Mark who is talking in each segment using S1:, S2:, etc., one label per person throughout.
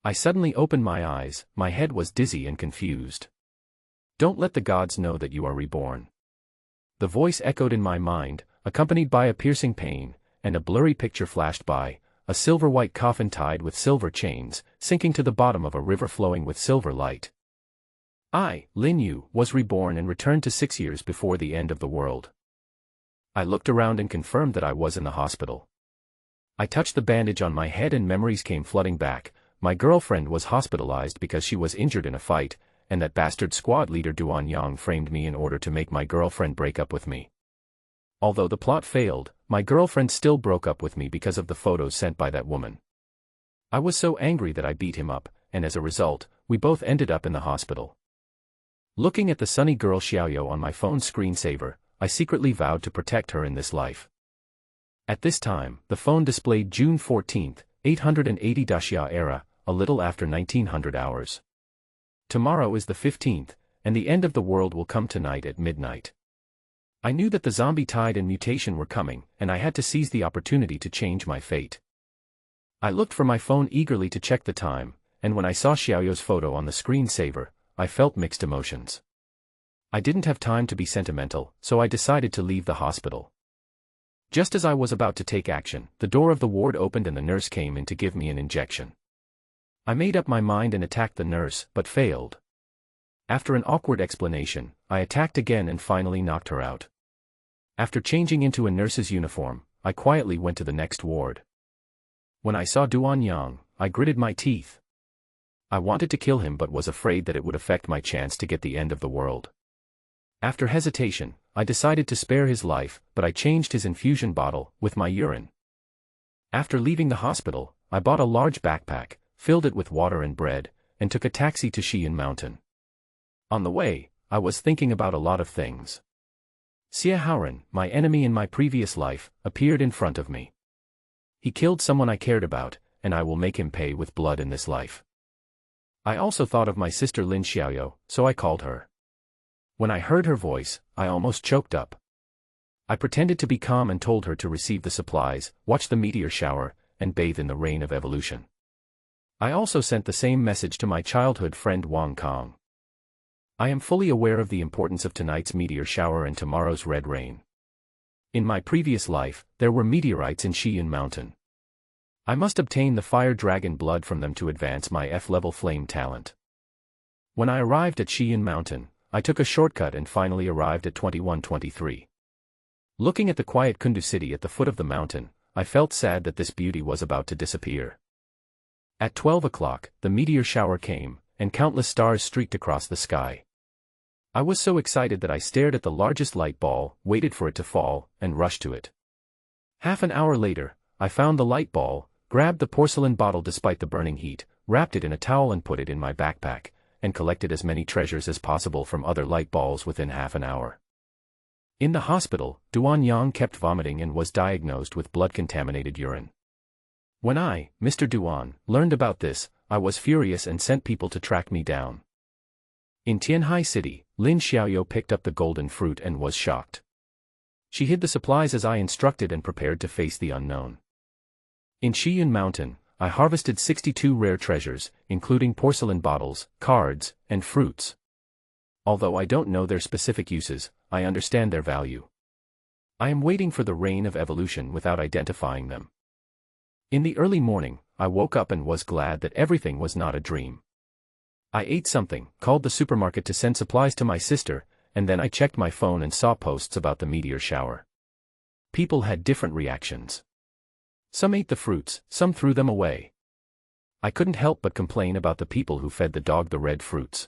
S1: I suddenly opened my eyes, my head was dizzy and confused. Don't let the gods know that you are reborn. The voice echoed in my mind, accompanied by a piercing pain, and a blurry picture flashed by, a silver-white coffin tied with silver chains, sinking to the bottom of a river flowing with silver light. I, Lin Yu, was reborn and returned to 6 years before the end of the world. I looked around and confirmed that I was in the hospital. I touched the bandage on my head and memories came flooding back. My girlfriend was hospitalized because she was injured in a fight, and that bastard squad leader Duan Yang framed me in order to make my girlfriend break up with me. Although the plot failed, my girlfriend still broke up with me because of the photos sent by that woman. I was so angry that I beat him up, and as a result, we both ended up in the hospital. Looking at the sunny girl Xiaoyou on my phone's screensaver, I secretly vowed to protect her in this life. At this time, the phone displayed June 14, 880 Xia era, a little after 1900 hours. Tomorrow is the 15th, and the end of the world will come tonight at midnight. I knew that the zombie tide and mutation were coming, and I had to seize the opportunity to change my fate. I looked for my phone eagerly to check the time, and when I saw Xiaoyou's photo on the screensaver, I felt mixed emotions. I didn't have time to be sentimental, so I decided to leave the hospital. Just as I was about to take action, the door of the ward opened and the nurse came in to give me an injection. I made up my mind and attacked the nurse, but failed. After an awkward explanation, I attacked again and finally knocked her out. After changing into a nurse's uniform, I quietly went to the next ward. When I saw Duan Yang, I gritted my teeth. I wanted to kill him but was afraid that it would affect my chance to get the end of the world. After hesitation, I decided to spare his life, but I changed his infusion bottle with my urine. After leaving the hospital, I bought a large backpack, filled it with water and bread, and took a taxi to Xi'an Mountain. On the way, I was thinking about a lot of things. Xie Haoran, my enemy in my previous life, appeared in front of me. He killed someone I cared about, and I will make him pay with blood in this life. I also thought of my sister Lin Xiaoyou, so I called her. When I heard her voice, I almost choked up. I pretended to be calm and told her to receive the supplies, watch the meteor shower, and bathe in the rain of evolution. I also sent the same message to my childhood friend Wang Kong. I am fully aware of the importance of tonight's meteor shower and tomorrow's red rain. In my previous life, there were meteorites in Xi'an Mountain. I must obtain the fire dragon blood from them to advance my F-level flame talent. When I arrived at Xi'an Mountain, I took a shortcut and finally arrived at 2123. Looking at the quiet Kundu city at the foot of the mountain, I felt sad that this beauty was about to disappear. At 12 o'clock, the meteor shower came, and countless stars streaked across the sky. I was so excited that I stared at the largest light ball, waited for it to fall, and rushed to it. Half an hour later, I found the light ball, grabbed the porcelain bottle despite the burning heat, wrapped it in a towel and put it in my backpack, and collected as many treasures as possible from other light balls within half an hour. In the hospital, Duan Yang kept vomiting and was diagnosed with blood-contaminated urine. When I, Mr. Duan, learned about this, I was furious and sent people to track me down. In Tianhai City, Lin Xiaoyou picked up the golden fruit and was shocked. She hid the supplies as I instructed and prepared to face the unknown. In Xi'an Mountain, I harvested 62 rare treasures, including porcelain bottles, cards, and fruits. Although I don't know their specific uses, I understand their value. I am waiting for the reign of evolution without identifying them. In the early morning, I woke up and was glad that everything was not a dream. I ate something, called the supermarket to send supplies to my sister, and then I checked my phone and saw posts about the meteor shower. People had different reactions. Some ate the fruits, some threw them away. I couldn't help but complain about the people who fed the dog the red fruits.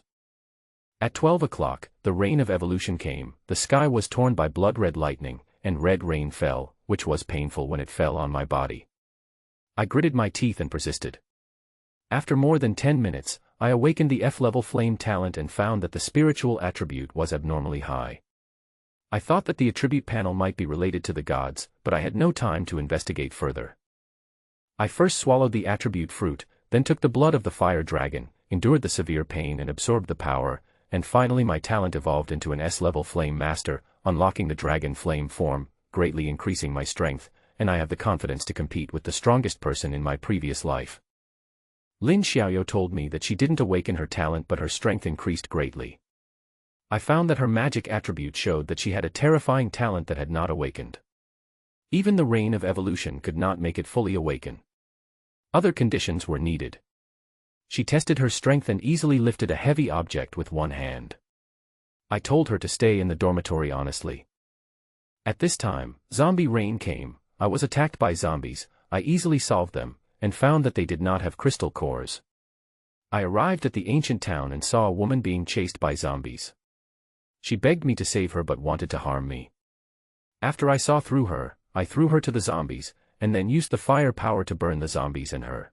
S1: At 12 o'clock, the rain of evolution came, the sky was torn by blood-red lightning, and red rain fell, which was painful when it fell on my body. I gritted my teeth and persisted. After more than 10 minutes, I awakened the F-level flame talent and found that the spiritual attribute was abnormally high. I thought that the attribute panel might be related to the gods, but I had no time to investigate further. I first swallowed the attribute fruit, then took the blood of the fire dragon, endured the severe pain and absorbed the power, and finally my talent evolved into an S-level flame master, unlocking the dragon flame form, greatly increasing my strength, and I have the confidence to compete with the strongest person in my previous life. Lin Xiaoyou told me that she didn't awaken her talent but her strength increased greatly. I found that her magic attribute showed that she had a terrifying talent that had not awakened. Even the rain of evolution could not make it fully awaken. Other conditions were needed. She tested her strength and easily lifted a heavy object with one hand. I told her to stay in the dormitory honestly. At this time, zombie rain came. I was attacked by zombies. I easily solved them, and found that they did not have crystal cores. I arrived at the ancient town and saw a woman being chased by zombies. She begged me to save her but wanted to harm me. After I saw through her, I threw her to the zombies, and then used the fire power to burn the zombies and her.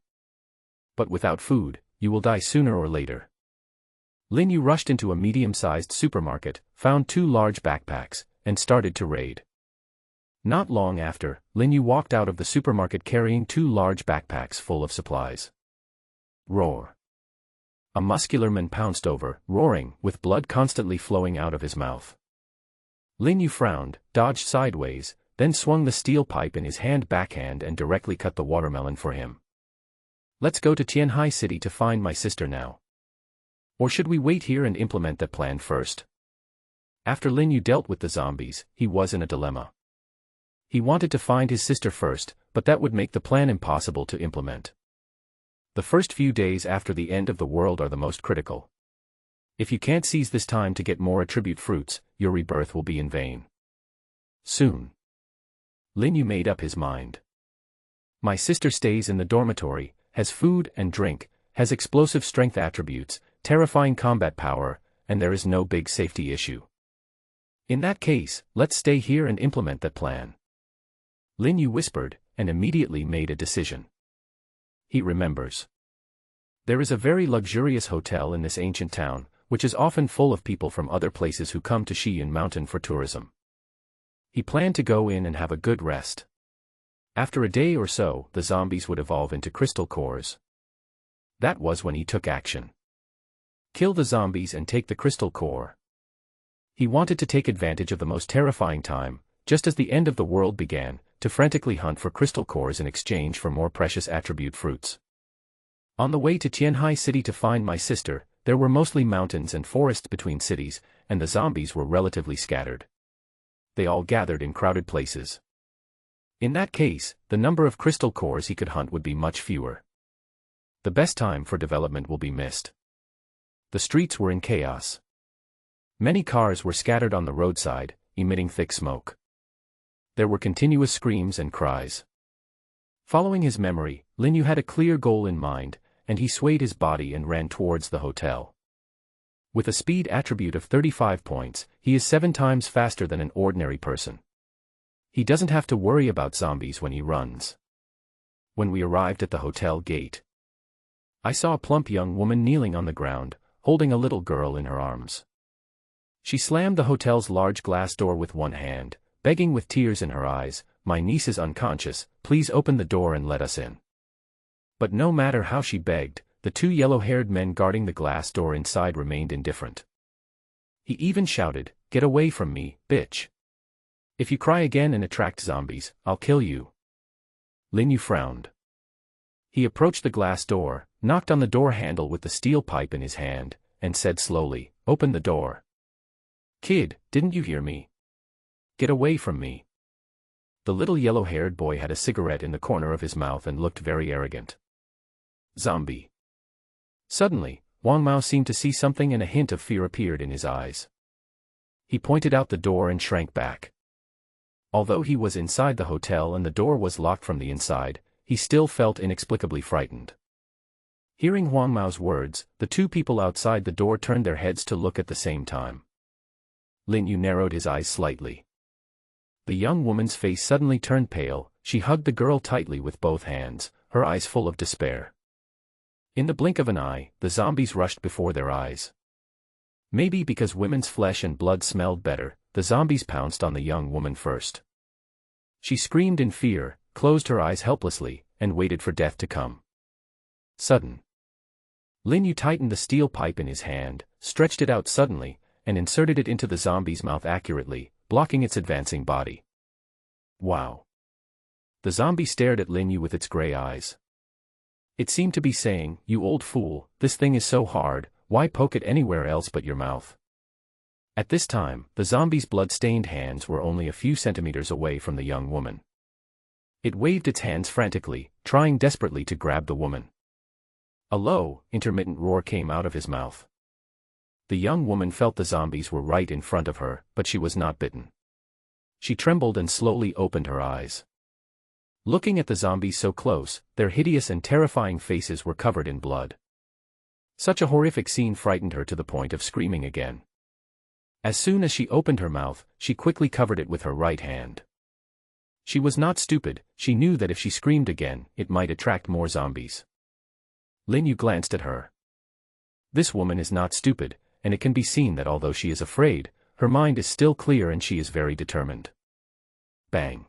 S1: But without food, you will die sooner or later. Lin Yu rushed into a medium-sized supermarket, found 2 large backpacks, and started to raid. Not long after, Lin Yu walked out of the supermarket carrying 2 large backpacks full of supplies. Roar. A muscular man pounced over, roaring, with blood constantly flowing out of his mouth. Lin Yu frowned, dodged sideways, then swung the steel pipe in his backhand and directly cut the watermelon for him. Let's go to Tianhai City to find my sister now. Or should we wait here and implement that plan first? After Lin Yu dealt with the zombies, he was in a dilemma. He wanted to find his sister first, but that would make the plan impossible to implement. The first few days after the end of the world are the most critical. If you can't seize this time to get more attribute fruits, your rebirth will be in vain. Soon. Lin Yu made up his mind. My sister stays in the dormitory, has food and drink, has explosive strength attributes, terrifying combat power, and there is no big safety issue. In that case, let's stay here and implement that plan. Lin Yu whispered, and immediately made a decision. He remembers. There is a very luxurious hotel in this ancient town, which is often full of people from other places who come to Xiyin Mountain for tourism. He planned to go in and have a good rest. After a day or so, the zombies would evolve into crystal cores. That was when he took action. Kill the zombies and take the crystal core. He wanted to take advantage of the most terrifying time, just as the end of the world began, to frantically hunt for crystal cores in exchange for more precious attribute fruits. On the way to Tianhai City to find my sister, there were mostly mountains and forests between cities, and the zombies were relatively scattered. They all gathered in crowded places. In that case, the number of crystal cores he could hunt would be much fewer. The best time for development will be missed. The streets were in chaos. Many cars were scattered on the roadside, emitting thick smoke. There were continuous screams and cries. Following his memory, Lin Yu had a clear goal in mind, and he swayed his body and ran towards the hotel. With a speed attribute of 35 points, he is 7 times faster than an ordinary person. He doesn't have to worry about zombies when he runs. When we arrived at the hotel gate, I saw a plump young woman kneeling on the ground, holding a little girl in her arms. She slammed the hotel's large glass door with one hand, begging with tears in her eyes, "My niece is unconscious, please open the door and let us in." But no matter how she begged, the 2 yellow-haired men guarding the glass door inside remained indifferent. He even shouted, "Get away from me, bitch. If you cry again and attract zombies, I'll kill you." Lin Yu frowned. He approached the glass door, knocked on the door handle with the steel pipe in his hand, and said slowly, "Open the door." "Kid, didn't you hear me? Get away from me." The little yellow-haired boy had a cigarette in the corner of his mouth and looked very arrogant. Zombie. Suddenly, Wang Mao seemed to see something and a hint of fear appeared in his eyes. He pointed out the door and shrank back. Although he was inside the hotel and the door was locked from the inside, he still felt inexplicably frightened. Hearing Wang Mao's words, the 2 people outside the door turned their heads to look at the same time. Lin Yu narrowed his eyes slightly. The young woman's face suddenly turned pale. She hugged the girl tightly with both hands, her eyes full of despair. In the blink of an eye, the zombies rushed before their eyes. Maybe because women's flesh and blood smelled better, the zombies pounced on the young woman first. She screamed in fear, closed her eyes helplessly, and waited for death to come. Sudden. Lin Yu tightened the steel pipe in his hand, stretched it out suddenly, and inserted it into the zombie's mouth accurately, blocking its advancing body. Wow. The zombie stared at Lin Yu with its gray eyes. It seemed to be saying, "You old fool, this thing is so hard, why poke it anywhere else but your mouth?" At this time, the zombie's blood-stained hands were only a few centimeters away from the young woman. It waved its hands frantically, trying desperately to grab the woman. A low, intermittent roar came out of his mouth. The young woman felt the zombies were right in front of her, but she was not bitten. She trembled and slowly opened her eyes. Looking at the zombies so close, their hideous and terrifying faces were covered in blood. Such a horrific scene frightened her to the point of screaming again. As soon as she opened her mouth, she quickly covered it with her right hand. She was not stupid, she knew that if she screamed again, it might attract more zombies. Lin Yu glanced at her. This woman is not stupid, and it can be seen that although she is afraid, her mind is still clear and she is very determined. Bang!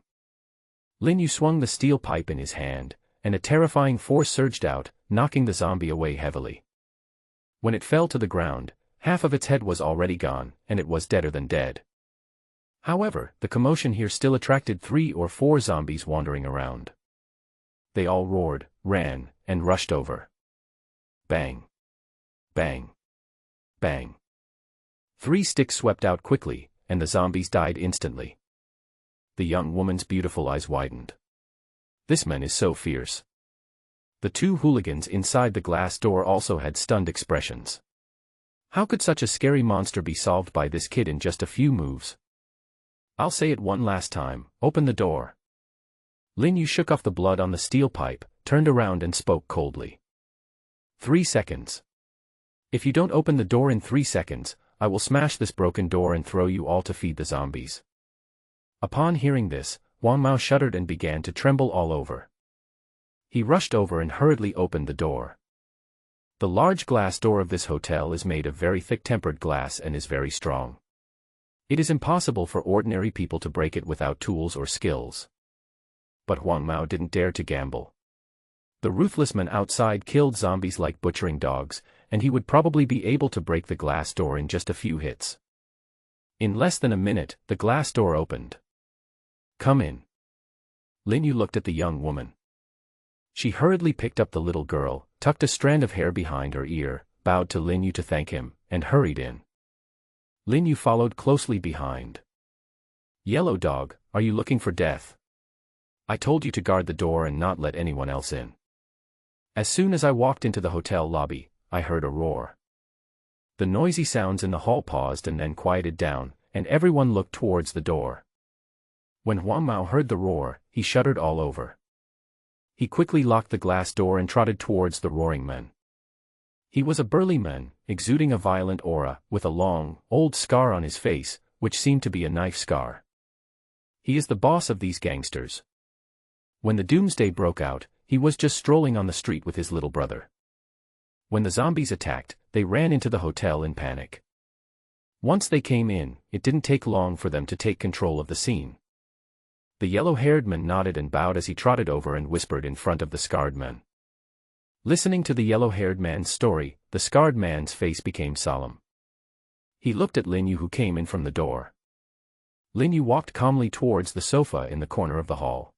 S1: Lin Yu swung the steel pipe in his hand, and a terrifying force surged out, knocking the zombie away heavily. When it fell to the ground, half of its head was already gone, and it was deader than dead. However, the commotion here still attracted 3 or 4 zombies wandering around. They all roared, ran, and rushed over. Bang! Bang! Bang! 3 sticks swept out quickly, and the zombies died instantly. The young woman's beautiful eyes widened. This man is so fierce. The 2 hooligans inside the glass door also had stunned expressions. How could such a scary monster be solved by this kid in just a few moves? I'll say it one last time, open the door. Lin Yu shook off the blood on the steel pipe, turned around and spoke coldly. 3 seconds. If you don't open the door in 3 seconds, I will smash this broken door and throw you all to feed the zombies. Upon hearing this, Wang Mao shuddered and began to tremble all over. He rushed over and hurriedly opened the door. The large glass door of this hotel is made of very thick tempered glass and is very strong. It is impossible for ordinary people to break it without tools or skills. But Wang Mao didn't dare to gamble. The ruthless man outside killed zombies like butchering dogs, and he would probably be able to break the glass door in just a few hits. In less than a minute, the glass door opened. Come in. Lin Yu looked at the young woman. She hurriedly picked up the little girl, tucked a strand of hair behind her ear, bowed to Lin Yu to thank him, and hurried in. Lin Yu followed closely behind. Yellow dog, are you looking for death? I told you to guard the door and not let anyone else in. As soon as I walked into the hotel lobby, I heard a roar. The noisy sounds in the hall paused and then quieted down, and everyone looked towards the door. When Wang Mao heard the roar, he shuddered all over. He quickly locked the glass door and trotted towards the roaring men. He was a burly man, exuding a violent aura, with a long, old scar on his face, which seemed to be a knife scar. He is the boss of these gangsters. When the doomsday broke out, he was just strolling on the street with his little brother. When the zombies attacked, they ran into the hotel in panic. Once they came in, it didn't take long for them to take control of the scene. The yellow-haired man nodded and bowed as he trotted over and whispered in front of the scarred man. Listening to the yellow-haired man's story, the scarred man's face became solemn. He looked at Lin Yu who came in from the door. Lin Yu walked calmly towards the sofa in the corner of the hall.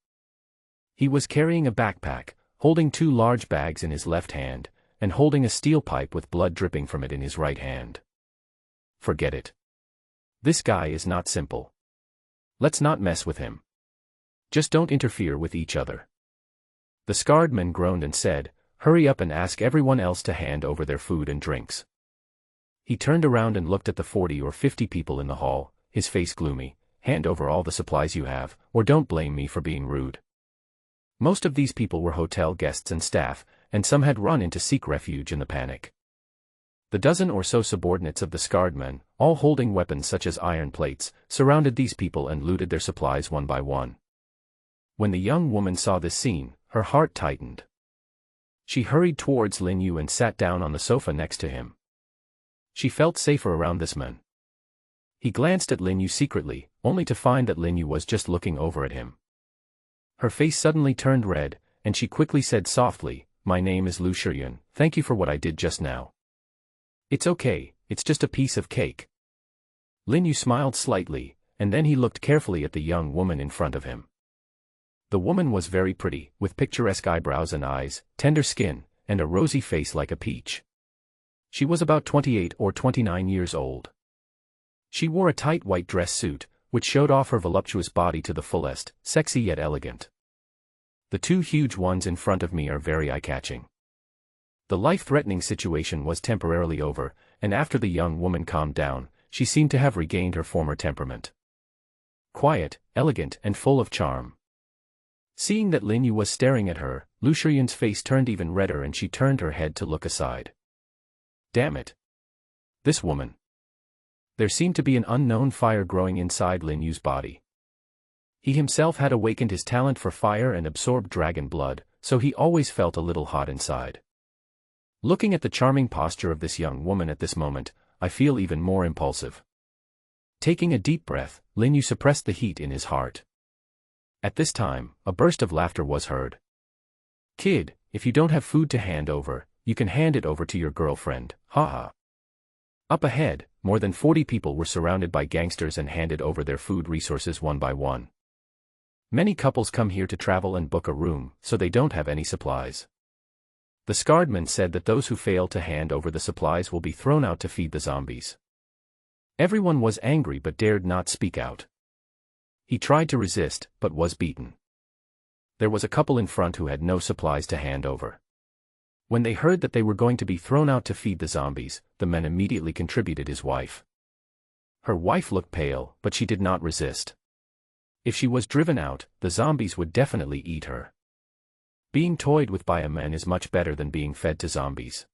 S1: He was carrying a backpack, holding 2 large bags in his left hand, and holding a steel pipe with blood dripping from it in his right hand. Forget it. This guy is not simple. Let's not mess with him. Just don't interfere with each other. The scarred man groaned and said, hurry up and ask everyone else to hand over their food and drinks. He turned around and looked at the 40 or 50 people in the hall, his face gloomy. Hand over all the supplies you have, or don't blame me for being rude. Most of these people were hotel guests and staff, and some had run in to seek refuge in the panic. The dozen or so subordinates of the scarred men, all holding weapons such as iron plates, surrounded these people and looted their supplies one by one. When the young woman saw this scene, her heart tightened. She hurried towards Lin Yu and sat down on the sofa next to him. She felt safer around this man. He glanced at Lin Yu secretly, only to find that Lin Yu was just looking over at him. Her face suddenly turned red, and she quickly said softly, my name is Lu Shiyun, thank you for what I did just now. It's okay, it's just a piece of cake. Lin Yu smiled slightly, and then he looked carefully at the young woman in front of him. The woman was very pretty, with picturesque eyebrows and eyes, tender skin, and a rosy face like a peach. She was about 28 or 29 years old. She wore a tight white dress suit, which showed off her voluptuous body to the fullest, sexy yet elegant. The two huge ones in front of me are very eye-catching. The life-threatening situation was temporarily over, and after the young woman calmed down, she seemed to have regained her former temperament. Quiet, elegant, and full of charm. Seeing that Lin Yu was staring at her, Lu Shiyun's face turned even redder and she turned her head to look aside. Damn it. This woman. There seemed to be an unknown fire growing inside Lin Yu's body. He himself had awakened his talent for fire and absorbed dragon blood, so he always felt a little hot inside. Looking at the charming posture of this young woman at this moment, I feel even more impulsive. Taking a deep breath, Lin Yu suppressed the heat in his heart. At this time, a burst of laughter was heard. Kid, if you don't have food to hand over, you can hand it over to your girlfriend, haha. Up ahead, more than 40 people were surrounded by gangsters and handed over their food resources one by one. Many couples come here to travel and book a room, so they don't have any supplies. The scarred man said that those who fail to hand over the supplies will be thrown out to feed the zombies. Everyone was angry but dared not speak out. He tried to resist, but was beaten. There was a couple in front who had no supplies to hand over. When they heard that they were going to be thrown out to feed the zombies, the man immediately contributed his wife. Her wife looked pale, but she did not resist. If she was driven out, the zombies would definitely eat her. Being toyed with by a man is much better than being fed to zombies.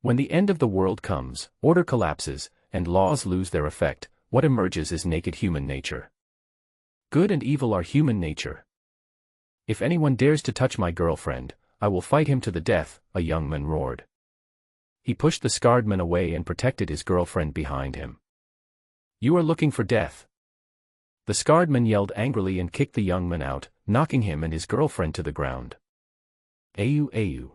S1: When the end of the world comes, order collapses, and laws lose their effect, what emerges is naked human nature. Good and evil are human nature. If anyone dares to touch my girlfriend, I will fight him to the death, a young man roared. He pushed the scarred man away and protected his girlfriend behind him. You are looking for death. The scarred man yelled angrily and kicked the young man out, knocking him and his girlfriend to the ground. Ayu ayu.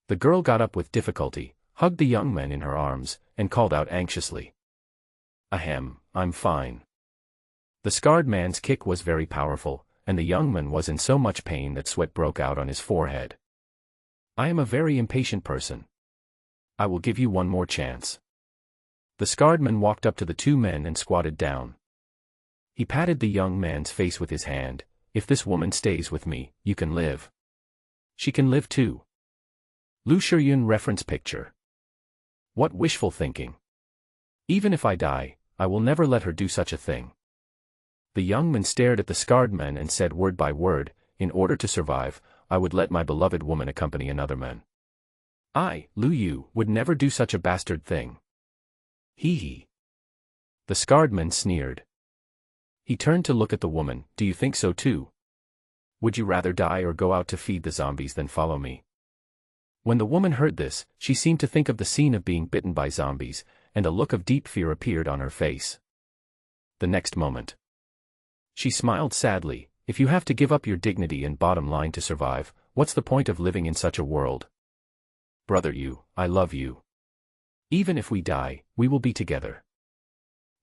S1: The girl got up with difficulty, hugged the young man in her arms, and called out anxiously. Ahem, I'm fine. The scarred man's kick was very powerful, and the young man was in so much pain that sweat broke out on his forehead. I am a very impatient person. I will give you one more chance. The scarred man walked up to the two men and squatted down. He patted the young man's face with his hand. If this woman stays with me, you can live. She can live too. Lu Shiyun reference picture. What wishful thinking. Even if I die, I will never let her do such a thing. The young man stared at the scarred man and said word by word, in order to survive, I would let my beloved woman accompany another man. I, Lu Yu, would never do such a bastard thing. Hee hee. The scarred man sneered. He turned to look at the woman. Do you think so too? Would you rather die or go out to feed the zombies than follow me? When the woman heard this, she seemed to think of the scene of being bitten by zombies, and a look of deep fear appeared on her face. The next moment, she smiled sadly. If you have to give up your dignity and bottom line to survive, what's the point of living in such a world? Brother Yu, I love you. Even if we die, we will be together.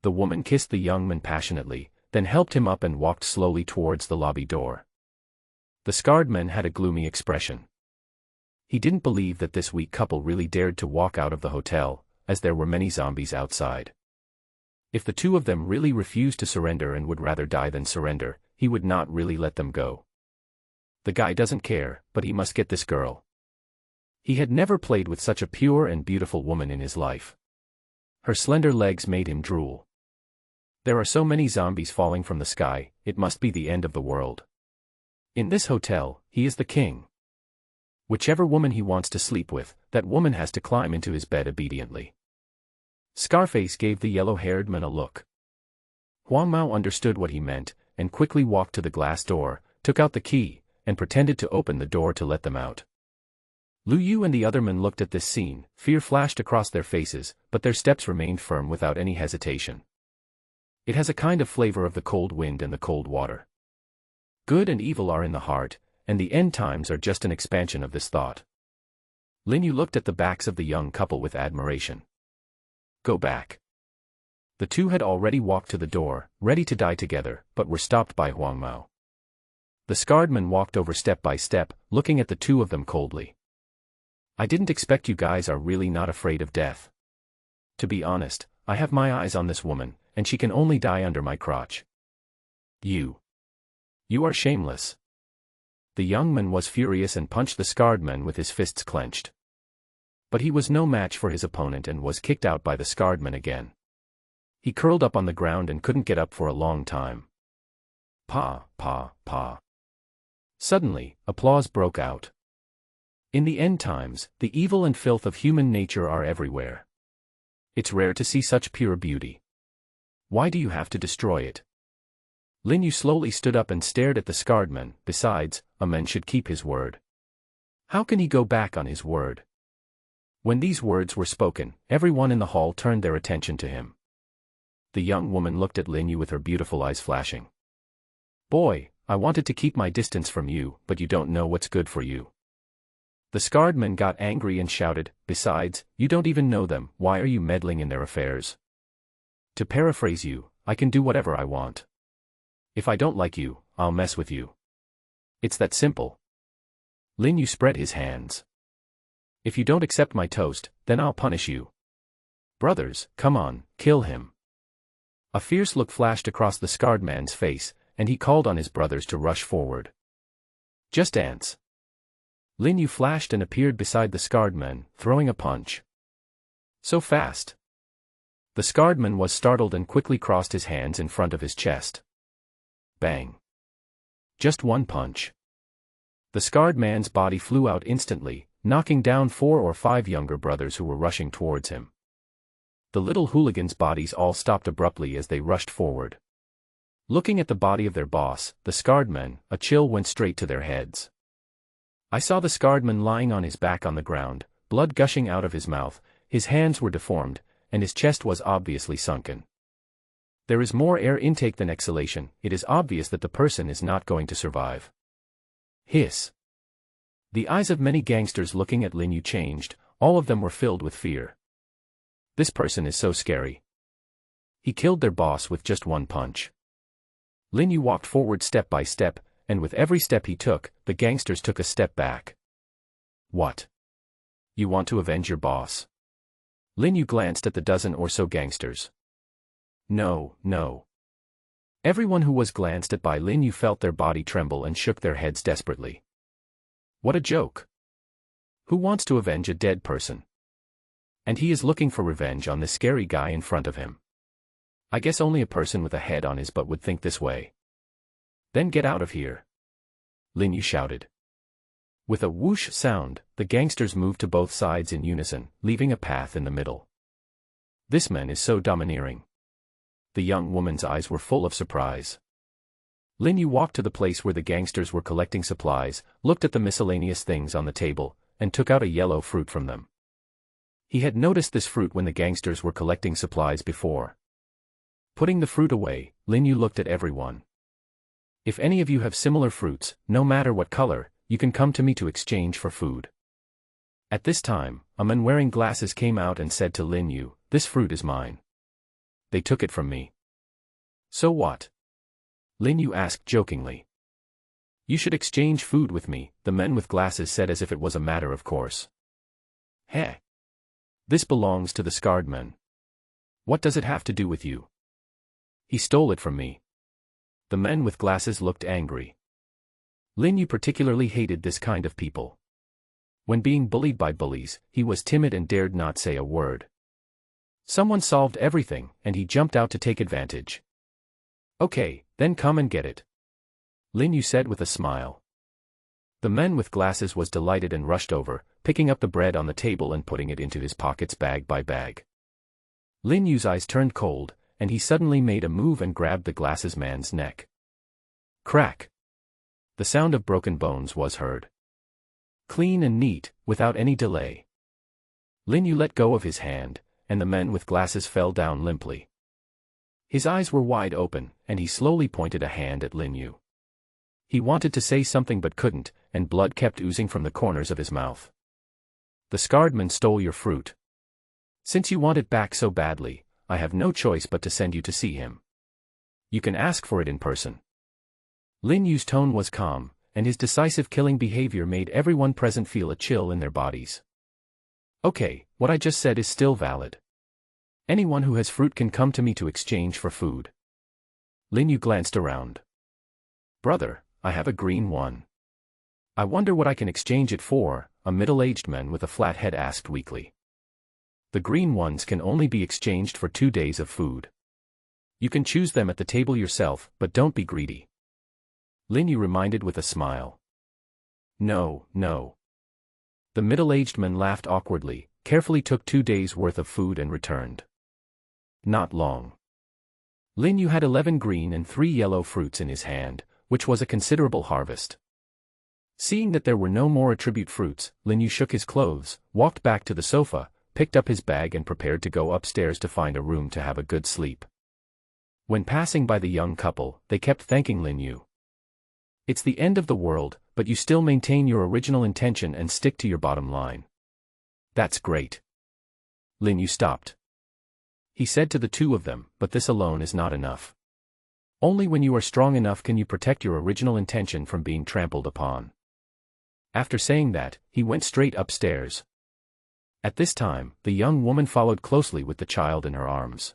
S1: The woman kissed the young man passionately, then helped him up and walked slowly towards the lobby door. The scarred man had a gloomy expression. He didn't believe that this weak couple really dared to walk out of the hotel, as there were many zombies outside. If the two of them really refused to surrender and would rather die than surrender, he would not really let them go. The guy doesn't care, but he must get this girl. He had never played with such a pure and beautiful woman in his life. Her slender legs made him drool. There are so many zombies falling from the sky, it must be the end of the world. In this hotel, he is the king. Whichever woman he wants to sleep with, that woman has to climb into his bed obediently. Scarface gave the yellow-haired man a look. Huang Mao understood what he meant, and quickly walked to the glass door, took out the key, and pretended to open the door to let them out. Lu Yu and the other men looked at this scene. Fear flashed across their faces, but their steps remained firm without any hesitation. It has a kind of flavor of the cold wind and the cold water. Good and evil are in the heart, and the end times are just an expansion of this thought. Lin Yu looked at the backs of the young couple with admiration. Go back. The two had already walked to the door, ready to die together, but were stopped by Huang Mao. The scarred man walked over step by step, looking at the two of them coldly. I didn't expect you guys are really not afraid of death. To be honest, I have my eyes on this woman, and she can only die under my crotch. You are shameless. The young man was furious and punched the scarred man with his fists clenched. But he was no match for his opponent and was kicked out by the scarred man again. He curled up on the ground and couldn't get up for a long time. Pa, pa, pa. Suddenly, applause broke out. In the end times, the evil and filth of human nature are everywhere. It's rare to see such pure beauty. Why do you have to destroy it? Lin Yu slowly stood up and stared at the scarred man. Besides, a man should keep his word. How can he go back on his word? When these words were spoken, everyone in the hall turned their attention to him. The young woman looked at Lin Yu with her beautiful eyes flashing. Boy, I wanted to keep my distance from you, but you don't know what's good for you. The scarred man got angry and shouted, besides, you don't even know them, why are you meddling in their affairs? To paraphrase you, I can do whatever I want. If I don't like you, I'll mess with you. It's that simple. Lin Yu spread his hands. If you don't accept my toast, then I'll punish you. Brothers, come on, kill him. A fierce look flashed across the scarred man's face, and he called on his brothers to rush forward. Just dance. Lin Yu flashed and appeared beside the scarred man, throwing a punch. So fast. The scarred man was startled and quickly crossed his hands in front of his chest. Bang. Just one punch. The scarred man's body flew out instantly, knocking down 4 or 5 younger brothers who were rushing towards him. The little hooligans' bodies all stopped abruptly as they rushed forward. Looking at the body of their boss, the scarred man, a chill went straight to their heads. I saw the scarred man lying on his back on the ground, blood gushing out of his mouth, his hands were deformed, and his chest was obviously sunken. There is more air intake than exhalation, it is obvious that the person is not going to survive. Hiss. The eyes of many gangsters looking at Lin Yu changed, all of them were filled with fear. This person is so scary. He killed their boss with just one punch. Lin Yu walked forward step by step, and with every step he took, the gangsters took a step back. What? You want to avenge your boss? Lin Yu glanced at the dozen or so gangsters. No, no. Everyone who was glanced at by Lin Yu felt their body tremble and shook their heads desperately. What a joke. Who wants to avenge a dead person? And he is looking for revenge on this scary guy in front of him. I guess only a person with a head on his butt would think this way. Then get out of here. Lin Yu shouted. With a whoosh sound, the gangsters moved to both sides in unison, leaving a path in the middle. This man is so domineering. The young woman's eyes were full of surprise. Lin Yu walked to the place where the gangsters were collecting supplies, looked at the miscellaneous things on the table, and took out a yellow fruit from them. He had noticed this fruit when the gangsters were collecting supplies before. Putting the fruit away, Lin Yu looked at everyone. If any of you have similar fruits, no matter what color, you can come to me to exchange for food. At this time, a man wearing glasses came out and said to Lin Yu, this fruit is mine. They took it from me. So what? Lin Yu asked jokingly. You should exchange food with me, the man with glasses said as if it was a matter of course. Heh. This belongs to the scarred man. What does it have to do with you? He stole it from me. The man with glasses looked angry. Lin Yu particularly hated this kind of people. When being bullied by bullies, he was timid and dared not say a word. Someone solved everything, and he jumped out to take advantage. Okay, then come and get it. Lin Yu said with a smile. The man with glasses was delighted and rushed over, picking up the bread on the table and putting it into his pockets bag by bag. Lin Yu's eyes turned cold, and he suddenly made a move and grabbed the glasses man's neck. Crack! The sound of broken bones was heard. Clean and neat, without any delay. Lin Yu let go of his hand, and the man with glasses fell down limply. His eyes were wide open, and he slowly pointed a hand at Lin Yu. He wanted to say something but couldn't, and blood kept oozing from the corners of his mouth. The scarred man stole your fruit. Since you want it back so badly, I have no choice but to send you to see him. You can ask for it in person. Lin Yu's tone was calm, and his decisive killing behavior made everyone present feel a chill in their bodies. Okay, what I just said is still valid. Anyone who has fruit can come to me to exchange for food. Lin Yu glanced around. Brother, I have a green one. I wonder what I can exchange it for, a middle-aged man with a flat head asked weakly. The green ones can only be exchanged for 2 days of food. You can choose them at the table yourself, but don't be greedy. Lin Yu reminded with a smile. No, no. The middle-aged man laughed awkwardly, carefully took 2 days' worth of food and returned. Not long. Lin Yu had 11 green and 3 yellow fruits in his hand, which was a considerable harvest. Seeing that there were no more attribute fruits, Lin Yu shook his clothes, walked back to the sofa, picked up his bag and prepared to go upstairs to find a room to have a good sleep. When passing by the young couple, they kept thanking Lin Yu. It's the end of the world, but you still maintain your original intention and stick to your bottom line. That's great. Lin Yu stopped. He said to the two of them, but this alone is not enough. Only when you are strong enough can you protect your original intention from being trampled upon. After saying that, he went straight upstairs. At this time, the young woman followed closely with the child in her arms.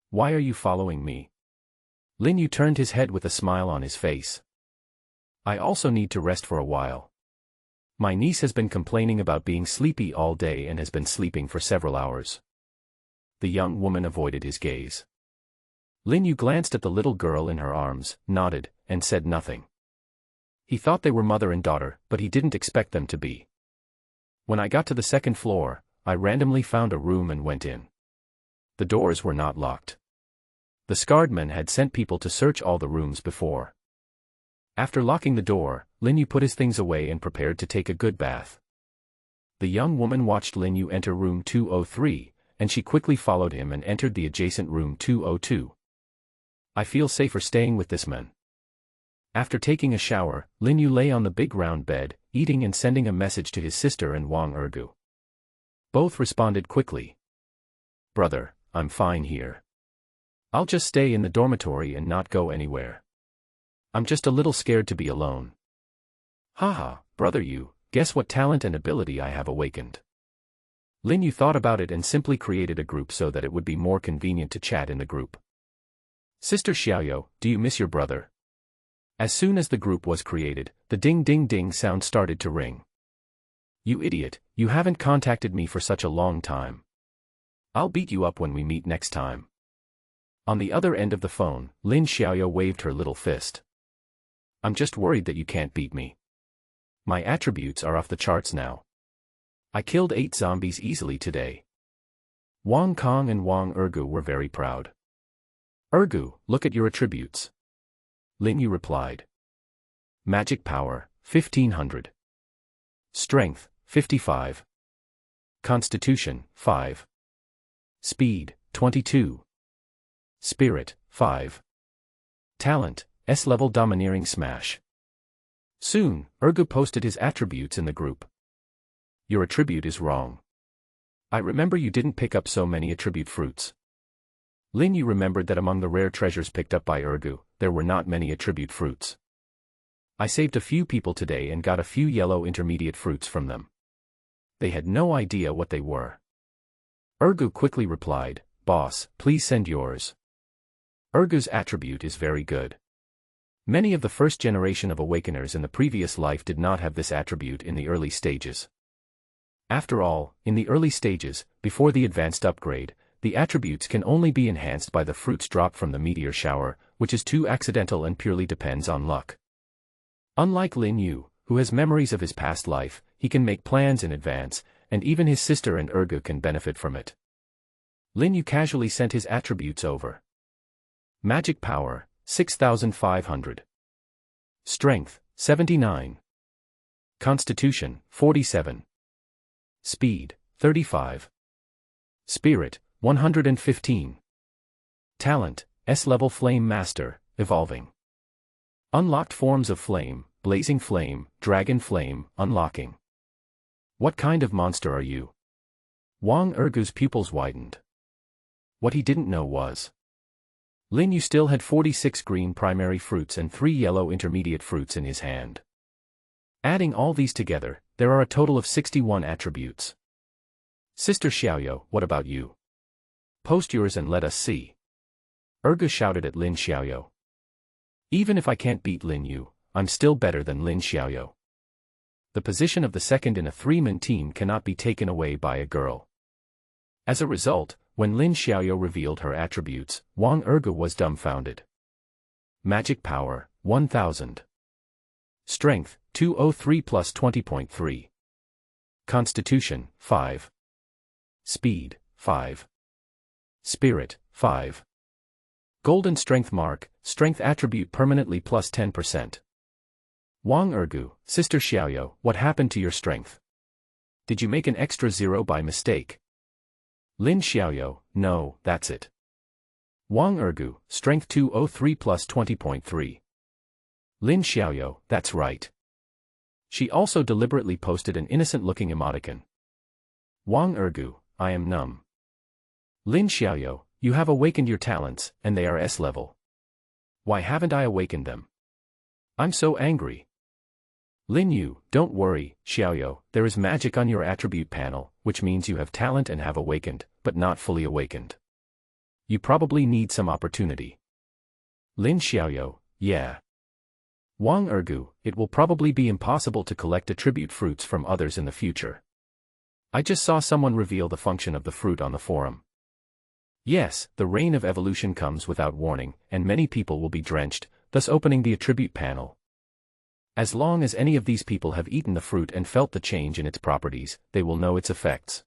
S1: Why are you following me? Lin Yu turned his head with a smile on his face. I also need to rest for a while. My niece has been complaining about being sleepy all day and has been sleeping for several hours. The young woman avoided his gaze. Lin Yu glanced at the little girl in her arms, nodded, and said nothing. He thought they were mother and daughter, but he didn't expect them to be. When I got to the second floor, I randomly found a room and went in. The doors were not locked. The scarred man had sent people to search all the rooms before. After locking the door, Lin Yu put his things away and prepared to take a good bath. The young woman watched Lin Yu enter room 203, and she quickly followed him and entered the adjacent room 202. I feel safer staying with this man. After taking a shower, Lin Yu lay on the big round bed, eating and sending a message to his sister and Wang Ergu. Both responded quickly. Brother, I'm fine here. I'll just stay in the dormitory and not go anywhere. I'm just a little scared to be alone. Haha, brother Yu, guess what talent and ability I have awakened. Lin Yu thought about it and simply created a group so that it would be more convenient to chat in the group. Sister Xiaoyou, do you miss your brother? As soon as the group was created, the ding-ding-ding sound started to ring. You idiot, you haven't contacted me for such a long time. I'll beat you up when we meet next time. On the other end of the phone, Lin Xiaoyou waved her little fist. I'm just worried that you can't beat me. My attributes are off the charts now. I killed 8 zombies easily today. Wang Kong and Wang Ergu were very proud. Ergu, look at your attributes. Lin Yu replied. Magic power, 1500. Strength, 55. Constitution, 5. Speed, 22. Spirit, 5. Talent, S-level domineering smash. Soon, Ergu posted his attributes in the group. Your attribute is wrong. I remember you didn't pick up so many attribute fruits. Lin Yu remembered that among the rare treasures picked up by Ergu, there were not many attribute fruits. I saved a few people today and got a few yellow intermediate fruits from them. They had no idea what they were. Ergu quickly replied, Boss, please send yours. Ergu's attribute is very good. Many of the first generation of Awakeners in the previous life did not have this attribute in the early stages. After all, in the early stages, before the advanced upgrade, the attributes can only be enhanced by the fruits dropped from the meteor shower, which is too accidental and purely depends on luck. Unlike Lin Yu, who has memories of his past life, he can make plans in advance, and even his sister and Ergu can benefit from it. Lin Yu casually sent his attributes over. Magic power, 6500. Strength, 79. Constitution, 47. Speed, 35. Spirit, 115. Talent, S-level Flame Master, evolving. Unlocked forms of flame, blazing flame, dragon flame, unlocking. What kind of monster are you? Wang Ergu's pupils widened. What he didn't know was. Lin Yu still had 46 green primary fruits and 3 yellow intermediate fruits in his hand. Adding all these together, there are a total of 61 attributes. Sister Xiaoyou, what about you? Post yours and let us see. Erge shouted at Lin Xiaoyou. Even if I can't beat Lin Yu, I'm still better than Lin Xiaoyou. The position of the second in a 3-man team cannot be taken away by a girl. As a result, when Lin Xiaoyou revealed her attributes, Wang Erge was dumbfounded. Magic power, 1000. Strength, 203 plus 20.3. Constitution, 5. Speed, 5. Spirit, 5. Golden strength mark, strength attribute permanently plus 10%. Wang Erge, Sister Xiaoyou, what happened to your strength? Did you make an extra 0 by mistake? Lin Xiaoyou, no, that's it. Wang Erge, strength 203 plus 20.3. Lin Xiaoyou, that's right. She also deliberately posted an innocent-looking emoticon. Wang Erge, I am numb. Lin Xiaoyou, you have awakened your talents, and they are S-level. Why haven't I awakened them? I'm so angry. Lin Yu, don't worry, Xiaoyou, there is magic on your attribute panel, which means you have talent and have awakened, but not fully awakened. You probably need some opportunity. Lin Xiaoyou, yeah. Wang Erge, it will probably be impossible to collect attribute fruits from others in the future. I just saw someone reveal the function of the fruit on the forum. Yes, the rain of evolution comes without warning, and many people will be drenched, thus opening the attribute panel. As long as any of these people have eaten the fruit and felt the change in its properties, they will know its effects.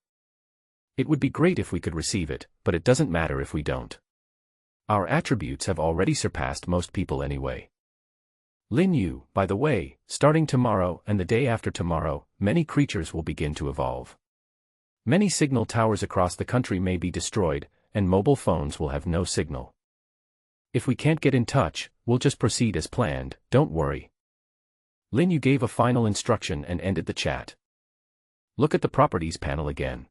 S1: It would be great if we could receive it, but it doesn't matter if we don't. Our attributes have already surpassed most people anyway. Lin Yu, by the way, starting tomorrow and the day after tomorrow, many creatures will begin to evolve. Many signal towers across the country may be destroyed, and mobile phones will have no signal. If we can't get in touch, we'll just proceed as planned, don't worry. Lin Yu gave a final instruction and ended the chat. Look at the properties panel again.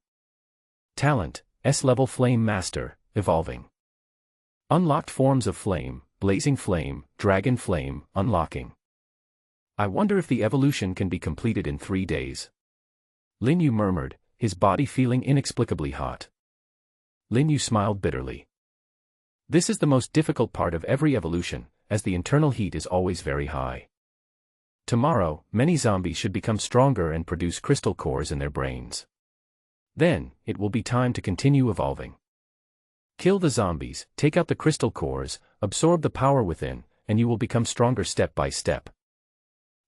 S1: Talent, S-level Flame Master, evolving. Unlocked forms of flame, blazing flame, dragon flame, unlocking. I wonder if the evolution can be completed in 3 days. Lin Yu murmured, his body feeling inexplicably hot. Lin Yu smiled bitterly. This is the most difficult part of every evolution, as the internal heat is always very high. Tomorrow, many zombies should become stronger and produce crystal cores in their brains. Then, it will be time to continue evolving. Kill the zombies, take out the crystal cores, absorb the power within, and you will become stronger step by step.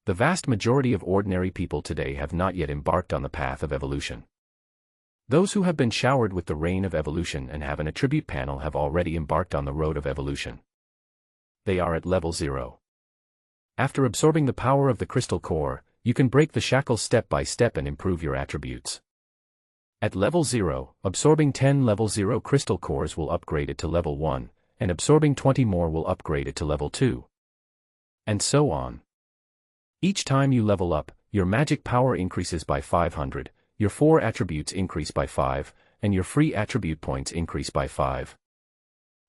S1: The vast majority of ordinary people today have not yet embarked on the path of evolution. Those who have been showered with the rain of evolution and have an attribute panel have already embarked on the road of evolution. They are at level 0. After absorbing the power of the crystal core, you can break the shackles step by step and improve your attributes. At level 0, absorbing 10 level 0 crystal cores will upgrade it to level 1, and absorbing 20 more will upgrade it to level 2. And so on. Each time you level up, your magic power increases by 500, your 4 attributes increase by 5, and your free attribute points increase by 5.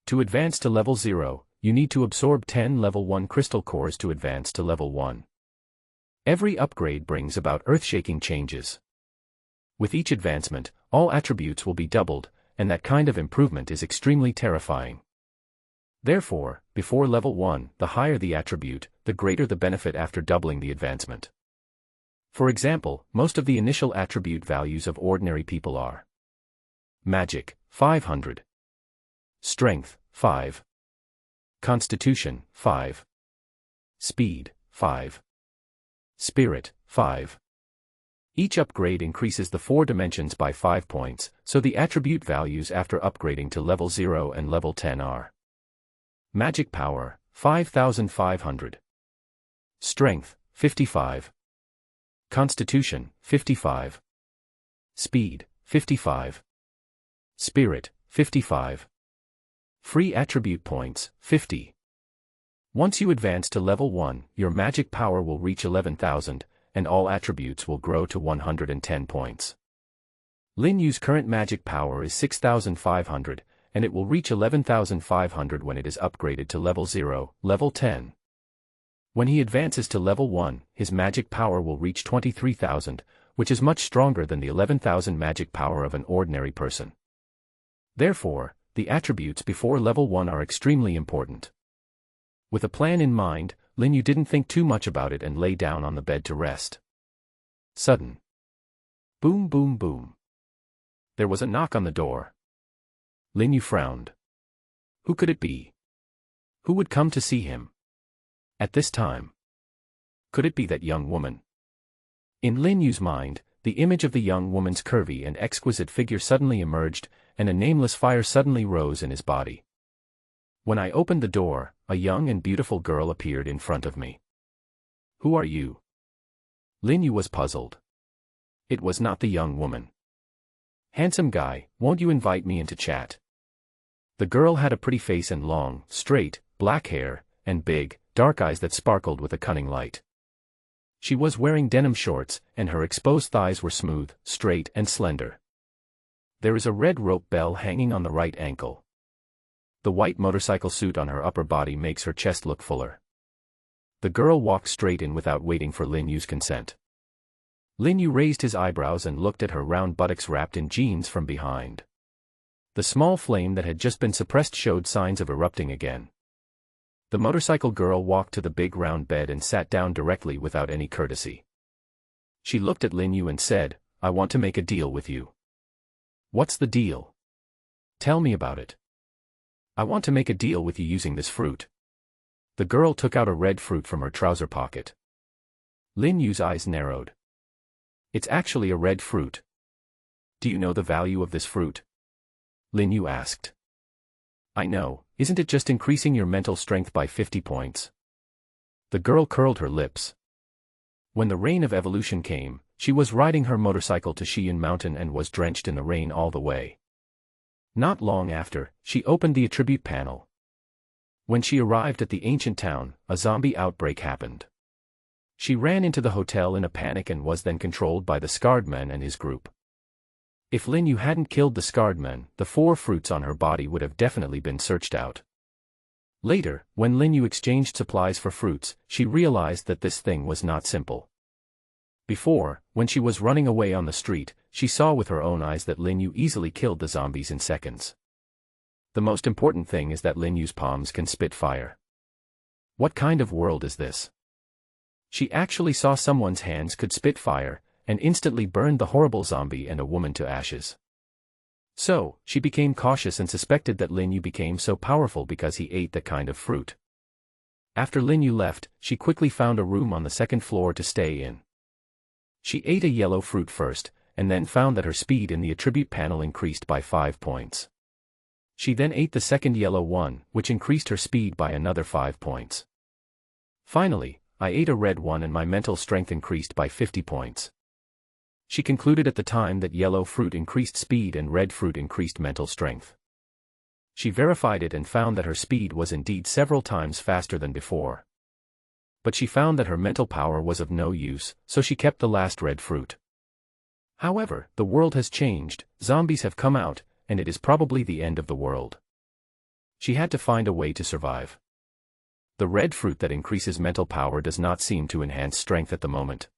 S1: To advance to level 0, you need to absorb 10 level 1 crystal cores to advance to level 1. Every upgrade brings about earth-shaking changes. With each advancement, all attributes will be doubled, and that kind of improvement is extremely terrifying. Therefore, before level 1, the higher the attribute, the greater the benefit after doubling the advancement. For example, most of the initial attribute values of ordinary people are Magic, 500. Strength, 5. Constitution, 5. Speed, 5. Spirit, 5. Each upgrade increases the 4 dimensions by 5 points, so the attribute values after upgrading to level 0 and level 10 are Magic Power, 5,500. Strength, 55. Constitution, 55. Speed, 55. Spirit, 55. Free attribute points, 50. Once you advance to level 1, your magic power will reach 11,000, and all attributes will grow to 110 points. Lin Yu's current magic power is 6,500, and it will reach 11,500 when it is upgraded to level 0, level 10. When he advances to level 1, his magic power will reach 23,000, which is much stronger than the 11,000 magic power of an ordinary person. Therefore, the attributes before level 1 are extremely important. With a plan in mind, Lin Yu didn't think too much about it and lay down on the bed to rest. Sudden. Boom boom boom. There was a knock on the door. Lin Yu frowned. Who could it be? Who would come to see him at this time? Could it be that young woman? In Lin Yu's mind, the image of the young woman's curvy and exquisite figure suddenly emerged, and a nameless fire suddenly rose in his body. When I opened the door, a young and beautiful girl appeared in front of me. Who are you? Lin Yu was puzzled. It was not the young woman. Handsome guy, won't you invite me into chat? The girl had a pretty face and long, straight, black hair, and big, dark eyes that sparkled with a cunning light. She was wearing denim shorts, and her exposed thighs were smooth, straight, and slender. There is a red rope bell hanging on the right ankle. The white motorcycle suit on her upper body makes her chest look fuller. The girl walked straight in without waiting for Lin Yu's consent. Lin Yu raised his eyebrows and looked at her round buttocks wrapped in jeans from behind. The small flame that had just been suppressed showed signs of erupting again. The motorcycle girl walked to the big round bed and sat down directly without any courtesy. She looked at Lin Yu and said, "I want to make a deal with you." "What's the deal? Tell me about it." "I want to make a deal with you using this fruit." The girl took out a red fruit from her trouser pocket. Lin Yu's eyes narrowed. "It's actually a red fruit. Do you know the value of this fruit?" Lin Yu asked. "I know, isn't it just increasing your mental strength by 50 points? The girl curled her lips. When the rain of evolution came, she was riding her motorcycle to Xian Mountain and was drenched in the rain all the way. Not long after, she opened the attribute panel. When she arrived at the ancient town, a zombie outbreak happened. She ran into the hotel in a panic and was then controlled by the Scarred Man and his group. If Lin Yu hadn't killed the Scarred Man, the 4 fruits on her body would have definitely been searched out. Later, when Lin Yu exchanged supplies for fruits, she realized that this thing was not simple. Before, when she was running away on the street, she saw with her own eyes that Lin Yu easily killed the zombies in seconds. The most important thing is that Lin Yu's palms can spit fire. What kind of world is this? She actually saw someone's hands could spit fire, and instantly burned the horrible zombie and a woman to ashes. So, she became cautious and suspected that Lin Yu became so powerful because he ate that kind of fruit. After Lin Yu left, she quickly found a room on the 2nd floor to stay in. She ate a yellow fruit first, and then found that her speed in the attribute panel increased by 5 points. She then ate the second yellow one, which increased her speed by another 5 points. Finally, I ate a red one and my mental strength increased by 50 points. She concluded at the time that yellow fruit increased speed and red fruit increased mental strength. She verified it and found that her speed was indeed several times faster than before. But she found that her mental power was of no use, so she kept the last red fruit. However, the world has changed, zombies have come out, and it is probably the end of the world. She had to find a way to survive. The red fruit that increases mental power does not seem to enhance strength at the moment.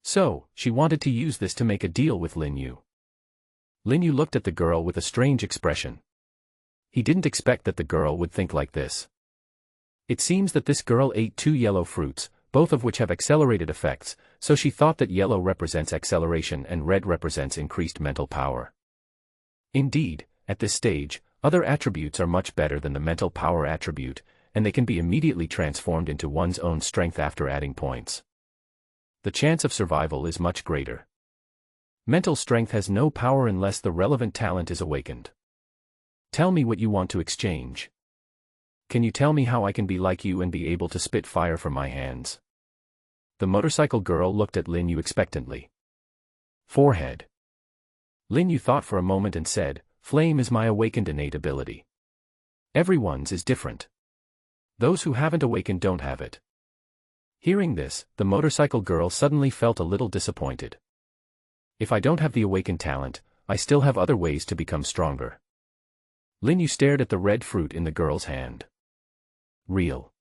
S1: So, she wanted to use this to make a deal with Lin Yu. Lin Yu looked at the girl with a strange expression. He didn't expect that the girl would think like this. It seems that this girl ate 2 yellow fruits, both of which have accelerated effects, so she thought that yellow represents acceleration and red represents increased mental power. Indeed, at this stage, other attributes are much better than the mental power attribute, and they can be immediately transformed into one's own strength after adding points. The chance of survival is much greater. Mental strength has no power unless the relevant talent is awakened. Tell me what you want to exchange. Can you tell me how I can be like you and be able to spit fire from my hands? The motorcycle girl looked at Lin Yu expectantly. Forehead. Lin Yu thought for a moment and said, "Flame is my awakened innate ability. Everyone's is different. Those who haven't awakened don't have it." Hearing this, the motorcycle girl suddenly felt a little disappointed. If I don't have the awakened talent, I still have other ways to become stronger. Lin Yu stared at the red fruit in the girl's hand. Real.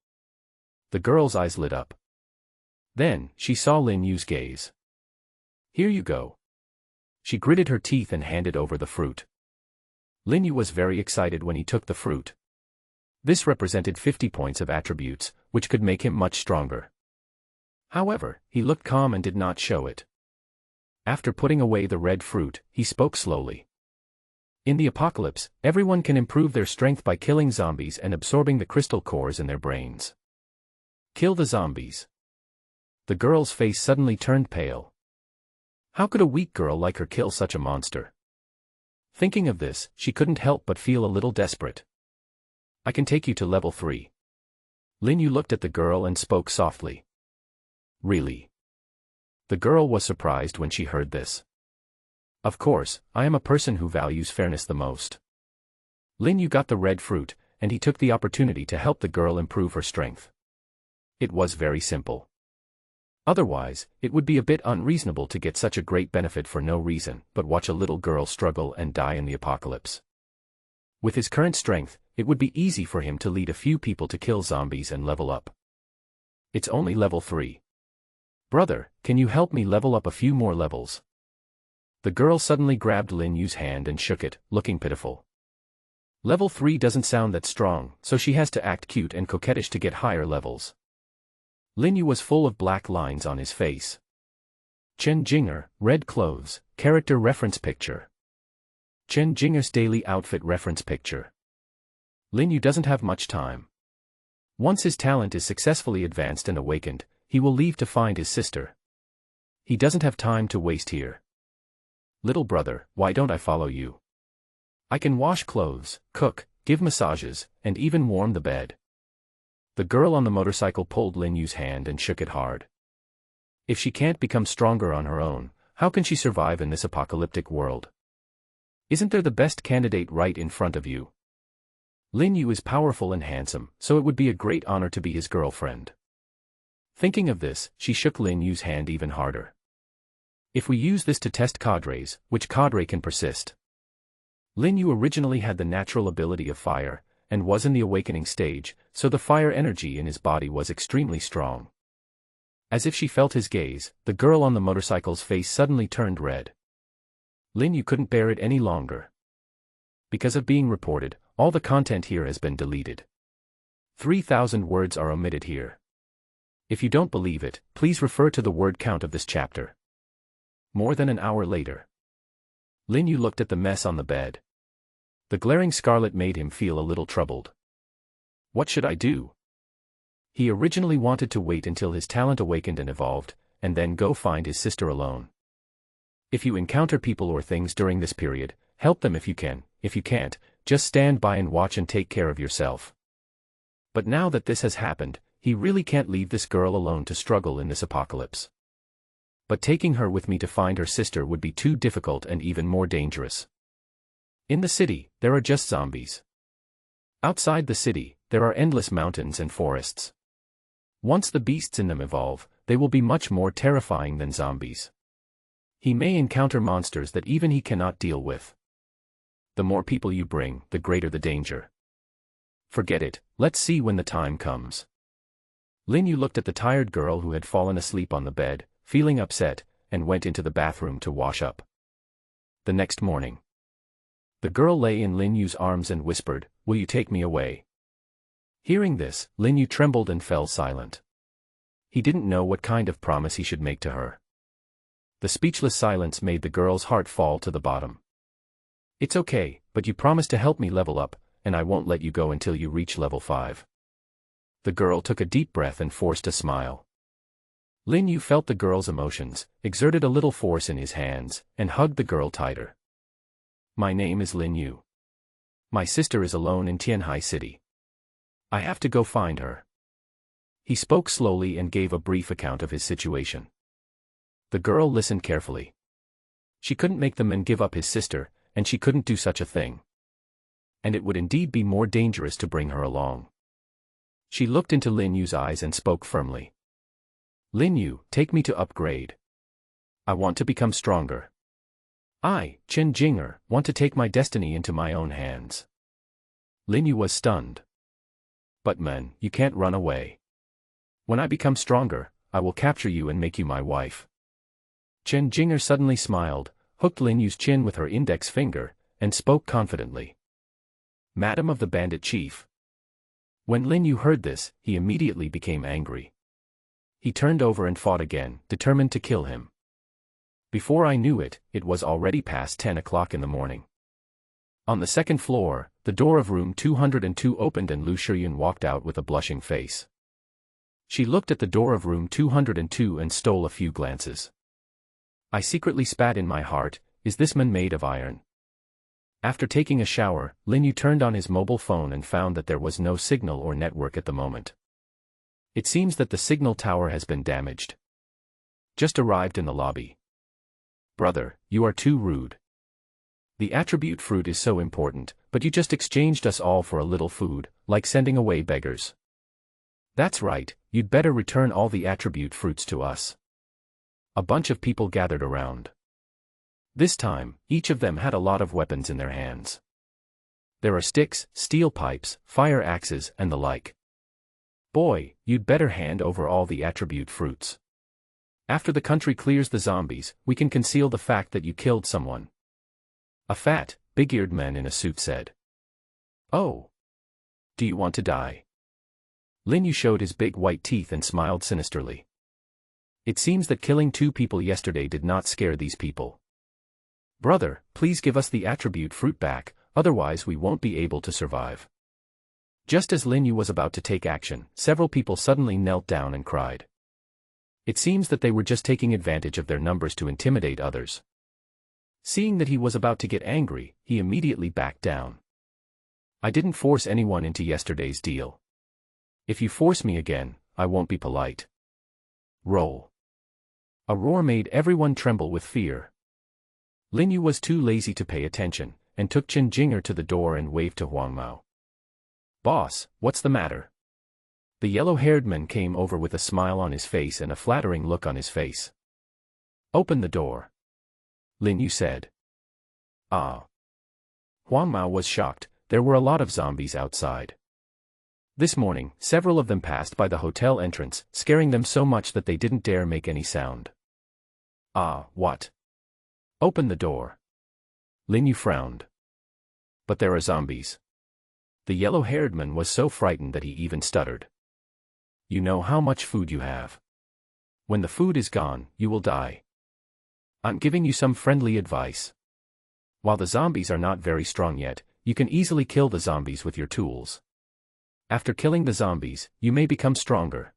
S1: The girl's eyes lit up. Then, she saw Lin Yu's gaze. Here you go. She gritted her teeth and handed over the fruit. Lin Yu was very excited when he took the fruit. This represented 50 points of attributes, which could make him much stronger. However, he looked calm and did not show it. After putting away the red fruit, he spoke slowly. In the apocalypse, everyone can improve their strength by killing zombies and absorbing the crystal cores in their brains. Kill the zombies. The girl's face suddenly turned pale. How could a weak girl like her kill such a monster? Thinking of this, she couldn't help but feel a little desperate. I can take you to level 3. Lin Yu looked at the girl and spoke softly. Really? The girl was surprised when she heard this. Of course, I am a person who values fairness the most. Lin Yu got the red fruit, and he took the opportunity to help the girl improve her strength. It was very simple. Otherwise, it would be a bit unreasonable to get such a great benefit for no reason but watch a little girl struggle and die in the apocalypse. With his current strength, it would be easy for him to lead a few people to kill zombies and level up. It's only level 3. Brother, can you help me level up a few more levels? The girl suddenly grabbed Lin Yu's hand and shook it, looking pitiful. Level 3 doesn't sound that strong, so she has to act cute and coquettish to get higher levels. Lin Yu was full of black lines on his face. Chen Jinger, red clothes, character reference picture. Chen Jinger's daily outfit reference picture. Lin Yu doesn't have much time. Once his talent is successfully advanced and awakened, he will leave to find his sister. He doesn't have time to waste here. Little brother, why don't I follow you? I can wash clothes, cook, give massages, and even warm the bed. The girl on the motorcycle pulled Lin Yu's hand and shook it hard. If she can't become stronger on her own, how can she survive in this apocalyptic world? Isn't there the best candidate right in front of you? Lin Yu is powerful and handsome, so it would be a great honor to be his girlfriend. Thinking of this, she shook Lin Yu's hand even harder. If we use this to test cadres, which cadre can persist? Lin Yu originally had the natural ability of fire, and was in the awakening stage, so the fire energy in his body was extremely strong. As if she felt his gaze, the girl on the motorcycle's face suddenly turned red. Lin Yu couldn't bear it any longer. Because of being reported, all the content here has been deleted. 3,000 words are omitted here. If you don't believe it, please refer to the word count of this chapter. More than an hour later. Lin Yu looked at the mess on the bed. The glaring scarlet made him feel a little troubled. What should I do? He originally wanted to wait until his talent awakened and evolved, and then go find his sister alone. If you encounter people or things during this period, help them if you can. If you can't, just stand by and watch and take care of yourself. But now that this has happened, he really can't leave this girl alone to struggle in this apocalypse. But taking her with me to find her sister would be too difficult and even more dangerous. In the city, there are just zombies. Outside the city, there are endless mountains and forests. Once the beasts in them evolve, they will be much more terrifying than zombies. He may encounter monsters that even he cannot deal with. The more people you bring, the greater the danger. Forget it, let's see when the time comes. Lin Yu looked at the tired girl who had fallen asleep on the bed, feeling upset, and went into the bathroom to wash up. The next morning. The girl lay in Lin Yu's arms and whispered, "Will you take me away?" Hearing this, Lin Yu trembled and fell silent. He didn't know what kind of promise he should make to her. The speechless silence made the girl's heart fall to the bottom. "It's okay, but you promised to help me level up, and I won't let you go until you reach level 5. The girl took a deep breath and forced a smile. Lin Yu felt the girl's emotions, exerted a little force in his hands, and hugged the girl tighter. "My name is Lin Yu. My sister is alone in Tianhai City. I have to go find her." He spoke slowly and gave a brief account of his situation. The girl listened carefully. She couldn't make the man give up his sister, and she couldn't do such a thing. And it would indeed be more dangerous to bring her along. She looked into Lin Yu's eyes and spoke firmly. "Lin Yu, take me to upgrade. I want to become stronger. I, Chen Jinger, want to take my destiny into my own hands." Lin Yu was stunned. But man, you can't run away. When I become stronger, I will capture you and make you my wife. Chen Jinger suddenly smiled, hooked Lin Yu's chin with her index finger, and spoke confidently. Madam of the Bandit Chief. When Lin Yu heard this, he immediately became angry. He turned over and fought again, determined to kill him. Before I knew it, it was already past 10 o'clock in the morning. On the second floor, the door of room 202 opened and Lu Shiyun walked out with a blushing face. She looked at the door of room 202 and stole a few glances. I secretly spat in my heart, is this man made of iron? After taking a shower, Lin Yu turned on his mobile phone and found that there was no signal or network at the moment. It seems that the signal tower has been damaged. Just arrived in the lobby. Brother, you are too rude. The attribute fruit is so important, but you just exchanged us all for a little food, like sending away beggars. That's right, you'd better return all the attribute fruits to us. A bunch of people gathered around. This time, each of them had a lot of weapons in their hands. There are sticks, steel pipes, fire axes, and the like. Boy, you'd better hand over all the attribute fruits. After the country clears the zombies, we can conceal the fact that you killed someone. A fat, big-eared man in a suit said. Oh. Do you want to die? Lin Yu showed his big white teeth and smiled sinisterly. It seems that killing 2 people yesterday did not scare these people. Brother, please give us the attribute fruit back, otherwise we won't be able to survive. Just as Lin Yu was about to take action, several people suddenly knelt down and cried. It seems that they were just taking advantage of their numbers to intimidate others. Seeing that he was about to get angry, he immediately backed down. I didn't force anyone into yesterday's deal. If you force me again, I won't be polite. Roll. A roar made everyone tremble with fear. Lin Yu was too lazy to pay attention, and took Chen Jinger to the door and waved to Huang Mao. Boss, what's the matter? The yellow-haired man came over with a smile on his face and a flattering look on his face. Open the door. Lin Yu said. Ah. Huang Mao was shocked, there were a lot of zombies outside. This morning, several of them passed by the hotel entrance, scaring them so much that they didn't dare make any sound. Ah, what? Open the door. Lin Yu frowned. But there are zombies. The yellow-haired man was so frightened that he even stuttered. You know how much food you have. When the food is gone, you will die. I'm giving you some friendly advice. While the zombies are not very strong yet, you can easily kill the zombies with your tools. After killing the zombies, you may become stronger.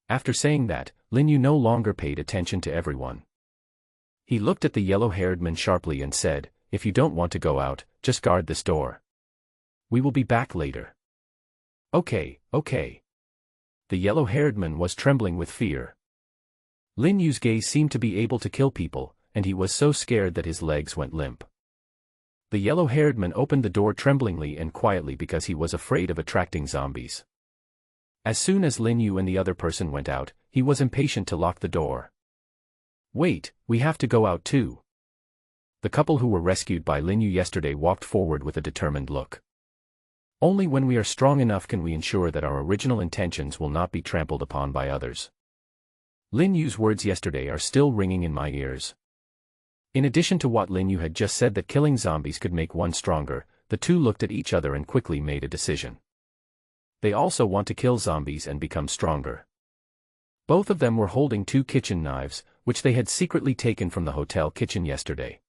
S1: After saying that, Lin Yu no longer paid attention to everyone. He looked at the yellow-haired man sharply and said, if you don't want to go out, just guard this door. We will be back later. Okay. The yellow-haired man was trembling with fear. Lin Yu's gaze seemed to be able to kill people, and he was so scared that his legs went limp. The yellow-haired man opened the door tremblingly and quietly because he was afraid of attracting zombies. As soon as Lin Yu and the other person went out, he was impatient to lock the door. Wait, we have to go out too. The couple who were rescued by Lin Yu yesterday walked forward with a determined look. Only when we are strong enough can we ensure that our original intentions will not be trampled upon by others. Lin Yu's words yesterday are still ringing in my ears. In addition to what Lin Yu had just said that killing zombies could make one stronger, the two looked at each other and quickly made a decision. They also want to kill zombies and become stronger. Both of them were holding 2 kitchen knives, which they had secretly taken from the hotel kitchen yesterday.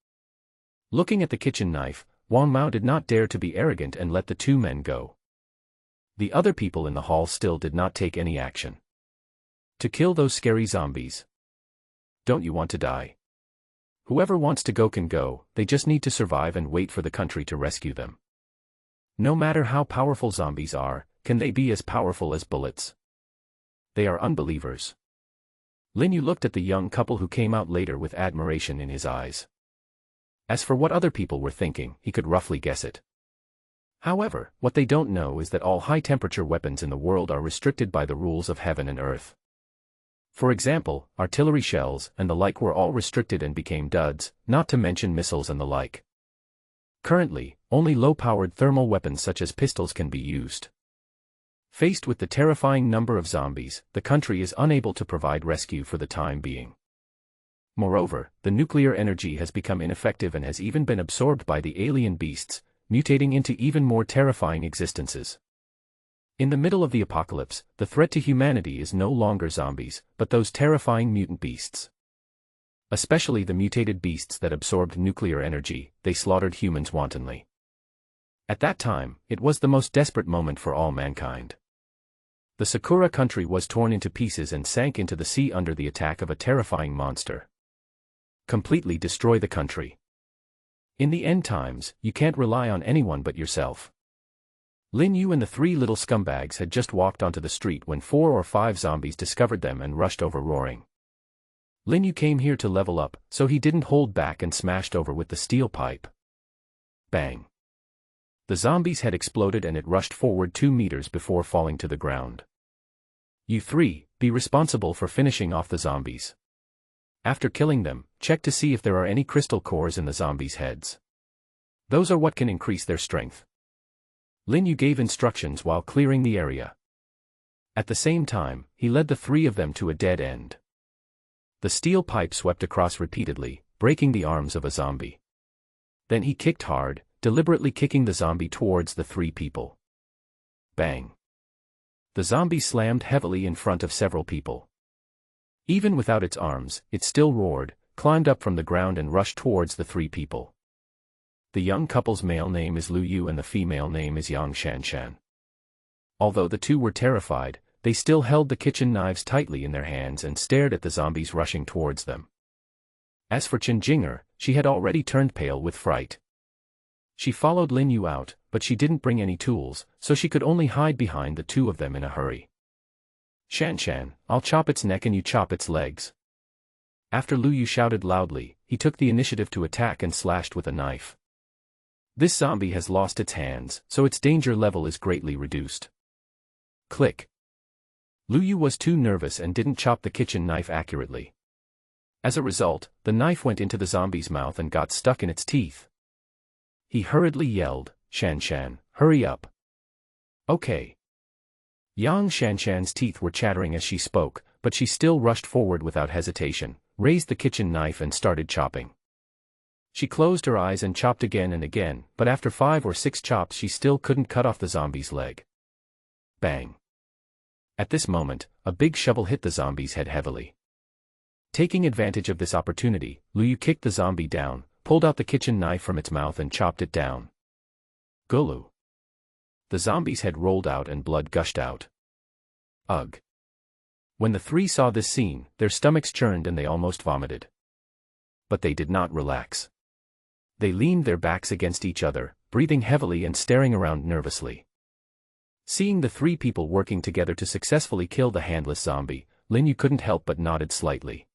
S1: Looking at the kitchen knife, Wang Mao did not dare to be arrogant and let the 2 men go. The other people in the hall still did not take any action. To kill those scary zombies. Don't you want to die? Whoever wants to go can go, they just need to survive and wait for the country to rescue them. No matter how powerful zombies are, can they be as powerful as bullets? They are unbelievers. Lin Yu looked at the young couple who came out later with admiration in his eyes. As for what other people were thinking, he could roughly guess it. However, what they don't know is that all high-temperature weapons in the world are restricted by the rules of heaven and earth. For example, artillery shells and the like were all restricted and became duds, not to mention missiles and the like. Currently, only low-powered thermal weapons such as pistols can be used. Faced with the terrifying number of zombies, the country is unable to provide rescue for the time being. Moreover, the nuclear energy has become ineffective and has even been absorbed by the alien beasts, mutating into even more terrifying existences. In the middle of the apocalypse, the threat to humanity is no longer zombies, but those terrifying mutant beasts. Especially the mutated beasts that absorbed nuclear energy, they slaughtered humans wantonly. At that time, it was the most desperate moment for all mankind. The Sakura country was torn into pieces and sank into the sea under the attack of a terrifying monster. Completely destroy the country. In the end times, you can't rely on anyone but yourself. Lin Yu and the three little scumbags had just walked onto the street when 4 or 5 zombies discovered them and rushed over roaring. Lin Yu came here to level up, so he didn't hold back and smashed over with the steel pipe. Bang. The zombies had exploded and it rushed forward 2 meters before falling to the ground. You 3, be responsible for finishing off the zombies. After killing them, check to see if there are any crystal cores in the zombies' heads. Those are what can increase their strength. Lin Yu gave instructions while clearing the area. At the same time, he led the 3 of them to a dead end. The steel pipe swept across repeatedly, breaking the arms of a zombie. Then he kicked hard, deliberately kicking the zombie towards the 3 people. Bang. The zombie slammed heavily in front of several people. Even without its arms, it still roared, climbed up from the ground and rushed towards the 3 people. The young couple's male name is Lu Yu and the female name is Yang Shanshan. Although the 2 were terrified, they still held the kitchen knives tightly in their hands and stared at the zombies rushing towards them. As for Chen Jinger, she had already turned pale with fright. She followed Lin Yu out, but she didn't bring any tools, so she could only hide behind the 2 of them in a hurry. Shanshan, I'll chop its neck and you chop its legs. After Lu Yu shouted loudly, he took the initiative to attack and slashed with a knife. This zombie has lost its hands, so its danger level is greatly reduced. Click. Lu Yu was too nervous and didn't chop the kitchen knife accurately. As a result, the knife went into the zombie's mouth and got stuck in its teeth. He hurriedly yelled, Shanshan, hurry up. Okay. Yang Shanshan's teeth were chattering as she spoke, but she still rushed forward without hesitation, raised the kitchen knife and started chopping. She closed her eyes and chopped again and again, but after 5 or 6 chops she still couldn't cut off the zombie's leg. Bang. At this moment, a big shovel hit the zombie's head heavily. Taking advantage of this opportunity, Lu Yu kicked the zombie down, pulled out the kitchen knife from its mouth and chopped it down. Gulu. The zombie's head rolled out and blood gushed out. Ugh. When the 3 saw this scene, their stomachs churned and they almost vomited. But they did not relax. They leaned their backs against each other, breathing heavily and staring around nervously. Seeing the 3 people working together to successfully kill the handless zombie, Lin Yu couldn't help but nodded slightly.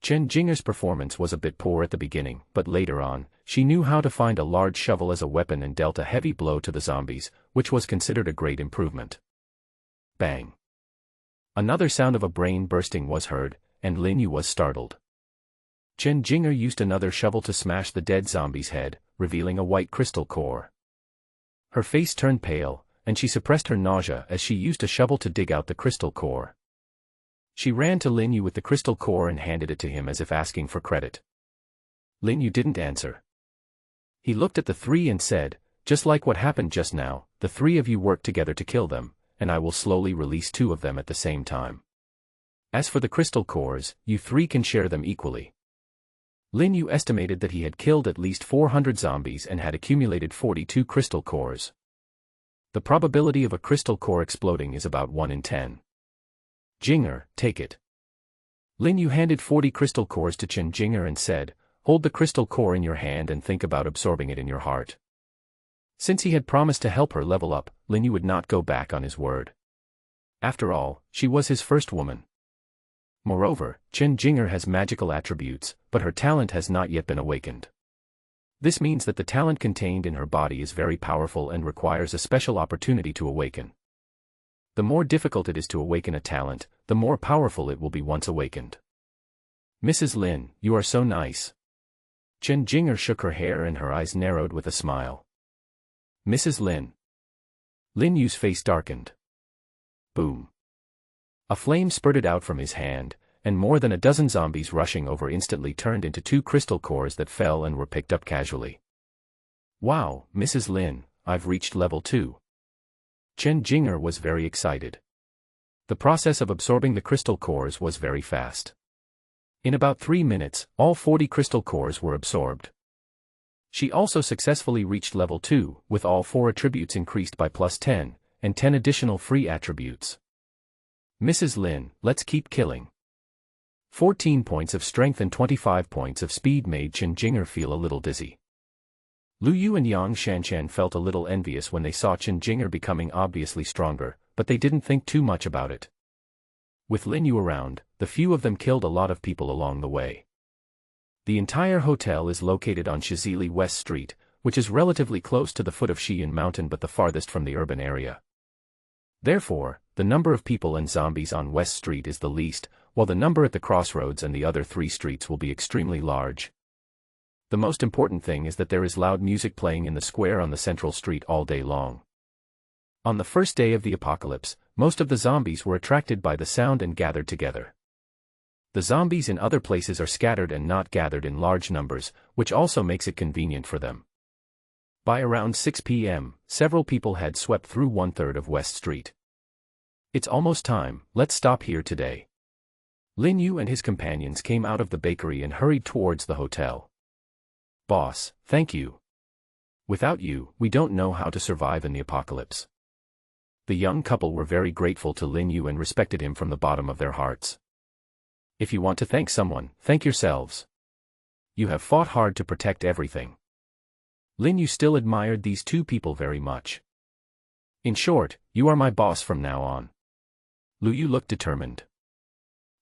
S1: Chen Jinger's performance was a bit poor at the beginning, but later on, she knew how to find a large shovel as a weapon and dealt a heavy blow to the zombies, which was considered a great improvement. Bang. Another sound of a brain bursting was heard, and Lin Yu was startled. Chen Jinger used another shovel to smash the dead zombie's head, revealing a white crystal core. Her face turned pale, and she suppressed her nausea as she used a shovel to dig out the crystal core. She ran to Lin Yu with the crystal core and handed it to him as if asking for credit. Lin Yu didn't answer. He looked at the 3 and said, just like what happened just now, the 3 of you work together to kill them, and I will slowly release 2 of them at the same time. As for the crystal cores, you 3 can share them equally. Lin Yu estimated that he had killed at least 400 zombies and had accumulated 42 crystal cores. The probability of a crystal core exploding is about 1 in 10. Jinger, take it. Lin Yu handed 40 crystal cores to Chen Jinger and said, hold the crystal core in your hand and think about absorbing it in your heart. Since he had promised to help her level up, Lin Yu would not go back on his word. After all, she was his first woman. Moreover, Chen Jinger has magical attributes, but her talent has not yet been awakened. This means that the talent contained in her body is very powerful and requires a special opportunity to awaken. The more difficult it is to awaken a talent, the more powerful it will be once awakened. Mrs. Lin, you are so nice. Chen Jinger shook her hair and her eyes narrowed with a smile. Mrs. Lin. Lin Yu's face darkened. Boom. A flame spurted out from his hand, and more than a dozen zombies rushing over instantly turned into 2 crystal cores that fell and were picked up casually. Wow, Mrs. Lin, I've reached level 2. Chen Jinger was very excited. The process of absorbing the crystal cores was very fast. In about 3 minutes, all 40 crystal cores were absorbed. She also successfully reached level 2, with all 4 attributes increased by +10, and 10 additional free attributes. Mrs. Lin, let's keep killing. 14 points of strength and 25 points of speed made Chen Jinger feel a little dizzy. Lu Yu and Yang Shanshan felt a little envious when they saw Chen Jinger becoming obviously stronger, but they didn't think too much about it. With Lin Yu around, the few of them killed a lot of people along the way. The entire hotel is located on Shizili West Street, which is relatively close to the foot of Xi'an Mountain but the farthest from the urban area. Therefore, the number of people and zombies on West Street is the least, while the number at the crossroads and the other 3 streets will be extremely large. The most important thing is that there is loud music playing in the square on the central street all day long. On the first day of the apocalypse, most of the zombies were attracted by the sound and gathered together. The zombies in other places are scattered and not gathered in large numbers, which also makes it convenient for them. By around 6 p.m., several people had swept through 1/3 of West Street. It's almost time, let's stop here today. Lin Yu and his companions came out of the bakery and hurried towards the hotel. Boss, thank you. Without you, we don't know how to survive in the apocalypse. The young couple were very grateful to Lin Yu and respected him from the bottom of their hearts. If you want to thank someone, thank yourselves. You have fought hard to protect everything. Lin Yu still admired these 2 people very much. In short, you are my boss from now on. Lu Yu looked determined.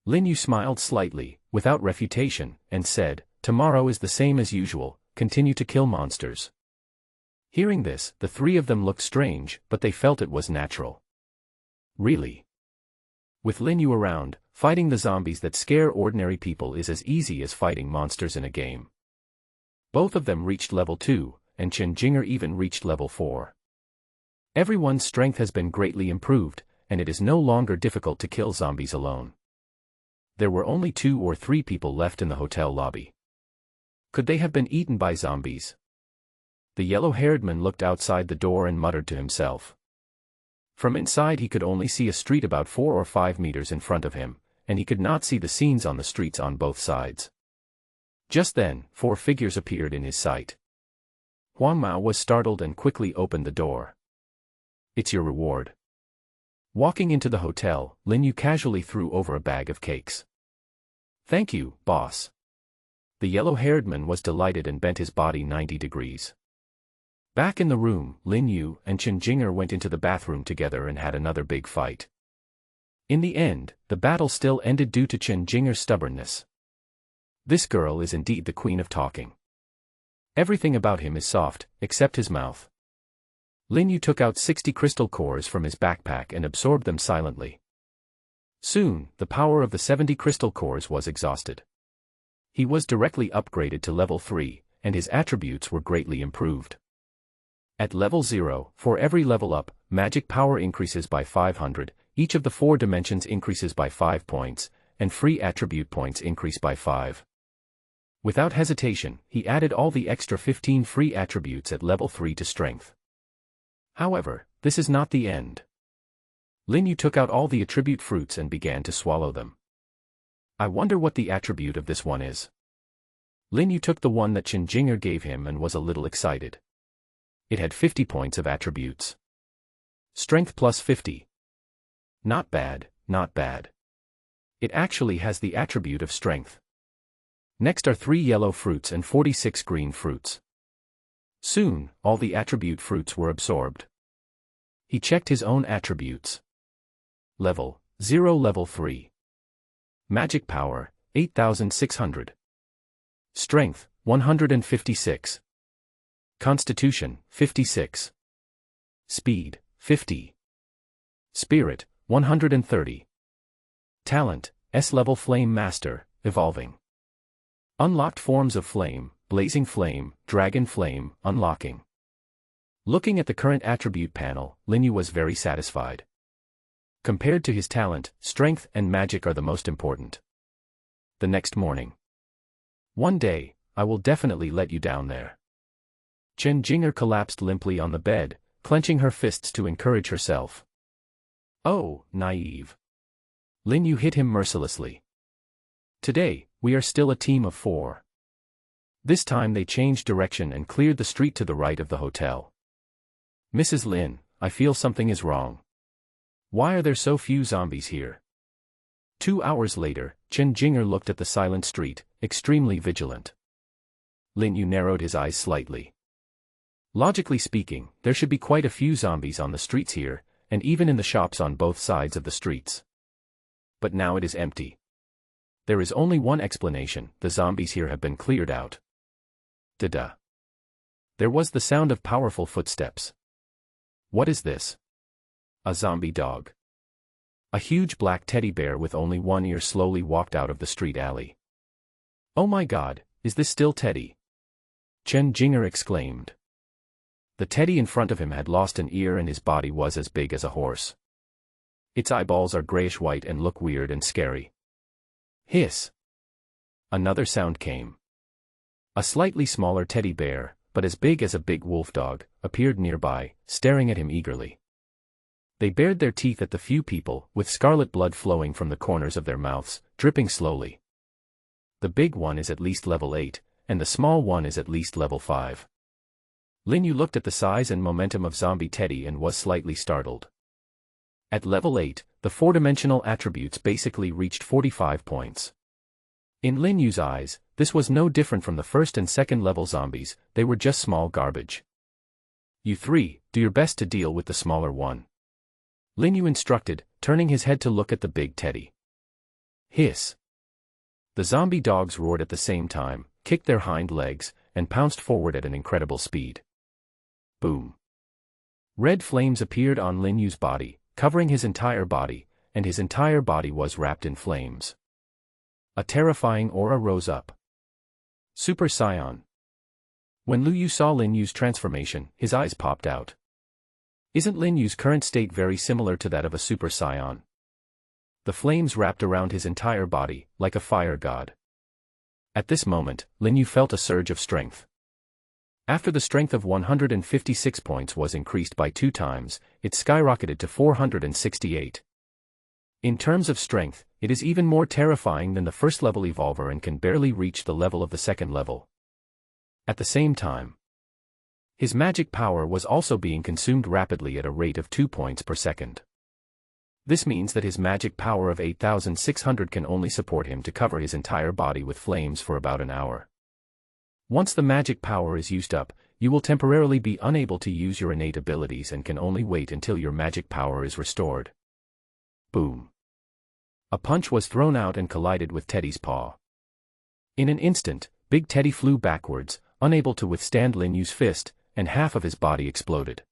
S1: Lin Yu smiled slightly, without refutation, and said, tomorrow is the same as usual, continue to kill monsters. Hearing this, the 3 of them looked strange, but they felt it was natural. Really? With Lin Yu around, fighting the zombies that scare ordinary people is as easy as fighting monsters in a game. Both of them reached level 2, and Chen Jinger even reached level 4. Everyone's strength has been greatly improved, and it is no longer difficult to kill zombies alone. There were only 2 or 3 people left in the hotel lobby. Could they have been eaten by zombies? The yellow-haired man looked outside the door and muttered to himself. From inside he could only see a street about 4 or 5 meters in front of him, and he could not see the scenes on the streets on both sides. Just then, 4 figures appeared in his sight. Huang Mao was startled and quickly opened the door. It's your reward. Walking into the hotel, Lin Yu casually threw over a bag of cakes. Thank you, boss. The yellow-haired man was delighted and bent his body 90 degrees. Back in the room, Lin Yu and Chen Jinger went into the bathroom together and had another big fight. In the end, the battle still ended due to Chen Jinger's stubbornness. This girl is indeed the queen of talking. Everything about him is soft, except his mouth. Lin Yu took out 60 crystal cores from his backpack and absorbed them silently. Soon, the power of the 70 crystal cores was exhausted. He was directly upgraded to level 3, and his attributes were greatly improved. At level 0, for every level up, magic power increases by 500, each of the 4 dimensions increases by 5 points, and free attribute points increase by 5. Without hesitation, he added all the extra 15 free attributes at level 3 to strength. However, this is not the end. Lin Yu took out all the attribute fruits and began to swallow them. I wonder what the attribute of this one is. Lin Yu took the one that Chen Jinger gave him and was a little excited. It had 50 points of attributes. Strength plus 50. Not bad, not bad. It actually has the attribute of strength. Next are 3 yellow fruits and 46 green fruits. Soon, all the attribute fruits were absorbed. He checked his own attributes. Level 0, level 3. Magic power, 8,600. Strength, 156. Constitution, 56. Speed, 50. Spirit, 130. Talent, S-level Flame Master, Evolving. Unlocked forms of flame, blazing flame, dragon flame, unlocking. Looking at the current attribute panel, Lin Yu was very satisfied. Compared to his talent, strength and magic are the most important. The next morning. One day, I will definitely let you down there. Chen Jing'er collapsed limply on the bed, clenching her fists to encourage herself. Oh, naive. Lin Yu hit him mercilessly. Today, we are still a team of 4. This time they changed direction and cleared the street to the right of the hotel. Mrs. Lin, I feel something is wrong. Why are there so few zombies here? 2 hours later, Chen Jing'er looked at the silent street, extremely vigilant. Lin Yu narrowed his eyes slightly. Logically speaking, there should be quite a few zombies on the streets here, and even in the shops on both sides of the streets. But now it is empty. There is only one explanation: the zombies here have been cleared out. Da-da. There was the sound of powerful footsteps. What is this? A zombie dog. A huge black teddy bear with only one ear slowly walked out of the street alley. Oh my god, is this still Teddy? Chen Jing'er exclaimed. The teddy in front of him had lost an ear and his body was as big as a horse. Its eyeballs are grayish-white and look weird and scary. Hiss. Another sound came. A slightly smaller teddy bear, but as big as a big wolf dog, appeared nearby, staring at him eagerly. They bared their teeth at the few people, with scarlet blood flowing from the corners of their mouths, dripping slowly. The big one is at least level 8, and the small one is at least level 5. Lin Yu looked at the size and momentum of Zombie Teddy and was slightly startled. At level 8, the 4-dimensional attributes basically reached 45 points. In Lin Yu's eyes, this was no different from the first and second level zombies, they were just small garbage. You 3, do your best to deal with the smaller one. Lin Yu instructed, turning his head to look at the big teddy. Hiss. The zombie dogs roared at the same time, kicked their hind legs, and pounced forward at an incredible speed. Boom. Red flames appeared on Lin Yu's body, covering his entire body, and his entire body was wrapped in flames. A terrifying aura rose up. Super Saiyan. When Lu Yu saw Lin Yu's transformation, his eyes popped out. Isn't Lin Yu's current state very similar to that of a Super Saiyan? The flames wrapped around his entire body, like a fire god. At this moment, Lin Yu felt a surge of strength. After the strength of 156 points was increased by 2 times, it skyrocketed to 468. In terms of strength, it is even more terrifying than the first level evolver and can barely reach the level of the second level. At the same time, his magic power was also being consumed rapidly at a rate of 2 points per second. This means that his magic power of 8,600 can only support him to cover his entire body with flames for about an hour. Once the magic power is used up, you will temporarily be unable to use your innate abilities and can only wait until your magic power is restored. Boom. A punch was thrown out and collided with Teddy's paw. In an instant, Big Teddy flew backwards, unable to withstand Lin Yu's fist, and half of his body exploded.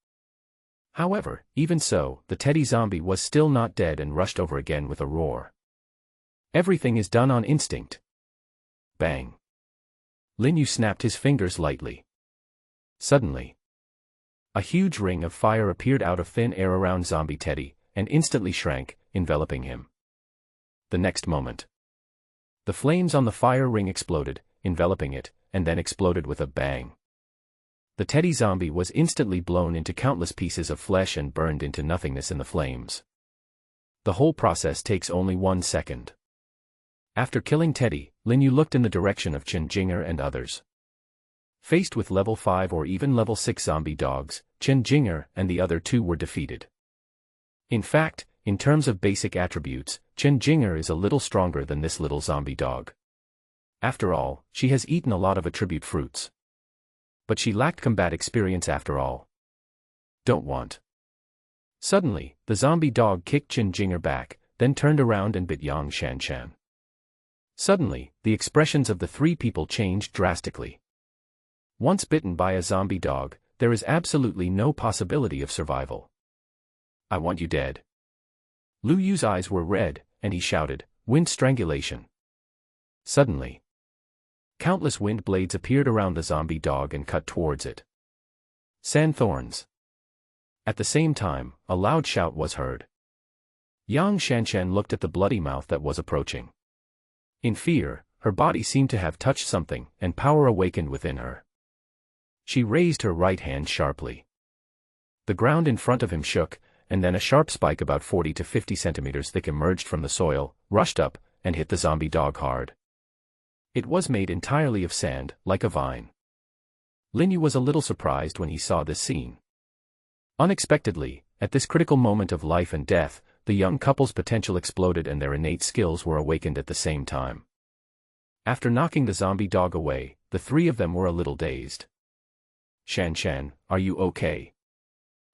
S1: However, even so, the Teddy zombie was still not dead and rushed over again with a roar. Everything is done on instinct. Bang. Lin Yu snapped his fingers lightly. Suddenly, a huge ring of fire appeared out of thin air around Zombie Teddy, and instantly shrank, enveloping him. The next moment, the flames on the fire ring exploded, enveloping it, and then exploded with a bang. The Teddy zombie was instantly blown into countless pieces of flesh and burned into nothingness in the flames. The whole process takes only 1 second. After killing Teddy, Lin Yu looked in the direction of Chen Jing'er and others. Faced with level 5 or even level 6 zombie dogs, Chen Jing'er and the other 2 were defeated. In fact, in terms of basic attributes, Chen Jing'er is a little stronger than this little zombie dog. After all, she has eaten a lot of attribute fruits. But she lacked combat experience after all. Don't want. Suddenly, the zombie dog kicked Chen Jing'er back, then turned around and bit Yang Shanshan. Suddenly, the expressions of the 3 people changed drastically. Once bitten by a zombie dog, there is absolutely no possibility of survival. I want you dead. Lu Yu's eyes were red, and he shouted, "Wind strangulation." Suddenly, Countless wind blades appeared around the zombie dog and cut towards it. Sand thorns. At the same time, a loud shout was heard. Yang Shanshan looked at the bloody mouth that was approaching. In fear, her body seemed to have touched something, and power awakened within her. She raised her right hand sharply. The ground in front of him shook, and then a sharp spike about 40 to 50 centimeters thick emerged from the soil, rushed up, and hit the zombie dog hard. It was made entirely of sand, like a vine. Lin Yu was a little surprised when he saw this scene. Unexpectedly, at this critical moment of life and death, the young couple's potential exploded and their innate skills were awakened at the same time. After knocking the zombie dog away, the three of them were a little dazed. Shanshan, are you okay?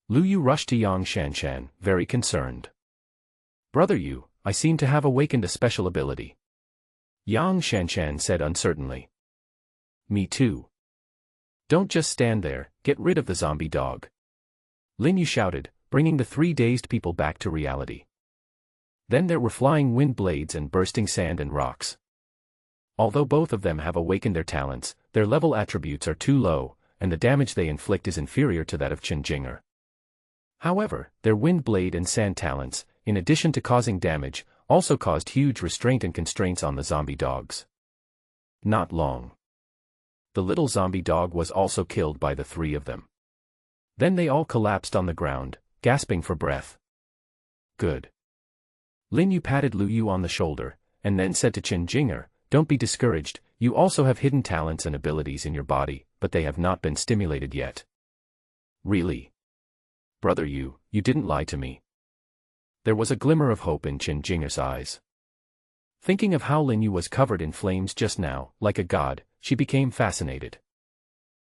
S1: Lu Yu rushed to Yang Shanshan, very concerned. Brother Yu, I seem to have awakened a special ability. Yang Shanshan said uncertainly. Me too. Don't just stand there, get rid of the zombie dog. Lin Yu shouted, bringing the three dazed people back to reality. Then there were flying wind blades and bursting sand and rocks. Although both of them have awakened their talents, their level attributes are too low, and the damage they inflict is inferior to that of Chen Jinger. However, their wind blade and sand talents, in addition to causing damage, also caused huge restraint and constraints on the zombie dogs. Not long. The little zombie dog was also killed by the three of them. Then they all collapsed on the ground, gasping for breath. Good. Lin Yu patted Lu Yu on the shoulder, and then said to Chen Jinger, don't be discouraged, you also have hidden talents and abilities in your body, but they have not been stimulated yet. Really? Brother Yu, you didn't lie to me. There was a glimmer of hope in Chen Jinger's eyes. Thinking of how Lin Yu was covered in flames just now, like a god, she became fascinated.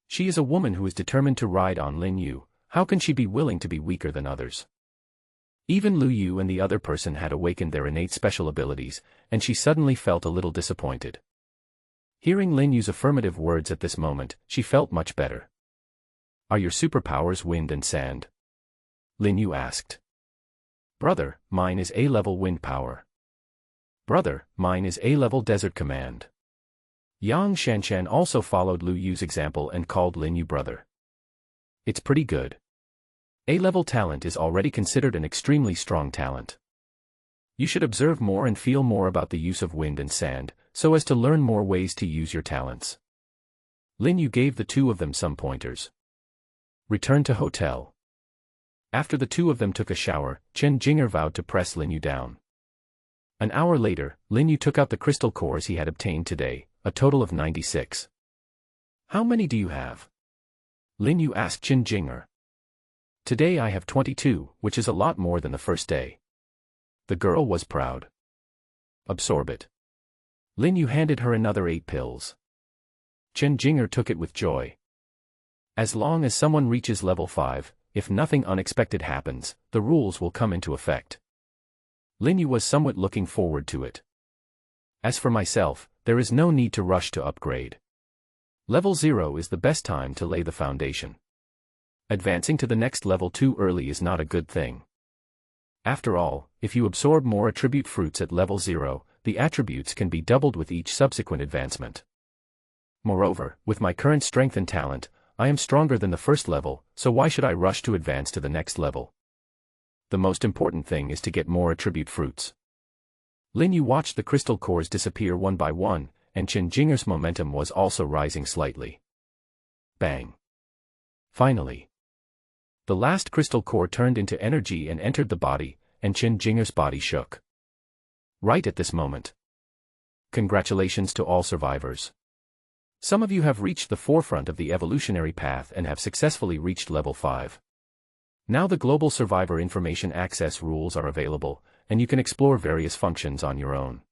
S1: She is a woman who is determined to ride on Lin Yu, how can she be willing to be weaker than others? Even Lu Yu and the other person had awakened their innate special abilities, and she suddenly felt a little disappointed. Hearing Lin Yu's affirmative words at this moment, she felt much better. Are your superpowers wind and sand? Lin Yu asked. Brother, mine is A-level wind power. Brother, mine is A-level desert command. Yang Shanshan also followed Lu Yu's example and called Lin Yu brother. It's pretty good. A-level talent is already considered an extremely strong talent. You should observe more and feel more about the use of wind and sand, so as to learn more ways to use your talents. Lin Yu gave the two of them some pointers. Return to hotel. After the two of them took a shower, Chen Jinger vowed to press Lin Yu down. An hour later, Lin Yu took out the crystal cores he had obtained today, a total of 96. How many do you have? Lin Yu asked Chen Jinger. Today I have 22, which is a lot more than the first day. The girl was proud. Absorb it. Lin Yu handed her another 8 pills. Chen Jinger took it with joy. As long as someone reaches level 5, if nothing unexpected happens, the rules will come into effect. Lin Yu was somewhat looking forward to it. As for myself, there is no need to rush to upgrade. Level 0 is the best time to lay the foundation. Advancing to the next level too early is not a good thing. After all, if you absorb more attribute fruits at level 0, the attributes can be doubled with each subsequent advancement. Moreover, with my current strength and talent, I am stronger than the first level, so why should I rush to advance to the next level? The most important thing is to get more attribute fruits. Lin Yu watched the crystal cores disappear one by one, and Chen Jinger's momentum was also rising slightly. Bang. Finally. The last crystal core turned into energy and entered the body, and Chen Jinger's body shook. Right at this moment. Congratulations to all survivors. Some of you have reached the forefront of the evolutionary path and have successfully reached level 5. Now the global survivor information access rules are available, and you can explore various functions on your own.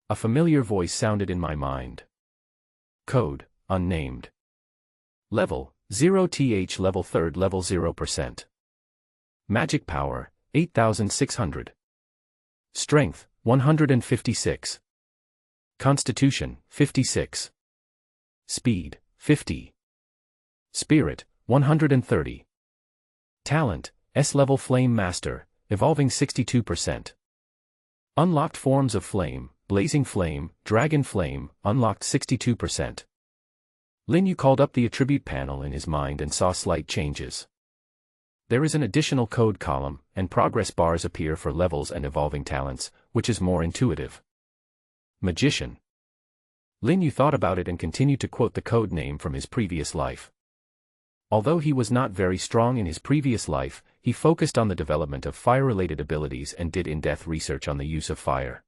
S1: A familiar voice sounded in my mind. Code, unnamed. Level, 0th level 3rd level 0%. Magic power, 8,600. Strength, 156. Constitution, 56. Speed, 50. Spirit, 130. Talent, S-level Flame Master, evolving 62%. Unlocked forms of flame, blazing flame, dragon flame, unlocked 62%. Lin Yu called up the attribute panel in his mind and saw slight changes. There is an additional code column, and progress bars appear for levels and evolving talents, which is more intuitive. Magician. Lin Yu thought about it and continued to quote the code name from his previous life. Although he was not very strong in his previous life, he focused on the development of fire-related abilities and did in-depth research on the use of fire.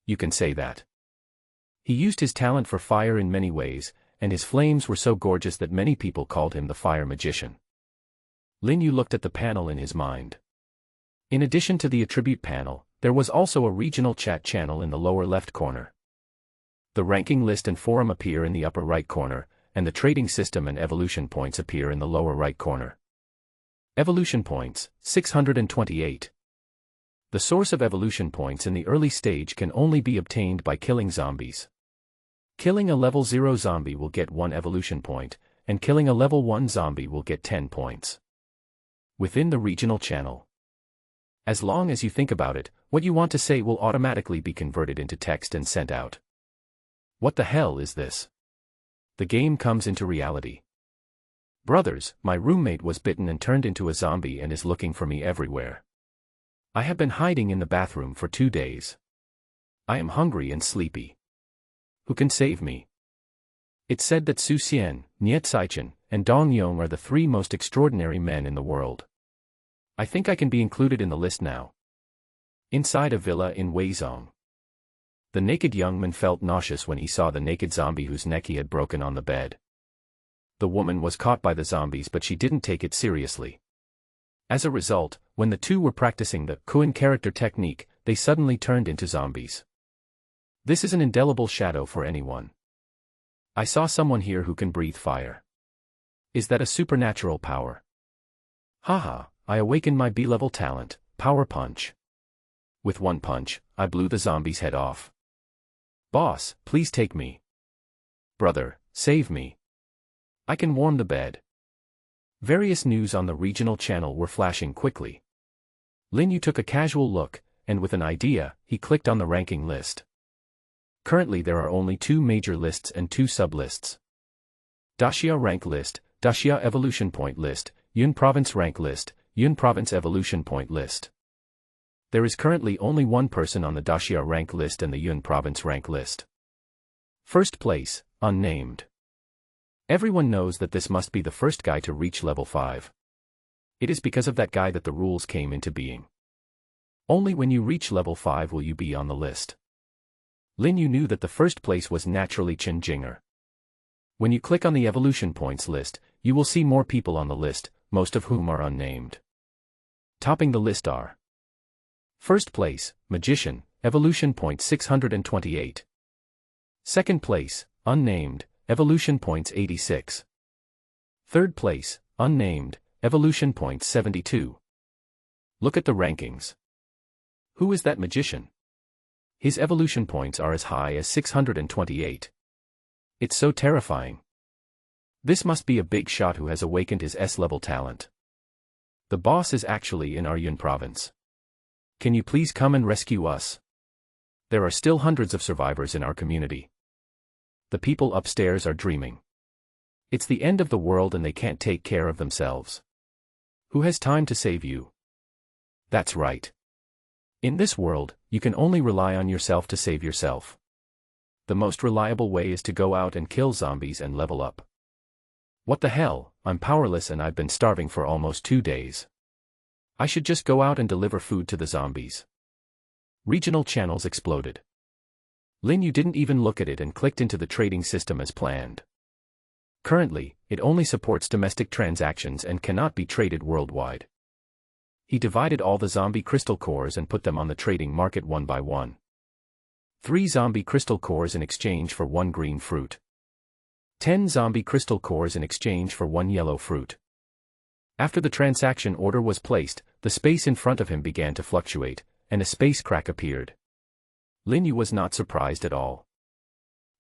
S1: You can say that. He used his talent for fire in many ways, and his flames were so gorgeous that many people called him the Fire Magician. Lin Yu looked at the panel in his mind. In addition to the attribute panel, there was also a regional chat channel in the lower left corner. The ranking list and forum appear in the upper right corner, and the trading system and evolution points appear in the lower right corner. Evolution points, 628. The source of evolution points in the early stage can only be obtained by killing zombies. Killing a level 0 zombie will get 1 evolution point, and killing a level 1 zombie will get 10 points. Within the regional channel. As long as you think about it, what you want to say will automatically be converted into text and sent out. What the hell is this? The game comes into reality. Brothers, my roommate was bitten and turned into a zombie and is looking for me everywhere. I have been hiding in the bathroom for 2 days. I am hungry and sleepy. Who can save me? It's said that Su Xian, Niet Saichen, and Dong Yong are the 3 most extraordinary men in the world. I think I can be included in the list now. Inside a villa in Weizong. The naked young man felt nauseous when he saw the naked zombie whose neck he had broken on the bed. The woman was caught by the zombies, but she didn't take it seriously. As a result, when the two were practicing the Kuan character technique, they suddenly turned into zombies. This is an indelible shadow for anyone. I saw someone here who can breathe fire. Is that a supernatural power? Haha, I awakened my B-level talent, Power Punch. With one punch, I blew the zombie's head off. Boss, please take me. Brother, save me. I can warm the bed. Various news on the regional channel were flashing quickly. Lin Yu took a casual look, and with an idea, he clicked on the ranking list. Currently there are only 2 major lists and 2 sub-lists. Daxia rank list, Daxia evolution point list, Yun province rank list, Yun province evolution point list. There is currently only 1 person on the Daxia rank list and the Yun province rank list. First place, unnamed. Everyone knows that this must be the first guy to reach level 5. It is because of that guy that the rules came into being. Only when you reach level 5 will you be on the list. Lin Yu knew that the first place was naturally Chen Jinger. When you click on the evolution points list, you will see more people on the list, most of whom are unnamed. Topping the list are: first place, Magician, evolution point 628. Second place, unnamed, evolution points 86. Third place, unnamed, evolution points 72. Look at the rankings. Who is that magician? His evolution points are as high as 628. It's so terrifying. This must be a big shot who has awakened his S-level talent. The boss is actually in our Yun province. Can you please come and rescue us? There are still hundreds of survivors in our community. The people upstairs are dreaming. It's the end of the world and they can't take care of themselves. Who has time to save you? That's right. In this world, you can only rely on yourself to save yourself. The most reliable way is to go out and kill zombies and level up. What the hell, I'm powerless and I've been starving for almost 2 days. I should just go out and deliver food to the zombies. Regional channels exploded. Lin Yu didn't even look at it and clicked into the trading system as planned. Currently, it only supports domestic transactions and cannot be traded worldwide. He divided all the zombie crystal cores and put them on the trading market one by one. 3 zombie crystal cores in exchange for 1 green fruit. 10 zombie crystal cores in exchange for 1 yellow fruit. After the transaction order was placed, the space in front of him began to fluctuate, and a space crack appeared. Lin Yu was not surprised at all.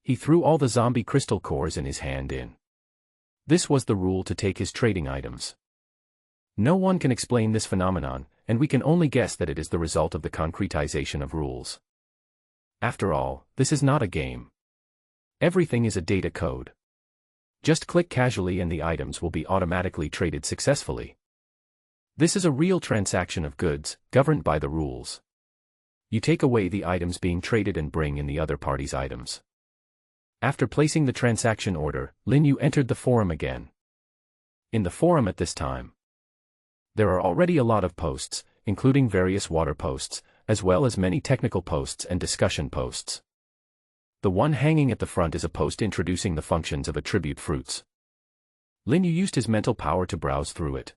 S1: He threw all the zombie crystal cores in his hand in. This was the rule to take his trading items. No one can explain this phenomenon, and we can only guess that it is the result of the concretization of rules. After all, this is not a game. Everything is a data code. Just click casually and the items will be automatically traded successfully. This is a real transaction of goods, governed by the rules. You take away the items being traded and bring in the other party's items. After placing the transaction order, Lin Yu entered the forum again. In the forum at this time, there are already a lot of posts, including various water posts, as well as many technical posts and discussion posts. The one hanging at the front is a post introducing the functions of attribute fruits. Lin Yu used his mental power to browse through it.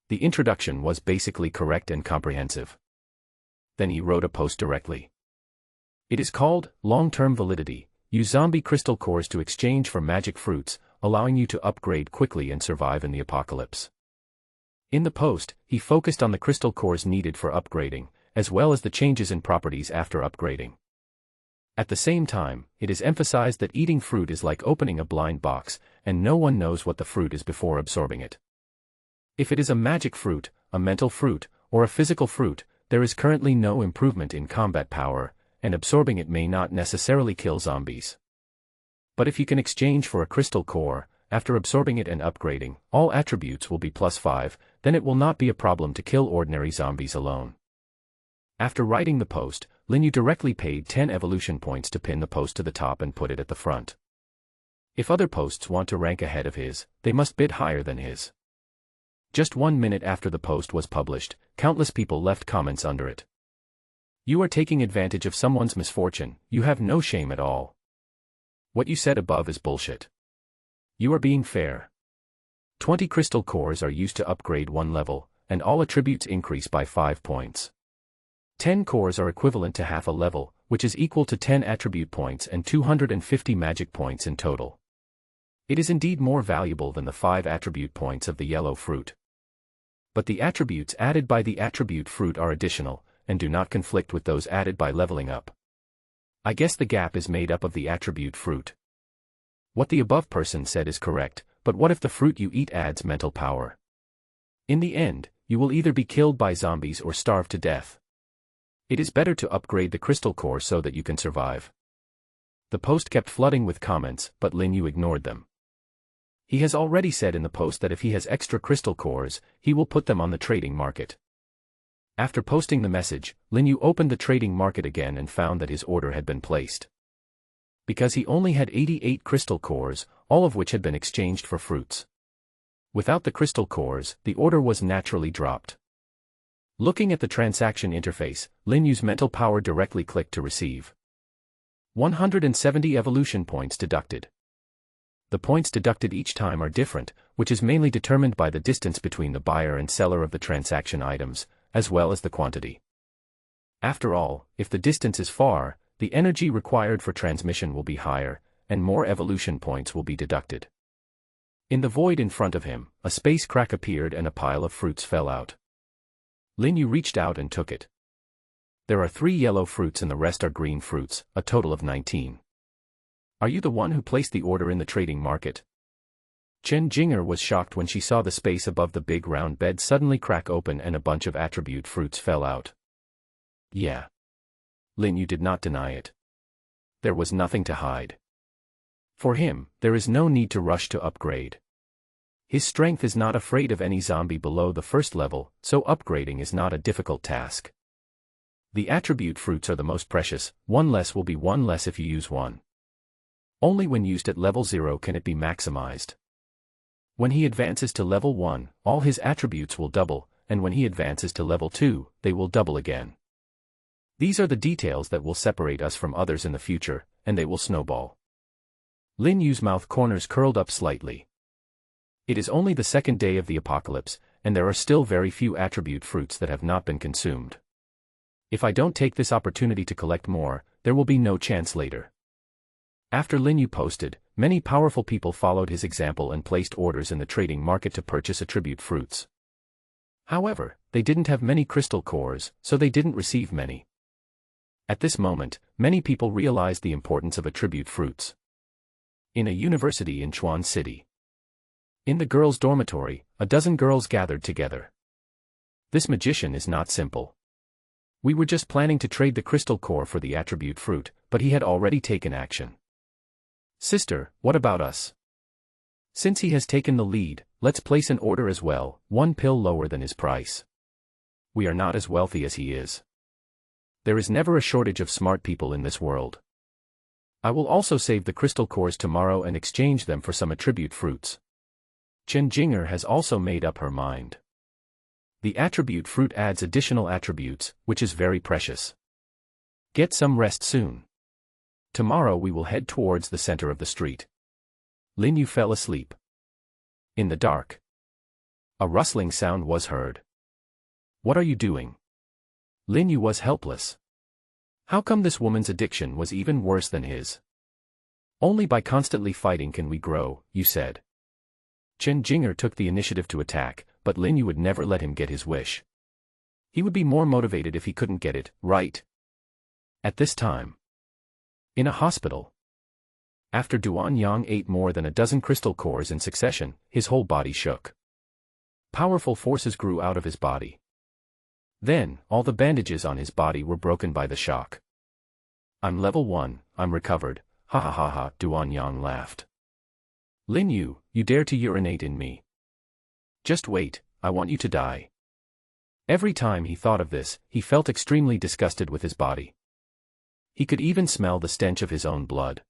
S1: The introduction was basically correct and comprehensive. Then he wrote a post directly. It is called, Long-Term Validity. Use zombie crystal cores to exchange for magic fruits, allowing you to upgrade quickly and survive in the apocalypse. In the post, he focused on the crystal cores needed for upgrading, as well as the changes in properties after upgrading. At the same time, it is emphasized that eating fruit is like opening a blind box, and no one knows what the fruit is before absorbing it. If it is a magic fruit, a mental fruit, or a physical fruit, there is currently no improvement in combat power, and absorbing it may not necessarily kill zombies. But if you can exchange for a crystal core, after absorbing it and upgrading, all attributes will be +5, then it will not be a problem to kill ordinary zombies alone. After writing the post, Lin Yu directly paid 10 evolution points to pin the post to the top and put it at the front. If other posts want to rank ahead of his, they must bid higher than his. Just 1 minute after the post was published, countless people left comments under it. You are taking advantage of someone's misfortune, you have no shame at all. What you said above is bullshit. You are being fair. 20 crystal cores are used to upgrade 1 level, and all attributes increase by 5 points. 10 cores are equivalent to half a level, which is equal to 10 attribute points and 250 magic points in total. It is indeed more valuable than the 5 attribute points of the yellow fruit. But the attributes added by the attribute fruit are additional, and do not conflict with those added by leveling up. I guess the gap is made up of the attribute fruit. What the above person said is correct, but what if the fruit you eat adds mental power? In the end, you will either be killed by zombies or starve to death. It is better to upgrade the crystal core so that you can survive. The post kept flooding with comments, but Lin Yu ignored them. He has already said in the post that if he has extra crystal cores, he will put them on the trading market. After posting the message, Lin Yu opened the trading market again and found that his order had been placed. Because he only had 88 crystal cores, all of which had been exchanged for fruits. Without the crystal cores, the order was naturally dropped. Looking at the transaction interface, Lin Yu's mental power directly clicked to receive. 170 evolution points deducted. The points deducted each time are different, which is mainly determined by the distance between the buyer and seller of the transaction items, as well as the quantity. After all, if the distance is far, the energy required for transmission will be higher, and more evolution points will be deducted. In the void in front of him, a space crack appeared and a pile of fruits fell out. Lin Yu reached out and took it. There are 3 yellow fruits and the rest are green fruits, a total of 19. Are you the one who placed the order in the trading market? Chen Jinger was shocked when she saw the space above the big round bed suddenly crack open and a bunch of attribute fruits fell out. Yeah. Lin Yu did not deny it. There was nothing to hide. For him, there is no need to rush to upgrade. His strength is not afraid of any zombie below the first level, so upgrading is not a difficult task. The attribute fruits are the most precious, 1 less will be 1 less if you use 1. Only when used at level 0 can it be maximized. When he advances to level 1, all his attributes will double, and when he advances to level 2, they will double again. These are the details that will separate us from others in the future, and they will snowball. Lin Yu's mouth corners curled up slightly. It is only the 2nd day of the apocalypse, and there are still very few attribute fruits that have not been consumed. If I don't take this opportunity to collect more, there will be no chance later. After Lin Yu posted, many powerful people followed his example and placed orders in the trading market to purchase attribute fruits. However, they didn't have many crystal cores, so they didn't receive many. At this moment, many people realized the importance of attribute fruits. In a university in Chuan City. In the girls' dormitory, a dozen girls gathered together. This magician is not simple. We were just planning to trade the crystal core for the attribute fruit, but he had already taken action. Sister, what about us? Since he has taken the lead, let's place an order as well, 1 pill lower than his price. We are not as wealthy as he is. There is never a shortage of smart people in this world. I will also save the crystal cores tomorrow and exchange them for some attribute fruits. Chen Jinger has also made up her mind. The attribute fruit adds additional attributes, which is very precious. Get some rest soon. Tomorrow we will head towards the center of the street. Lin Yu fell asleep. In the dark, a rustling sound was heard. What are you doing? Lin Yu was helpless. How come this woman's addiction was even worse than his? Only by constantly fighting can we grow, you said. Chen Jinger took the initiative to attack, but Lin Yu would never let him get his wish. He would be more motivated if he couldn't get it, right? At this time, in a hospital, after Duan Yang ate more than a dozen crystal cores in succession, his whole body shook. Powerful forces grew out of his body. Then, all the bandages on his body were broken by the shock. I'm level 1, I'm recovered, ha ha ha ha, Duan Yang laughed. Lin Yu, you dare to urinate in me. Just wait, I want you to die. Every time he thought of this, he felt extremely disgusted with his body. He could even smell the stench of his own blood.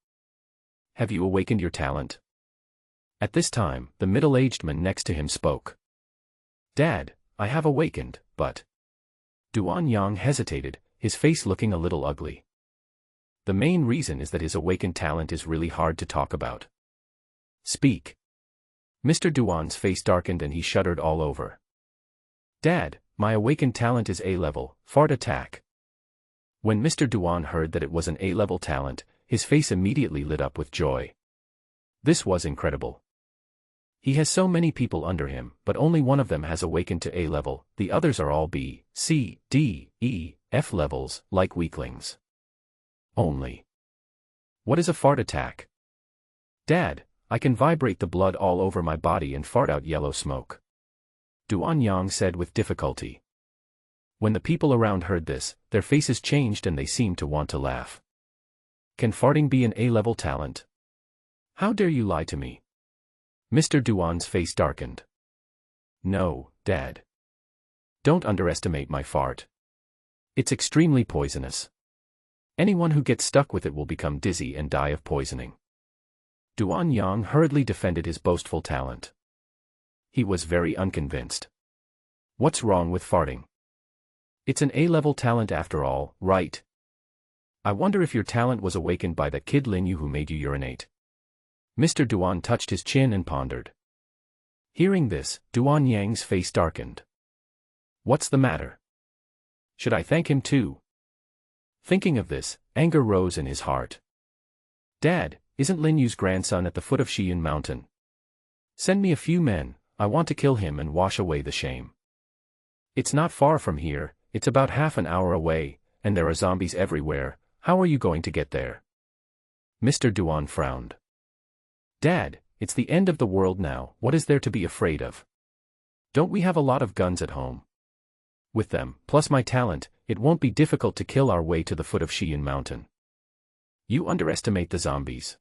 S1: Have you awakened your talent? At this time, the middle-aged man next to him spoke. Dad, I have awakened, but... Duan Yang hesitated, his face looking a little ugly. The main reason is that his awakened talent is really hard to talk about. Speak. Mr. Duan's face darkened and he shuddered all over. Dad, my awakened talent is A-level, fart attack. When Mr. Duan heard that it was an A-level talent, his face immediately lit up with joy. This was incredible. He has so many people under him, but only one of them has awakened to A-level, the others are all B, C, D, E, F levels, like weaklings. Only. What is a fart attack? Dad, I can vibrate the blood all over my body and fart out yellow smoke. Duan Yang said with difficulty. When the people around heard this, their faces changed and they seemed to want to laugh. Can farting be an A-level talent? How dare you lie to me? Mr. Duan's face darkened. No, Dad. Don't underestimate my fart. It's extremely poisonous. Anyone who gets stuck with it will become dizzy and die of poisoning. Duan Yang hurriedly defended his boastful talent. He was very unconvinced. What's wrong with farting? It's an A-level talent after all, right? I wonder if your talent was awakened by that kid Lin Yu who made you urinate. Mr. Duan touched his chin and pondered. Hearing this, Duan Yang's face darkened. What's the matter? Should I thank him too? Thinking of this, anger rose in his heart. Dad, isn't Lin Yu's grandson at the foot of Shiyun Mountain? Send me a few men, I want to kill him and wash away the shame. It's not far from here, it's about half an hour away, and there are zombies everywhere, how are you going to get there? Mr. Duan frowned. Dad, it's the end of the world now, what is there to be afraid of? Don't we have a lot of guns at home? With them, plus my talent, it won't be difficult to kill our way to the foot of Shiyun Mountain. You underestimate the zombies.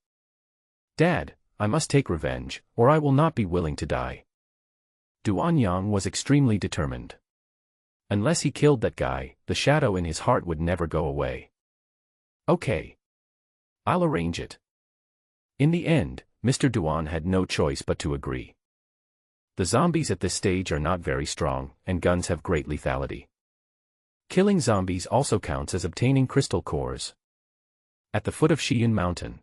S1: Dad, I must take revenge, or I will not be willing to die. Duan Yang was extremely determined. Unless he killed that guy, the shadow in his heart would never go away. Okay. I'll arrange it. In the end, Mr. Duan had no choice but to agree. The zombies at this stage are not very strong, and guns have great lethality. Killing zombies also counts as obtaining crystal cores. At the foot of Shiyun Mountain.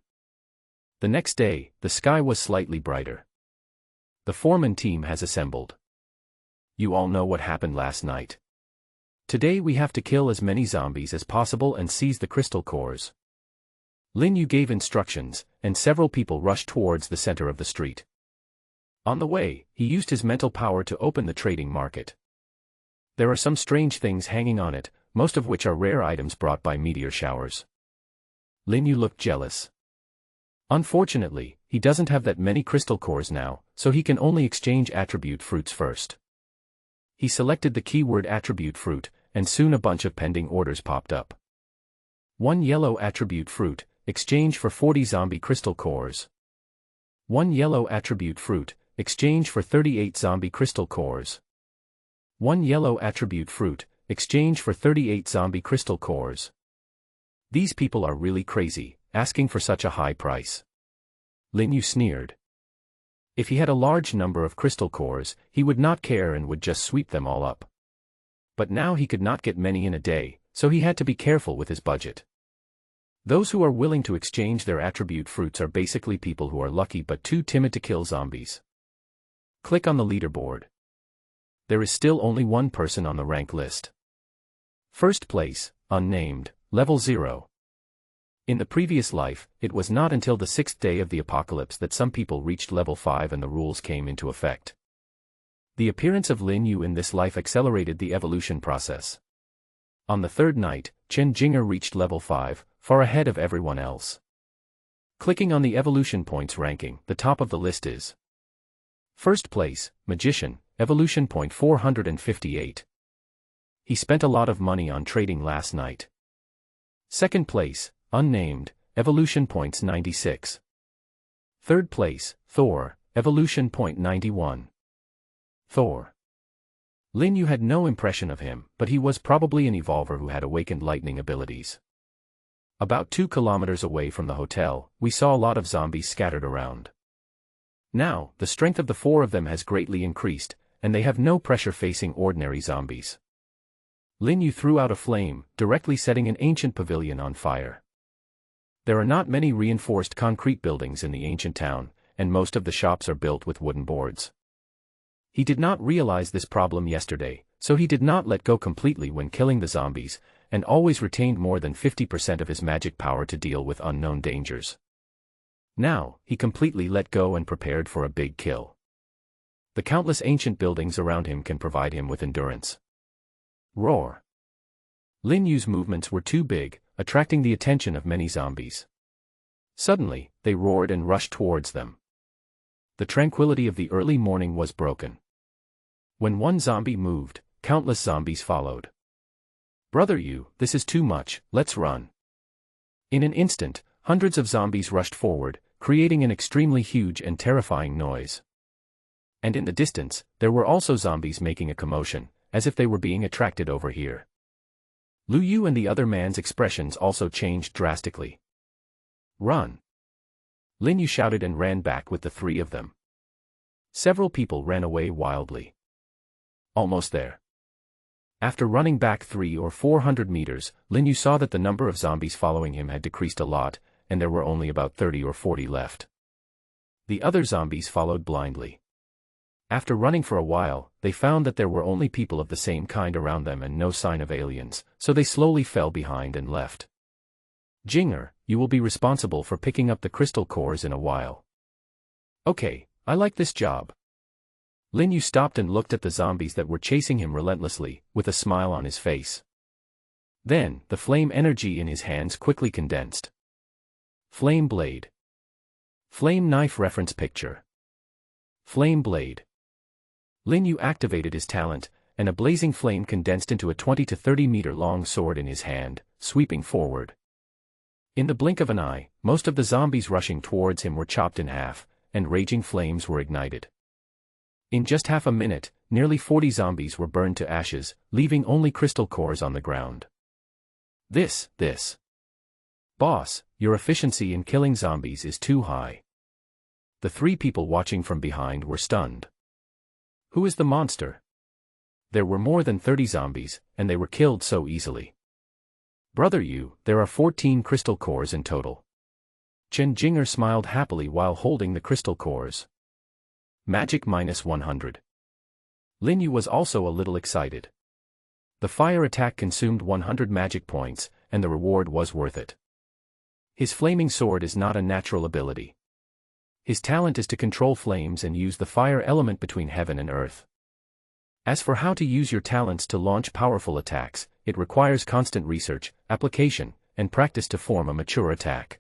S1: The next day, the sky was slightly brighter. The foreman team has assembled. You all know what happened last night. Today we have to kill as many zombies as possible and seize the crystal cores. Lin Yu gave instructions, and several people rushed towards the center of the street. On the way, he used his mental power to open the trading market. There are some strange things hanging on it, most of which are rare items brought by meteor showers. Lin Yu looked jealous. Unfortunately, he doesn't have that many crystal cores now, so he can only exchange attribute fruits first. He selected the keyword attribute fruit, and soon a bunch of pending orders popped up. 1 yellow attribute fruit, exchange for 40 zombie crystal cores. 1 yellow attribute fruit, exchange for 38 zombie crystal cores. 1 yellow attribute fruit, exchange for 38 zombie crystal cores. These people are really crazy, asking for such a high price. Lin Yu sneered. If he had a large number of crystal cores, he would not care and would just sweep them all up. But now he could not get many in a day, so he had to be careful with his budget. Those who are willing to exchange their attribute fruits are basically people who are lucky but too timid to kill zombies. Click on the leaderboard. There is still only one person on the rank list. First place, unnamed, level 0. In the previous life, it was not until the 6th day of the apocalypse that some people reached level 5 and the rules came into effect. The appearance of Lin Yu in this life accelerated the evolution process. On the 3rd night, Chen Jing'er reached level 5, far ahead of everyone else. Clicking on the evolution points ranking, the top of the list is first place, Magician, evolution point 458. He spent a lot of money on trading last night. Second place, Unnamed, evolution points 96. Third place, Thor, evolution point 91. Thor. Lin Yu had no impression of him, but he was probably an evolver who had awakened lightning abilities. About 2 kilometers away from the hotel, we saw a lot of zombies scattered around. Now, the strength of the 4 of them has greatly increased, and they have no pressure facing ordinary zombies. Lin Yu threw out a flame, directly setting an ancient pavilion on fire. There are not many reinforced concrete buildings in the ancient town, and most of the shops are built with wooden boards. He did not realize this problem yesterday, so he did not let go completely when killing the zombies, and always retained more than 50% of his magic power to deal with unknown dangers. Now, he completely let go and prepared for a big kill. The countless ancient buildings around him can provide him with endurance. Roar. Lin Yu's movements were too big, attracting the attention of many zombies. Suddenly, they roared and rushed towards them. The tranquility of the early morning was broken. When one zombie moved, countless zombies followed. Brother Yu, this is too much, let's run. In an instant, hundreds of zombies rushed forward, creating an extremely huge and terrifying noise. And in the distance, there were also zombies making a commotion, as if they were being attracted over here. Lu Yu and the other man's expressions also changed drastically. Run! Lin Yu shouted and ran back with the 3 of them. Several people ran away wildly. Almost there. After running back 300 or 400 meters, Lin Yu saw that the number of zombies following him had decreased a lot, and there were only about 30 or 40 left. The other zombies followed blindly. After running for a while, they found that there were only people of the same kind around them and no sign of aliens, so they slowly fell behind and left. Jing'er, you will be responsible for picking up the crystal cores in a while. Okay, I like this job. Lin Yu stopped and looked at the zombies that were chasing him relentlessly, with a smile on his face. Then, the flame energy in his hands quickly condensed. Flame blade. Flame knife reference picture. Flame blade. Lin Yu activated his talent, and a blazing flame condensed into a 20 to 30 meter long sword in his hand, sweeping forward. In the blink of an eye, most of the zombies rushing towards him were chopped in half, and raging flames were ignited. In just half a minute, nearly 40 zombies were burned to ashes, leaving only crystal cores on the ground. This. Boss, your efficiency in killing zombies is too high. The 3 people watching from behind were stunned. Who is the monster? There were more than 30 zombies, and they were killed so easily. Brother Yu, there are 14 crystal cores in total. Chen Jing'er smiled happily while holding the crystal cores. Magic -100. Lin Yu was also a little excited. The fire attack consumed 100 magic points, and the reward was worth it. His flaming sword is not a natural ability. His talent is to control flames and use the fire element between heaven and earth. As for how to use your talents to launch powerful attacks, it requires constant research, application, and practice to form a mature attack.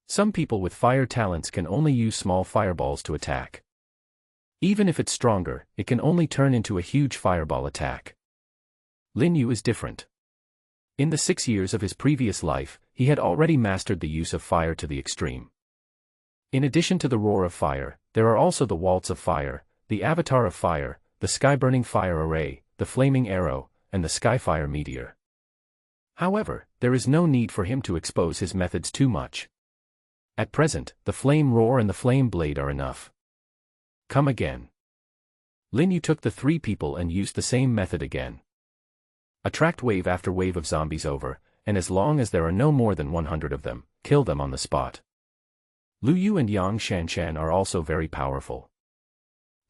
S1: Some people with fire talents can only use small fireballs to attack. Even if it's stronger, it can only turn into a huge fireball attack. Lin Yu is different. In the 6 years of his previous life, he had already mastered the use of fire to the extreme. In addition to the roar of fire, there are also the waltz of fire, the avatar of fire, the sky-burning fire array, the flaming arrow, and the skyfire meteor. However, there is no need for him to expose his methods too much. At present, the flame roar and the flame blade are enough. Come again. Lin Yu took the 3 people and used the same method again. Attract wave after wave of zombies over, and as long as there are no more than 100 of them, kill them on the spot. Lu Yu and Yang Shanshan are also very powerful.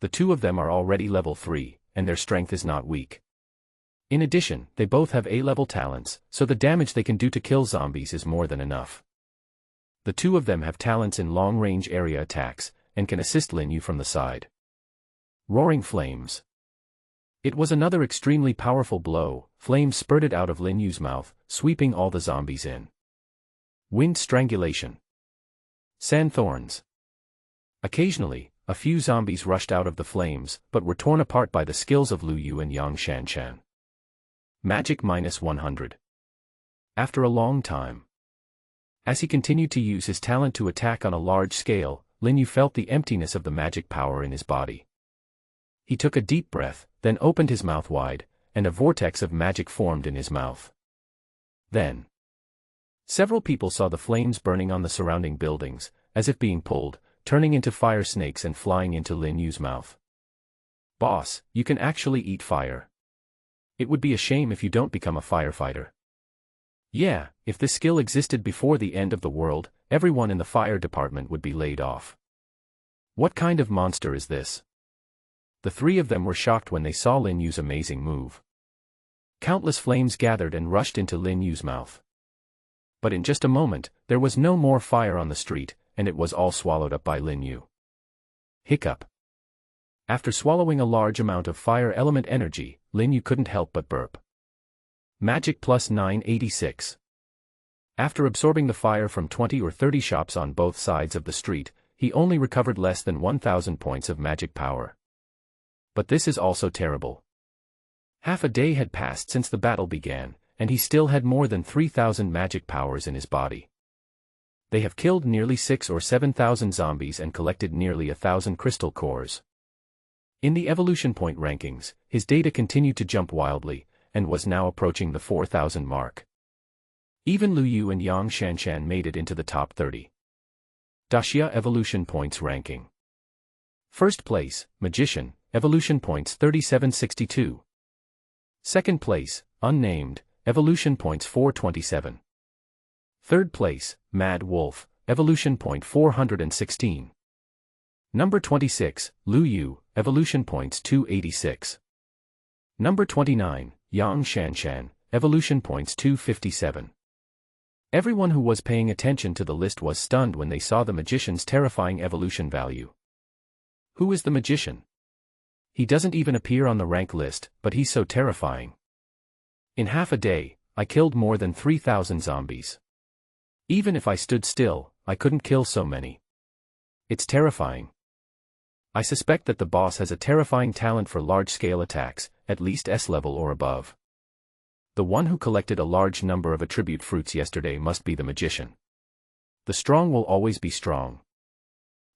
S1: The 2 of them are already level 3, and their strength is not weak. In addition, they both have A-level talents, so the damage they can do to kill zombies is more than enough. The 2 of them have talents in long-range area attacks, and can assist Lin Yu from the side. Roaring flames. It was another extremely powerful blow. Flames spurted out of Lin Yu's mouth, sweeping all the zombies in. Wind strangulation. Sand thorns. Occasionally, a few zombies rushed out of the flames, but were torn apart by the skills of Lu Yu and Yang Shanshan. Magic -100. After a long time. As he continued to use his talent to attack on a large scale, Lin Yu felt the emptiness of the magic power in his body. He took a deep breath, then opened his mouth wide, and a vortex of magic formed in his mouth. Then, several people saw the flames burning on the surrounding buildings, as if being pulled, turning into fire snakes and flying into Lin Yu's mouth. Boss, you can actually eat fire. It would be a shame if you don't become a firefighter. Yeah, if this skill existed before the end of the world, everyone in the fire department would be laid off. What kind of monster is this? The 3 of them were shocked when they saw Lin Yu's amazing move. Countless flames gathered and rushed into Lin Yu's mouth. But in just a moment, there was no more fire on the street, and it was all swallowed up by Lin Yu. Hiccup. After swallowing a large amount of fire element energy, Lin Yu couldn't help but burp. Magic +986. After absorbing the fire from 20 or 30 shops on both sides of the street, he only recovered less than 1,000 points of magic power. But this is also terrible. Half a day had passed since the battle began, and he still had more than 3,000 magic powers in his body. They have killed nearly 6,000 or 7,000 zombies and collected nearly 1,000 crystal cores. In the evolution point rankings, his data continued to jump wildly, and was now approaching the 4,000 mark. Even Lu Yu and Yang Shanshan made it into the top 30. Daxia Evolution Points Ranking. First place, Magician, Evolution Points 3762. Second place, Unnamed, Evolution Points 427. Third place, Mad Wolf, Evolution Point 416. Number 26, Lu Yu, Evolution Points 286. Number 29, Yang Shanshan, Evolution Points 257. Everyone who was paying attention to the list was stunned when they saw the magician's terrifying evolution value. Who is the magician? He doesn't even appear on the rank list, but he's so terrifying. In half a day, I killed more than 3,000 zombies. Even if I stood still, I couldn't kill so many. It's terrifying. I suspect that the boss has a terrifying talent for large-scale attacks, at least S-level or above. The one who collected a large number of attribute fruits yesterday must be the magician. The strong will always be strong.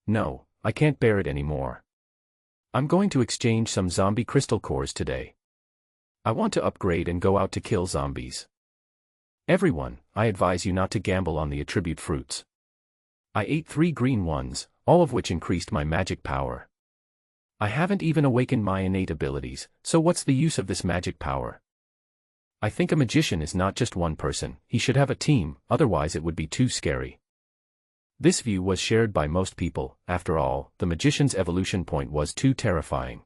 S1: No, I can't bear it anymore. I'm going to exchange some zombie crystal cores today. I want to upgrade and go out to kill zombies. Everyone, I advise you not to gamble on the attribute fruits. I ate 3 green ones, all of which increased my magic power. I haven't even awakened my innate abilities, so what's the use of this magic power? I think a magician is not just one person, he should have a team, otherwise it would be too scary. This view was shared by most people. After all, the magician's evolution point was too terrifying.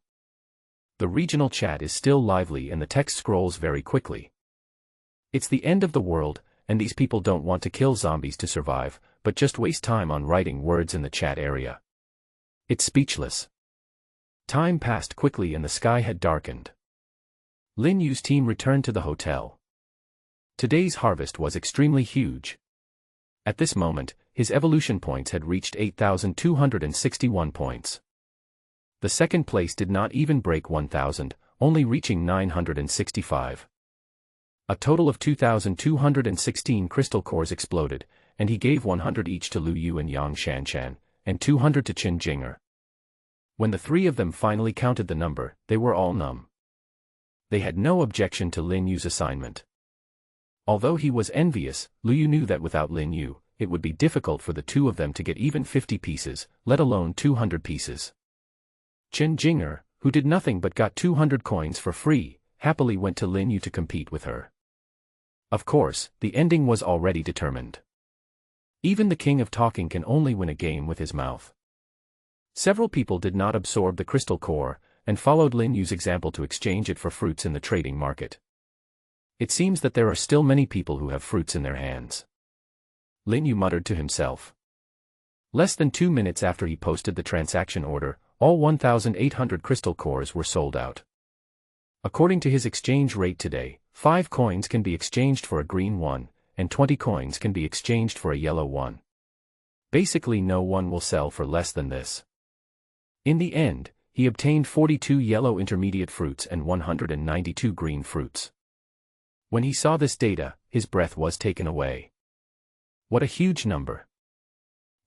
S1: The regional chat is still lively and the text scrolls very quickly. It's the end of the world, and these people don't want to kill zombies to survive, but just waste time on writing words in the chat area. It's speechless. Time passed quickly and the sky had darkened. Lin Yu's team returned to the hotel. Today's harvest was extremely huge. At this moment, his evolution points had reached 8,261 points. The second place did not even break 1,000, only reaching 965. A total of 2,216 crystal cores exploded, and he gave 100 each to Lu Yu and Yang Shanshan, and 200 to Qin Jing'er. When the three of them finally counted the number, they were all numb. They had no objection to Lin Yu's assignment. Although he was envious, Lu Yu knew that without Lin Yu, it would be difficult for the two of them to get even 50 pieces, let alone 200 pieces. Qin Jing'er, who did nothing but got 200 coins for free, happily went to Lin Yu to compete with her. Of course, the ending was already determined. Even the king of talking can only win a game with his mouth. Several people did not absorb the crystal core, and followed Lin Yu's example to exchange it for fruits in the trading market. It seems that there are still many people who have fruits in their hands. Lin Yu muttered to himself. Less than 2 minutes after he posted the transaction order, all 1,800 crystal cores were sold out. According to his exchange rate today, 5 coins can be exchanged for a green one, and 20 coins can be exchanged for a yellow one. Basically no one will sell for less than this. In the end, he obtained 42 yellow intermediate fruits and 192 green fruits. When he saw this data, his breath was taken away. What a huge number.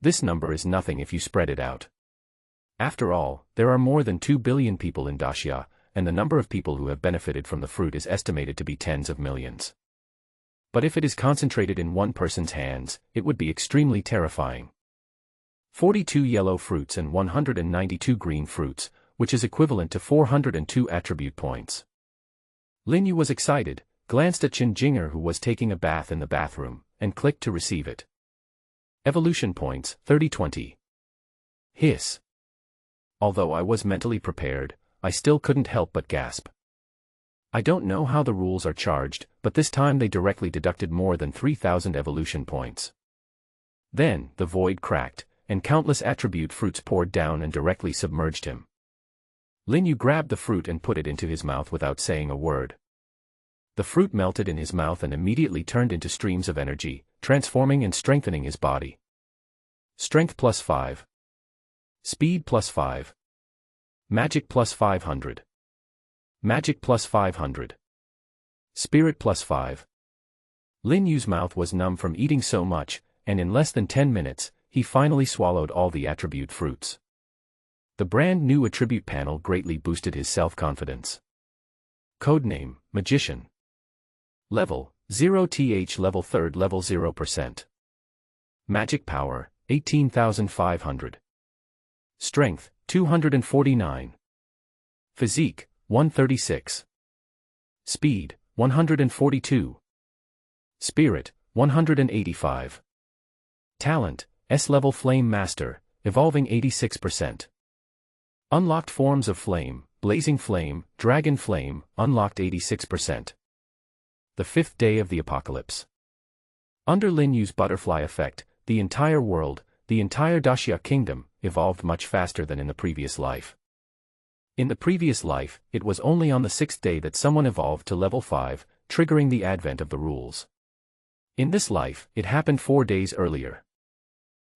S1: This number is nothing if you spread it out. After all, there are more than 2 billion people in Daxia, and the number of people who have benefited from the fruit is estimated to be tens of millions. But if it is concentrated in one person's hands, it would be extremely terrifying. 42 yellow fruits and 192 green fruits, which is equivalent to 402 attribute points. Lin Yu was excited, glanced at Qin Jing'er who was taking a bath in the bathroom, and clicked to receive it. Evolution points, 30-20. Hiss. Although I was mentally prepared, I still couldn't help but gasp. I don't know how the rules are charged, but this time they directly deducted more than 3,000 evolution points. Then, the void cracked, and countless attribute fruits poured down and directly submerged him. Lin Yu grabbed the fruit and put it into his mouth without saying a word. The fruit melted in his mouth and immediately turned into streams of energy, transforming and strengthening his body. Strength plus 5. Speed plus 5. Magic plus 500. Magic plus 500. Spirit plus 5. Lin Yu's mouth was numb from eating so much, and in less than 10 minutes, he finally swallowed all the attribute fruits. The brand new attribute panel greatly boosted his self-confidence. Codename, Magician. Level, 0th level 3rd level 0%. Magic power, 18,500. Strength, 249. Physique, 136. Speed, 142. Spirit, 185. Talent, S-level Flame Master, evolving 86%. Unlocked forms of flame, blazing flame, dragon flame, unlocked 86%. The 5th day of the apocalypse. Under Lin Yu's butterfly effect, the entire world, the entire Daxia kingdom, evolved much faster than in the previous life. In the previous life, it was only on the 6th day that someone evolved to level 5, triggering the advent of the rules. In this life, it happened 4 days earlier.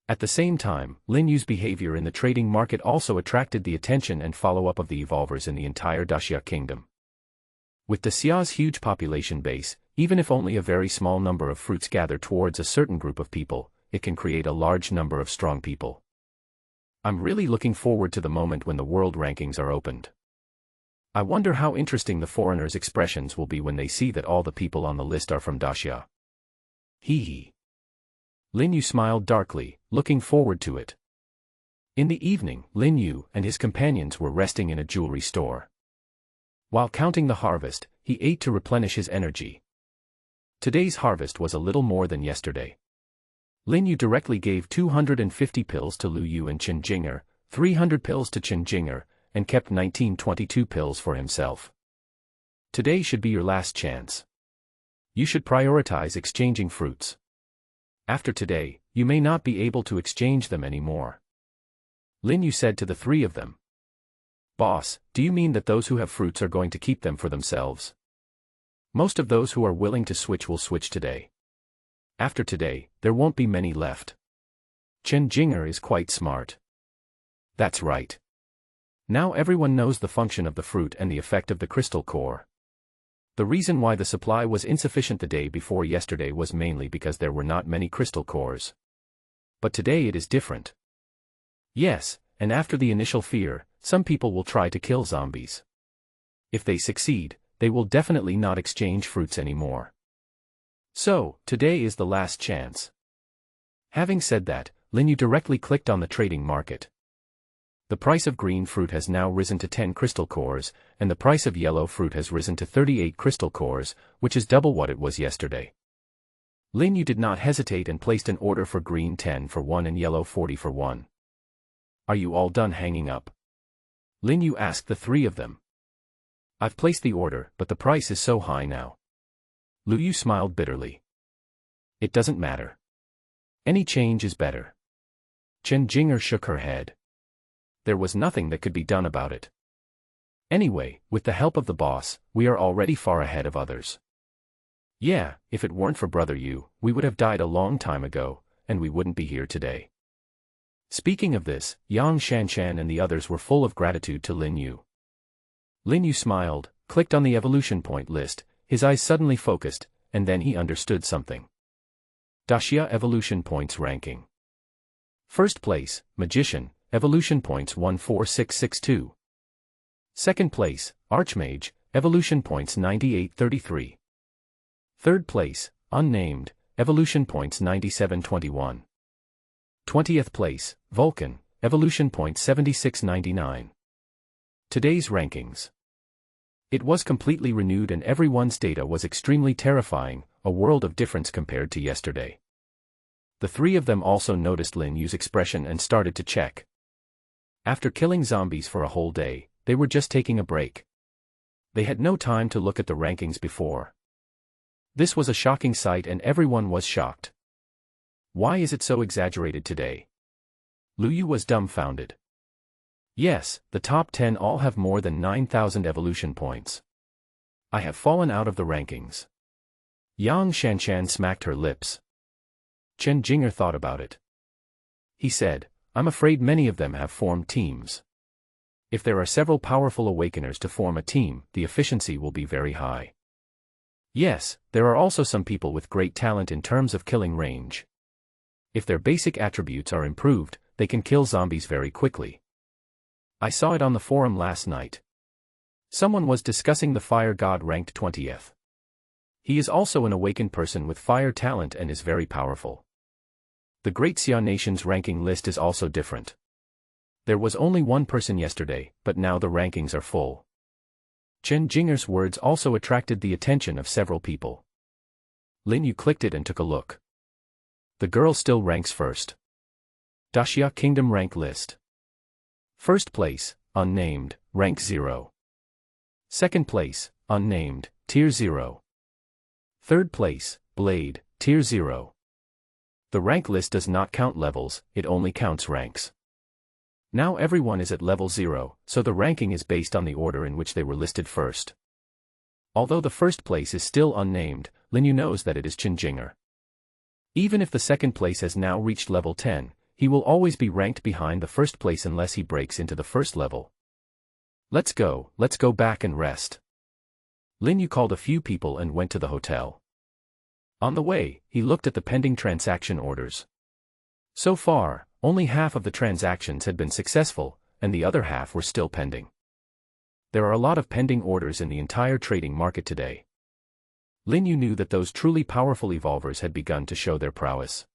S1: At the same time, Lin Yu's behavior in the trading market also attracted the attention and follow-up of the evolvers in the entire Daxia kingdom. With Daxia's huge population base, even if only a very small number of fruits gather towards a certain group of people, it can create a large number of strong people. I'm really looking forward to the moment when the world rankings are opened. I wonder how interesting the foreigners' expressions will be when they see that all the people on the list are from Daxia. Hee hee. Lin Yu smiled darkly, looking forward to it. In the evening, Lin Yu and his companions were resting in a jewelry store. While counting the harvest, he ate to replenish his energy. Today's harvest was a little more than yesterday. Lin Yu directly gave 250 pills to Lu Yu and Qin Jing'er, 300 pills to Qin Jing'er, and kept 1922 pills for himself. Today should be your last chance. You should prioritize exchanging fruits. After today, you may not be able to exchange them anymore. Lin Yu said to the three of them. Boss, do you mean that those who have fruits are going to keep them for themselves? Most of those who are willing to switch will switch today. After today, there won't be many left. Qin Jing'er is quite smart. That's right. Now everyone knows the function of the fruit and the effect of the crystal core. The reason why the supply was insufficient the day before yesterday was mainly because there were not many crystal cores. But today it is different. Yes, and after the initial fear, some people will try to kill zombies. If they succeed, they will definitely not exchange fruits anymore. So, today is the last chance. Having said that, Lin Yu directly clicked on the trading market. The price of green fruit has now risen to 10 crystal cores, and the price of yellow fruit has risen to 38 crystal cores, which is double what it was yesterday. Lin Yu did not hesitate and placed an order for green 10 for 1 and yellow 40 for 1. Are you all done hanging up? Lin Yu asked the three of them. I've placed the order, but the price is so high now. Lu Yu smiled bitterly. It doesn't matter. Any change is better. Chen Jinger shook her head. There was nothing that could be done about it. Anyway, with the help of the boss, we are already far ahead of others. Yeah, if it weren't for Brother Yu, we would have died a long time ago, and we wouldn't be here today. Speaking of this, Yang Shanshan and the others were full of gratitude to Lin Yu. Lin Yu smiled, clicked on the evolution point list, his eyes suddenly focused, and then he understood something. Daxia evolution points ranking. First place, Magician, evolution points 14662. Second place, Archmage, evolution points 9833. Third place, Unnamed, evolution points 9721. 20th place, Vulcan, evolution point 7699. Today's rankings. It was completely renewed and everyone's data was extremely terrifying, a world of difference compared to yesterday. The three of them also noticed Lin Yu's expression and started to check. After killing zombies for a whole day, they were just taking a break. They had no time to look at the rankings before. This was a shocking sight and everyone was shocked. Why is it so exaggerated today? Lu Yu was dumbfounded. Yes, the top 10 all have more than 9,000 evolution points. I have fallen out of the rankings. Yang Shanshan smacked her lips. Chen Jinger thought about it. He said, I'm afraid many of them have formed teams. If there are several powerful awakeners to form a team, the efficiency will be very high. Yes, there are also some people with great talent in terms of killing range. If their basic attributes are improved, they can kill zombies very quickly. I saw it on the forum last night. Someone was discussing the fire god ranked 20th. He is also an awakened person with fire talent and is very powerful. The Great Xia Nation's ranking list is also different. There was only one person yesterday, but now the rankings are full. Chen Jinger's words also attracted the attention of several people. Lin Yu clicked it and took a look. The girl still ranks first. Daxia Kingdom rank list. First place, Unnamed, rank 0. Second place, Unnamed, tier 0. Third place, Blade, tier 0. The rank list does not count levels, it only counts ranks. Now everyone is at level 0, so the ranking is based on the order in which they were listed first. Although the first place is still unnamed, Lin Yu knows that it is Chen Jinger. Even if the second place has now reached level 10, he will always be ranked behind the first place unless he breaks into the first level. Let's go back and rest. Lin Yu called a few people and went to the hotel. On the way, he looked at the pending transaction orders. So far, only half of the transactions had been successful, and the other half were still pending. There are a lot of pending orders in the entire trading market today. Lin Yu knew that those truly powerful evolvers had begun to show their prowess.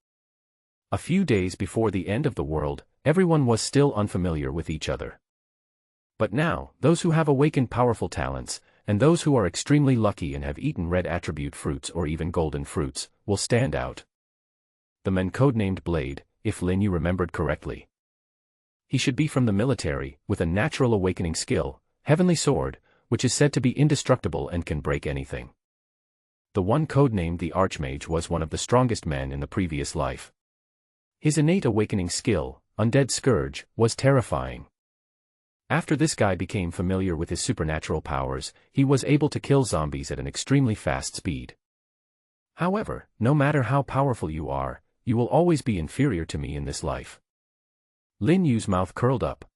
S1: A few days before the end of the world, everyone was still unfamiliar with each other. But now, those who have awakened powerful talents, and those who are extremely lucky and have eaten red attribute fruits or even golden fruits, will stand out. The man codenamed Blade, if Lin Yu remembered correctly. He should be from the military, with a natural awakening skill, Heavenly Sword, which is said to be indestructible and can break anything. The one codenamed the Archmage was one of the strongest men in the previous life. His innate awakening skill, Undead Scourge, was terrifying. After this guy became familiar with his supernatural powers, he was able to kill zombies at an extremely fast speed. However, no matter how powerful you are, you will always be inferior to me in this life. Lin Yu's mouth curled up.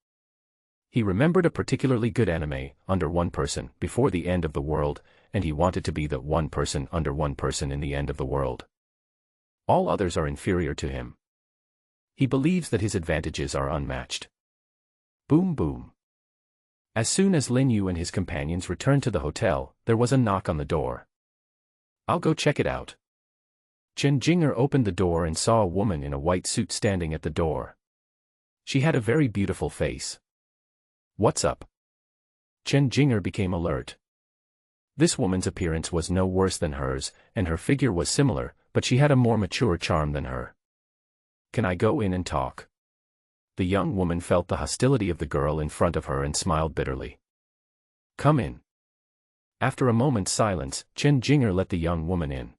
S1: He remembered a particularly good anime, Under One Person, before the end of the world, and he wanted to be the one person under one person in the end of the world. All others are inferior to him. He believes that his advantages are unmatched. Boom boom. As soon as Lin Yu and his companions returned to the hotel, there was a knock on the door. I'll go check it out. Chen Jinger opened the door and saw a woman in a white suit standing at the door. She had a very beautiful face. What's up? Chen Jinger became alert. This woman's appearance was no worse than hers, and her figure was similar, but she had a more mature charm than her. Can I go in and talk? The young woman felt the hostility of the girl in front of her and smiled bitterly. Come in. After a moment's silence, Chen Jinger let the young woman in.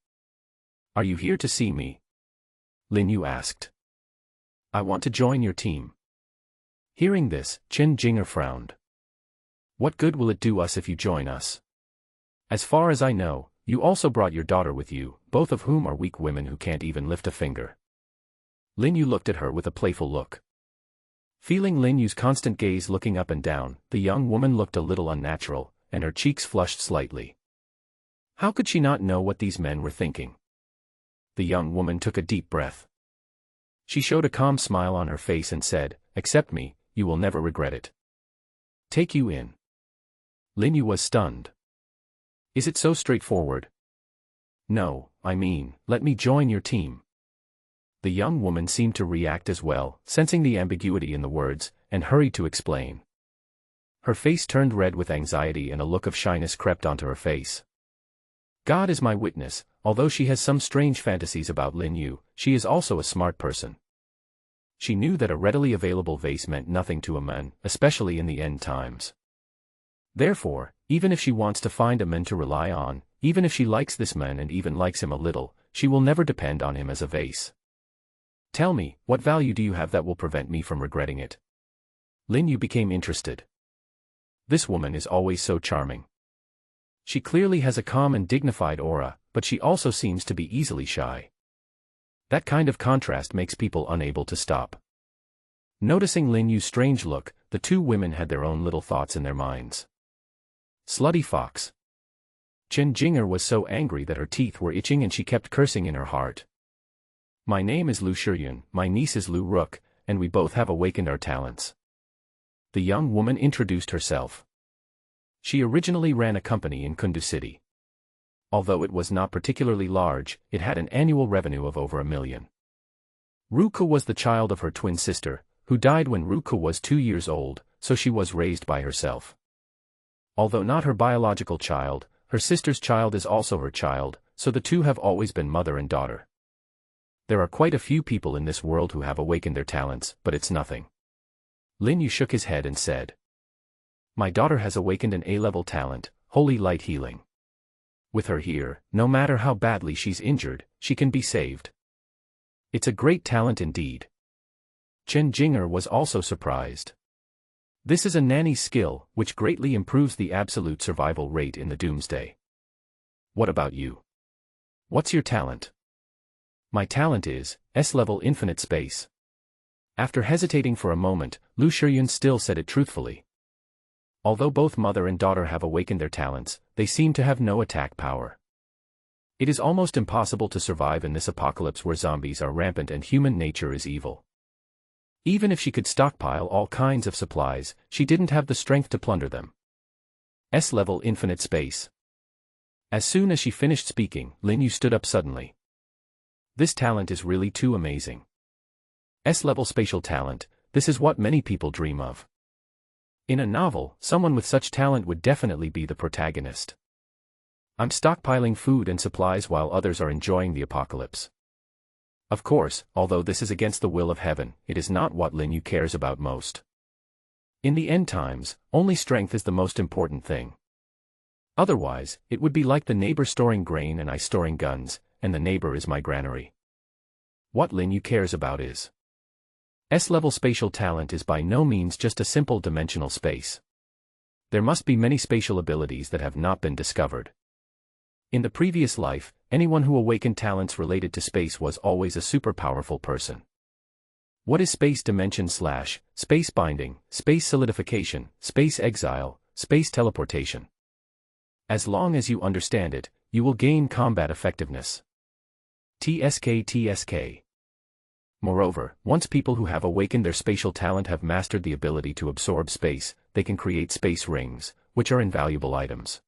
S1: Are you here to see me? Lin Yu asked. I want to join your team. Hearing this, Chen Jinger frowned. What good will it do us if you join us? As far as I know, you also brought your daughter with you, both of whom are weak women who can't even lift a finger. Lin Yu looked at her with a playful look. Feeling Lin Yu's constant gaze looking up and down, the young woman looked a little unnatural, and her cheeks flushed slightly. How could she not know what these men were thinking? The young woman took a deep breath. She showed a calm smile on her face and said, Accept me, you will never regret it. Take you in. Lin Yu was stunned. Is it so straightforward? No, I mean, let me join your team. The young woman seemed to react as well, sensing the ambiguity in the words, and hurried to explain. Her face turned red with anxiety and a look of shyness crept onto her face. God is my witness, although she has some strange fantasies about Lin Yu, she is also a smart person. She knew that a readily available vase meant nothing to a man, especially in the end times. Therefore, even if she wants to find a man to rely on, even if she likes this man and even likes him a little, she will never depend on him as a vase. Tell me, what value do you have that will prevent me from regretting it? Lin Yu became interested. This woman is always so charming. She clearly has a calm and dignified aura, but she also seems to be easily shy. That kind of contrast makes people unable to stop. Noticing Lin Yu's strange look, the two women had their own little thoughts in their minds. Slutty fox. Chen Jinger was so angry that her teeth were itching and she kept cursing in her heart. My name is Lu Shiyun, my niece is Lu Rook, and we both have awakened our talents. The young woman introduced herself. She originally ran a company in Kundu City. Although it was not particularly large, it had an annual revenue of over 1 million. Ruku was the child of her twin sister, who died when Ruku was 2 years old, so she was raised by herself. Although not her biological child, her sister's child is also her child, so the two have always been mother and daughter. There are quite a few people in this world who have awakened their talents, but it's nothing. Lin Yu shook his head and said. My daughter has awakened an A-level talent, Holy Light Healing. With her here, no matter how badly she's injured, she can be saved. It's a great talent indeed. Chen Jinger was also surprised. This is a nanny's skill, which greatly improves the absolute survival rate in the doomsday. What about you? What's your talent? My talent is S-level infinite space. After hesitating for a moment, Lu Shiyun still said it truthfully. Although both mother and daughter have awakened their talents, they seem to have no attack power. It is almost impossible to survive in this apocalypse where zombies are rampant and human nature is evil. Even if she could stockpile all kinds of supplies, she didn't have the strength to plunder them. S-level infinite space. As soon as she finished speaking, Lin Yu stood up suddenly. This talent is really too amazing. S-level spatial talent, this is what many people dream of. In a novel, someone with such talent would definitely be the protagonist. I'm stockpiling food and supplies while others are enjoying the apocalypse. Of course, although this is against the will of heaven, it is not what Lin Yu cares about most. In the end times, only strength is the most important thing. Otherwise, it would be like the neighbor storing grain and I storing guns, and the neighbor is my granary. What Lin Yu cares about is S-level spatial talent is by no means just a simple dimensional space. There must be many spatial abilities that have not been discovered. In the previous life, anyone who awakened talents related to space was always a super powerful person. What is space dimension / space binding, space solidification, space exile, space teleportation? As long as you understand it, you will gain combat effectiveness. TSK. Moreover, once people who have awakened their spatial talent have mastered the ability to absorb space, they can create space rings, which are invaluable items.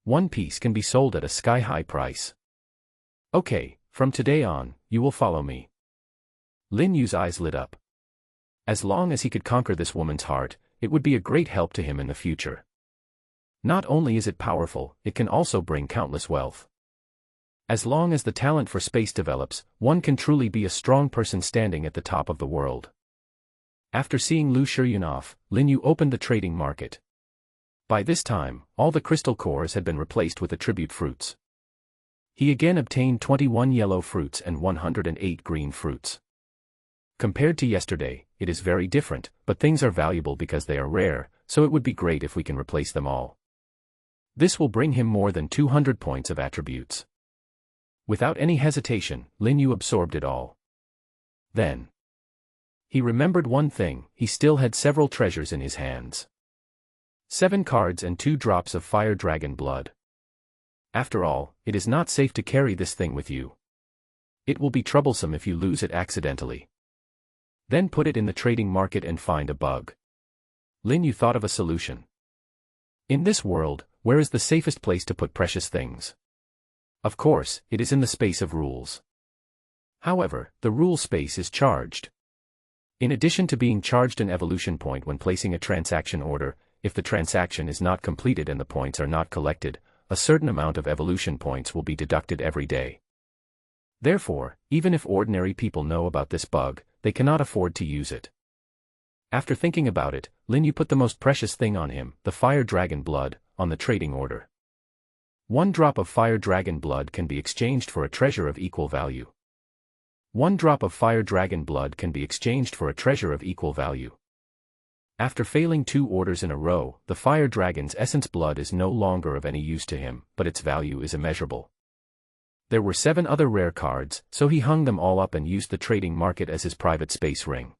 S1: One piece can be sold at a sky-high price. Okay, from today on, you will follow me. Lin Yu's eyes lit up. As long as he could conquer this woman's heart, it would be a great help to him in the future. Not only is it powerful, it can also bring countless wealth. As long as the talent for space develops, one can truly be a strong person standing at the top of the world. After seeing Lu Shiyun off, Lin Yu opened the trading market. By this time, all the crystal cores had been replaced with attribute fruits. He again obtained 21 yellow fruits and 108 green fruits. Compared to yesterday, it is very different, but things are valuable because they are rare, so it would be great if we can replace them all. This will bring him more than 200 points of attributes. Without any hesitation, Lin Yu absorbed it all. Then he remembered one thing: he still had several treasures in his hands. 7 cards and 2 drops of fire dragon blood. After all, it is not safe to carry this thing with you. It will be troublesome if you lose it accidentally. Then put it in the trading market and find a bug. Lin Yu thought of a solution. In this world, where is the safest place to put precious things? Of course, it is in the space of rules. However, the rule space is charged. In addition to being charged an evolution point when placing a transaction order, if the transaction is not completed and the points are not collected, a certain amount of evolution points will be deducted every day. Therefore, even if ordinary people know about this bug, they cannot afford to use it. After thinking about it, Lin Yu put the most precious thing on him, the fire dragon blood, on the trading order. 1 drop of fire dragon blood can be exchanged for a treasure of equal value. 1 drop of fire dragon blood can be exchanged for a treasure of equal value. After failing 2 orders in a row, the fire dragon's essence blood is no longer of any use to him, but its value is immeasurable. There were 7 other rare cards, so he hung them all up and used the trading market as his private space ring.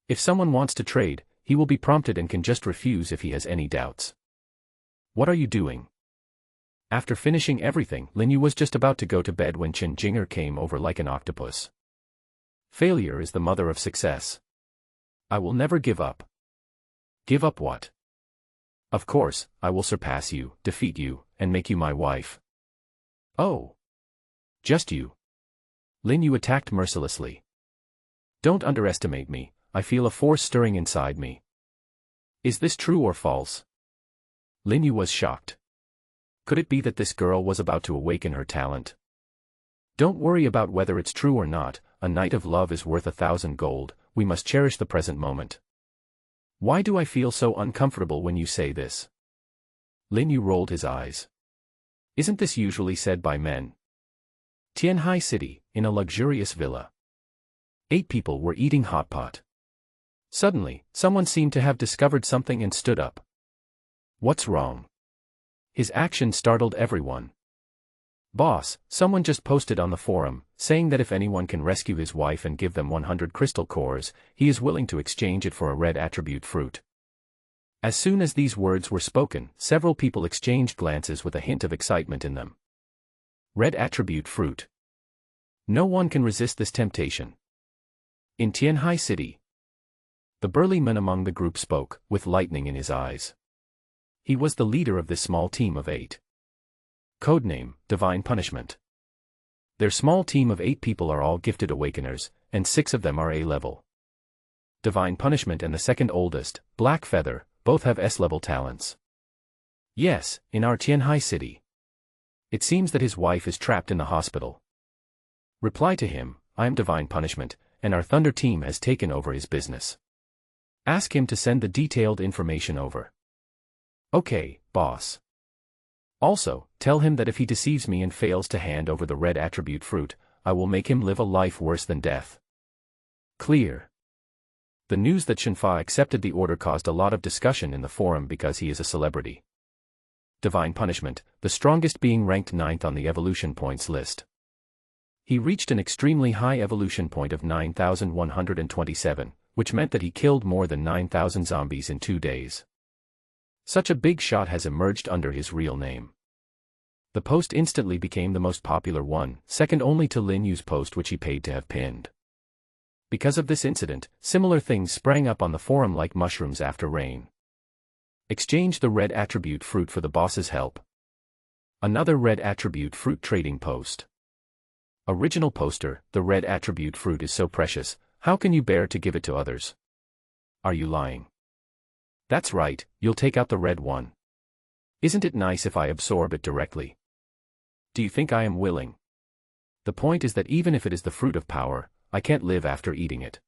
S1: If someone wants to trade, he will be prompted and can just refuse if he has any doubts. What are you doing? After finishing everything, Lin Yu was just about to go to bed when Chen Jinger came over like an octopus. Failure is the mother of success. I will never give up. Give up what? Of course, I will surpass you, defeat you, and make you my wife. Oh. Just you. Lin Yu attacked mercilessly. Don't underestimate me, I feel a force stirring inside me. Is this true or false? Lin Yu was shocked. Could it be that this girl was about to awaken her talent? Don't worry about whether it's true or not, a night of love is worth 1,000 gold, we must cherish the present moment. Why do I feel so uncomfortable when you say this? Lin Yu rolled his eyes. Isn't this usually said by men? Tianhai City, in a luxurious villa. 8 people were eating hot pot. Suddenly, someone seemed to have discovered something and stood up. What's wrong? His action startled everyone. Boss, someone just posted on the forum, saying that if anyone can rescue his wife and give them 100 crystal cores, he is willing to exchange it for a red attribute fruit. As soon as these words were spoken, several people exchanged glances with a hint of excitement in them. Red attribute fruit. No one can resist this temptation. In Tianhai City. The burly man among the group spoke, with lightning in his eyes. He was the leader of this small team of 8. Codename, Divine Punishment. Their small team of 8 people are all gifted awakeners, and 6 of them are A-level. Divine Punishment and the second oldest, Black Feather, both have S-level talents. Yes, in our Tianhai City. It seems that his wife is trapped in the hospital. Reply to him, I am Divine Punishment, and our Thunder team has taken over his business. Ask him to send the detailed information over. Okay, boss. Also, tell him that if he deceives me and fails to hand over the red attribute fruit, I will make him live a life worse than death. Clear. The news that Shenfa accepted the order caused a lot of discussion in the forum because he is a celebrity. Divine Punishment, the strongest being ranked 9th on the evolution points list. He reached an extremely high evolution point of 9,127, which meant that he killed more than 9,000 zombies in 2 days. Such a big shot has emerged under his real name. The post instantly became the most popular one, second only to Lin Yu's post which he paid to have pinned. Because of this incident, similar things sprang up on the forum like mushrooms after rain. Exchange the red attribute fruit for the boss's help. Another red attribute fruit trading post. Original poster, the red attribute fruit is so precious, how can you bear to give it to others? Are you lying? That's right, you'll take out the red one. Isn't it nice if I absorb it directly? Do you think I am willing? The point is that even if it is the fruit of power, I can't live after eating it.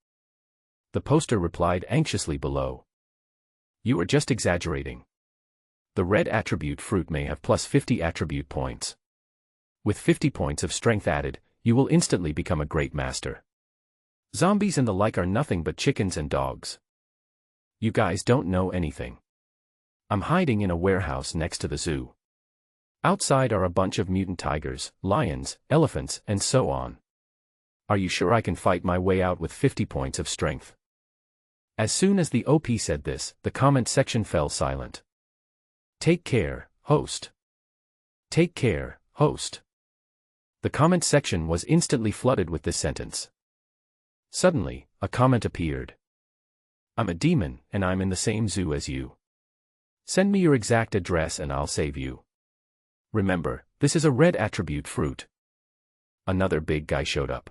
S1: The poster replied anxiously below. You are just exaggerating. The red attribute fruit may have plus 50 attribute points. With 50 points of strength added, you will instantly become a great master. Zombies and the like are nothing but chickens and dogs. You guys don't know anything. I'm hiding in a warehouse next to the zoo. Outside are a bunch of mutant tigers, lions, elephants, and so on. Are you sure I can fight my way out with 50 points of strength? As soon as the OP said this, the comment section fell silent. Take care, host. Take care, host. The comment section was instantly flooded with this sentence. Suddenly, a comment appeared. I'm a demon, and I'm in the same zoo as you. Send me your exact address and I'll save you. Remember, this is a red attribute fruit. Another big guy showed up.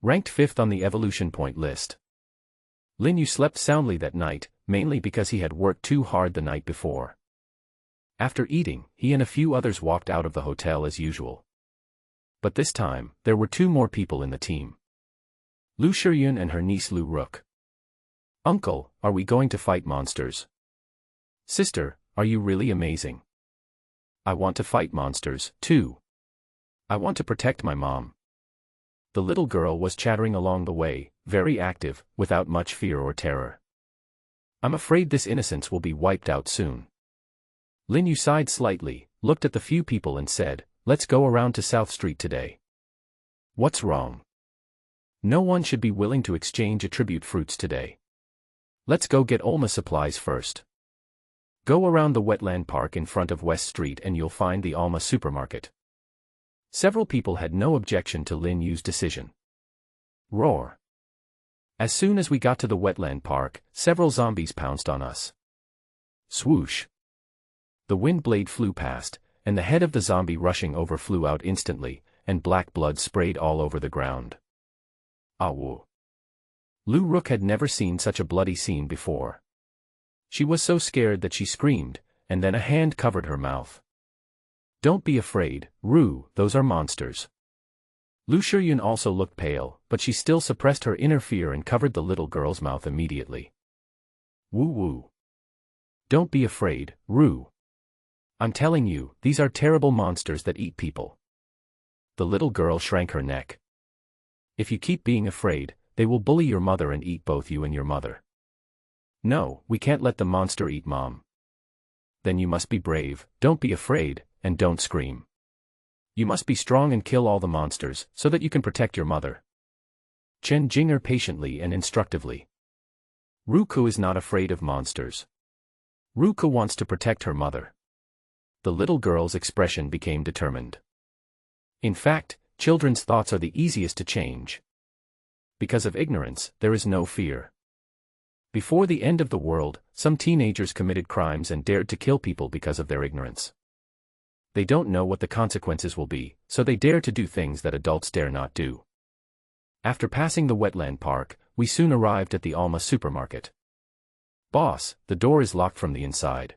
S1: Ranked 5th on the evolution point list. Lin Yu slept soundly that night, mainly because he had worked too hard the night before. After eating, he and a few others walked out of the hotel as usual. But this time, there were 2 more people in the team. Lu Shiyun and her niece Lu Rook. Uncle, are we going to fight monsters? Sister, are you really amazing? I want to fight monsters, too. I want to protect my mom. The little girl was chattering along the way, very active, without much fear or terror. I'm afraid this innocence will be wiped out soon. Lin Yu sighed slightly, looked at the few people and said, let's go around to South Street today. What's wrong? No one should be willing to exchange attribute fruits today. Let's go get Olma supplies first. Go around the wetland park in front of West Street and you'll find the Alma supermarket. Several people had no objection to Lin Yu's decision. Roar. As soon as we got to the wetland park, several zombies pounced on us. Swoosh. The wind blade flew past, and the head of the zombie rushing over flew out instantly, and black blood sprayed all over the ground. Awoo. Lu Rook had never seen such a bloody scene before. She was so scared that she screamed, and then a hand covered her mouth. Don't be afraid, Ru, those are monsters. Lu Shiyun also looked pale, but she still suppressed her inner fear and covered the little girl's mouth immediately. Woo woo. Don't be afraid, Ru. I'm telling you, these are terrible monsters that eat people. The little girl shrank her neck. If you keep being afraid, they will bully your mother and eat both you and your mother. No, we can't let the monster eat Mom. Then you must be brave, don't be afraid, and don't scream. You must be strong and kill all the monsters, so that you can protect your mother. Chen Jinger patiently and instructively. Ruku is not afraid of monsters. Ruku wants to protect her mother. The little girl's expression became determined. In fact, children's thoughts are the easiest to change. Because of ignorance, there is no fear. Before the end of the world, some teenagers committed crimes and dared to kill people because of their ignorance. They don't know what the consequences will be, so they dare to do things that adults dare not do. After passing the wetland park, we soon arrived at the Alma supermarket. Boss, the door is locked from the inside.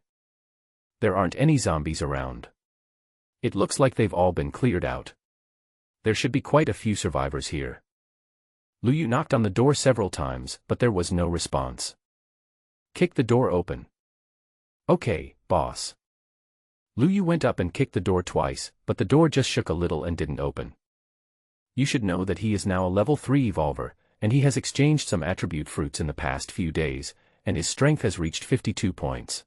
S1: There aren't any zombies around. It looks like they've all been cleared out. There should be quite a few survivors here. Lu Yu knocked on the door several times, but there was no response. Kick the door open. Okay, boss. Lu Yu went up and kicked the door twice, but the door just shook a little and didn't open. You should know that he is now a level 3 evolver, and he has exchanged some attribute fruits in the past few days, and his strength has reached 52 points.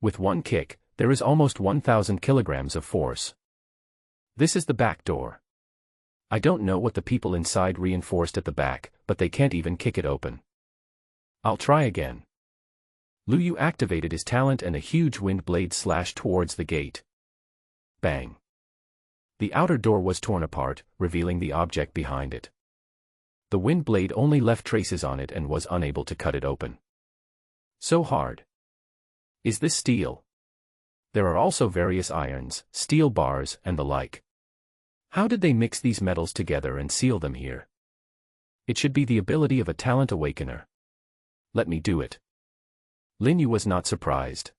S1: With one kick, there is almost 1,000 kilograms of force. This is the back door. I don't know what the people inside reinforced at the back, but they can't even kick it open. I'll try again. Lu Yu activated his talent and a huge wind blade slashed towards the gate. Bang. The outer door was torn apart, revealing the object behind it. The wind blade only left traces on it and was unable to cut it open. So hard. Is this steel? There are also various irons, steel bars, and the like. How did they mix these metals together and seal them here? It should be the ability of a talent awakener. Let me do it. Lin Yu was not surprised.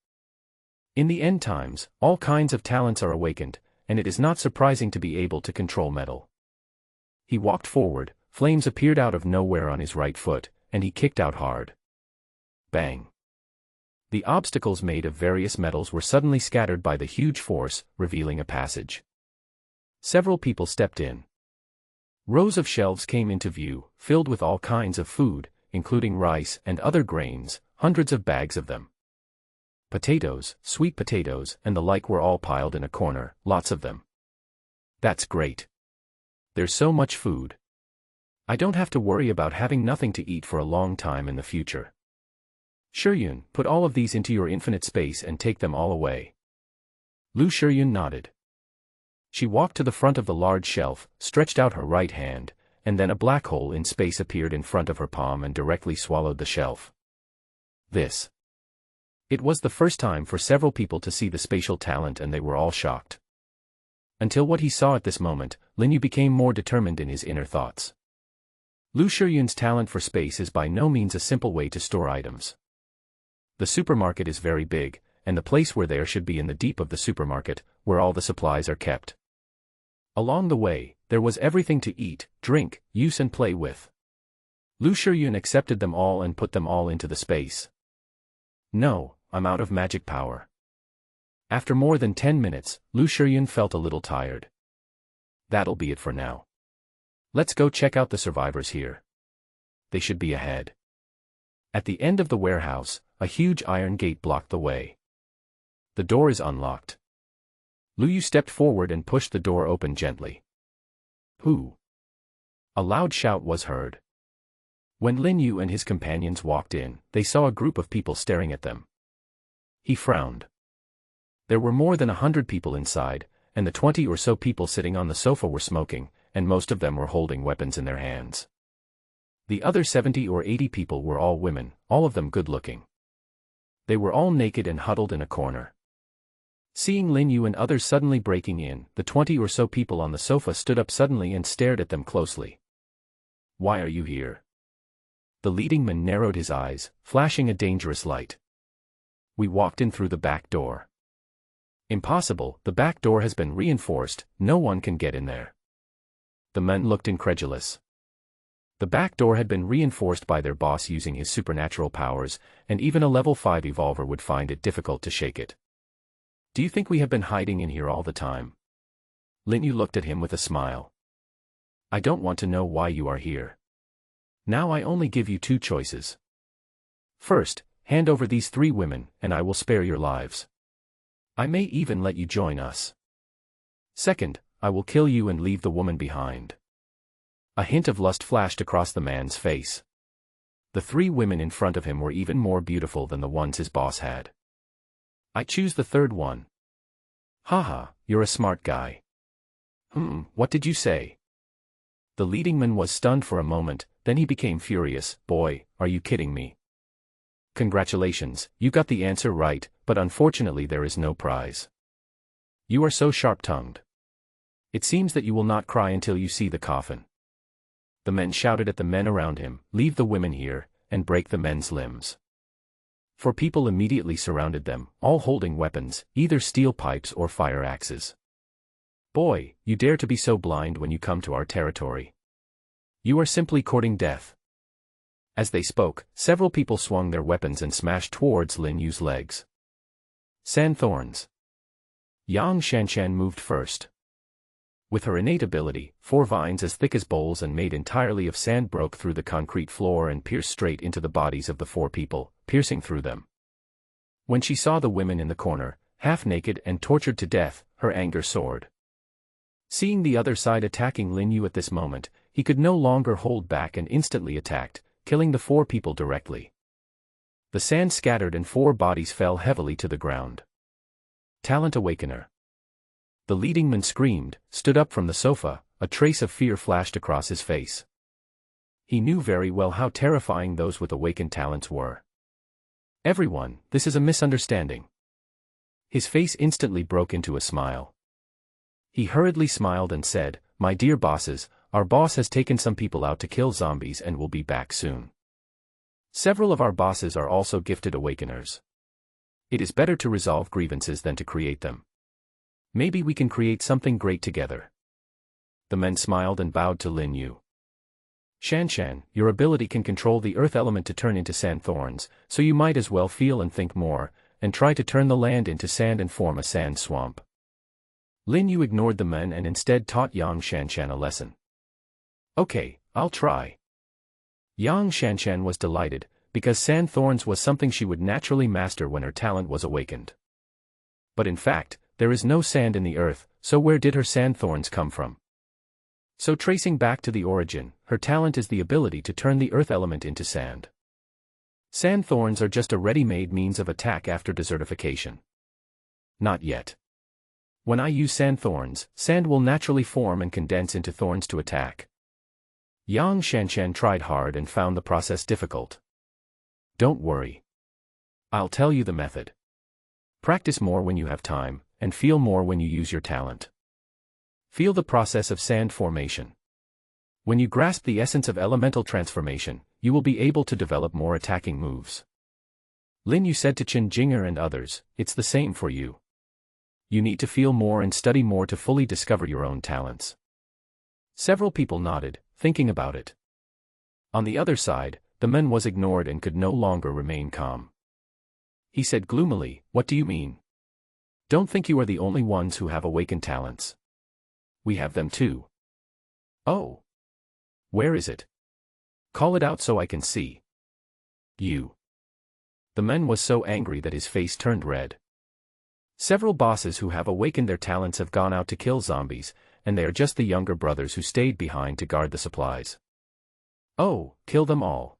S1: In the end times, all kinds of talents are awakened, and it is not surprising to be able to control metal. He walked forward, flames appeared out of nowhere on his right foot, and he kicked out hard. Bang. The obstacles made of various metals were suddenly scattered by the huge force, revealing a passage. Several people stepped in. Rows of shelves came into view, filled with all kinds of food, including rice and other grains, hundreds of bags of them. Potatoes, sweet potatoes, and the like were all piled in a corner, lots of them. That's great. There's so much food. I don't have to worry about having nothing to eat for a long time in the future. Shuyun, put all of these into your infinite space and take them all away. Lu Shuyun nodded. She walked to the front of the large shelf, stretched out her right hand, and then a black hole in space appeared in front of her palm and directly swallowed the shelf. This. It was the first time for several people to see the spatial talent and they were all shocked. Until what he saw at this moment, Lin Yu became more determined in his inner thoughts. Lu Shuyun's talent for space is by no means a simple way to store items. The supermarket is very big, and the place where there should be in the deep of the supermarket, where all the supplies are kept. Along the way, there was everything to eat, drink, use and play with. Lu Shuyun accepted them all and put them all into the space. No, I'm out of magic power. After more than 10 minutes, Lu Shuyun felt a little tired. That'll be it for now. Let's go check out the survivors here. They should be ahead. At the end of the warehouse, a huge iron gate blocked the way. The door is unlocked. Lu Yu stepped forward and pushed the door open gently. Who? A loud shout was heard. When Lin Yu and his companions walked in, they saw a group of people staring at them. He frowned. There were more than 100 people inside, and the 20 or so people sitting on the sofa were smoking, and most of them were holding weapons in their hands. The other 70 or 80 people were all women, all of them good-looking. They were all naked and huddled in a corner. Seeing Lin Yu and others suddenly breaking in, the 20 or so people on the sofa stood up suddenly and stared at them closely. Why are you here? The leading man narrowed his eyes, flashing a dangerous light. We walked in through the back door. Impossible, the back door has been reinforced, no one can get in there. The men looked incredulous. The back door had been reinforced by their boss using his supernatural powers, and even a level 5 evolver would find it difficult to shake it. Do you think we have been hiding in here all the time? Lin Yu looked at him with a smile. I don't want to know why you are here. Now I only give you 2 choices. First, hand over these 3 women, and I will spare your lives. I may even let you join us. Second, I will kill you and leave the woman behind. A hint of lust flashed across the man's face. The 3 women in front of him were even more beautiful than the ones his boss had. I choose the third one. Haha, you're a smart guy. What did you say? The leading man was stunned for a moment, then he became furious. Boy, are you kidding me? Congratulations, you got the answer right, but unfortunately there is no prize. You are so sharp-tongued. It seems that you will not cry until you see the coffin. The men shouted at the men around him, leave the women here, and break the men's limbs. 4 people immediately surrounded them, all holding weapons, either steel pipes or fire axes. Boy, you dare to be so blind when you come to our territory. You are simply courting death. As they spoke, several people swung their weapons and smashed towards Lin Yu's legs. Sand thorns. Yang Shanshan moved first. With her innate ability, 4 vines as thick as bowls and made entirely of sand broke through the concrete floor and pierced straight into the bodies of the 4 people, piercing through them. When she saw the women in the corner, half naked and tortured to death, her anger soared. Seeing the other side attacking Lin Yu at this moment, he could no longer hold back and instantly attacked, killing the 4 people directly. The sand scattered and 4 bodies fell heavily to the ground. Talent Awakener. The leading man screamed, stood up from the sofa, a trace of fear flashed across his face. He knew very well how terrifying those with awakened talents were. Everyone, this is a misunderstanding. His face instantly broke into a smile. He hurriedly smiled and said, "My dear bosses, our boss has taken some people out to kill zombies and will be back soon. Several of our bosses are also gifted awakeners. It is better to resolve grievances than to create them. Maybe we can create something great together." The men smiled and bowed to Lin Yu. "Shanshan, your ability can control the earth element to turn into sand thorns, so you might as well feel and think more, and try to turn the land into sand and form a sand swamp." Lin Yu ignored the men and instead taught Yang Shanshan a lesson. "Okay, I'll try." Yang Shanshan was delighted, because sand thorns was something she would naturally master when her talent was awakened. But in fact, there is no sand in the earth, so where did her sand thorns come from? So tracing back to the origin, her talent is the ability to turn the earth element into sand. Sand thorns are just a ready-made means of attack after desertification. Not yet. When I use sand thorns, sand will naturally form and condense into thorns to attack. Yang Shanshan tried hard and found the process difficult. "Don't worry. I'll tell you the method. Practice more when you have time, and feel more when you use your talent. Feel the process of sand formation. When you grasp the essence of elemental transformation, you will be able to develop more attacking moves." Lin Yu said to Chen Jinger and others, "It's the same for you. You need to feel more and study more to fully discover your own talents." Several people nodded, thinking about it. On the other side, the man was ignored and could no longer remain calm. He said gloomily, "What do you mean? Don't think you are the only ones who have awakened talents. We have them too." "Oh. Where is it? Call it out so I can see." "You." The man was so angry that his face turned red. Several bosses who have awakened their talents have gone out to kill zombies, and they are just the younger brothers who stayed behind to guard the supplies. "Oh, kill them all."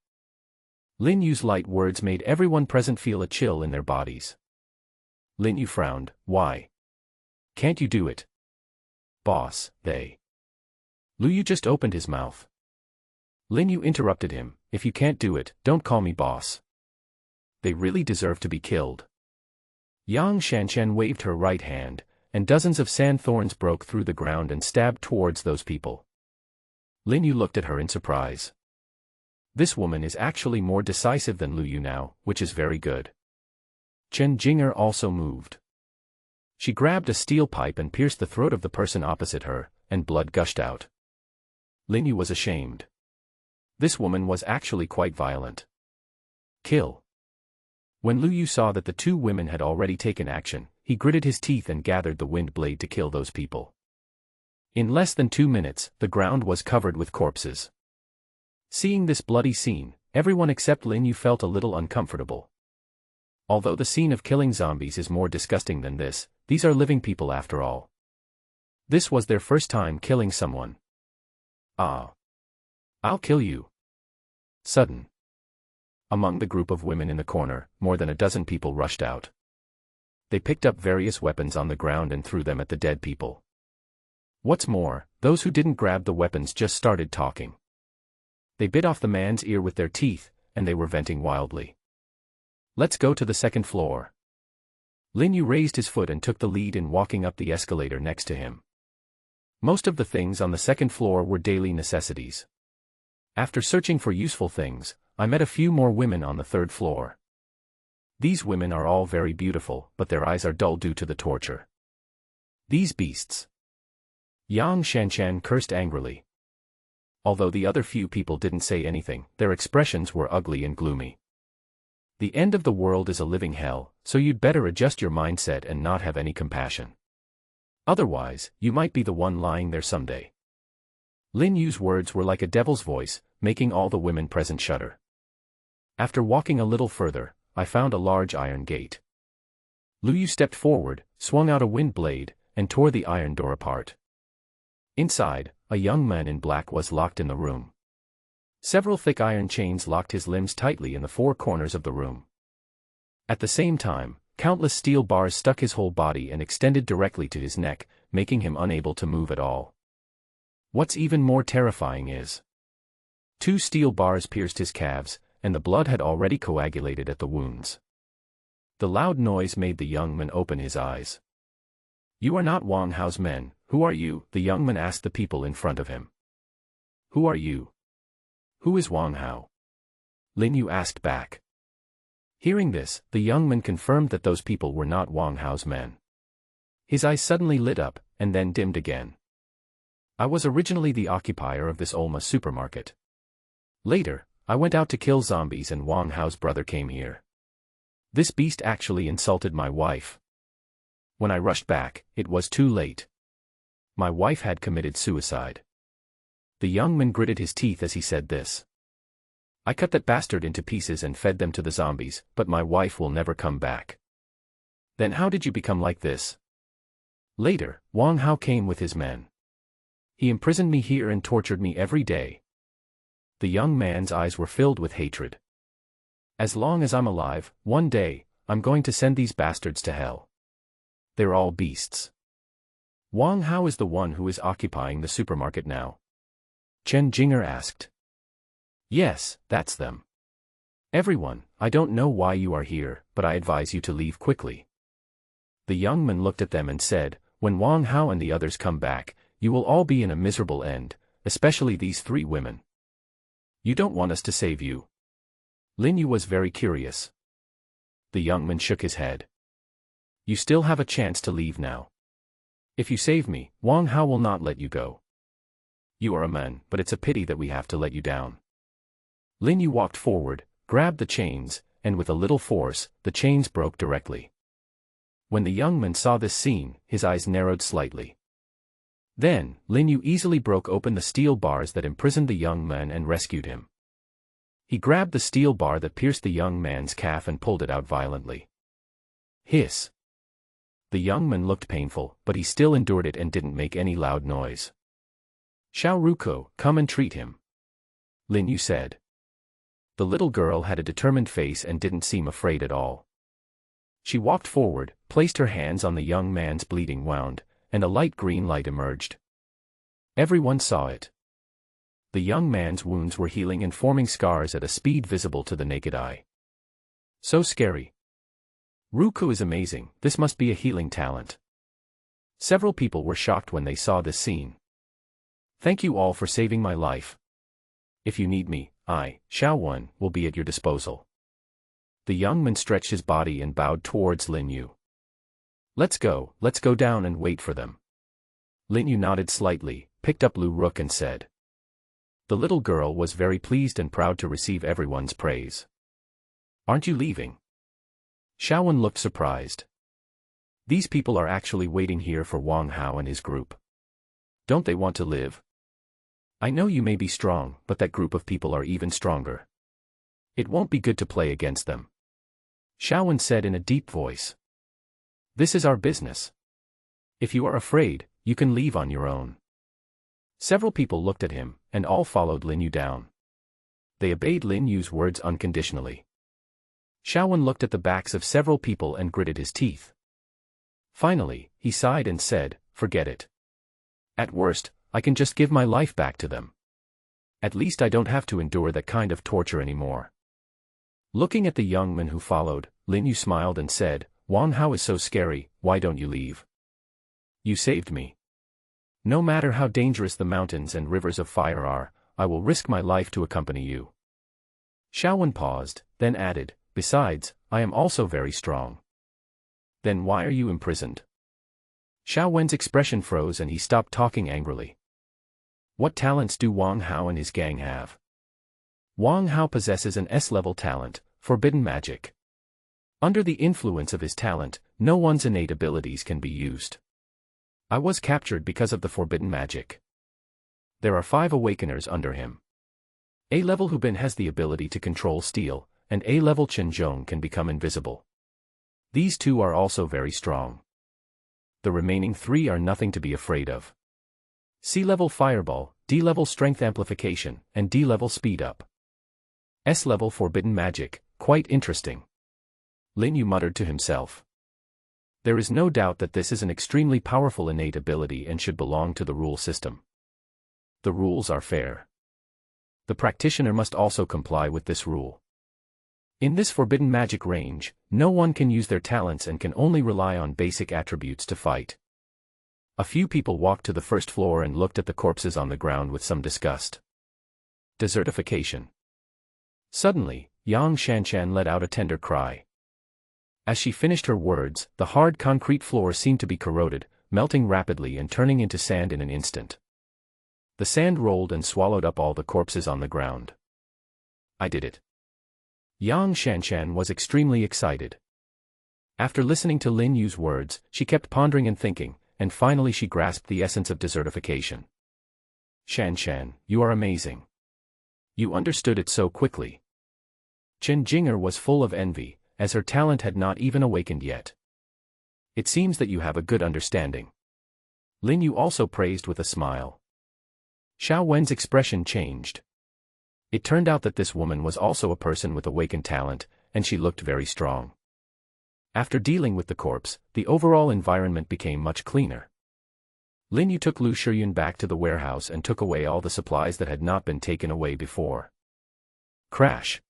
S1: Lin Yu's light words made everyone present feel a chill in their bodies. Lin Yu frowned, "Why? Can't you do it?" "Boss, they..." Lu Yu just opened his mouth. Lin Yu interrupted him, "If you can't do it, don't call me boss. They really deserve to be killed." Yang Shanshan waved her right hand, and dozens of sand thorns broke through the ground and stabbed towards those people. Lin Yu looked at her in surprise. This woman is actually more decisive than Lu Yu now, which is very good. Chen Jinger also moved. She grabbed a steel pipe and pierced the throat of the person opposite her, and blood gushed out. Lin Yu was ashamed. This woman was actually quite violent. "Kill." When Lu Yu saw that the 2 women had already taken action, he gritted his teeth and gathered the wind blade to kill those people. In less than 2 minutes, the ground was covered with corpses. Seeing this bloody scene, everyone except Lin Yu felt a little uncomfortable. Although the scene of killing zombies is more disgusting than this, these are living people after all. This was their first time killing someone. "Ah. I'll kill you." Sudden. Among the group of women in the corner, more than a dozen people rushed out. They picked up various weapons on the ground and threw them at the dead people. What's more, those who didn't grab the weapons just started talking. They bit off the man's ear with their teeth, and they were venting wildly. "Let's go to the second floor." Lin Yu raised his foot and took the lead in walking up the escalator next to him. Most of the things on the second floor were daily necessities. After searching for useful things, I met a few more women on the 3rd floor. These women are all very beautiful, but their eyes are dull due to the torture. These beasts. Yang Shanshan cursed angrily. Although the other few people didn't say anything, their expressions were ugly and gloomy. The end of the world is a living hell, so you'd better adjust your mindset and not have any compassion. Otherwise, you might be the one lying there someday. Lin Yu's words were like a devil's voice, making all the women present shudder. After walking a little further, I found a large iron gate. Lu Yu stepped forward, swung out a wind blade, and tore the iron door apart. Inside, a young man in black was locked in the room. Several thick iron chains locked his limbs tightly in the four corners of the room. At the same time, countless steel bars stuck his whole body and extended directly to his neck, making him unable to move at all. What's even more terrifying is, 2 steel bars pierced his calves, and the blood had already coagulated at the wounds. The loud noise made the young man open his eyes. "You are not Wang Hao's men. Who are you?" the young man asked the people in front of him. "Who are you? Who is Wang Hao?" Lin Yu asked back. Hearing this, the young man confirmed that those people were not Wang Hao's men. His eyes suddenly lit up, and then dimmed again. "I was originally the occupier of this Olma supermarket. Later, I went out to kill zombies and Wang Hao's brother came here. This beast actually insulted my wife. When I rushed back, it was too late. My wife had committed suicide." The young man gritted his teeth as he said this. "I cut that bastard into pieces and fed them to the zombies, but my wife will never come back." "Then how did you become like this?" "Later, Wang Hao came with his men. He imprisoned me here and tortured me every day." The young man's eyes were filled with hatred. "As long as I'm alive, one day, I'm going to send these bastards to hell. They're all beasts." "Wang Hao is the one who is occupying the supermarket now?" Chen Jinger asked. "Yes, that's them. Everyone, I don't know why you are here, but I advise you to leave quickly." The young man looked at them and said, "When Wang Hao and the others come back, you will all be in a miserable end, especially these 3 women. You don't want us to save you?" Lin Yu was very curious. The young man shook his head. "You still have a chance to leave now. If you save me, Wang Hao will not let you go. You are a man, but it's a pity that we have to let you down." Lin Yu walked forward, grabbed the chains, and with a little force, the chains broke directly. When the young man saw this scene, his eyes narrowed slightly. Then, Lin Yu easily broke open the steel bars that imprisoned the young man and rescued him. He grabbed the steel bar that pierced the young man's calf and pulled it out violently. Hiss. The young man looked painful, but he still endured it and didn't make any loud noise. "Xiao Ruko, come and treat him," Lin Yu said. The little girl had a determined face and didn't seem afraid at all. She walked forward, placed her hands on the young man's bleeding wound, and a light green light emerged. Everyone saw it. The young man's wounds were healing and forming scars at a speed visible to the naked eye. So scary. Ruku is amazing, this must be a healing talent. Several people were shocked when they saw this scene. "Thank you all for saving my life. If you need me, I, Xiao Wen, will be at your disposal." The young man stretched his body and bowed towards Lin Yu. Let's go down and wait for them." Lin Yu nodded slightly, picked up Lu Rook and said. The little girl was very pleased and proud to receive everyone's praise. "Aren't you leaving?" Xiao Wen looked surprised. "These people are actually waiting here for Wang Hao and his group. Don't they want to live? I know you may be strong, but that group of people are even stronger. It won't be good to play against them," Xiao Wen said in a deep voice. "This is our business. If you are afraid, you can leave on your own." Several people looked at him, and all followed Lin Yu down. They obeyed Lin Yu's words unconditionally. Xiao Wen looked at the backs of several people and gritted his teeth. Finally, he sighed and said, "Forget it. At worst, I can just give my life back to them. At least I don't have to endure that kind of torture anymore." Looking at the young man who followed, Lin Yu smiled and said, "Wang Hao is so scary, why don't you leave? You saved me. No matter how dangerous the mountains and rivers of fire are, I will risk my life to accompany you." Xiao Wen paused, then added, "Besides, I am also very strong." "Then why are you imprisoned?" Xiao Wen's expression froze and he stopped talking angrily. What talents do Wang Hao and his gang have? Wang Hao possesses an S-level talent, forbidden magic. Under the influence of his talent, no one's innate abilities can be used. I was captured because of the forbidden magic. There are 5 awakeners under him. A-level Hubin has the ability to control steel, and A-level Chen Zhong can become invisible. These 2 are also very strong. The remaining 3 are nothing to be afraid of. C-level fireball, D-level strength amplification, and D-level speed up. S-level forbidden magic, quite interesting. Lin Yu muttered to himself. There is no doubt that this is an extremely powerful innate ability and should belong to the rule system. The rules are fair. The practitioner must also comply with this rule. In this forbidden magic range, no one can use their talents and can only rely on basic attributes to fight. A few people walked to the first floor and looked at the corpses on the ground with some disgust. Desertification. Suddenly, Yang Shanshan let out a tender cry. As she finished her words, the hard concrete floor seemed to be corroded, melting rapidly and turning into sand in an instant. The sand rolled and swallowed up all the corpses on the ground. I did it. Yang Shanshan was extremely excited. After listening to Lin Yu's words, she kept pondering and thinking, and finally she grasped the essence of desertification. Shanshan, you are amazing. You understood it so quickly. Chen Jinger was full of envy, as her talent had not even awakened yet. It seems that you have a good understanding. Lin Yu also praised with a smile. Xiao Wen's expression changed. It turned out that this woman was also a person with awakened talent, and she looked very strong. After dealing with the corpse, the overall environment became much cleaner. Lin Yu took Lu Shiyun back to the warehouse and took away all the supplies that had not been taken away before. Crash.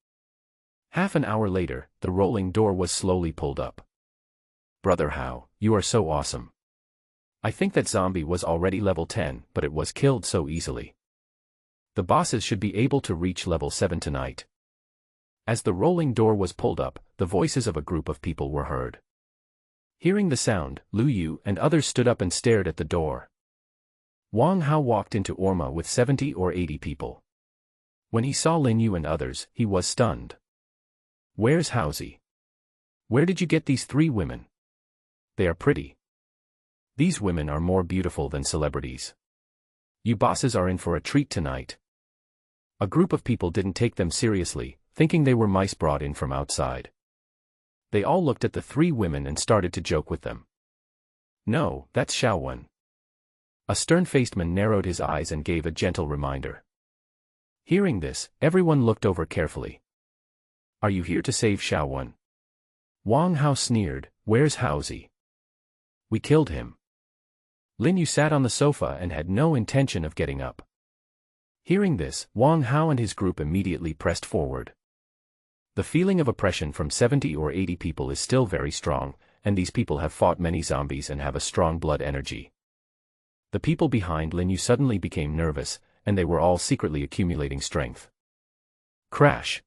S1: Half an hour later, the rolling door was slowly pulled up. Brother Hao, you are so awesome. I think that zombie was already level 10, but it was killed so easily. The bosses should be able to reach level 7 tonight. As the rolling door was pulled up, the voices of a group of people were heard. Hearing the sound, Lu Yu and others stood up and stared at the door. Wang Hao walked into Orma with 70 or 80 people. When he saw Lin Yu and others, he was stunned. Where's Haozi? Where did you get these 3 women? They are pretty. These women are more beautiful than celebrities. You bosses are in for a treat tonight. A group of people didn't take them seriously, thinking they were mice brought in from outside. They all looked at the 3 women and started to joke with them. No, that's Xiao Wen. A stern-faced man narrowed his eyes and gave a gentle reminder. Hearing this, everyone looked over carefully. Are you here to save Xiao Wen? Wang Hao sneered, where's Haozi? We killed him. Lin Yu sat on the sofa and had no intention of getting up. Hearing this, Wang Hao and his group immediately pressed forward. The feeling of oppression from 70 or 80 people is still very strong, and these people have fought many zombies and have a strong blood energy. The people behind Lin Yu suddenly became nervous, and they were all secretly accumulating strength. Crash!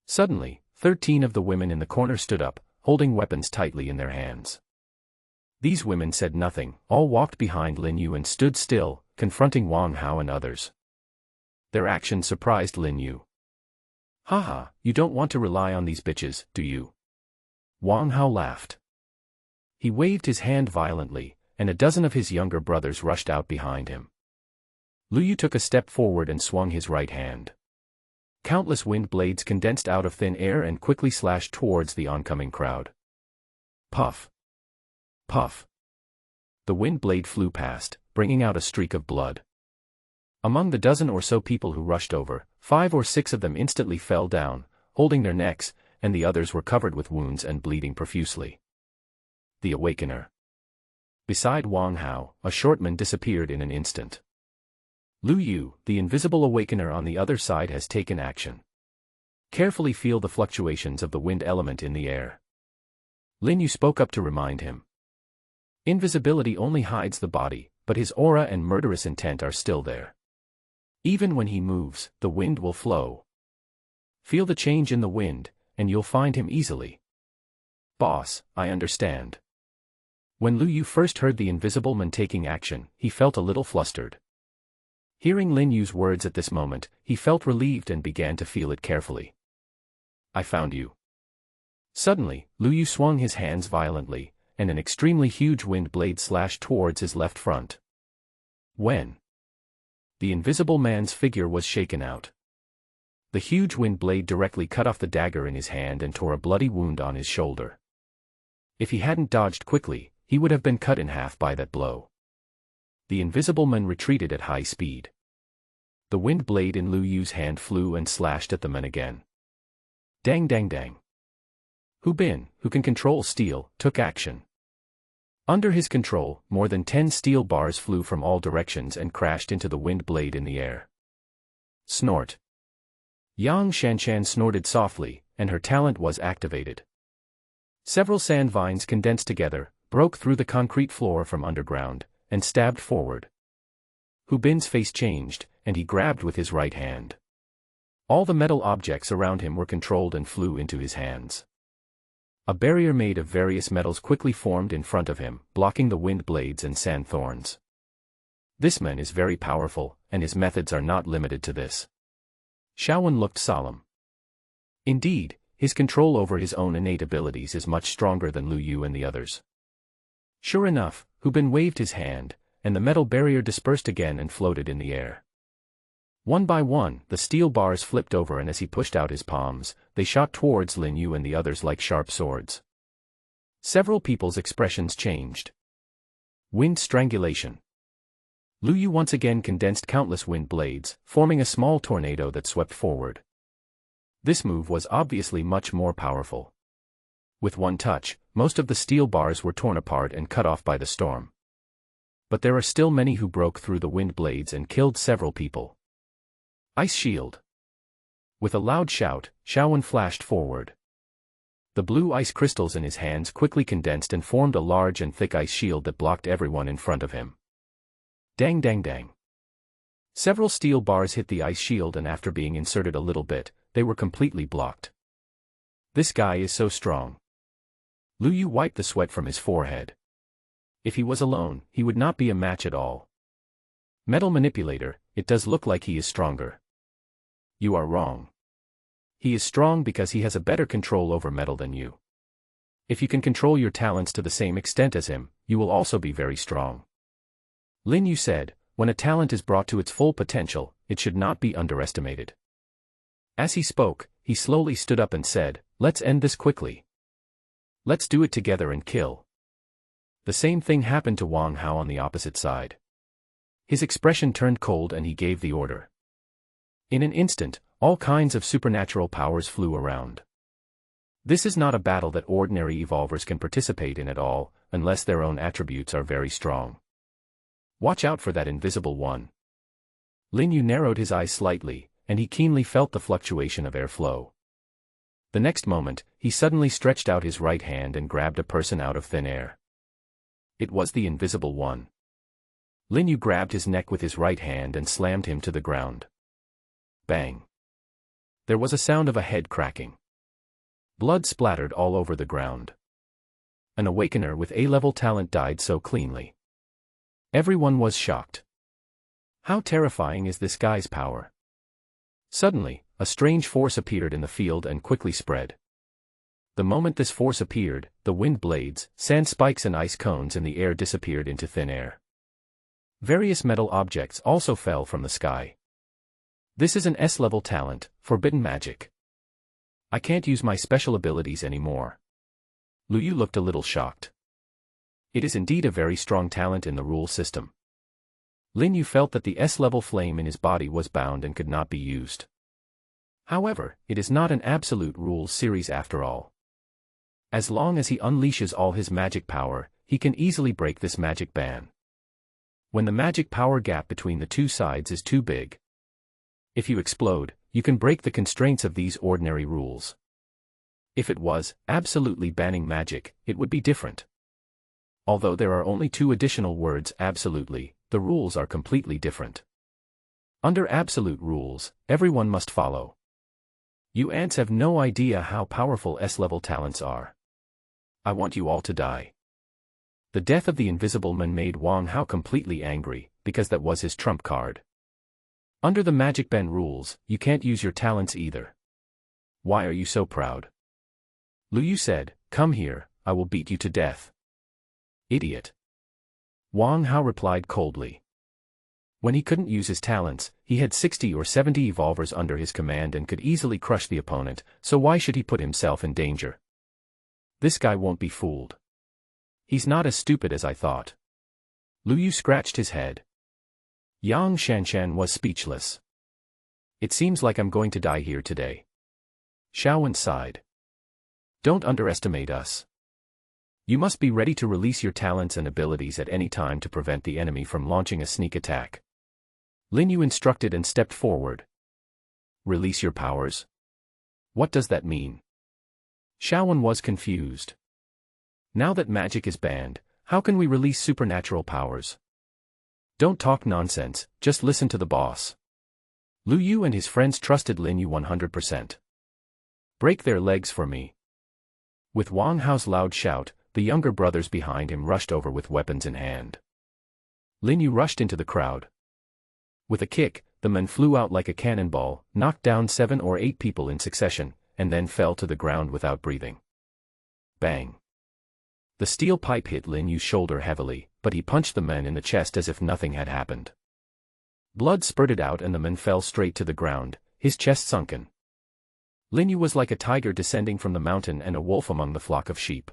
S1: Suddenly, 13 of the women in the corner stood up, holding weapons tightly in their hands. These women said nothing, all walked behind Lin Yu and stood still, confronting Wang Hao and others. Their action surprised Lin Yu. Haha, you don't want to rely on these bitches, do you? Wang Hao laughed. He waved his hand violently, and a dozen of his younger brothers rushed out behind him. Lu Yu took a step forward and swung his right hand. Countless wind blades condensed out of thin air and quickly slashed towards the oncoming crowd. Puff. Puff. The wind blade flew past, bringing out a streak of blood. Among the dozen or so people who rushed over, 5 or 6 of them instantly fell down, holding their necks, and the others were covered with wounds and bleeding profusely. The Awakener. Beside Wang Hao, a short man disappeared in an instant. Lu Yu, the invisible Awakener on the other side, has taken action. Carefully feel the fluctuations of the wind element in the air. Lin Yu spoke up to remind him. Invisibility only hides the body, but his aura and murderous intent are still there. Even when he moves, the wind will flow. Feel the change in the wind, and you'll find him easily. Boss, I understand. When Lu Yu first heard the invisible man taking action, he felt a little flustered. Hearing Lin Yu's words at this moment, he felt relieved and began to feel it carefully. I found you. Suddenly, Lu Yu swung his hands violently, and an extremely huge wind blade slashed towards his left front. When the invisible man's figure was shaken out, the huge wind blade directly cut off the dagger in his hand and tore a bloody wound on his shoulder. If he hadn't dodged quickly, he would have been cut in half by that blow. The invisible man retreated at high speed. The wind blade in Lu Yu's hand flew and slashed at the man again. Dang dang dang. Hu Bin, who can control steel, took action. Under his control, more than 10 steel bars flew from all directions and crashed into the wind blade in the air. Snort. Yang Shanshan snorted softly, and her talent was activated. Several sand vines condensed together, broke through the concrete floor from underground, and stabbed forward. Hu Bin's face changed, and he grabbed with his right hand. All the metal objects around him were controlled and flew into his hands. A barrier made of various metals quickly formed in front of him, blocking the wind blades and sand thorns. This man is very powerful, and his methods are not limited to this. Xiaowen looked solemn. Indeed, his control over his own innate abilities is much stronger than Lu Yu and the others. Sure enough, Hu Bin waved his hand, and the metal barrier dispersed again and floated in the air. One by one, the steel bars flipped over, and as he pushed out his palms, they shot towards Lin Yu and the others like sharp swords. Several people's expressions changed. Wind strangulation. Lu Yu once again condensed countless wind blades, forming a small tornado that swept forward. This move was obviously much more powerful. With one touch, most of the steel bars were torn apart and cut off by the storm. But there are still many who broke through the wind blades and killed several people. Ice shield. With a loud shout, Xiaowen flashed forward. The blue ice crystals in his hands quickly condensed and formed a large and thick ice shield that blocked everyone in front of him. Dang dang dang. Several steel bars hit the ice shield, and after being inserted a little bit, they were completely blocked. This guy is so strong. Lu Yu wiped the sweat from his forehead. If he was alone, he would not be a match at all. Metal manipulator, it does look like he is stronger. You are wrong. He is strong because he has a better control over metal than you. If you can control your talents to the same extent as him, you will also be very strong. Lin Yu said, when a talent is brought to its full potential, it should not be underestimated. As he spoke, he slowly stood up and said, let's end this quickly. Let's do it together and kill. The same thing happened to Wang Hao on the opposite side. His expression turned cold and he gave the order. In an instant, all kinds of supernatural powers flew around. This is not a battle that ordinary evolvers can participate in at all, unless their own attributes are very strong. Watch out for that invisible one. Lin Yu narrowed his eyes slightly, and he keenly felt the fluctuation of airflow. The next moment, he suddenly stretched out his right hand and grabbed a person out of thin air. It was the invisible one. Lin Yu grabbed his neck with his right hand and slammed him to the ground. Bang. There was a sound of a head cracking. Blood splattered all over the ground. An awakener with A-level talent died so cleanly. Everyone was shocked. How terrifying is this guy's power? Suddenly, a strange force appeared in the field and quickly spread. The moment this force appeared, the wind blades, sand spikes and ice cones in the air disappeared into thin air. Various metal objects also fell from the sky. This is an S-level talent, forbidden magic. I can't use my special abilities anymore. Lu Yu looked a little shocked. It is indeed a very strong talent in the rule system. Lin Yu felt that the S-level flame in his body was bound and could not be used. However, it is not an absolute rules series after all. As long as he unleashes all his magic power, he can easily break this magic ban. When the magic power gap between the two sides is too big, if you explode, you can break the constraints of these ordinary rules. If it was absolutely banning magic, it would be different. Although there are only two additional words absolutely, the rules are completely different. Under absolute rules, everyone must follow. You ants have no idea how powerful S-level talents are. I want you all to die. The death of the invisible man made Wang Hao completely angry, because that was his trump card. Under the Magic Ben rules, you can't use your talents either. Why are you so proud? Lu Yu said, come here, I will beat you to death. Idiot. Wang Hao replied coldly. When he couldn't use his talents, he had 60 or 70 evolvers under his command and could easily crush the opponent, so why should he put himself in danger? This guy won't be fooled. He's not as stupid as I thought. Lu Yu scratched his head. Yang Shanshan was speechless. It seems like I'm going to die here today. Xiaowen sighed. Don't underestimate us. You must be ready to release your talents and abilities at any time to prevent the enemy from launching a sneak attack. Lin Yu instructed and stepped forward. Release your powers? What does that mean? Xiaowen was confused. Now that magic is banned, how can we release supernatural powers? Don't talk nonsense, just listen to the boss. Lu Yu and his friends trusted Lin Yu 100%. Break their legs for me. With Wang Hao's loud shout, the younger brothers behind him rushed over with weapons in hand. Lin Yu rushed into the crowd. With a kick, the men flew out like a cannonball, knocked down 7 or 8 people in succession, and then fell to the ground without breathing. Bang! The steel pipe hit Lin Yu's shoulder heavily, but he punched the men in the chest as if nothing had happened. Blood spurted out and the man fell straight to the ground, his chest sunken. Lin Yu was like a tiger descending from the mountain and a wolf among the flock of sheep.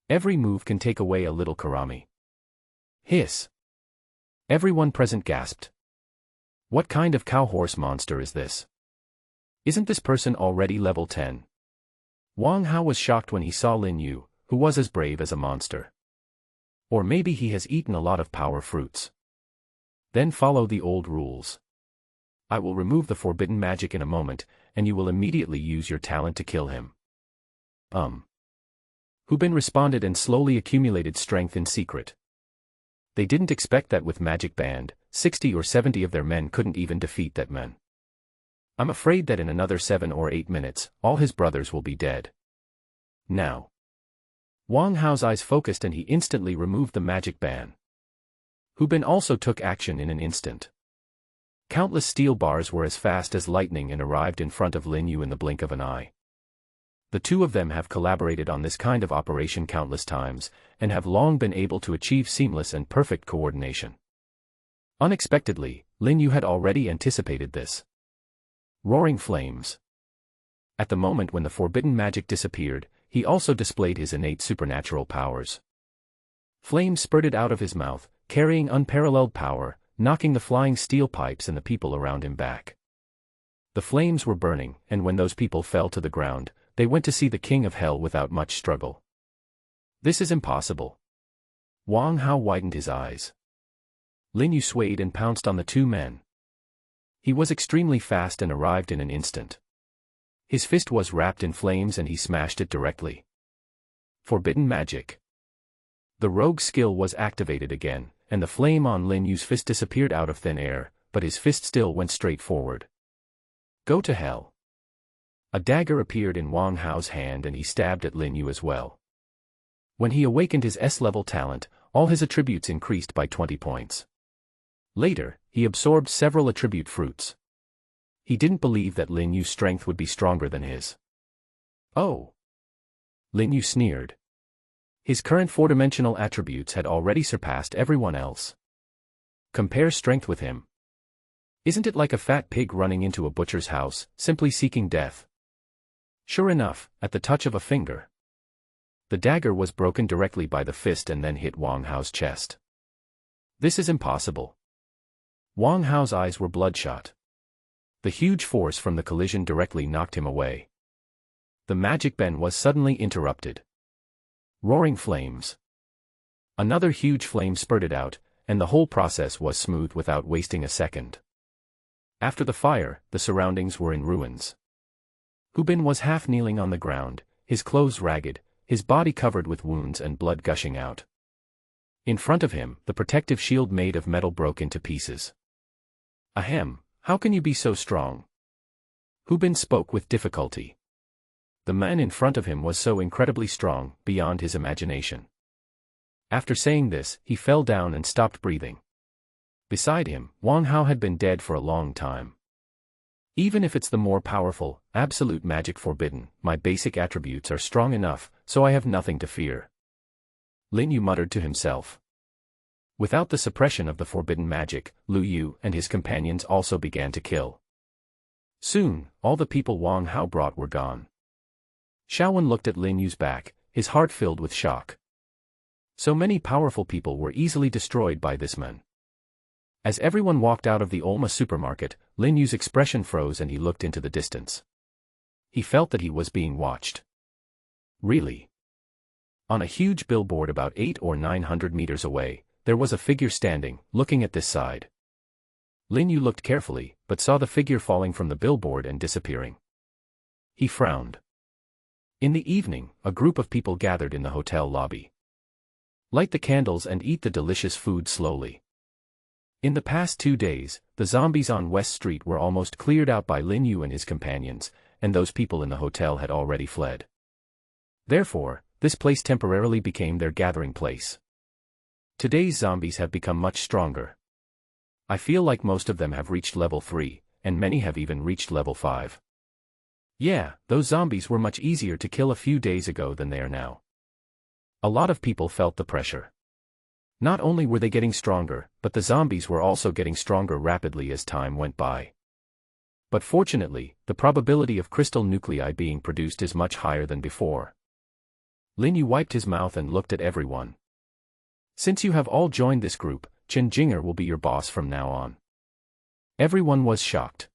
S1: Every move can take away a little karami. Hiss! Everyone present gasped. What kind of cow-horse monster is this? Isn't this person already level 10? Wang Hao was shocked when he saw Lin Yu, who was as brave as a monster. Or maybe he has eaten a lot of power fruits. Then follow the old rules. I will remove the forbidden magic in a moment, and you will immediately use your talent to kill him. Hu Bin responded and slowly accumulated strength in secret. They didn't expect that with magic banned, 60 or 70 of their men couldn't even defeat that man. I'm afraid that in another 7 or 8 minutes, all his brothers will be dead. Now. Wang Hao's eyes focused and he instantly removed the magic ban. Hu Bin also took action in an instant. Countless steel bars were as fast as lightning and arrived in front of Lin Yu in the blink of an eye. The two of them have collaborated on this kind of operation countless times, and have long been able to achieve seamless and perfect coordination. Unexpectedly, Lin Yu had already anticipated this. Roaring flames. At the moment when the forbidden magic disappeared, he also displayed his innate supernatural powers. Flames spurted out of his mouth, carrying unparalleled power, knocking the flying steel pipes and the people around him back. The flames were burning, and when those people fell to the ground, they went to see the King of Hell without much struggle. This is impossible. Wang Hao widened his eyes. Lin Yu swayed and pounced on the two men. He was extremely fast and arrived in an instant. His fist was wrapped in flames and he smashed it directly. Forbidden magic. The rogue skill was activated again, and the flame on Lin Yu's fist disappeared out of thin air, but his fist still went straight forward. Go to hell. A dagger appeared in Wang Hao's hand and he stabbed at Lin Yu as well. When he awakened his S-level talent, all his attributes increased by 20 points. Later, he absorbed several attribute fruits. He didn't believe that Lin Yu's strength would be stronger than his. Oh! Lin Yu sneered. His current four-dimensional attributes had already surpassed everyone else. Compare strength with him. Isn't it like a fat pig running into a butcher's house, simply seeking death? Sure enough, at the touch of a finger. The dagger was broken directly by the fist and then hit Wang Hao's chest. This is impossible. Wang Hao's eyes were bloodshot. The huge force from the collision directly knocked him away. The magic ban was suddenly interrupted. Roaring flames. Another huge flame spurted out, and the whole process was smooth without wasting a second. After the fire, the surroundings were in ruins. Hu Bin was half kneeling on the ground, his clothes ragged, his body covered with wounds and blood gushing out. In front of him, the protective shield made of metal broke into pieces. Ahem, how can you be so strong? Hu Bin spoke with difficulty. The man in front of him was so incredibly strong, beyond his imagination. After saying this, he fell down and stopped breathing. Beside him, Wang Hao had been dead for a long time. Even if it's the more powerful, absolute magic forbidden, my basic attributes are strong enough, so I have nothing to fear. Lin Yu muttered to himself. Without the suppression of the forbidden magic, Lu Yu and his companions also began to kill. Soon, all the people Wang Hao brought were gone. Xiaowen looked at Lin Yu's back, his heart filled with shock. So many powerful people were easily destroyed by this man. As everyone walked out of the Olma supermarket, Lin Yu's expression froze and he looked into the distance. He felt that he was being watched. Really? On a huge billboard about 800 or 900 meters away, there was a figure standing, looking at this side. Lin Yu looked carefully, but saw the figure falling from the billboard and disappearing. He frowned. In the evening, a group of people gathered in the hotel lobby. Light the candles and eat the delicious food slowly. In the past 2 days, the zombies on West Street were almost cleared out by Lin Yu and his companions, and those people in the hotel had already fled. Therefore, this place temporarily became their gathering place. Today's zombies have become much stronger. I feel like most of them have reached level 3, and many have even reached level 5. Yeah, those zombies were much easier to kill a few days ago than they are now. A lot of people felt the pressure. Not only were they getting stronger, but the zombies were also getting stronger rapidly as time went by. But fortunately, the probability of crystal nuclei being produced is much higher than before. Lin Yu wiped his mouth and looked at everyone. Since you have all joined this group, Chen Jinger will be your boss from now on. Everyone was shocked.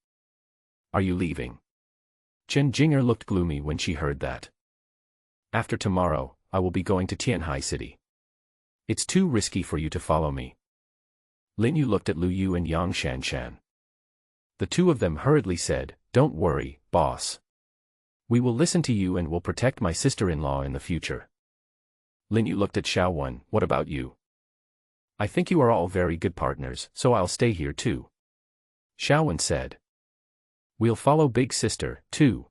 S1: Are you leaving? Chen Jinger looked gloomy when she heard that. After tomorrow, I will be going to Tianhai City. It's too risky for you to follow me. Lin Yu looked at Lu Yu and Yang Shanshan. The two of them hurriedly said, "Don't worry, boss. We will listen to you and will protect my sister-in-law in the future." Lin Yu looked at Xiaowen. "What about you?" "I think you are all very good partners, so I'll stay here too." Xiaowen said. "We'll follow Big Sister, too."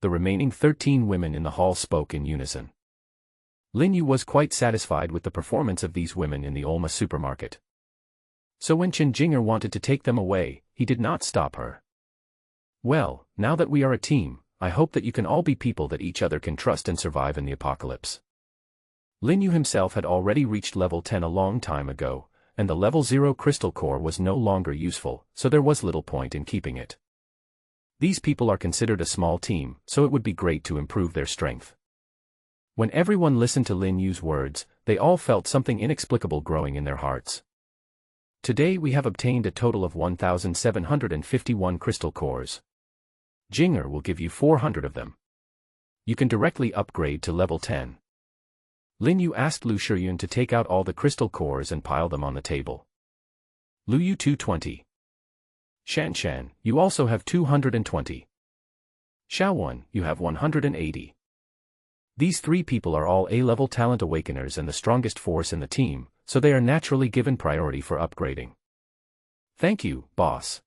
S1: The remaining 13 women in the hall spoke in unison. Lin Yu was quite satisfied with the performance of these women in the Olma supermarket. So when Chen Jinger wanted to take them away, he did not stop her. "Well, now that we are a team, I hope that you can all be people that each other can trust and survive in the apocalypse." Lin Yu himself had already reached level 10 a long time ago, and the level 0 crystal core was no longer useful, so there was little point in keeping it. These people are considered a small team, so it would be great to improve their strength. When everyone listened to Lin Yu's words, they all felt something inexplicable growing in their hearts. Today we have obtained a total of 1,751 crystal cores. Jinger will give you 400 of them. You can directly upgrade to level 10. Lin Yu asked Lu Shiyun to take out all the crystal cores and pile them on the table. Lu Yu 220. Shanshan, you also have 220. Xiaowen, you have 180. These 3 people are all A-level talent awakeners and the strongest force in the team, so they are naturally given priority for upgrading. "Thank you, boss."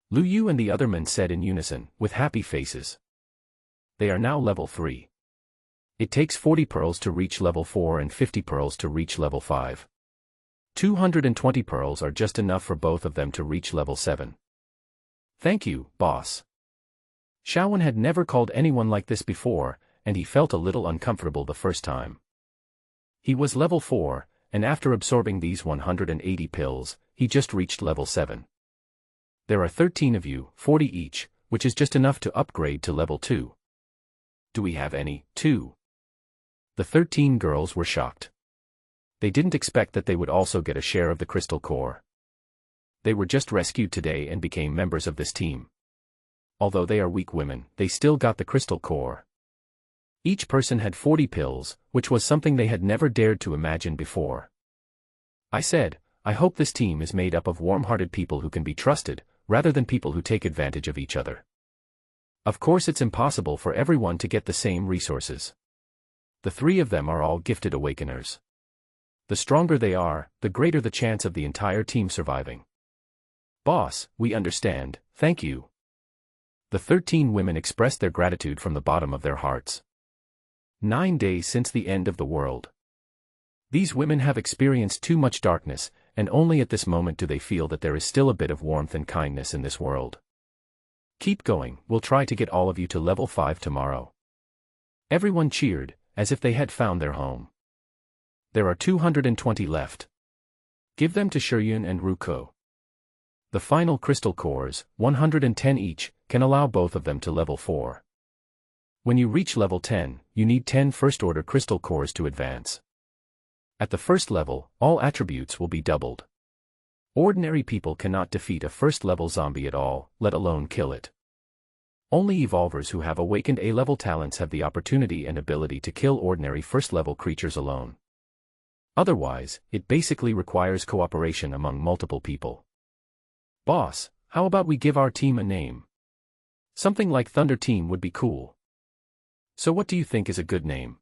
S1: Lu Yu and the other men said in unison, with happy faces. They are now level 3. It takes 40 pearls to reach level 4 and 50 pearls to reach level 5. 220 pearls are just enough for both of them to reach level 7. "Thank you, boss." Xiaowen had never called anyone like this before, and he felt a little uncomfortable the first time. He was level 4, and after absorbing these 180 pills, he just reached level 7. There are 13 of you, 40 each, which is just enough to upgrade to level 2. "Do we have any, too?" The 13 girls were shocked. They didn't expect that they would also get a share of the crystal core. They were just rescued today and became members of this team. Although they are weak women, they still got the crystal core. Each person had 40 pills, which was something they had never dared to imagine before. I said, I hope this team is made up of warm-hearted people who can be trusted, rather than people who take advantage of each other. Of course it's impossible for everyone to get the same resources. The 3 of them are all gifted awakeners. The stronger they are, the greater the chance of the entire team surviving. "Boss, we understand, thank you." The 13 women expressed their gratitude from the bottom of their hearts. 9 days since the end of the world. These women have experienced too much darkness, and only at this moment do they feel that there is still a bit of warmth and kindness in this world. "Keep going, we'll try to get all of you to level 5 tomorrow." Everyone cheered, as if they had found their home. There are 220 left. Give them to Shiyun and Ruko. The final crystal cores, 110 each, can allow both of them to level 4. When you reach level 10, you need 10 first-order crystal cores to advance. At the first level, all attributes will be doubled. Ordinary people cannot defeat a first-level zombie at all, let alone kill it. Only evolvers who have awakened A-level talents have the opportunity and ability to kill ordinary first-level creatures alone. Otherwise, it basically requires cooperation among multiple people. Boss, how about we give our team a name? Something like Thunder Team would be cool. So what do you think is a good name?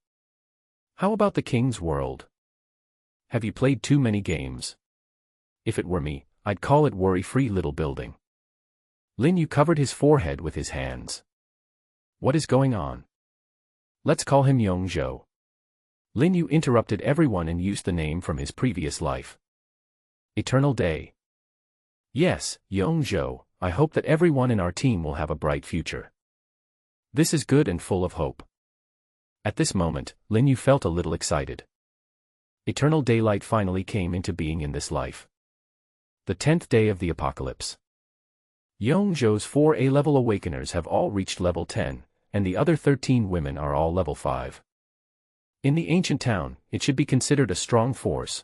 S1: How about the King's World? Have you played too many games? If it were me, I'd call it Worry-Free Little Building. Lin Yu covered his forehead with his hands. What is going on? Let's call him Yong Zhou. Lin Yu interrupted everyone and used the name from his previous life. Eternal Day. Yes, Yong Zhou, I hope that everyone in our team will have a bright future. This is good and full of hope. At this moment, Lin Yu felt a little excited. Eternal daylight finally came into being in this life. The 10th day of the apocalypse. Yong Zhou's 4 A-level awakeners have all reached level 10, and the other 13 women are all level 5. In the ancient town, it should be considered a strong force.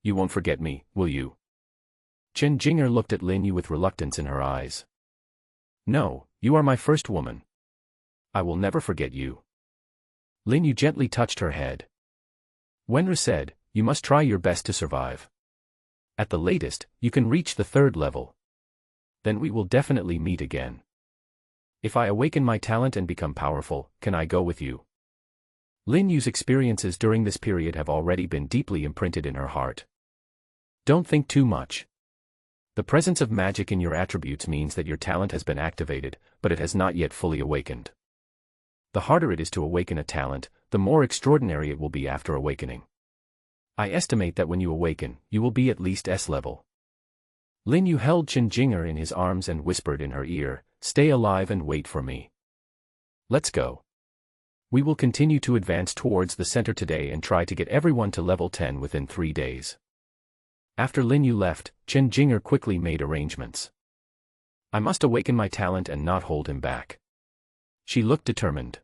S1: You won't forget me, will you? Chen Jinger looked at Lin Yu with reluctance in her eyes. No, you are my first woman. I will never forget you. Lin Yu gently touched her head. Wenru said, you must try your best to survive. At the latest, you can reach the 3rd level. Then we will definitely meet again. If I awaken my talent and become powerful, can I go with you? Lin Yu's experiences during this period have already been deeply imprinted in her heart. Don't think too much. The presence of magic in your attributes means that your talent has been activated, but it has not yet fully awakened. The harder it is to awaken a talent, the more extraordinary it will be after awakening. I estimate that when you awaken, you will be at least S-level. Lin Yu held Chen Jinger in his arms and whispered in her ear, stay alive and wait for me. Let's go. We will continue to advance towards the center today and try to get everyone to level 10 within 3 days. After Lin Yu left, Chen Jinger quickly made arrangements. I must awaken my talent and not hold him back. She looked determined.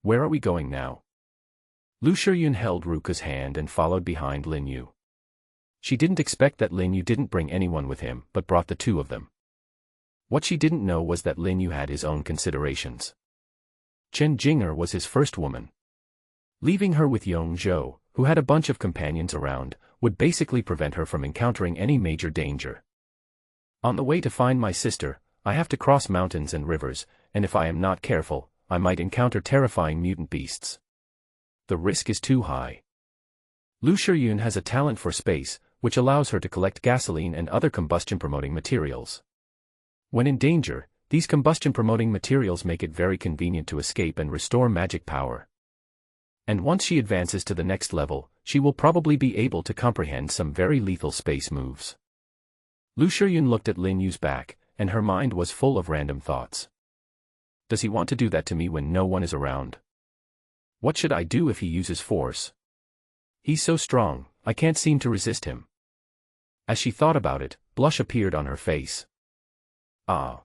S1: Where are we going now? Lu Shiyun held Ruka's hand and followed behind Lin Yu. She didn't expect that Lin Yu didn't bring anyone with him, but brought the 2 of them. What she didn't know was that Lin Yu had his own considerations. Chen Jinger was his first woman. Leaving her with Yong Zhou, who had a bunch of companions around, would basically prevent her from encountering any major danger. On the way to find my sister, I have to cross mountains and rivers, and if I am not careful, I might encounter terrifying mutant beasts. The risk is too high. Lu Shiyun has a talent for space, which allows her to collect gasoline and other combustion-promoting materials. When in danger, these combustion-promoting materials make it very convenient to escape and restore magic power. And once she advances to the next level, she will probably be able to comprehend some very lethal space moves. Lu Shiyun looked at Lin Yu's back, and her mind was full of random thoughts. Does he want to do that to me when no one is around? What should I do if he uses force? He's so strong, I can't seem to resist him. As she thought about it, blush appeared on her face. Ah.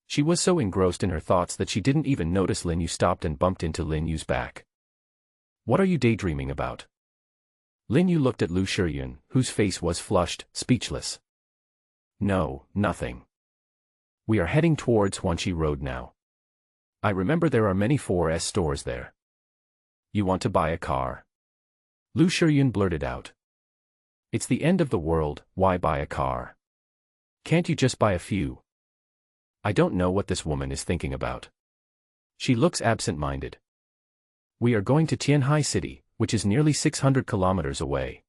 S1: She was so engrossed in her thoughts that she didn't even notice Lin Yu stopped and bumped into Lin Yu's back. What are you daydreaming about? Lin Yu looked at Lu Shiyun, whose face was flushed, speechless. No, nothing. We are heading towards Huanxi Road now. I remember there are many 4S stores there. You want to buy a car? Lu Shiyun blurted out. It's the end of the world, why buy a car? Can't you just buy a few? I don't know what this woman is thinking about. She looks absent-minded. We are going to Tianhai City, which is nearly 600 kilometers away.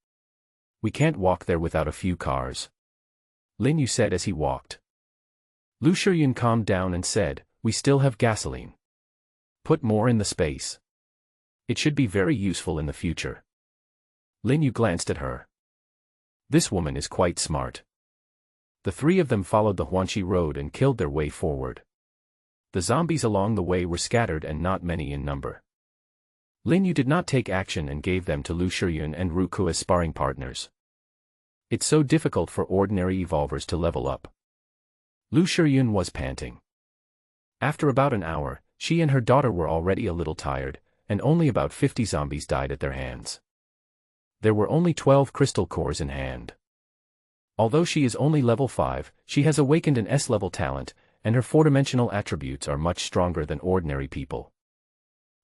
S1: We can't walk there without a few cars. Lin Yu said as he walked. Lu Shiyun calmed down and said, we still have gasoline. Put more in the space. It should be very useful in the future. Lin Yu glanced at her. This woman is quite smart. The 3 of them followed the Huanxi Road and killed their way forward. The zombies along the way were scattered and not many in number. Lin Yu did not take action and gave them to Lu Shiyun and Ruku as sparring partners. It's so difficult for ordinary evolvers to level up. Lu Shiyun was panting. After about an hour, she and her daughter were already a little tired, and only about 50 zombies died at their hands. There were only 12 crystal cores in hand. Although she is only level 5, she has awakened an S-level talent, and her 4-dimensional attributes are much stronger than ordinary people.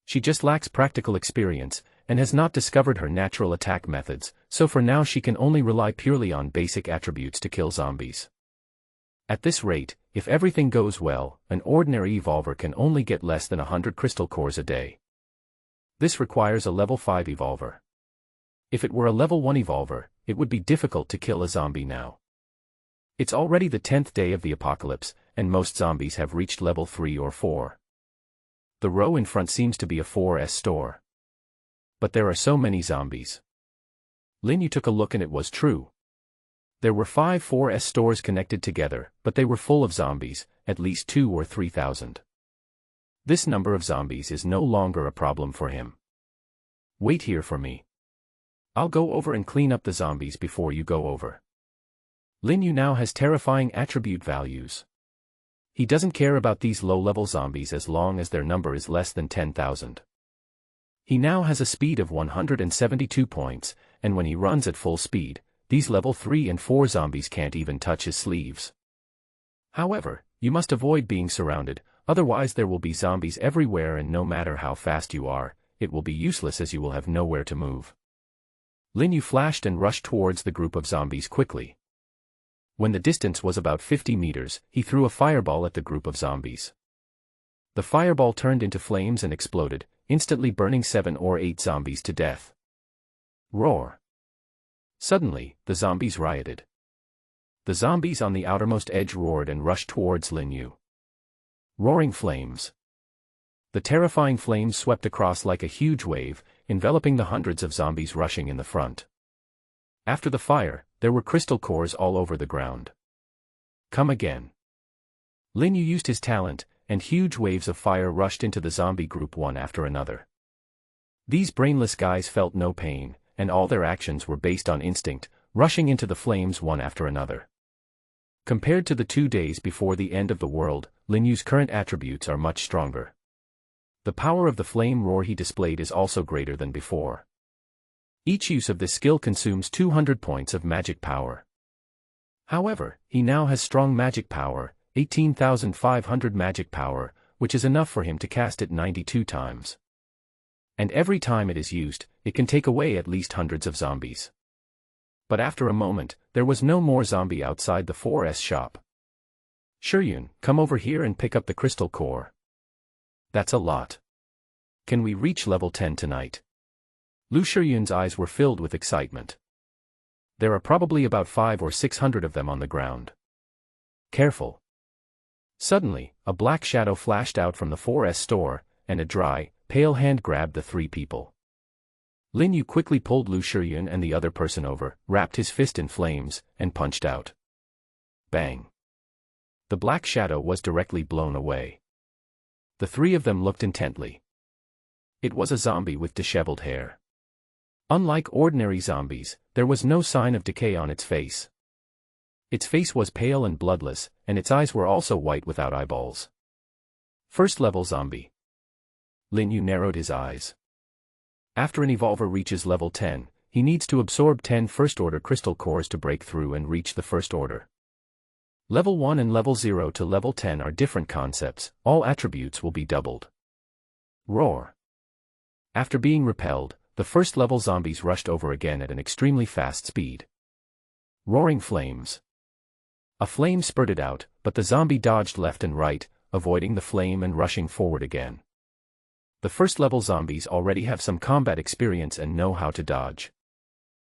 S1: She just lacks practical experience, and has not discovered her natural attack methods, so for now she can only rely purely on basic attributes to kill zombies. At this rate, if everything goes well, an ordinary evolver can only get less than 100 crystal cores a day. This requires a level 5 evolver. If it were a level 1 evolver, it would be difficult to kill a zombie now. It's already the 10th day of the apocalypse, and most zombies have reached level 3 or 4. The row in front seems to be a 4S store. But there are so many zombies. Lin Yu took a look and it was true. There were 5 4S stores connected together, but they were full of zombies, at least 2,000 or 3,000. This number of zombies is no longer a problem for him. Wait here for me. I'll go over and clean up the zombies before you go over. Lin Yu now has terrifying attribute values. He doesn't care about these low-level zombies as long as their number is less than 10,000. He now has a speed of 172 points, and when he runs at full speed, these level 3 and 4 zombies can't even touch his sleeves. However, you must avoid being surrounded, otherwise there will be zombies everywhere, and no matter how fast you are, it will be useless as you will have nowhere to move. Lin Yu flashed and rushed towards the group of zombies quickly. When the distance was about 50 meters, he threw a fireball at the group of zombies. The fireball turned into flames and exploded, instantly burning 7 or 8 zombies to death. Roar! Suddenly, the zombies rioted. The zombies on the outermost edge roared and rushed towards Lin Yu. Roaring flames. The terrifying flames swept across like a huge wave, enveloping the hundreds of zombies rushing in the front. After the fire, there were crystal cores all over the ground. Come again. Lin Yu used his talent, and huge waves of fire rushed into the zombie group one after another. These brainless guys felt no pain, and all their actions were based on instinct, rushing into the flames one after another. Compared to the 2 days before the end of the world, Lin Yu's current attributes are much stronger. The power of the flame roar he displayed is also greater than before. Each use of this skill consumes 200 points of magic power. However, he now has strong magic power, 18,500 magic power, which is enough for him to cast it 92 times. And every time it is used, it can take away at least hundreds of zombies. But after a moment, there was no more zombie outside the 4S shop. Shuyun, come over here and pick up the crystal core. That's a lot. Can we reach level 10 tonight? Lu Shuyun's eyes were filled with excitement. There are probably about 500 or 600 of them on the ground. Careful. Suddenly, a black shadow flashed out from the 4S store, and a dry, pale hand grabbed the 3 people. Lin Yu quickly pulled Lu Shuyun and the other person over, wrapped his fist in flames, and punched out. Bang. The black shadow was directly blown away. The 3 of them looked intently. It was a zombie with disheveled hair. Unlike ordinary zombies, there was no sign of decay on its face. Its face was pale and bloodless, and its eyes were also white without eyeballs. First level zombie. Lin Yu narrowed his eyes. After an evolver reaches level 10, he needs to absorb 10 first-order crystal cores to break through and reach the first order. Level 1 and level 0 to level 10 are different concepts, all attributes will be doubled. Roar. After being repelled, the first-level zombies rushed over again at an extremely fast speed. Roaring flames. A flame spurted out, but the zombie dodged left and right, avoiding the flame and rushing forward again. The first-level zombies already have some combat experience and know how to dodge.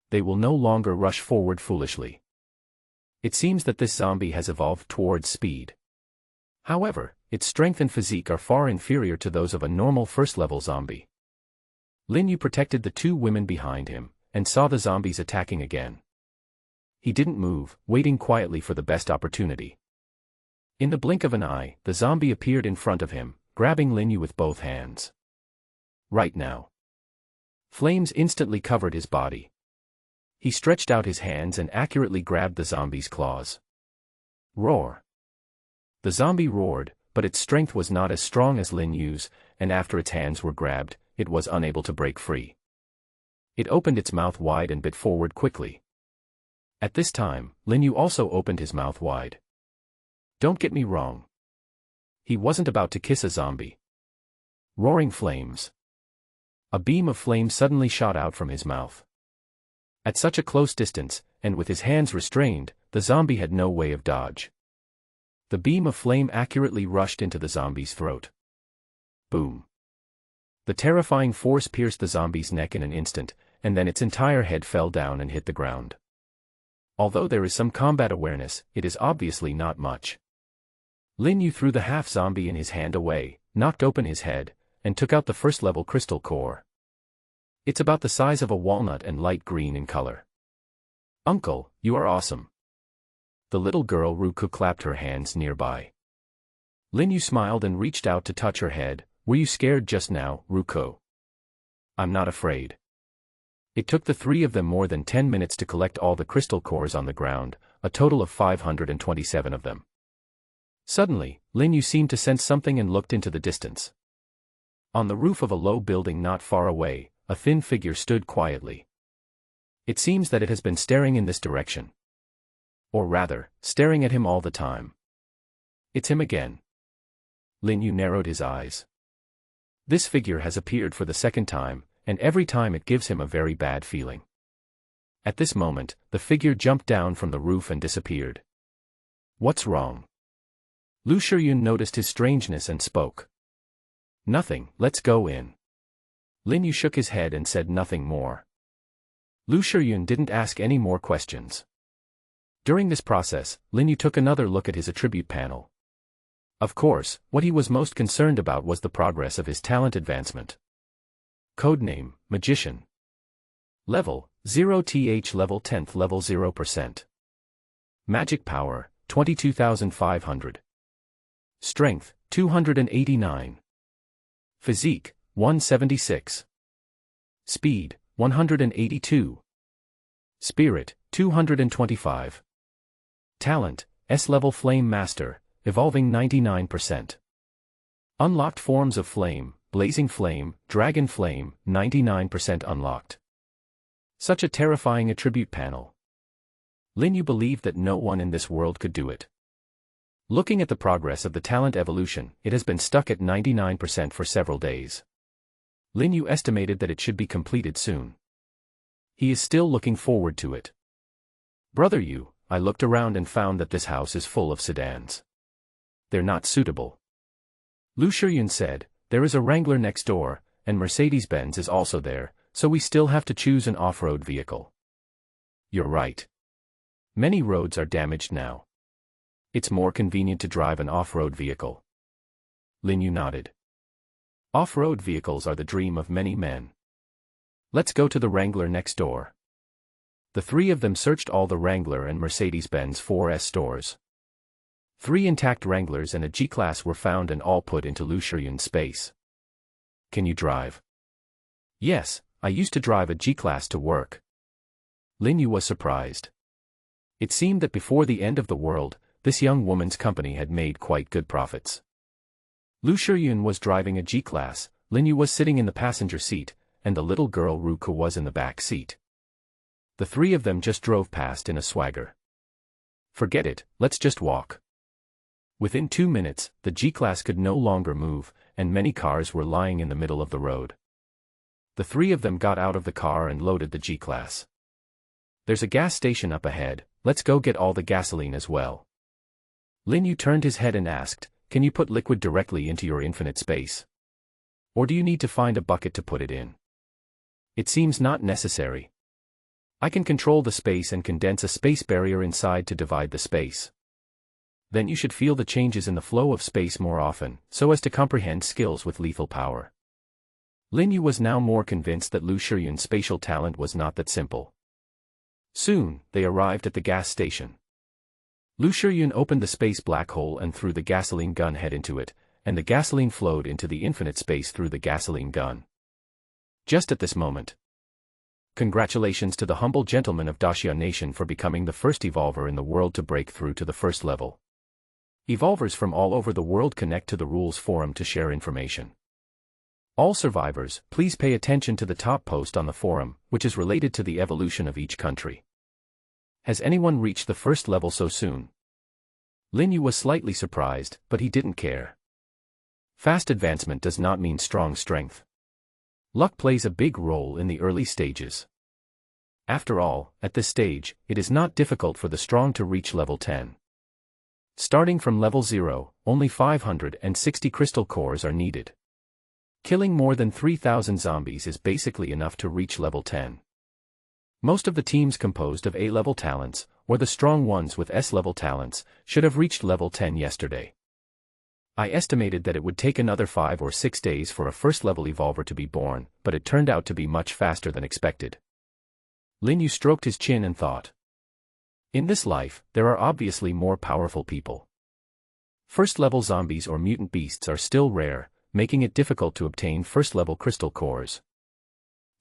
S1: They will no longer rush forward foolishly. It seems that this zombie has evolved towards speed. However, its strength and physique are far inferior to those of a normal first-level zombie. Lin Yu protected the 2 women behind him, and saw the zombies attacking again. He didn't move, waiting quietly for the best opportunity. In the blink of an eye, the zombie appeared in front of him, grabbing Lin Yu with both hands. Right now. Flames instantly covered his body. He stretched out his hands and accurately grabbed the zombie's claws. Roar. The zombie roared, but its strength was not as strong as Lin Yu's, and after its hands were grabbed, it was unable to break free. It opened its mouth wide and bit forward quickly. At this time, Lin Yu also opened his mouth wide. Don't get me wrong. He wasn't about to kiss a zombie. Roaring flames. A beam of flame suddenly shot out from his mouth. At such a close distance, and with his hands restrained, the zombie had no way of dodge. The beam of flame accurately rushed into the zombie's throat. Boom. The terrifying force pierced the zombie's neck in an instant, and then its entire head fell down and hit the ground. Although there is some combat awareness, it is obviously not much. Lin Yu threw the half-zombie in his hand away, knocked open his head, and took out the first-level crystal core. It's about the size of a walnut and light green in color. Uncle, you are awesome. The little girl Ruko clapped her hands nearby. Lin Yu smiled and reached out to touch her head. Were you scared just now, Ruko? I'm not afraid. It took the three of them more than 10 minutes to collect all the crystal cores on the ground, a total of 527 of them. Suddenly, Lin Yu seemed to sense something and looked into the distance. On the roof of a low building not far away, a thin figure stood quietly. It seems that it has been staring in this direction. Or rather, staring at him all the time. It's him again. Lin Yu narrowed his eyes. This figure has appeared for the second time, and every time it gives him a very bad feeling. At this moment, the figure jumped down from the roof and disappeared. What's wrong? Lu Shiyun noticed his strangeness and spoke. Nothing, let's go in. Lin Yu shook his head and said nothing more. Lu Shiyun didn't ask any more questions. During this process, Lin Yu took another look at his attribute panel. Of course, what he was most concerned about was the progress of his talent advancement. Codename, Magician. Level, 0th level 10th level 0%. Magic power, 22,500. Strength, 289. Physique, 176. Speed, 182. Spirit, 225. Talent, S-level Flame Master, evolving 99%. Unlocked forms of flame, blazing flame, dragon flame, 99% unlocked. Such a terrifying attribute panel. Lin Yu believed that no one in this world could do it. Looking at the progress of the talent evolution, it has been stuck at 99% for several days. Lin Yu estimated that it should be completed soon. He is still looking forward to it. Brother Yu, I looked around and found that this house is full of sedans. They're not suitable. Lu Shiyun said, there is a Wrangler next door, and Mercedes-Benz is also there, so we still have to choose an off-road vehicle. You're right. Many roads are damaged now. It's more convenient to drive an off-road vehicle. Lin Yu nodded. Off-road vehicles are the dream of many men. Let's go to the Wrangler next door. The three of them searched all the Wrangler and Mercedes-Benz 4S stores. 3 intact Wranglers and a G-Class were found and all put into Lu Shiyun's space. Can you drive? Yes, I used to drive a G-Class to work. Lin Yu was surprised. It seemed that before the end of the world, this young woman's company had made quite good profits. Lu Shiyun was driving a G-Class, Lin Yu was sitting in the passenger seat, and the little girl Ruko was in the back seat. The three of them just drove past in a swagger. Forget it, let's just walk. Within 2 minutes, the G-Class could no longer move, and many cars were lying in the middle of the road. The three of them got out of the car and loaded the G-Class. There's a gas station up ahead, let's go get all the gasoline as well. Lin Yu turned his head and asked, can you put liquid directly into your infinite space? Or do you need to find a bucket to put it in? It seems not necessary. I can control the space and condense a space barrier inside to divide the space. Then you should feel the changes in the flow of space more often, so as to comprehend skills with lethal power. Lin Yu was now more convinced that Lu Shiyun's spatial talent was not that simple. Soon, they arrived at the gas station. Lu Shiyun opened the space black hole and threw the gasoline gun head into it, and the gasoline flowed into the infinite space through the gasoline gun. Just at this moment. Congratulations to the humble gentleman of Daxia Nation for becoming the first evolver in the world to break through to the first level. Evolvers from all over the world connect to the Rules Forum to share information. All survivors, please pay attention to the top post on the forum, which is related to the evolution of each country. Has anyone reached the first level so soon? Lin Yu was slightly surprised, but he didn't care. Fast advancement does not mean strong strength. Luck plays a big role in the early stages. After all, at this stage, it is not difficult for the strong to reach level 10. Starting from level 0, only 560 crystal cores are needed. Killing more than 3,000 zombies is basically enough to reach level 10. Most of the teams composed of A-level talents, or the strong ones with S-level talents, should have reached level 10 yesterday. I estimated that it would take another 5 or 6 days for a first-level evolver to be born, but it turned out to be much faster than expected. Lin Yu stroked his chin and thought. In this life, there are obviously more powerful people. First-level zombies or mutant beasts are still rare, making it difficult to obtain first-level crystal cores.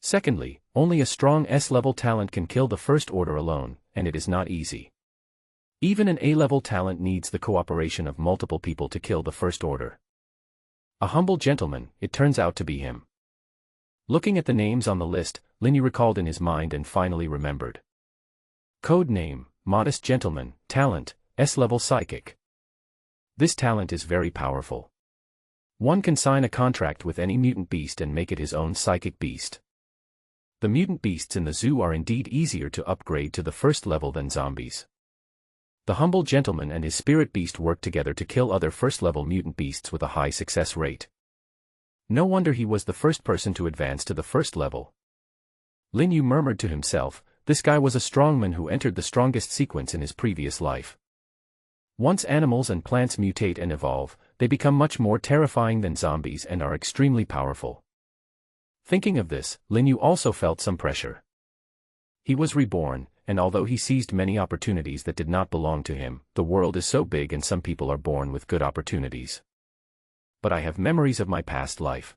S1: Secondly, only a strong S-level talent can kill the First Order alone, and it is not easy. Even an A-level talent needs the cooperation of multiple people to kill the First Order. A humble gentleman, it turns out to be him. Looking at the names on the list, Lin Yu recalled in his mind and finally remembered. Code name, Modest Gentleman, Talent, S-level Psychic. This talent is very powerful. One can sign a contract with any mutant beast and make it his own psychic beast. The mutant beasts in the zoo are indeed easier to upgrade to the first level than zombies. The humble gentleman and his spirit beast work together to kill other first-level mutant beasts with a high success rate. No wonder he was the first person to advance to the first level. Lin Yu murmured to himself, this guy was a strongman who entered the strongest sequence in his previous life. Once animals and plants mutate and evolve, they become much more terrifying than zombies and are extremely powerful. Thinking of this, Lin Yu also felt some pressure. He was reborn, and although he seized many opportunities that did not belong to him, the world is so big and some people are born with good opportunities. But I have memories of my past life.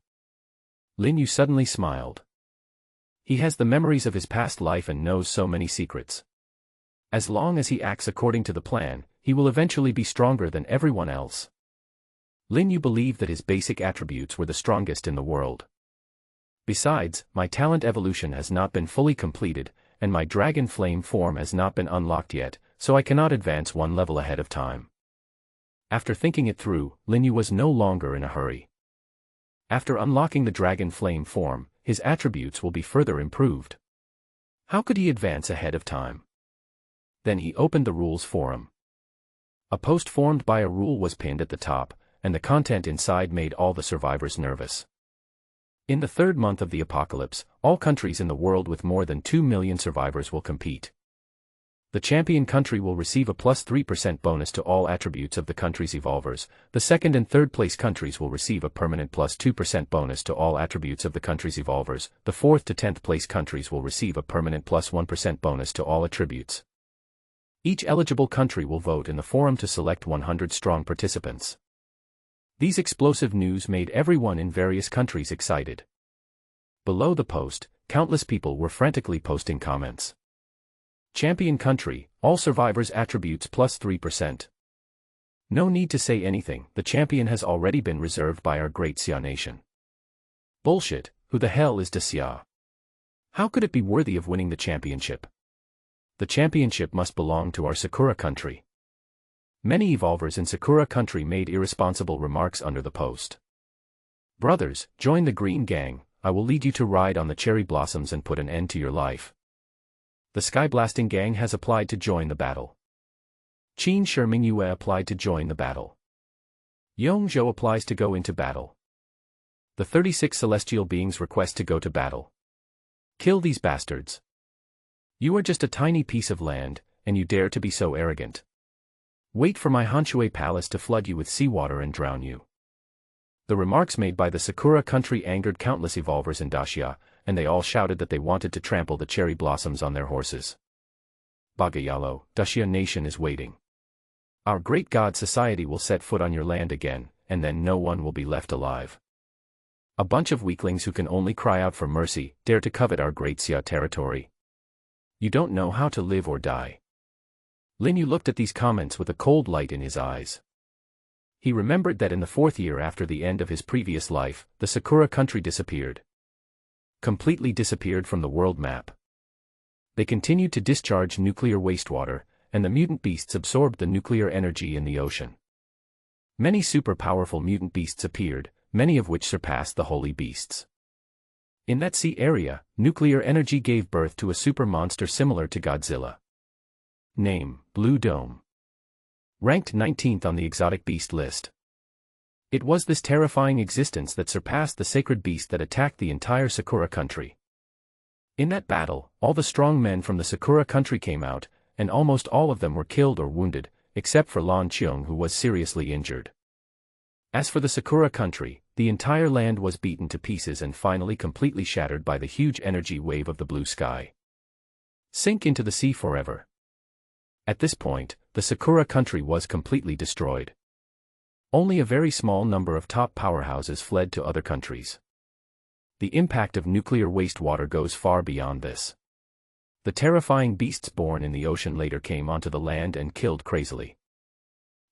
S1: Lin Yu suddenly smiled. He has the memories of his past life and knows so many secrets. As long as he acts according to the plan, he will eventually be stronger than everyone else. Lin Yu believed that his basic attributes were the strongest in the world. Besides, my talent evolution has not been fully completed, and my dragon flame form has not been unlocked yet, so I cannot advance one level ahead of time. After thinking it through, Lin Yu was no longer in a hurry. After unlocking the dragon flame form, his attributes will be further improved. How could he advance ahead of time? Then he opened the rules forum. A post formed by a rule was pinned at the top, and the content inside made all the survivors nervous. In the third month of the apocalypse, all countries in the world with more than 2 million survivors will compete. The champion country will receive a plus 3% bonus to all attributes of the country's evolvers, the second and third place countries will receive a permanent plus 2% bonus to all attributes of the country's evolvers, the 4th to 10th place countries will receive a permanent plus 1% bonus to all attributes. Each eligible country will vote in the forum to select 100 strong participants. These explosive news made everyone in various countries excited. Below the post, countless people were frantically posting comments. Champion country, all survivors attributes plus 3%. No need to say anything, the champion has already been reserved by our great Xia nation. Bullshit, who the hell is Xia? How could it be worthy of winning the championship? The championship must belong to our Sakura country. Many evolvers in Sakura country made irresponsible remarks under the post. Brothers, join the Green Gang, I will lead you to ride on the cherry blossoms and put an end to your life. The Sky Blasting Gang has applied to join the battle. Qin Shi Mingyue applied to join the battle. Yong Zhou applies to go into battle. The 36 celestial beings request to go to battle. Kill these bastards. You are just a tiny piece of land, and you dare to be so arrogant. Wait for my Hanshue palace to flood you with seawater and drown you. The remarks made by the Sakura country angered countless evolvers in Daxia, and they all shouted that they wanted to trample the cherry blossoms on their horses. Bagayalo, Daxia nation is waiting. Our great god society will set foot on your land again, and then no one will be left alive. A bunch of weaklings who can only cry out for mercy, dare to covet our great Xia territory. You don't know how to live or die. Lin Yu looked at these comments with a cold light in his eyes. He remembered that in the 4th year after the end of his previous life, the Sakura country disappeared. Completely disappeared from the world map. They continued to discharge nuclear wastewater, and the mutant beasts absorbed the nuclear energy in the ocean. Many super-powerful mutant beasts appeared, many of which surpassed the holy beasts. In that sea area, nuclear energy gave birth to a super monster similar to Godzilla. Name: Blue Dome. Ranked 19th on the exotic beast list. It was this terrifying existence that surpassed the sacred beast that attacked the entire Sakura country. In that battle, all the strong men from the Sakura country came out, and almost all of them were killed or wounded, except for Lan Qiong, who was seriously injured. As for the Sakura country, the entire land was beaten to pieces and finally completely shattered by the huge energy wave of the blue sky. Sink into the sea forever. At this point, the Sakura country was completely destroyed. Only a very small number of top powerhouses fled to other countries. The impact of nuclear wastewater goes far beyond this. The terrifying beasts born in the ocean later came onto the land and killed crazily.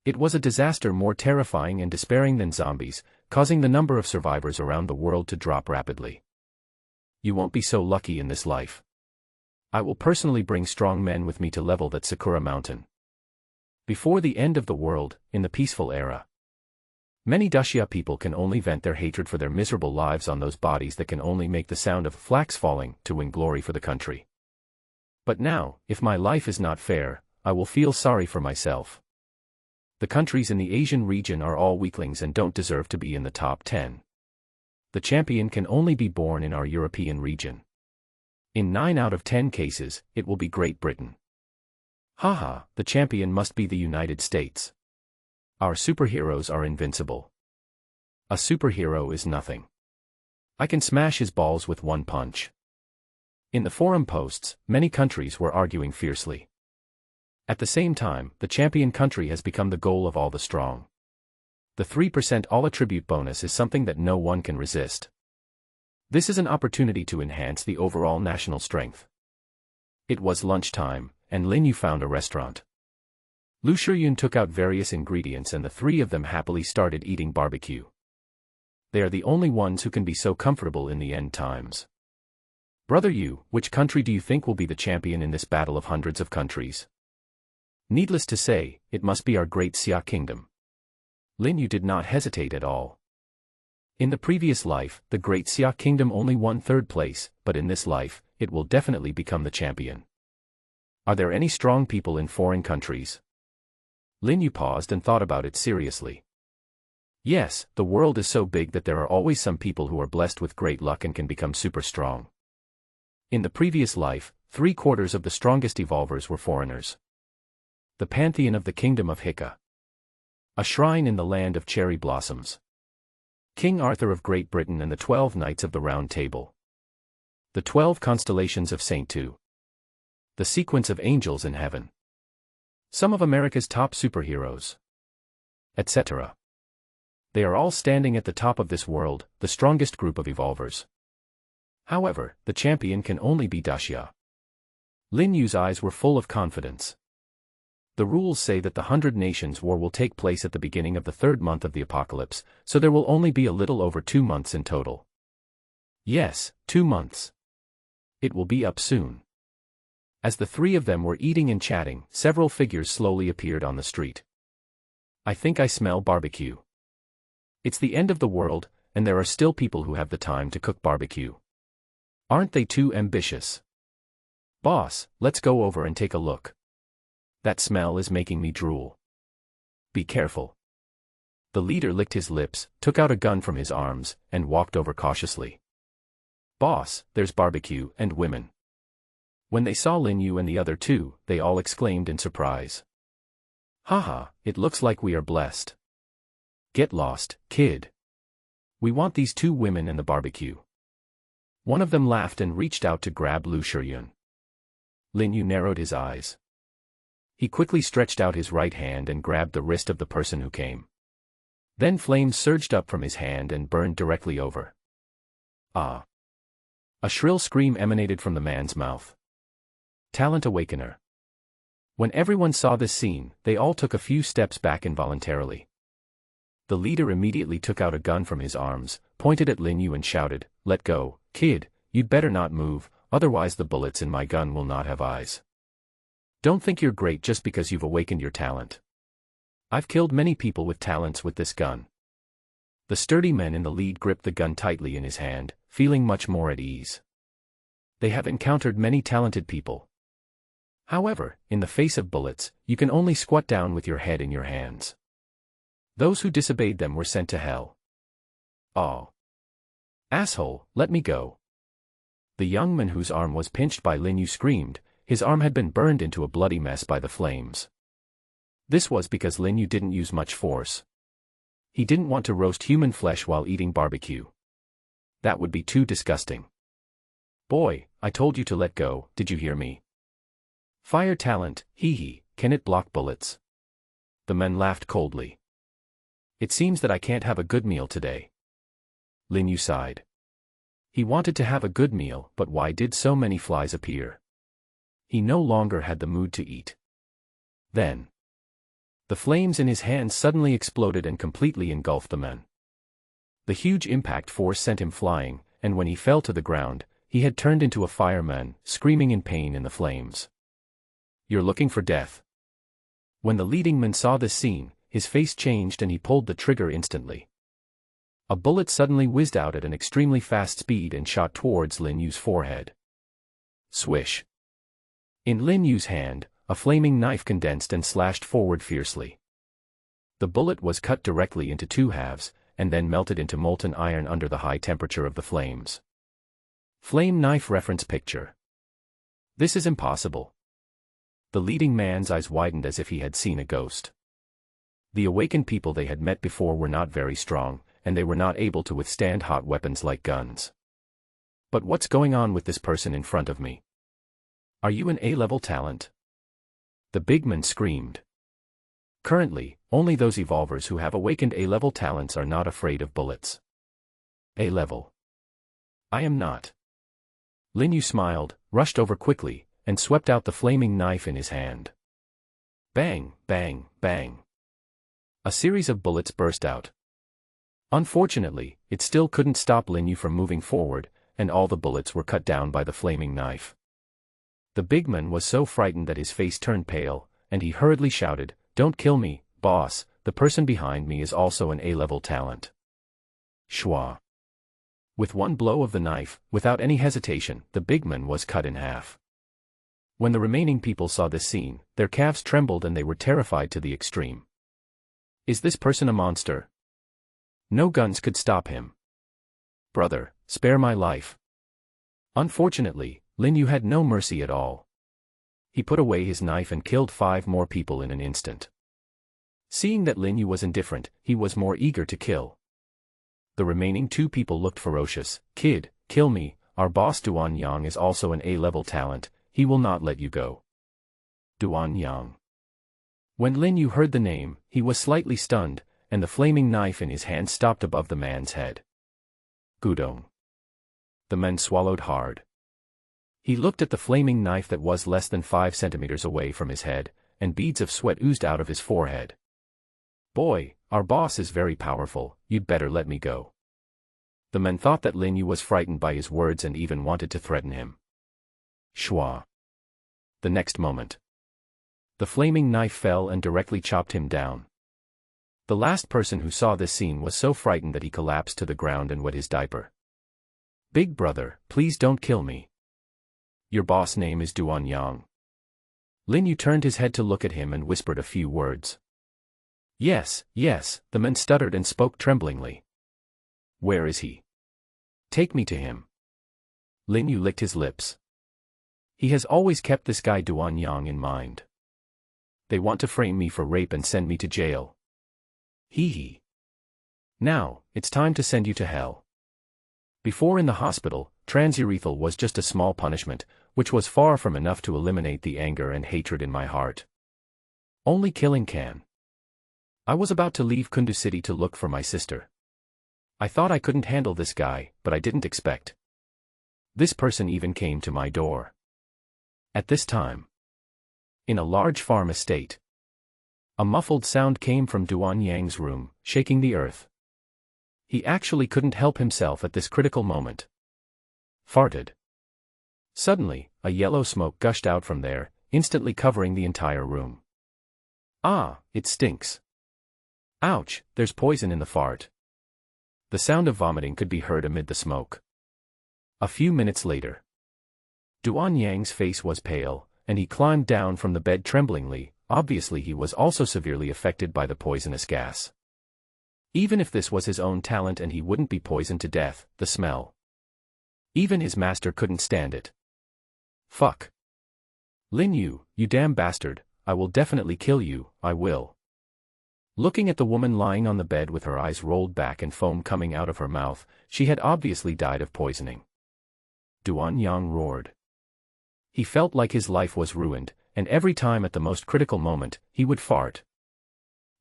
S1: It was a disaster more terrifying and despairing than zombies, causing the number of survivors around the world to drop rapidly. You won't be so lucky in this life. I will personally bring strong men with me to level that Sakura mountain. Before the end of the world, in the peaceful era, many Dacia people can only vent their hatred for their miserable lives on those bodies that can only make the sound of flax falling to win glory for the country. But now, if my life is not fair, I will feel sorry for myself. The countries in the Asian region are all weaklings and don't deserve to be in the top 10. The champion can only be born in our European region. In 9 out of 10 cases, it will be Great Britain. Haha, the champion must be the United States. Our superheroes are invincible. A superhero is nothing. I can smash his balls with one punch. In the forum posts, many countries were arguing fiercely. At the same time, the champion country has become the goal of all the strong. The 3% all-attribute bonus is something that no one can resist. This is an opportunity to enhance the overall national strength. It was lunchtime, and Lin Yu found a restaurant. Lu Shiyun took out various ingredients and the three of them happily started eating barbecue. They are the only ones who can be so comfortable in the end times. Brother Yu, which country do you think will be the champion in this battle of hundreds of countries? Needless to say, it must be our great Xia kingdom. Lin Yu did not hesitate at all. In the previous life, the great Xia kingdom only won 3rd place, but in this life, it will definitely become the champion. Are there any strong people in foreign countries? Lin Yu paused and thought about it seriously. Yes, the world is so big that there are always some people who are blessed with great luck and can become super strong. In the previous life, 3/4 of the strongest evolvers were foreigners. The pantheon of the kingdom of Hika. A shrine in the land of cherry blossoms. King Arthur of Great Britain and the 12 Knights of the Round Table. The 12 constellations of Saint Tu. The sequence of angels in heaven. Some of America's top superheroes. Etc. They are all standing at the top of this world, the strongest group of evolvers. However, the champion can only be Dacia. Lin Yu's eyes were full of confidence. The rules say that the 100 Nations War will take place at the beginning of the 3rd month of the apocalypse, so there will only be a little over 2 months in total. Yes, 2 months. It will be up soon. As the three of them were eating and chatting, several figures slowly appeared on the street. I think I smell barbecue. It's the end of the world, and there are still people who have the time to cook barbecue. Aren't they too ambitious? Boss, let's go over and take a look. That smell is making me drool. Be careful. The leader licked his lips, took out a gun from his arms, and walked over cautiously. Boss, there's barbecue and women. When they saw Lin Yu and the other two, they all exclaimed in surprise. Haha, it looks like we are blessed. Get lost, kid. We want these 2 women and the barbecue. One of them laughed and reached out to grab Lu Shiyun. Lin Yu narrowed his eyes. He quickly stretched out his right hand and grabbed the wrist of the person who came. Then flames surged up from his hand and burned directly over. Ah! A shrill scream emanated from the man's mouth. Talent Awakener. When everyone saw this scene, they all took a few steps back involuntarily. The leader immediately took out a gun from his arms, pointed at Lin Yu and shouted, "Let go, kid, you'd better not move, otherwise the bullets in my gun will not have eyes. Don't think you're great just because you've awakened your talent. I've killed many people with talents with this gun." The sturdy men in the lead gripped the gun tightly in his hand, feeling much more at ease. They have encountered many talented people. However, in the face of bullets, you can only squat down with your head in your hands. Those who disobeyed them were sent to hell. "Oh. Asshole, let me go." The young man whose arm was pinched by Lin Yu screamed. His arm had been burned into a bloody mess by the flames. This was because Lin Yu didn't use much force. He didn't want to roast human flesh while eating barbecue. That would be too disgusting. "Boy, I told you to let go, did you hear me? Fire talent, hee, can it block bullets?" The men laughed coldly. "It seems that I can't have a good meal today." Lin Yu sighed. He wanted to have a good meal, but why did so many flies appear? He no longer had the mood to eat. Then, the flames in his hands suddenly exploded and completely engulfed the men. The huge impact force sent him flying, and when he fell to the ground, he had turned into a fireman, screaming in pain in the flames. "You're looking for death." When the leading man saw this scene, his face changed and he pulled the trigger instantly. A bullet suddenly whizzed out at an extremely fast speed and shot towards Lin Yu's forehead. Swish. In Lin Yu's hand, a flaming knife condensed and slashed forward fiercely. The bullet was cut directly into two halves, and then melted into molten iron under the high temperature of the flames. Flame knife reference picture. This is impossible. The leading man's eyes widened as if he had seen a ghost. The awakened people they had met before were not very strong, and they were not able to withstand hot weapons like guns. But what's going on with this person in front of me? Are you an A-level talent? The big man screamed. Currently, only those evolvers who have awakened A-level talents are not afraid of bullets. A-level. I am not. Lin Yu smiled, rushed over quickly, and swept out the flaming knife in his hand. Bang, bang, bang. A series of bullets burst out. Unfortunately, it still couldn't stop Lin Yu from moving forward, and all the bullets were cut down by the flaming knife. The big man was so frightened that his face turned pale, and he hurriedly shouted, "Don't kill me, boss, the person behind me is also an A-level talent." Shwa. With one blow of the knife, without any hesitation, the big man was cut in half. When the remaining people saw this scene, their calves trembled and they were terrified to the extreme. Is this person a monster? No guns could stop him. Brother, spare my life. Unfortunately, Lin Yu had no mercy at all. He put away his knife and killed 5 more people in an instant. Seeing that Lin Yu was indifferent, he was more eager to kill. The remaining 2 people looked ferocious. "Kid, kill me, our boss Duan Yang is also an A-level talent, he will not let you go." Duan Yang. When Lin Yu heard the name, he was slightly stunned, and the flaming knife in his hand stopped above the man's head. Gudong. The man swallowed hard. He looked at the flaming knife that was less than 5 centimeters away from his head, and beads of sweat oozed out of his forehead. "Boy, our boss is very powerful, you'd better let me go." The man thought that Lin Yu was frightened by his words and even wanted to threaten him. Shwa. The next moment, the flaming knife fell and directly chopped him down. The last person who saw this scene was so frightened that he collapsed to the ground and wet his diaper. "Big brother, please don't kill me. Your boss name is Duan Yang." Lin Yu turned his head to look at him and whispered a few words. Yes, yes, the man stuttered and spoke tremblingly. "Where is he? Take me to him." Lin Yu licked his lips. He has always kept this guy Duan Yang in mind. They want to frame me for rape and send me to jail. Hee hee. Now, it's time to send you to hell. Before in the hospital, transurethral was just a small punishment, which was far from enough to eliminate the anger and hatred in my heart. Only killing can. I was about to leave Kundu City to look for my sister. I thought I couldn't handle this guy, but I didn't expect. This person even came to my door. At this time, in a large farm estate, a muffled sound came from Duan Yang's room. shaking the earth. He actually couldn't help himself at this critical moment. Farted. Suddenly, a yellow smoke gushed out from there, instantly covering the entire room. Ah, it stinks. Ouch, there's poison in the fart. The sound of vomiting could be heard amid the smoke. A few minutes later. Duan Yang's face was pale, and he climbed down from the bed tremblingly. Obviously he was also severely affected by the poisonous gas. Even if this was his own talent and he wouldn't be poisoned to death, the smell. Even his master couldn't stand it. Fuck. Lin Yu, you damn bastard, I will definitely kill you, I will. Looking at the woman lying on the bed with her eyes rolled back and foam coming out of her mouth, she had obviously died of poisoning. Duan Yang roared. He felt like his life was ruined, and every time at the most critical moment, he would fart.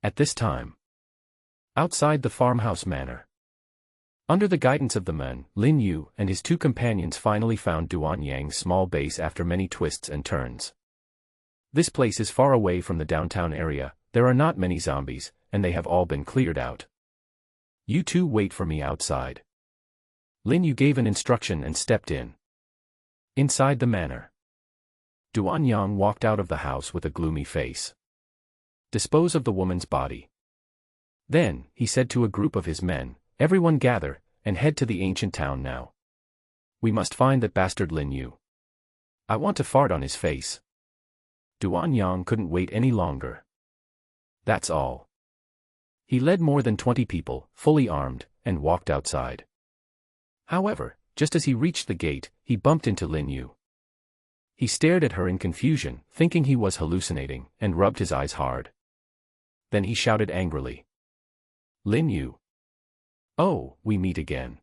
S1: At this time. Outside the farmhouse manor. Under the guidance of the men, Lin Yu and his two companions finally found Duan Yang's small base after many twists and turns. This place is far away from the downtown area, there are not many zombies, and they have all been cleared out. You two wait for me outside. Lin Yu gave an instruction and stepped in. Inside the manor. Duan Yang walked out of the house with a gloomy face. Dispose of the woman's body. Then, he said to a group of his men, everyone gather, and head to the ancient town now. We must find that bastard Lin Yu. I want to fart on his face. Duan Yang couldn't wait any longer. That's all. He led more than 20 people, fully armed, and walked outside. However, just as he reached the gate, he bumped into Lin Yu. He stared at her in confusion, thinking he was hallucinating, and rubbed his eyes hard. Then he shouted angrily. Lin Yu. Oh, we meet again.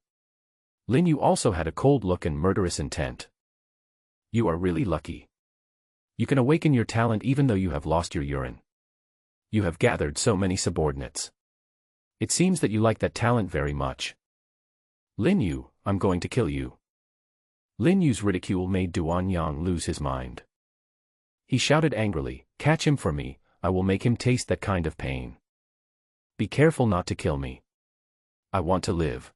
S1: Lin Yu also had a cold look and murderous intent. You are really lucky. You can awaken your talent even though you have lost your urine. You have gathered so many subordinates. It seems that you like that talent very much. Lin Yu, I'm going to kill you. Lin Yu's ridicule made Duan Yang lose his mind. He shouted angrily, catch him for me, I will make him taste that kind of pain. Be careful not to kill me. I want to live.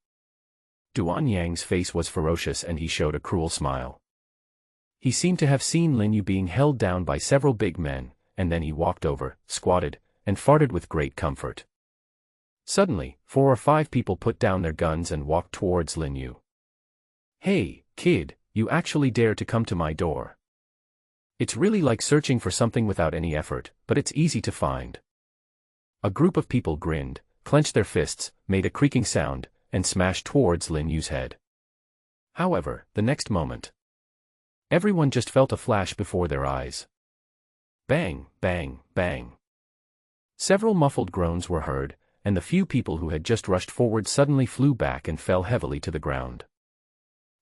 S1: Duan Yang's face was ferocious and he showed a cruel smile. He seemed to have seen Lin Yu being held down by several big men, and then he walked over, squatted, and farted with great comfort. Suddenly, 4 or 5 people put down their guns and walked towards Lin Yu. Hey, kid, you actually dare to come to my door. It's really like searching for something without any effort, but it's easy to find. A group of people grinned, clenched their fists, made a creaking sound, and smashed towards Lin Yu's head. However, the next moment, everyone just felt a flash before their eyes. Bang, bang, bang. Several muffled groans were heard, and the few people who had just rushed forward suddenly flew back and fell heavily to the ground.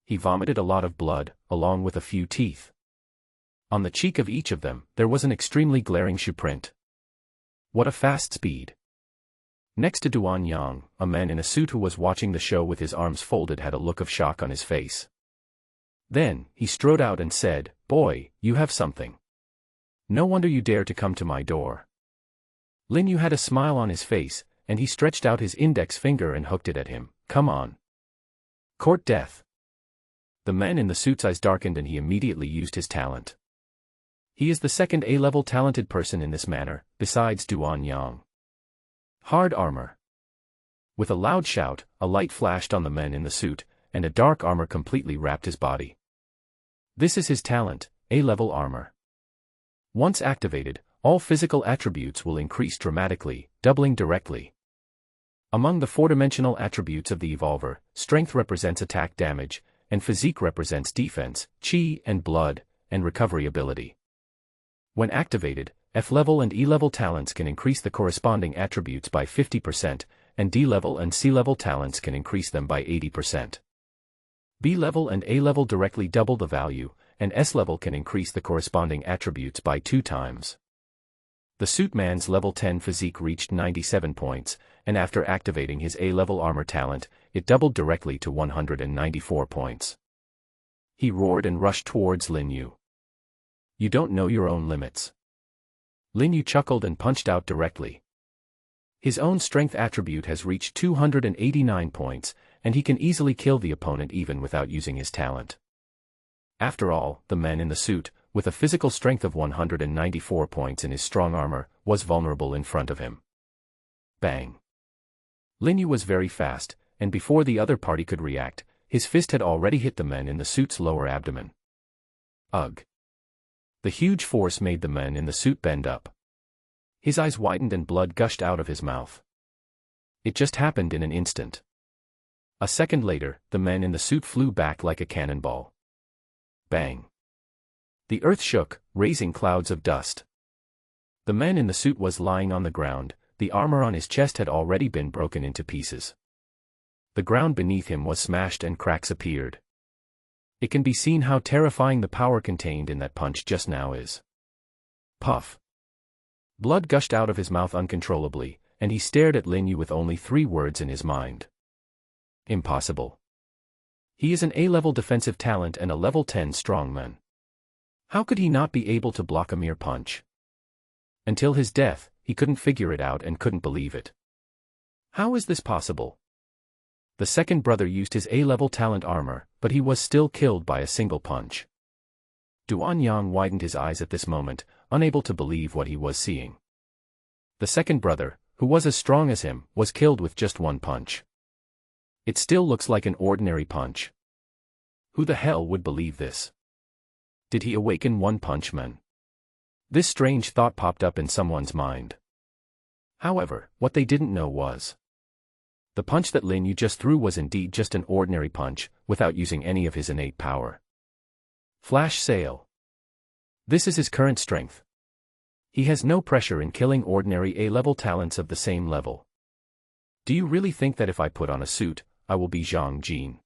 S1: He vomited a lot of blood, along with a few teeth. On the cheek of each of them, there was an extremely glaring shoe print. What a fast speed. Next to Duan Yang, a man in a suit who was watching the show with his arms folded had a look of shock on his face. Then, he strode out and said, Boy, you have something. No wonder you dare to come to my door. Lin Yu had a smile on his face, and he stretched out his index finger and hooked it at him. Come on. Court death. The man in the suit's eyes darkened and he immediately used his talent. He is the second A-level talented person in this manner, besides Duan Yang. Hard armor. With a loud shout, a light flashed on the man in the suit, and a dark armor completely wrapped his body. This is his talent, A-level armor. Once activated, all physical attributes will increase dramatically, doubling directly. Among the 4-dimensional attributes of the Evolver, strength represents attack damage, and physique represents defense, chi and blood, and recovery ability. When activated, F-level and E-level talents can increase the corresponding attributes by 50%, and D-level and C-level talents can increase them by 80%. B-level and A-level directly double the value, and S-level can increase the corresponding attributes by 2 times. The suit man's level 10 physique reached 97 points, and after activating his A-level armor talent, it doubled directly to 194 points. He roared and rushed towards Lin Yu. You don't know your own limits. Lin Yu chuckled and punched out directly. His own strength attribute has reached 289 points, and he can easily kill the opponent even without using his talent. After all, the man in the suit, with a physical strength of 194 points in his strong armor, was vulnerable in front of him. Bang! Lin Yu was very fast, and before the other party could react, his fist had already hit the man in the suit's lower abdomen. Ugh! The huge force made the man in the suit bend up. His eyes widened and blood gushed out of his mouth. It just happened in an instant. A second later, the man in the suit flew back like a cannonball. Bang! The earth shook, raising clouds of dust. The man in the suit was lying on the ground, the armor on his chest had already been broken into pieces. The ground beneath him was smashed and cracks appeared. It can be seen how terrifying the power contained in that punch just now is. Puff! Blood gushed out of his mouth uncontrollably, and he stared at Lin Yu with only 3 words in his mind. Impossible. He is an A-level defensive talent and a level 10 strongman. How could he not be able to block a mere punch? Until his death, he couldn't figure it out and couldn't believe it. How is this possible? The second brother used his A-level talent armor, but he was still killed by a single punch. Duan Yang widened his eyes at this moment, unable to believe what he was seeing. The second brother, who was as strong as him, was killed with just 1 punch. It still looks like an ordinary punch. Who the hell would believe this? Did he awaken One Punch Man? This strange thought popped up in someone's mind. However, what they didn't know was the punch that Lin Yu just threw was indeed just an ordinary punch, without using any of his innate power. Flash sale. This is his current strength. He has no pressure in killing ordinary A-level talents of the same level. Do you really think that if I put on a suit, I will be Zhang Jin?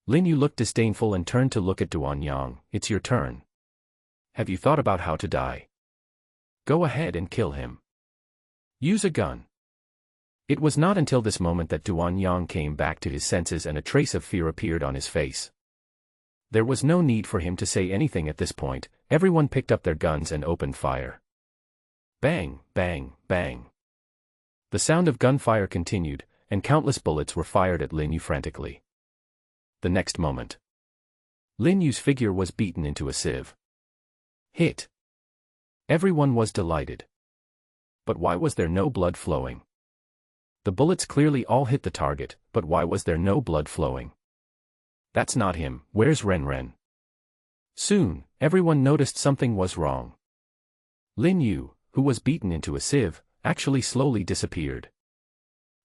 S1: Lin Yu looked disdainful and turned to look at Duan Yang. It's your turn. Have you thought about how to die? Go ahead and kill him. Use a gun. It was not until this moment that Duan Yang came back to his senses and a trace of fear appeared on his face. There was no need for him to say anything at this point. Everyone picked up their guns and opened fire. Bang, bang, bang. The sound of gunfire continued, and countless bullets were fired at Lin Yu frantically. The next moment, Lin Yu's figure was beaten into a sieve. Hit. Everyone was delighted. But why was there no blood flowing? The bullets clearly all hit the target, but why was there no blood flowing? That's not him. Where's Ren Ren? Soon, everyone noticed something was wrong. Lin Yu, who was beaten into a sieve, actually slowly disappeared.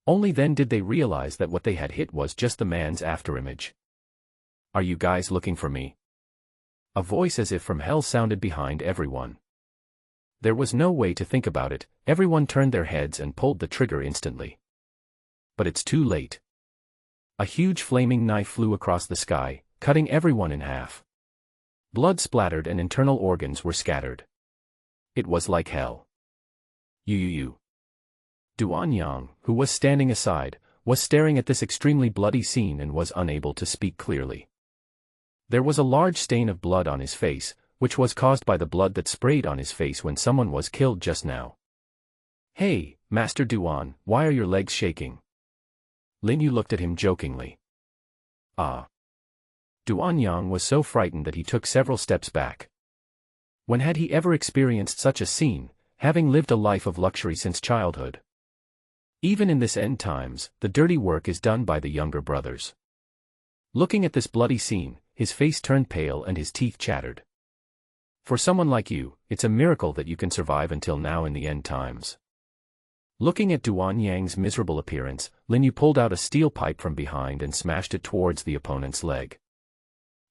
S1: Only then did they realize that what they had hit was just the man's afterimage. Are you guys looking for me? A voice as if from hell sounded behind everyone. There was no way to think about it. Everyone turned their heads and pulled the trigger instantly. But it's too late. A huge flaming knife flew across the sky, cutting everyone in half. Blood splattered and internal organs were scattered. It was like hell. You. Duan Yang, who was standing aside, was staring at this extremely bloody scene and was unable to speak clearly. There was a large stain of blood on his face, which was caused by the blood that sprayed on his face when someone was killed just now. Hey, Master Duan, why are your legs shaking? Lin Yu looked at him jokingly. Ah. Duan Yang was so frightened that he took several steps back. When had he ever experienced such a scene, having lived a life of luxury since childhood? Even in this end times, the dirty work is done by the younger brothers. Looking at this bloody scene, his face turned pale and his teeth chattered. For someone like you, it's a miracle that you can survive until now in the end times. Looking at Duan Yang's miserable appearance, Lin Yu pulled out a steel pipe from behind and smashed it towards the opponent's leg.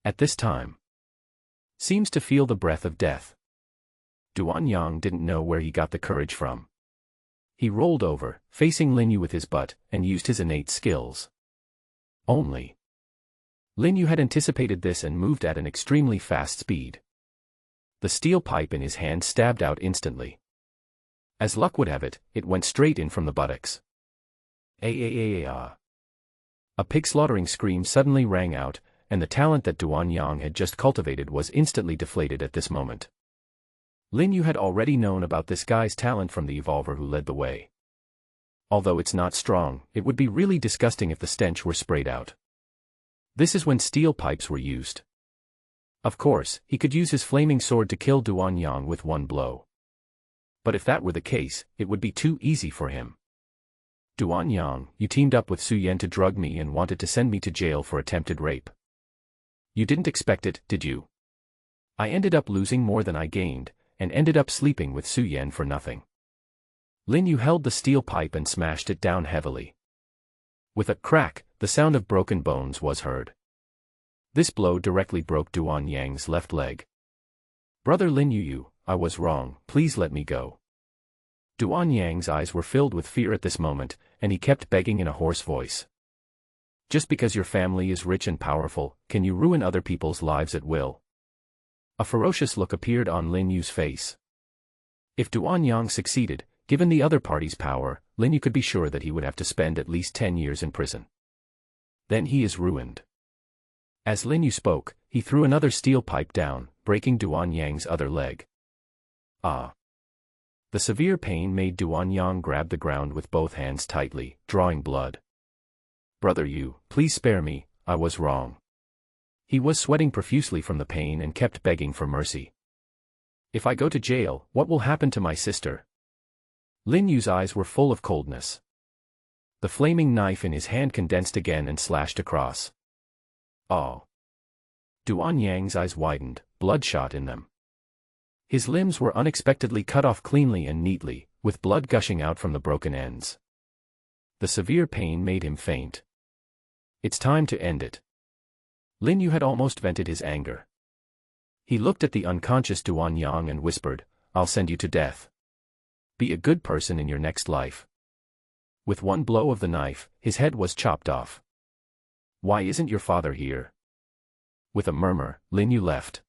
S1: At this time, seems to feel the breath of death. Duan Yang didn't know where he got the courage from. He rolled over, facing Lin Yu with his butt, and used his innate skills. Only Lin Yu had anticipated this and moved at an extremely fast speed. The steel pipe in his hand stabbed out instantly. As luck would have it, it went straight in from the buttocks. A pig slaughtering scream suddenly rang out, and the talent that Duan Yang had just cultivated was instantly deflated at this moment. Lin Yu had already known about this guy's talent from the evolver who led the way. Although it's not strong, it would be really disgusting if the stench were sprayed out. This is when steel pipes were used. Of course, he could use his flaming sword to kill Duan Yang with one blow. But if that were the case, it would be too easy for him. Duan Yang, you teamed up with Su Yan to drug me and wanted to send me to jail for attempted rape. You didn't expect it, did you? I ended up losing more than I gained, and ended up sleeping with Su Yan for nothing. Lin Yu held the steel pipe and smashed it down heavily. With a crack, the sound of broken bones was heard. This blow directly broke Duan Yang's left leg. Brother Lin Yu, I was wrong, please let me go. Duan Yang's eyes were filled with fear at this moment, and he kept begging in a hoarse voice. Just because your family is rich and powerful, can you ruin other people's lives at will? A ferocious look appeared on Lin Yu's face. If Duan Yang succeeded, given the other party's power, Lin Yu could be sure that he would have to spend at least 10 years in prison. Then he is ruined. As Lin Yu spoke, he threw another steel pipe down, breaking Duan Yang's other leg. Ah! The severe pain made Duan Yang grab the ground with both hands tightly, drawing blood. Brother Yu, please spare me, I was wrong. He was sweating profusely from the pain and kept begging for mercy. If I go to jail, what will happen to my sister? Lin Yu's eyes were full of coldness. The flaming knife in his hand condensed again and slashed across. Oh! Duan Yang's eyes widened, bloodshot in them. His limbs were unexpectedly cut off cleanly and neatly, with blood gushing out from the broken ends. The severe pain made him faint. It's time to end it. Lin Yu had almost vented his anger. He looked at the unconscious Duan Yang and whispered, I'll send you to death. Be a good person in your next life. With one blow of the knife, his head was chopped off. Why isn't your father here? With a murmur, Lin Yu left.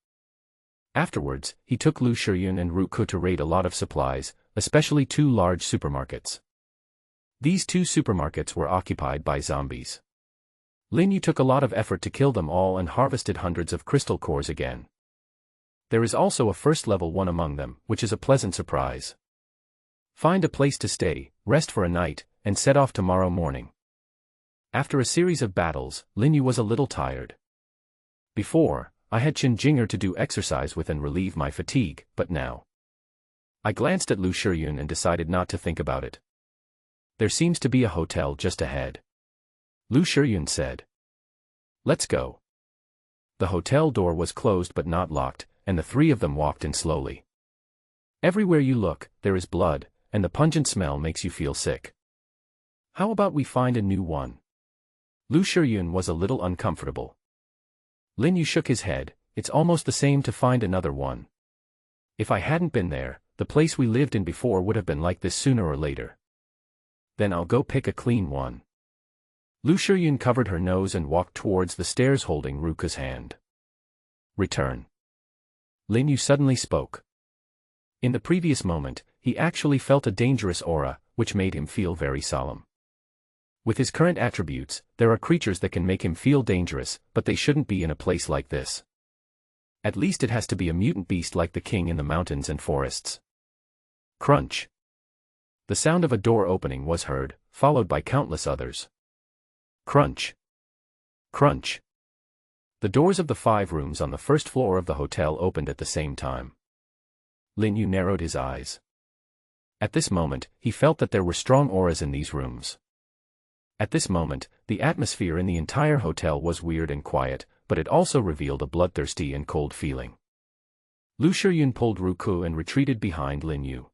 S1: Afterwards, he took Lu Shiyun and Ru Ku to raid a lot of supplies, especially 2 large supermarkets. These 2 supermarkets were occupied by zombies. Lin Yu took a lot of effort to kill them all and harvested hundreds of crystal cores again. There is also a first-level one among them, which is a pleasant surprise. Find a place to stay, rest for a night, and set off tomorrow morning. After a series of battles, Lin Yu was a little tired. Before, I had Qin Jinger to do exercise with and relieve my fatigue, but now. I glanced at Lu Shiyun and decided not to think about it. There seems to be a hotel just ahead. Lu Shiyun said. Let's go. The hotel door was closed but not locked, and the 3 of them walked in slowly. Everywhere you look, there is blood, and the pungent smell makes you feel sick. How about we find a new one? Lu Shiyun was a little uncomfortable. Lin Yu shook his head, it's almost the same to find another one. If I hadn't been there, the place we lived in before would have been like this sooner or later. Then I'll go pick a clean one. Lu Shiyun covered her nose and walked towards the stairs holding Ruka's hand. Return. Lin Yu suddenly spoke. In the previous moment, he actually felt a dangerous aura, which made him feel very solemn. With his current attributes, there are creatures that can make him feel dangerous, but they shouldn't be in a place like this. At least it has to be a mutant beast like the king in the mountains and forests. Crunch. The sound of a door opening was heard, followed by countless others. Crunch. Crunch. The doors of the 5 rooms on the first floor of the hotel opened at the same time. Lin Yu narrowed his eyes. At this moment, he felt that there were strong auras in these rooms. At this moment, the atmosphere in the entire hotel was weird and quiet, but it also revealed a bloodthirsty and cold feeling. Lu Shiyun pulled Ruku and retreated behind Lin Yu.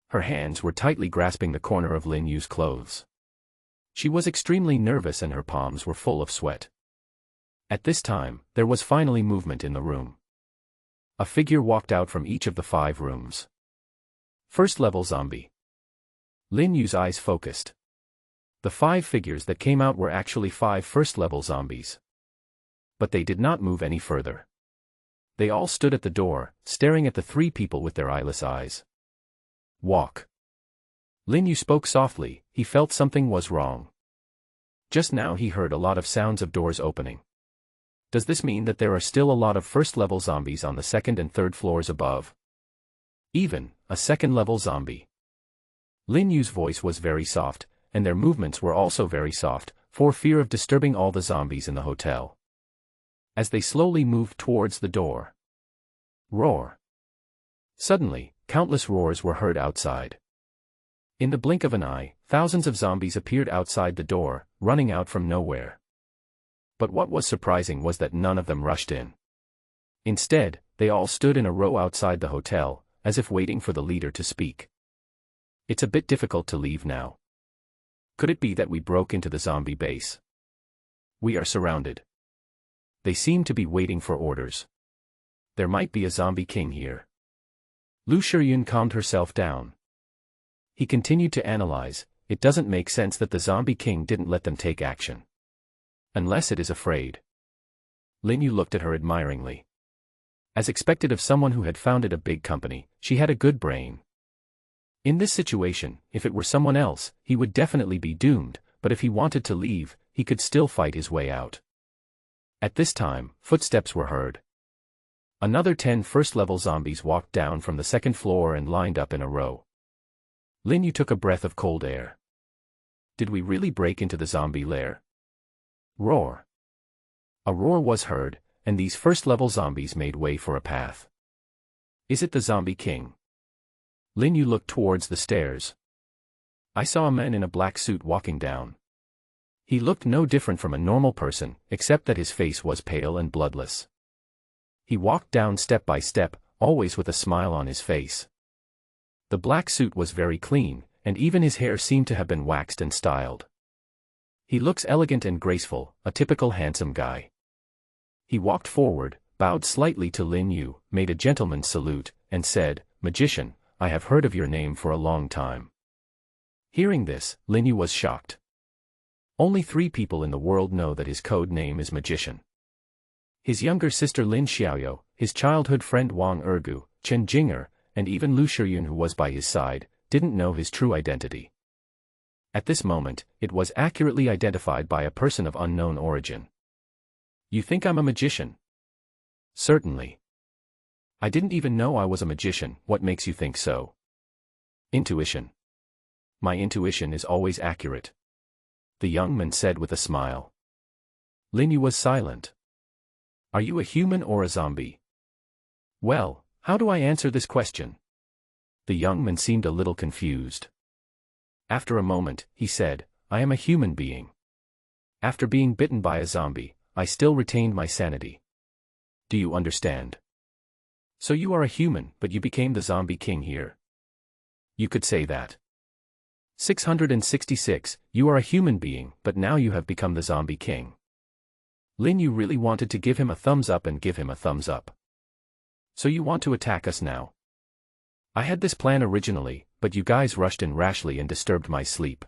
S1: Her hands were tightly grasping the corner of Lin Yu's clothes. She was extremely nervous and her palms were full of sweat. At this time, there was finally movement in the room. A figure walked out from each of the 5 rooms. First-level zombie. Lin Yu's eyes focused. The 5 figures that came out were actually 5 first-level zombies. But they did not move any further. They all stood at the door, staring at the 3 people with their eyeless eyes. Walk. Lin Yu spoke softly, he felt something was wrong. Just now he heard a lot of sounds of doors opening. Does this mean that there are still a lot of first-level zombies on the 2nd and 3rd floors above? Even, a 2nd-level zombie. Lin Yu's voice was very soft, and their movements were also very soft, for fear of disturbing all the zombies in the hotel. As they slowly moved towards the door. Roar. Suddenly, countless roars were heard outside. In the blink of an eye, thousands of zombies appeared outside the door, running out from nowhere. But what was surprising was that none of them rushed in. Instead, they all stood in a row outside the hotel, as if waiting for the leader to speak. It's a bit difficult to leave now. Could it be that we broke into the zombie base? We are surrounded. They seem to be waiting for orders. There might be a zombie king here. Lu Shiyun calmed herself down. He continued to analyze. It doesn't make sense that the zombie king didn't let them take action. Unless it is afraid. Lin Yu looked at her admiringly. As expected of someone who had founded a big company, she had a good brain. In this situation, if it were someone else, he would definitely be doomed, but if he wanted to leave, he could still fight his way out. At this time, footsteps were heard. Another 10 first-level zombies walked down from the second floor and lined up in a row. Lin Yu took a breath of cold air. Did we really break into the zombie lair? Roar. A roar was heard, and these first-level zombies made way for a path. Is it the zombie king? Lin Yu looked towards the stairs. I saw a man in a black suit walking down. He looked no different from a normal person, except that his face was pale and bloodless. He walked down step by step, always with a smile on his face. The black suit was very clean, and even his hair seemed to have been waxed and styled. He looks elegant and graceful, a typical handsome guy. He walked forward, bowed slightly to Lin Yu, made a gentleman's salute, and said, "Magician, I have heard of your name for a long time." Hearing this, Lin Yu was shocked. Only 3 people in the world know that his code name is Magician. His younger sister Lin Xiaoyou, his childhood friend Wang Ergu, Chen Jinger, and even Lu Shiyun, who was by his side, didn't know his true identity. At this moment, it was accurately identified by a person of unknown origin. You think I'm a magician? Certainly. I didn't even know I was a magician. What makes you think so? Intuition. My intuition is always accurate. The young man said with a smile. Lin Yu was silent. Are you a human or a zombie? Well, how do I answer this question? The young man seemed a little confused. After a moment, he said, I am a human being. After being bitten by a zombie, I still retained my sanity. Do you understand? So you are a human, but you became the zombie king here. You could say that. 666, you are a human being, but now you have become the zombie king. Lin Yu really wanted to give him a thumbs up and give him a thumbs up. So you want to attack us now? I had this plan originally, but you guys rushed in rashly and disturbed my sleep.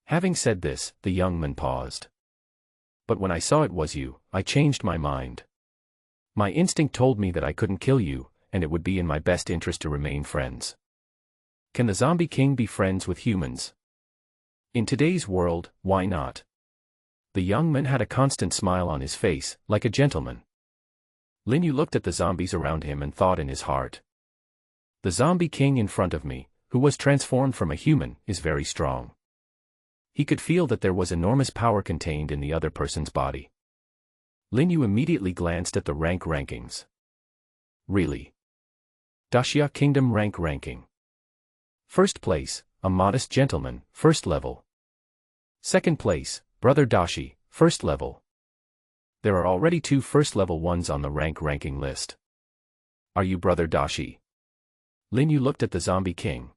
S1: Having said this, the young man paused. But when I saw it was you, I changed my mind. My instinct told me that I couldn't kill you, and it would be in my best interest to remain friends. Can the zombie king be friends with humans? In today's world, why not? The young man had a constant smile on his face, like a gentleman. Lin Yu looked at the zombies around him and thought in his heart. The zombie king in front of me, who was transformed from a human, is very strong. He could feel that there was enormous power contained in the other person's body. Lin Yu immediately glanced at the rank rankings. Really? Daxia Kingdom rank ranking. First place, a modest gentleman, first level. Second place, Brother Dashi, first level. There are already 2 first-level ones on the rank ranking list. Are you Brother Dashi? Lin Yu looked at the zombie king.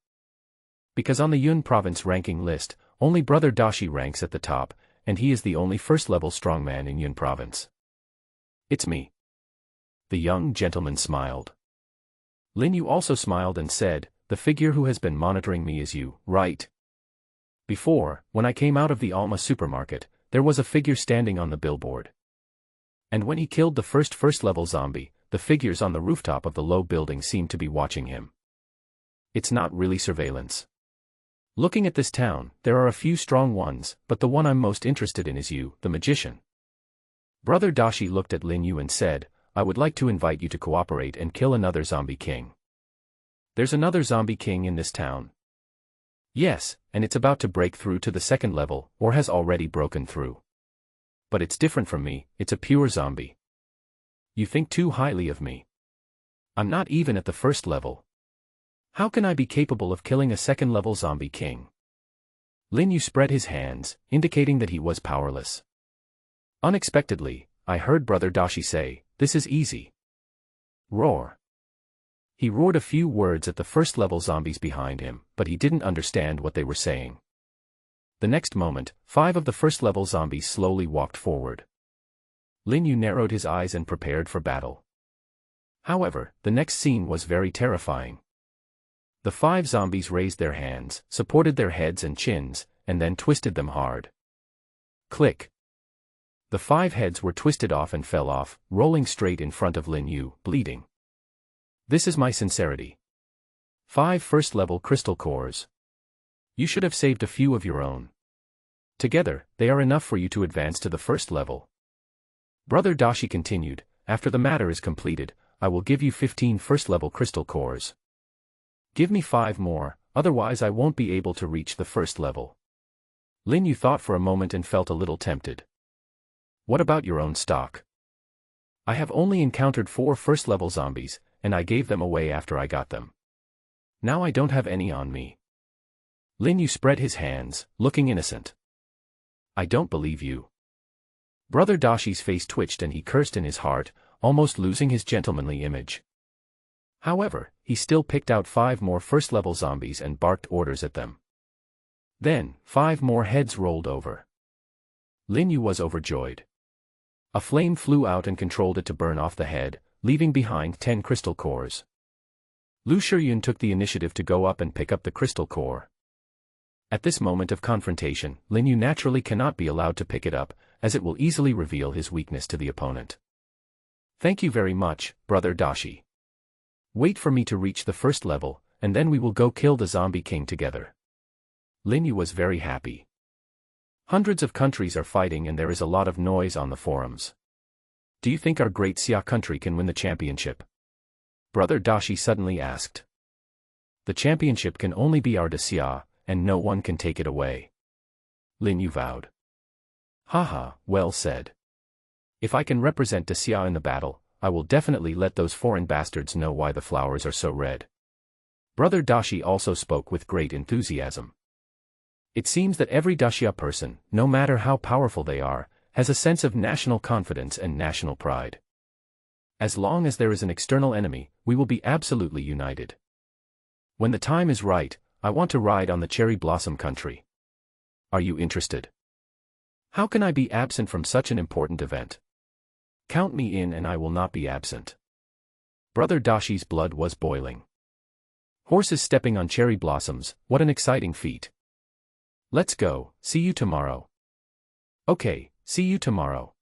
S1: Because on the Yun province ranking list, only Brother Dashi ranks at the top, and he is the only first-level strongman in Yun province. It's me. The young gentleman smiled. Lin Yu also smiled and said, the figure who has been monitoring me is you, right? Before, when I came out of the Alma supermarket, there was a figure standing on the billboard. And when he killed the first-level zombie, the figures on the rooftop of the low building seemed to be watching him. It's not really surveillance. Looking at this town, there are a few strong ones, but the one I'm most interested in is you, the magician. Brother Dashi looked at Lin Yu and said, I would like to invite you to cooperate and kill another zombie king. There's another zombie king in this town. Yes, and it's about to break through to the second level, or has already broken through. But it's different from me, it's a pure zombie. You think too highly of me. I'm not even at the first level. How can I be capable of killing a second-level zombie king? Lin Yu spread his hands, indicating that he was powerless. Unexpectedly, I heard Brother Dashi say, "This is easy." Roar. He roared a few words at the first-level zombies behind him, but he didn't understand what they were saying. The next moment, 5 of the first-level zombies slowly walked forward. Lin Yu narrowed his eyes and prepared for battle. However, the next scene was very terrifying. The 5 zombies raised their hands, supported their heads and chins, and then twisted them hard. Click. The 5 heads were twisted off and fell off, rolling straight in front of Lin Yu, bleeding. This is my sincerity. 5 first-level crystal cores. You should have saved a few of your own. Together, they are enough for you to advance to the first level. Brother Dashi continued, after the matter is completed, I will give you 15 first-level crystal cores. Give me 5 more, otherwise I won't be able to reach the first level. Lin Yu thought for a moment and felt a little tempted. What about your own stock? I have only encountered 4 first-level zombies, and I gave them away after I got them. Now I don't have any on me. Lin Yu spread his hands, looking innocent. I don't believe you. Brother Dashi's face twitched and he cursed in his heart, almost losing his gentlemanly image. However, he still picked out 5 more first-level zombies and barked orders at them. Then, 5 more heads rolled over. Lin Yu was overjoyed. A flame flew out and controlled it to burn off the head, leaving behind 10 crystal cores. Lu Shiyun took the initiative to go up and pick up the crystal core. At this moment of confrontation, Lin Yu naturally cannot be allowed to pick it up, as it will easily reveal his weakness to the opponent. Thank you very much, Brother Dashi. Wait for me to reach the first level, and then we will go kill the zombie king together. Lin Yu was very happy. Hundreds of countries are fighting and there is a lot of noise on the forums. Do you think our great Xia country can win the championship? Brother Dashi suddenly asked. The championship can only be our de Xia, and no one can take it away. Lin Yu vowed. Haha, well said. If I can represent de Xia in the battle, I will definitely let those foreign bastards know why the flowers are so red. Brother Dashi also spoke with great enthusiasm. It seems that every Daxia person, no matter how powerful they are, has a sense of national confidence and national pride. As long as there is an external enemy, we will be absolutely united. When the time is right, I want to ride on the cherry blossom country. Are you interested? How can I be absent from such an important event? Count me in and I will not be absent. Brother Dashi's blood was boiling. Horses stepping on cherry blossoms, what an exciting feat. Let's go, see you tomorrow. Okay, see you tomorrow.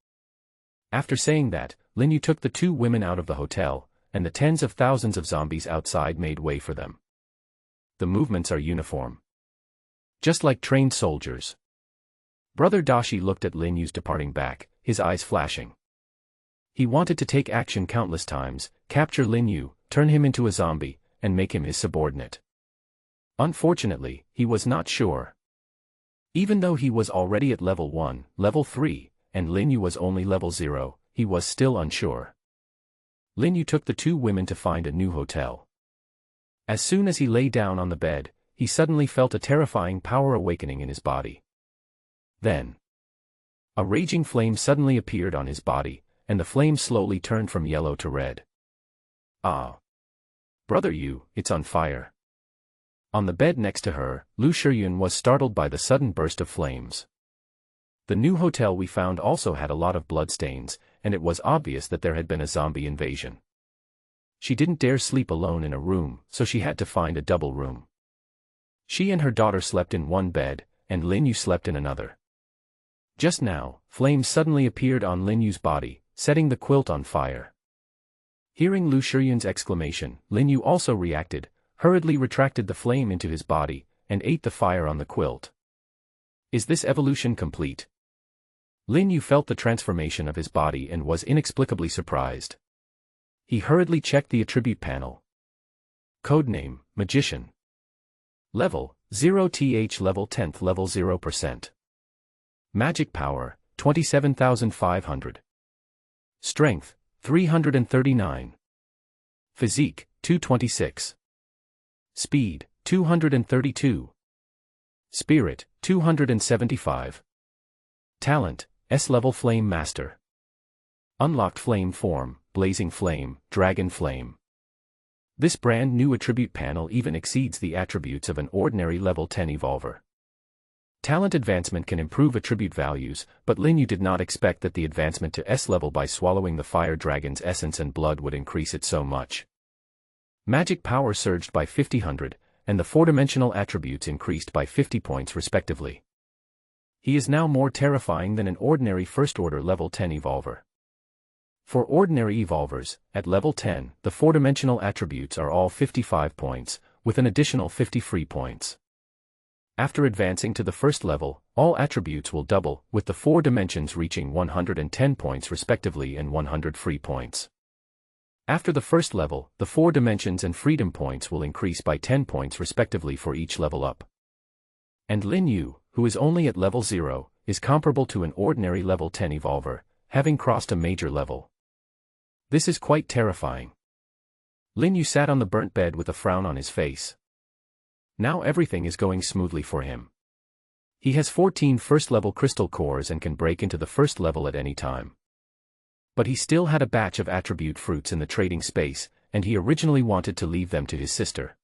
S1: After saying that, Lin Yu took the 2 women out of the hotel, and the tens of thousands of zombies outside made way for them. The movements are uniform. Just like trained soldiers. Brother Dashi looked at Lin Yu's departing back, his eyes flashing. He wanted to take action countless times, capture Lin Yu, turn him into a zombie, and make him his subordinate. Unfortunately, he was not sure. Even though he was already at level 1, level 3, and Lin Yu was only level 0, he was still unsure. Lin Yu took the 2 women to find a new hotel. As soon as he lay down on the bed, he suddenly felt a terrifying power awakening in his body. Then, a raging flame suddenly appeared on his body, and the flame slowly turned from yellow to red. Ah! Brother Yu, it's on fire. On the bed next to her, Lu Shiyun was startled by the sudden burst of flames. The new hotel we found also had a lot of bloodstains, and it was obvious that there had been a zombie invasion. She didn't dare sleep alone in a room, so she had to find a double room. She and her daughter slept in one bed, and Lin Yu slept in another. Just now, flames suddenly appeared on Lin Yu's body, setting the quilt on fire. Hearing Lu Shiyun's exclamation, Lin Yu also reacted, hurriedly retracted the flame into his body, and ate the fire on the quilt. Is this evolution complete? Lin Yu felt the transformation of his body and was inexplicably surprised. He hurriedly checked the attribute panel. Codename, Magician. Level, 0th level 10th level 0%. Magic power, 27,500. Strength, 339. Physique, 226. Speed, 232. Spirit, 275. Talent, S-level Flame Master. Unlocked Flame Form, Blazing Flame, Dragon Flame. This brand new attribute panel even exceeds the attributes of an ordinary level 10 evolver. Talent advancement can improve attribute values, but Lin Yu did not expect that the advancement to S level by swallowing the fire dragon's essence and blood would increase it so much. Magic power surged by 50%, and the four-dimensional attributes increased by 50 points respectively. He is now more terrifying than an ordinary first-order level 10 evolver. For ordinary evolvers, at level 10, the four-dimensional attributes are all 55 points, with an additional 50 free points. After advancing to the first level, all attributes will double, with the four dimensions reaching 110 points respectively and 100 free points. After the first level, the four dimensions and freedom points will increase by 10 points respectively for each level up. And Lin Yu, who is only at level 0, is comparable to an ordinary level 10 evolver, having crossed a major level. This is quite terrifying. Lin Yu sat on the burnt bed with a frown on his face. Now everything is going smoothly for him. He has 14 first-level crystal cores and can break into the first level at any time. But he still had a batch of attribute fruits in the trading space, and he originally wanted to leave them to his sister.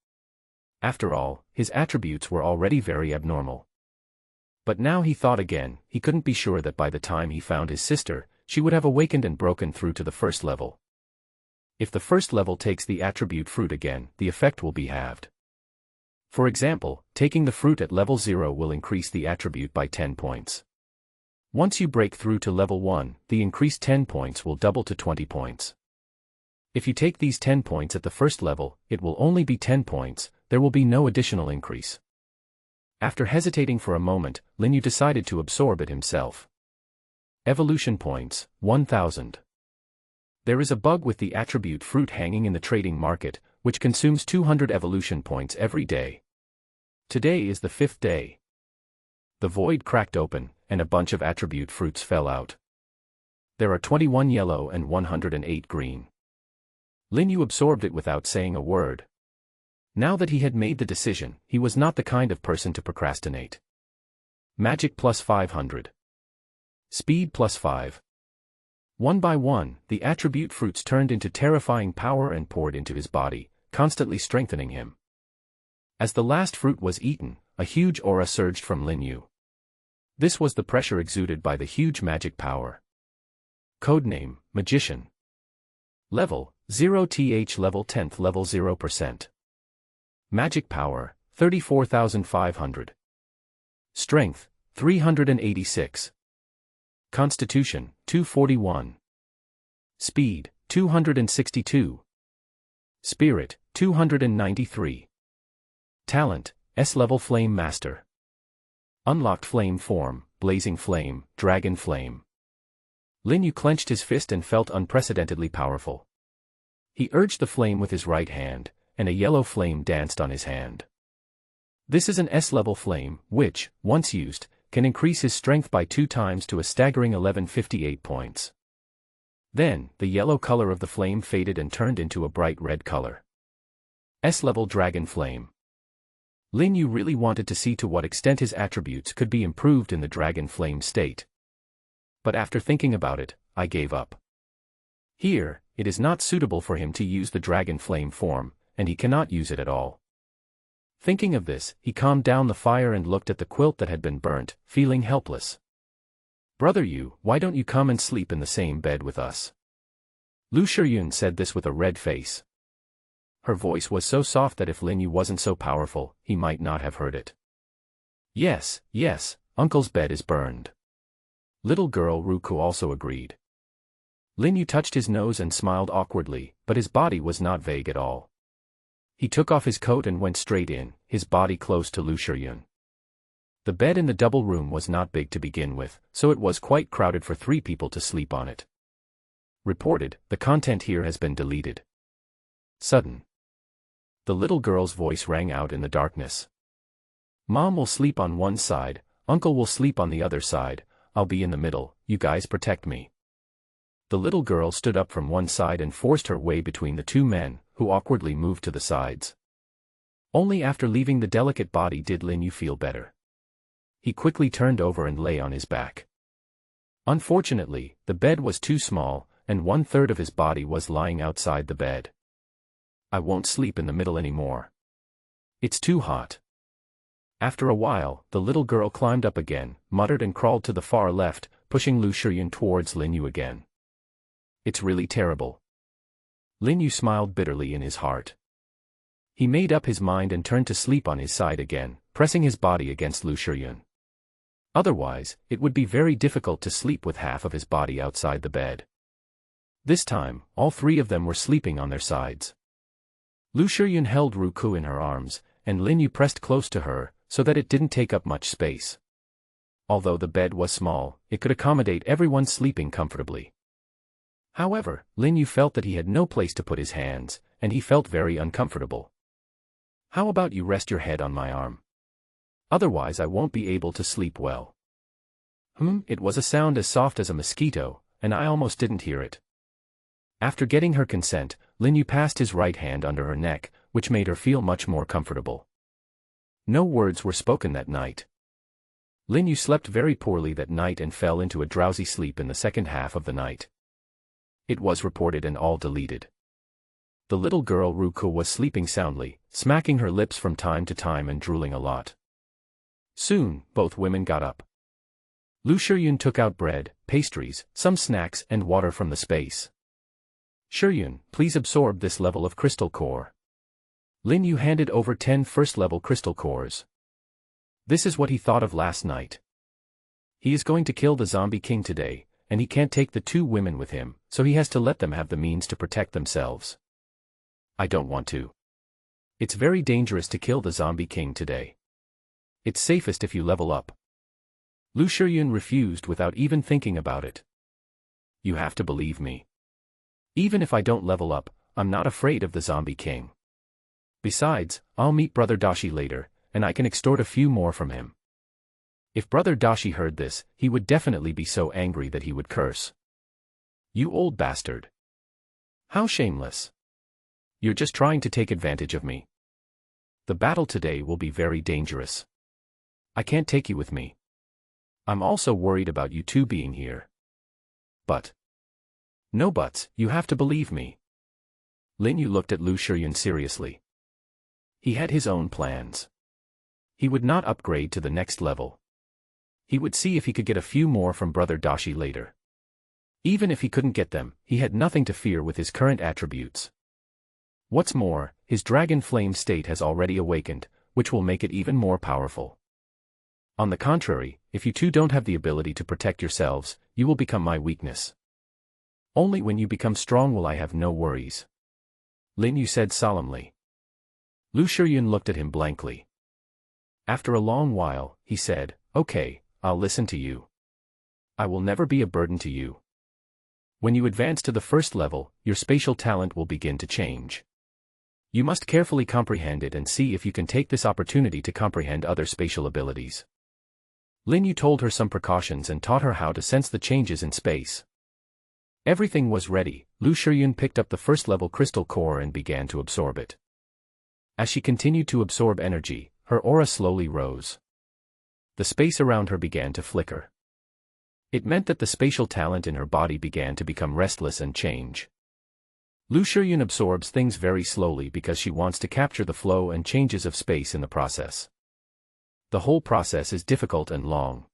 S1: After all, his attributes were already very abnormal. But now he thought again, he couldn't be sure that by the time he found his sister, she would have awakened and broken through to the first level. If the first level takes the attribute fruit again, the effect will be halved. For example, taking the fruit at level 0 will increase the attribute by 10 points. Once you break through to level 1, the increased 10 points will double to 20 points. If you take these 10 points at the first level, it will only be 10 points, there will be no additional increase. After hesitating for a moment, Lin Yu decided to absorb it himself. Evolution points, 1000. There is a bug with the attribute fruit hanging in the trading market, which consumes 200 evolution points every day. Today is the 5th day. The void cracked open, and a bunch of attribute fruits fell out. There are 21 yellow and 108 green. Lin Yu absorbed it without saying a word. Now that he had made the decision, he was not the kind of person to procrastinate. Magic plus 500. Speed plus 5. One by one, the attribute fruits turned into terrifying power and poured into his body, constantly strengthening him. As the last fruit was eaten, a huge aura surged from Lin Yu. This was the pressure exuded by the huge magic power. Codename, Magician. Level, 0th level 10th level 0%. Magic power, 34,500. Strength, 386. Constitution, 241. Speed, 262. Spirit, 293. Talent, S-level Flame Master. Unlocked Flame Form, Blazing Flame, Dragon Flame. Lin Yu clenched his fist and felt unprecedentedly powerful. He urged the flame with his right hand, and a yellow flame danced on his hand. This is an S-level flame, which, once used, can increase his strength by 2 times to a staggering 1158 points. Then, the yellow color of the flame faded and turned into a bright red color. S-level Dragon Flame. Lin Yu really wanted to see to what extent his attributes could be improved in the Dragon Flame state. But after thinking about it, I gave up. Here, it is not suitable for him to use the Dragon Flame form, and he cannot use it at all. Thinking of this, he calmed down the fire and looked at the quilt that had been burnt, feeling helpless. "Brother Yu, why don't you come and sleep in the same bed with us?" Lu Shiyun said this with a red face. Her voice was so soft that if Lin Yu wasn't so powerful, he might not have heard it. Yes, Uncle's bed is burned." Little girl Ruku also agreed. Lin Yu touched his nose and smiled awkwardly, but his body was not vague at all. He took off his coat and went straight in, his body close to Lu Shiyun. The bed in the double room was not big to begin with, so it was quite crowded for 3 people to sleep on it. Reported, the content here has been deleted. Sudden. The little girl's voice rang out in the darkness. Mom will sleep on one side, Uncle will sleep on the other side, I'll be in the middle, you guys protect me. The little girl stood up from one side and forced her way between the two men, who awkwardly moved to the sides. Only after leaving the delicate body did Lin Yu feel better. He quickly turned over and lay on his back. Unfortunately, the bed was too small, and 1/3 of his body was lying outside the bed. I won't sleep in the middle anymore. It's too hot. After a while, the little girl climbed up again, muttered and crawled to the far left, pushing Lu Shiyun towards Lin Yu again. It's really terrible. Lin Yu smiled bitterly in his heart. He made up his mind and turned to sleep on his side again, pressing his body against Lu Shiyun. Otherwise, it would be very difficult to sleep with half of his body outside the bed. This time, all three of them were sleeping on their sides. Lu Shiyun held Ruku in her arms, and Lin Yu pressed close to her, so that it didn't take up much space. Although the bed was small, it could accommodate everyone sleeping comfortably. However, Lin Yu felt that he had no place to put his hands, and he felt very uncomfortable. How about you rest your head on my arm? Otherwise I won't be able to sleep well. It was a sound as soft as a mosquito, and I almost didn't hear it. After getting her consent, Lin Yu passed his right hand under her neck, which made her feel much more comfortable. No words were spoken that night. Lin Yu slept very poorly that night and fell into a drowsy sleep in the second half of the night. It was reported and all deleted. The little girl Ruku was sleeping soundly, smacking her lips from time to time and drooling a lot. Soon, both women got up. Lu Shiyun took out bread, pastries, some snacks and water from the space. Shiyun, please absorb this level of crystal core. Lin Yu handed over 10 first-level crystal cores. This is what he thought of last night. He is going to kill the zombie king today, and he can't take the two women with him, so he has to let them have the means to protect themselves. I don't want to. It's very dangerous to kill the zombie king today. It's safest if you level up. Lu Shiyun refused without even thinking about it. You have to believe me. Even if I don't level up, I'm not afraid of the zombie king. Besides, I'll meet Brother Dashi later, and I can extort a few more from him. If Brother Dashi heard this, he would definitely be so angry that he would curse. You old bastard. How shameless. You're just trying to take advantage of me. The battle today will be very dangerous. I can't take you with me. I'm also worried about you two being here. But. No buts, you have to believe me. Lin Yu looked at Lu Shiyun seriously. He had his own plans. He would not upgrade to the next level. He would see if he could get a few more from Brother Dashi later. Even if he couldn't get them, he had nothing to fear with his current attributes. What's more, his dragon flame state has already awakened, which will make it even more powerful. On the contrary, if you two don't have the ability to protect yourselves, you will become my weakness. Only when you become strong will I have no worries. Lin Yu said solemnly. Lu Shiyun looked at him blankly. After a long while, he said, Okay, I'll listen to you. I will never be a burden to you. When you advance to the first level, your spatial talent will begin to change. You must carefully comprehend it and see if you can take this opportunity to comprehend other spatial abilities. Lin Yu told her some precautions and taught her how to sense the changes in space. Everything was ready. Lu Shiyun picked up the first-level crystal core and began to absorb it. As she continued to absorb energy, her aura slowly rose. The space around her began to flicker. It meant that the spatial talent in her body began to become restless and change. Lu Shiyun absorbs things very slowly because she wants to capture the flow and changes of space in the process. The whole process is difficult and long.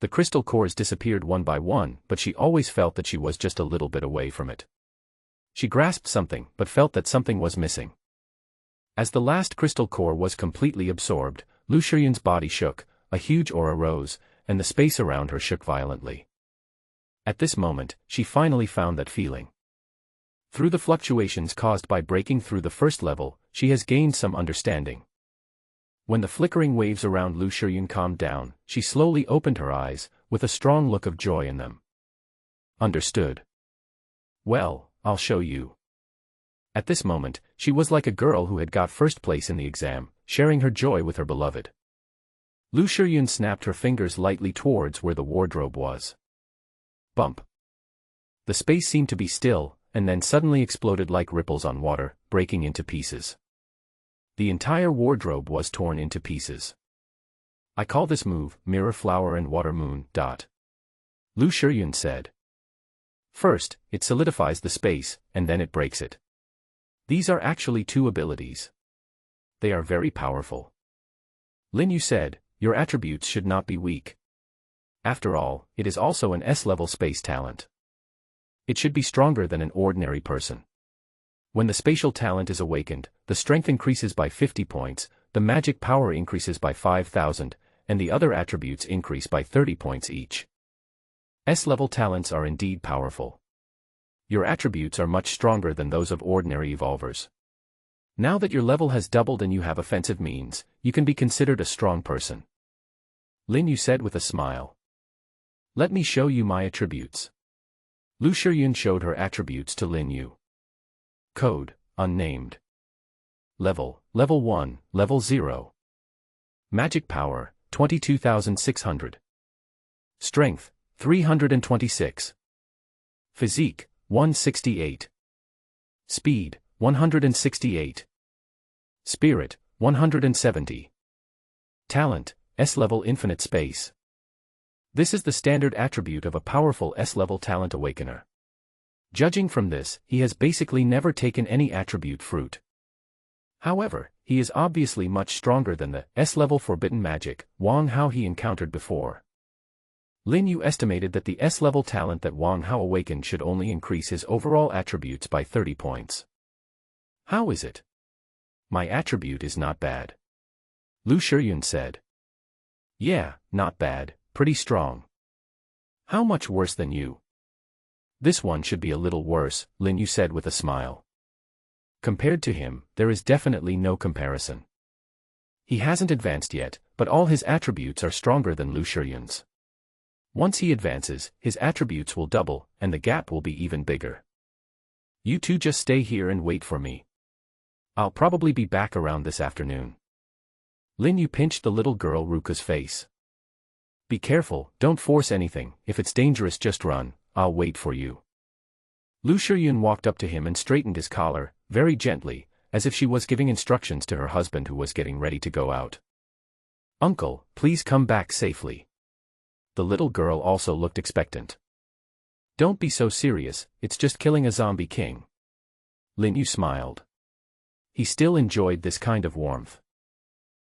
S1: The crystal cores disappeared one by one, but she always felt that she was just a little bit away from it. She grasped something, but felt that something was missing. As the last crystal core was completely absorbed, Lu Shiyun's body shook, a huge aura rose, and the space around her shook violently. At this moment, she finally found that feeling. Through the fluctuations caused by breaking through the first level, she has gained some understanding. When the flickering waves around Lu Shiyun calmed down, she slowly opened her eyes, with a strong look of joy in them. Understood. Well, I'll show you. At this moment, she was like a girl who had got first place in the exam, sharing her joy with her beloved. Lu Shiyun snapped her fingers lightly towards where the wardrobe was. Bump. The space seemed to be still, and then suddenly exploded like ripples on water, breaking into pieces. The entire wardrobe was torn into pieces. I call this move, Mirror Flower and Water Moon. Lu Shiyun said. First, it solidifies the space, and then it breaks it. These are actually two abilities. They are very powerful. Lin Yu said, your attributes should not be weak. After all, it is also an S-level space talent. It should be stronger than an ordinary person. When the spatial talent is awakened, the strength increases by 50 points, the magic power increases by 5,000, and the other attributes increase by 30 points each. S-level talents are indeed powerful. Your attributes are much stronger than those of ordinary evolvers. Now that your level has doubled and you have offensive means, you can be considered a strong person. Lin Yu said with a smile. Let me show you my attributes. Lu Shiyun showed her attributes to Lin Yu. Code, unnamed. Level 1, level 0. Magic power, 22,600. Strength, 326. Physique, 168. Speed, 168. Spirit, 170. Talent, S-level infinite space. This is the standard attribute of a powerful S-level talent awakener. Judging from this, he has basically never taken any attribute fruit. However, he is obviously much stronger than the S-level forbidden magic, Wang Hao he encountered before. Lin Yu estimated that the S-level talent that Wang Hao awakened should only increase his overall attributes by 30 points. How is it? My attribute is not bad. Lu Shiyun said. Yeah, not bad, pretty strong. How much worse than you? This one should be a little worse, Lin Yu said with a smile. Compared to him, there is definitely no comparison. He hasn't advanced yet, but all his attributes are stronger than Lu Shiyun's. Once he advances, his attributes will double, and the gap will be even bigger. You two just stay here and wait for me. I'll probably be back around this afternoon. Lin Yu pinched the little girl Ruka's face. Be careful, don't force anything, if it's dangerous just run, I'll wait for you. Lu Shiyun walked up to him and straightened his collar, very gently, as if she was giving instructions to her husband who was getting ready to go out. Uncle, please come back safely. The little girl also looked expectant. Don't be so serious, it's just killing a zombie king. Lin Yu smiled. He still enjoyed this kind of warmth.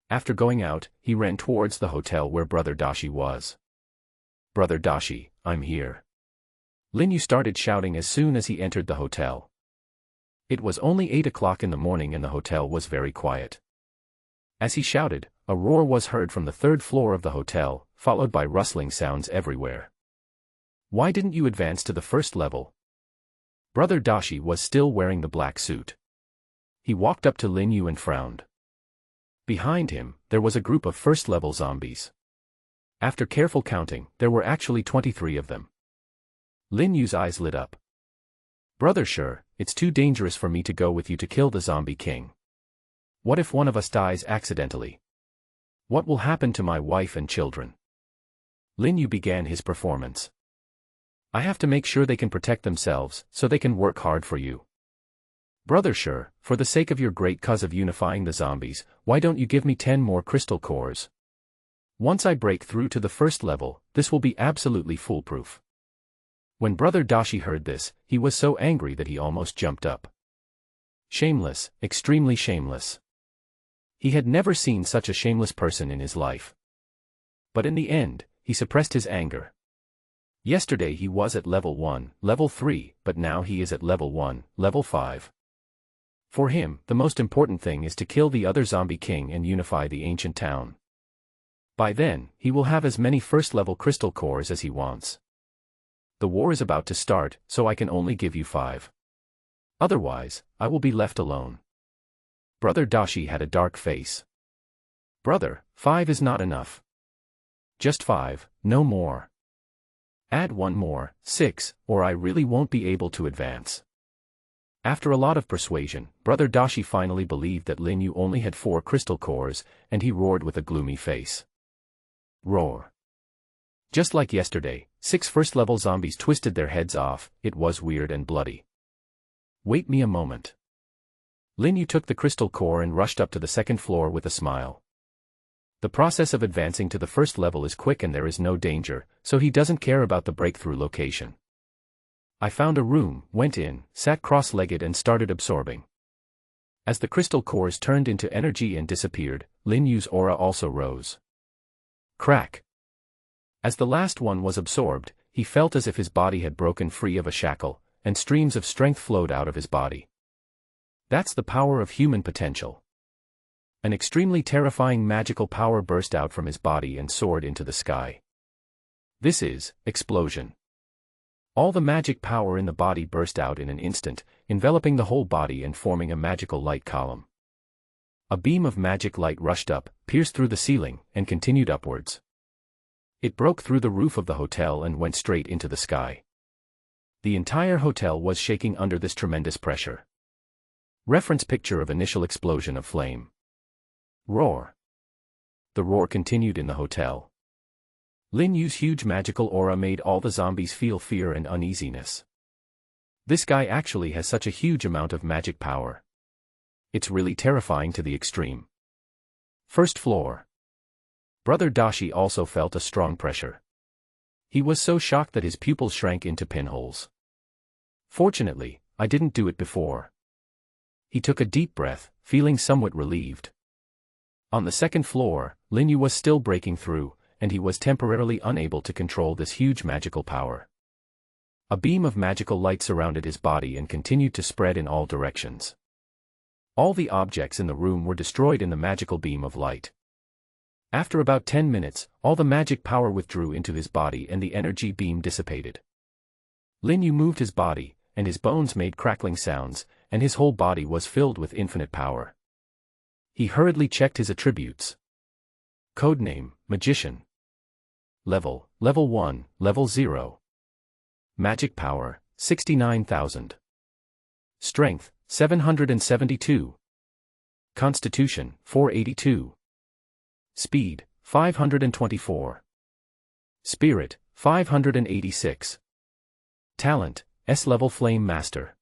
S1: After going out, he ran towards the hotel where Brother Dashi was. Brother Dashi, I'm here. Lin Yu started shouting as soon as he entered the hotel. It was only 8 o'clock in the morning and the hotel was very quiet. As he shouted, a roar was heard from the 3rd floor of the hotel, followed by rustling sounds everywhere. Why didn't you advance to the 1st level? Brother Dashi was still wearing the black suit. He walked up to Lin Yu and frowned. Behind him, there was a group of 1st-level zombies. After careful counting, there were actually 23 of them. Lin Yu's eyes lit up. Brother Sure, it's too dangerous for me to go with you to kill the zombie king. What if one of us dies accidentally? What will happen to my wife and children? Lin Yu began his performance. I have to make sure they can protect themselves, so they can work hard for you. Brother Sure, for the sake of your great cause of unifying the zombies, why don't you give me 10 more crystal cores? Once I break through to the 1st level, this will be absolutely foolproof. When Brother Dashi heard this, he was so angry that he almost jumped up. Shameless, extremely shameless. He had never seen such a shameless person in his life. But in the end, he suppressed his anger. Yesterday he was at level 1, level 3, but now he is at level 1, level 5. For him, the most important thing is to kill the other zombie king and unify the ancient town. By then, he will have as many 1st-level crystal cores as he wants. The war is about to start, so I can only give you 5. Otherwise, I will be left alone. Brother Dashi had a dark face. Brother, 5 is not enough. Just 5, no more. Add 1 more, 6, or I really won't be able to advance. After a lot of persuasion, Brother Dashi finally believed that Lin Yu only had 4 crystal cores, and he roared with a gloomy face. Roar. Just like yesterday, 6 first-level zombies twisted their heads off. It was weird and bloody. Wait me a moment. Lin Yu took the crystal core and rushed up to the second floor with a smile. The process of advancing to the first level is quick and there is no danger, so he doesn't care about the breakthrough location. I found a room, went in, sat cross-legged and started absorbing. As the crystal cores turned into energy and disappeared, Lin Yu's aura also rose. Crack. As the last one was absorbed, he felt as if his body had broken free of a shackle, and streams of strength flowed out of his body. That's the power of human potential. An extremely terrifying magical power burst out from his body and soared into the sky. This is explosion. All the magic power in the body burst out in an instant, enveloping the whole body and forming a magical light column. A beam of magic light rushed up, pierced through the ceiling, and continued upwards. It broke through the roof of the hotel and went straight into the sky. The entire hotel was shaking under this tremendous pressure. Reference picture of initial explosion of flame. Roar. The roar continued in the hotel. Lin Yu's huge magical aura made all the zombies feel fear and uneasiness. This guy actually has such a huge amount of magic power. It's really terrifying to the extreme. First floor. Brother Dashi also felt a strong pressure. He was so shocked that his pupils shrank into pinholes. Fortunately, I didn't do it before. He took a deep breath, feeling somewhat relieved. On the second floor, Lin Yu was still breaking through, and he was temporarily unable to control this huge magical power. A beam of magical light surrounded his body and continued to spread in all directions. All the objects in the room were destroyed in the magical beam of light. After about 10 minutes, all the magic power withdrew into his body and the energy beam dissipated. Lin Yu moved his body, and his bones made crackling sounds, and his whole body was filled with infinite power. He hurriedly checked his attributes. Codename, Magician. Level 1, Level 0. Magic power, 69,000. Strength, 772. Constitution, 482. Speed, 524. Spirit, 586. Talent, S-level Flame Master.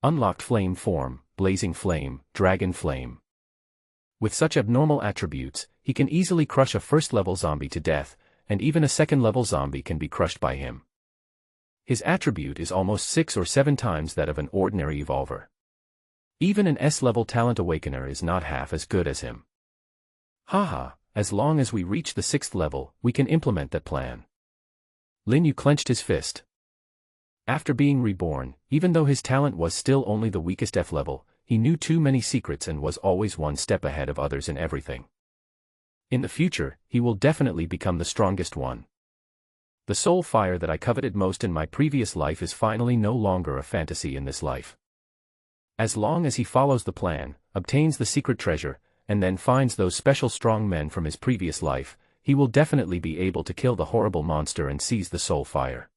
S1: Unlocked flame form, Blazing Flame, Dragon Flame. With such abnormal attributes, he can easily crush a first-level zombie to death, and even a second-level zombie can be crushed by him. His attribute is almost 6 or 7 times that of an ordinary evolver. Even an S-level talent awakener is not half as good as him. Haha, as long as we reach the 6th level, we can implement that plan. Lin Yu clenched his fist. After being reborn, even though his talent was still only the weakest F level, he knew too many secrets and was always one step ahead of others in everything. In the future, he will definitely become the strongest one. The soul fire that I coveted most in my previous life is finally no longer a fantasy in this life. As long as he follows the plan, obtains the secret treasure, and then finds those special strong men from his previous life, he will definitely be able to kill the horrible monster and seize the soul fire.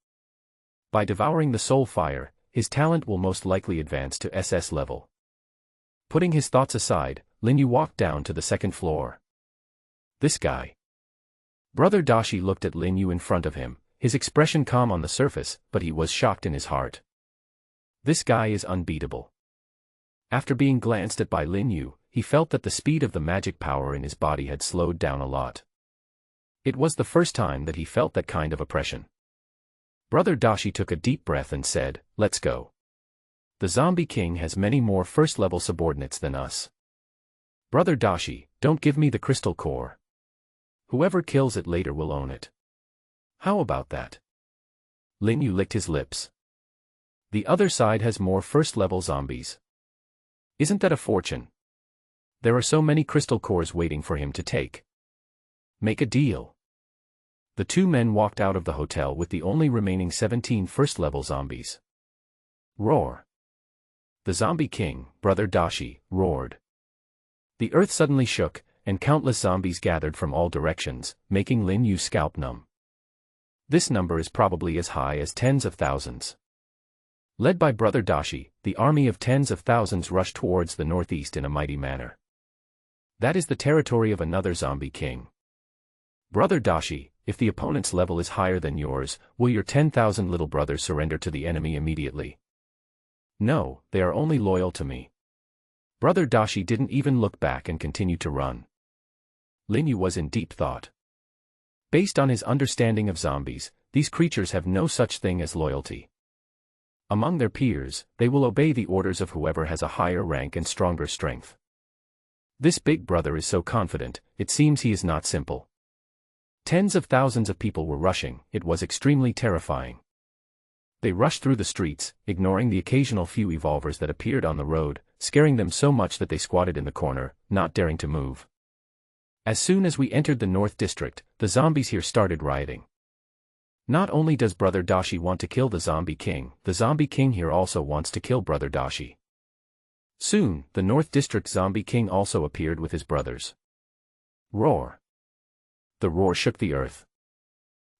S1: By devouring the soul fire, his talent will most likely advance to SS level. Putting his thoughts aside, Lin Yu walked down to the second floor. This guy. Brother Dashi looked at Lin Yu in front of him, his expression calm on the surface, but he was shocked in his heart. This guy is unbeatable. After being glanced at by Lin Yu, he felt that the speed of the magic power in his body had slowed down a lot. It was the first time that he felt that kind of oppression. Brother Dashi took a deep breath and said, "Let's go. The Zombie King has many more first-level subordinates than us. Brother Dashi, don't give me the crystal core. Whoever kills it later will own it. How about that?" Lin Yu licked his lips. The other side has more first-level zombies. Isn't that a fortune? There are so many crystal cores waiting for him to take. Make a deal. The two men walked out of the hotel with the only remaining 17 first-level zombies. Roar. The Zombie King, Brother Dashi, roared. The earth suddenly shook, and countless zombies gathered from all directions, making Lin Yu's scalp numb. This number is probably as high as tens of thousands. Led by Brother Dashi, the army of tens of thousands rushed towards the northeast in a mighty manner. That is the territory of another Zombie King. Brother Dashi, if the opponent's level is higher than yours, will your 10,000 little brothers surrender to the enemy immediately? No, they are only loyal to me. Brother Dashi didn't even look back and continued to run. Lin Yu was in deep thought. Based on his understanding of zombies, these creatures have no such thing as loyalty. Among their peers, they will obey the orders of whoever has a higher rank and stronger strength. This big brother is so confident, it seems he is not simple. Tens of thousands of people were rushing, it was extremely terrifying. They rushed through the streets, ignoring the occasional few evolvers that appeared on the road, scaring them so much that they squatted in the corner, not daring to move. As soon as we entered the North District, the zombies here started rioting. Not only does Brother Dashi want to kill the Zombie King here also wants to kill Brother Dashi. Soon, the North District Zombie King also appeared with his brothers. Roar. The roar shook the earth.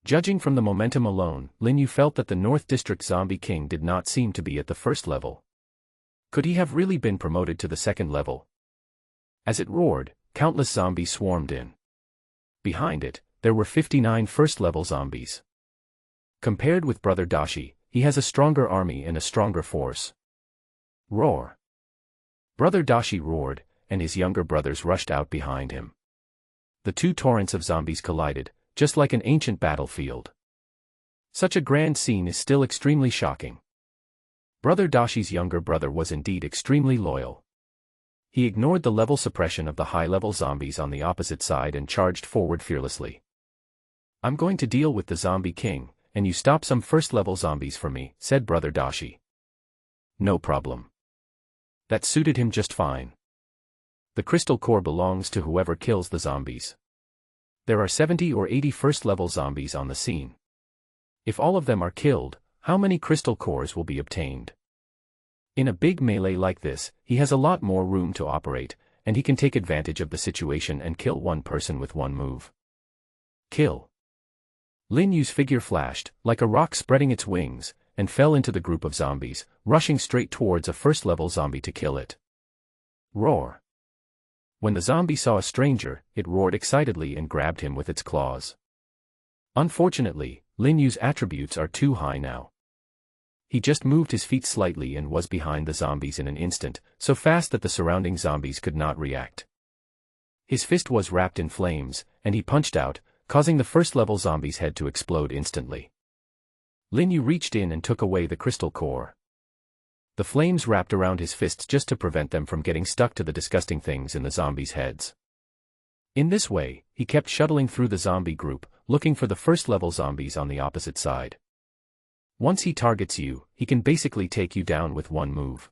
S1: Judging from the momentum alone, Lin Yu felt that the North District Zombie King did not seem to be at the first level. Could he have really been promoted to the second level? As it roared, countless zombies swarmed in. Behind it, there were 59 first-level zombies. Compared with Brother Dashi, he has a stronger army and a stronger force. Roar. Brother Dashi roared, and his younger brothers rushed out behind him. The two torrents of zombies collided, just like an ancient battlefield. Such a grand scene is still extremely shocking. Brother Dashi's younger brother was indeed extremely loyal. He ignored the level suppression of the high-level zombies on the opposite side and charged forward fearlessly. "I'm going to deal with the Zombie King, and you stop some first-level zombies for me," said Brother Dashi. No problem. That suited him just fine. The crystal core belongs to whoever kills the zombies. There are 70 or 80 first-level zombies on the scene. If all of them are killed, how many crystal cores will be obtained? In a big melee like this, he has a lot more room to operate, and he can take advantage of the situation and kill one person with one move. Kill. Lin Yu's figure flashed, like a rock spreading its wings, and fell into the group of zombies, rushing straight towards a first-level zombie to kill it. Roar. When the zombie saw a stranger, it roared excitedly and grabbed him with its claws. Unfortunately, Lin Yu's attributes are too high now. He just moved his feet slightly and was behind the zombies in an instant, so fast that the surrounding zombies could not react. His fist was wrapped in flames, and he punched out, causing the first-level zombie's head to explode instantly. Lin Yu reached in and took away the crystal core. The flames wrapped around his fists just to prevent them from getting stuck to the disgusting things in the zombies' heads. In this way, he kept shuttling through the zombie group, looking for the first-level zombies on the opposite side. Once he targets you, he can basically take you down with one move.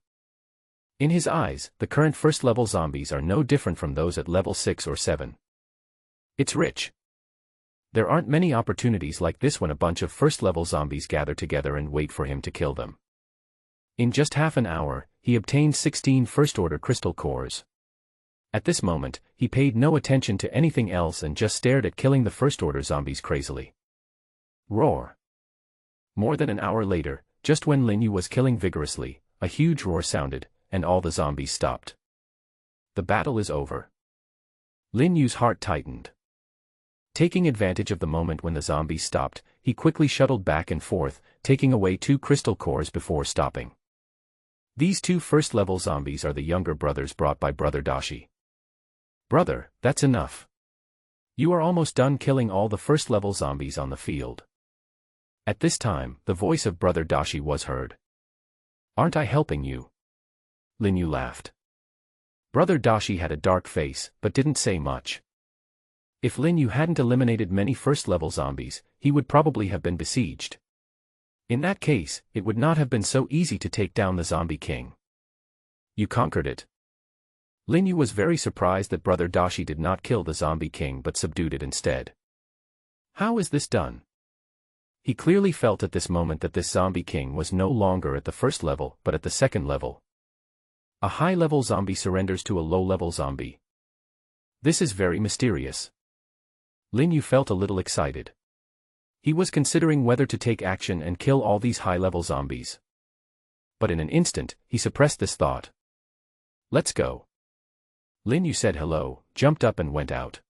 S1: In his eyes, the current first-level zombies are no different from those at level 6 or 7. It's rich. There aren't many opportunities like this when a bunch of first-level zombies gather together and wait for him to kill them. In just half an hour, he obtained 16 first-order crystal cores. At this moment, he paid no attention to anything else and just stared at killing the first-order zombies crazily. Roar. More than an hour later, just when Lin Yu was killing vigorously, a huge roar sounded, and all the zombies stopped. The battle is over. Lin Yu's heart tightened. Taking advantage of the moment when the zombies stopped, he quickly shuttled back and forth, taking away 2 crystal cores before stopping. These 2 first-level zombies are the younger brothers brought by Brother Dashi. "Brother, that's enough. You are almost done killing all the first-level zombies on the field." At this time, the voice of Brother Dashi was heard. "Aren't I helping you?" Lin Yu laughed. Brother Dashi had a dark face, but didn't say much. If Lin Yu hadn't eliminated many first-level zombies, he would probably have been besieged. In that case, it would not have been so easy to take down the Zombie King. "You conquered it." Lin Yu was very surprised that Brother Dashi did not kill the Zombie King but subdued it instead. How is this done? He clearly felt at this moment that this Zombie King was no longer at the first level but at the second level. A high-level zombie surrenders to a low-level zombie. This is very mysterious. Lin Yu felt a little excited. He was considering whether to take action and kill all these high-level zombies. But in an instant, he suppressed this thought. "Let's go." Lin Yu said hello, jumped up and went out.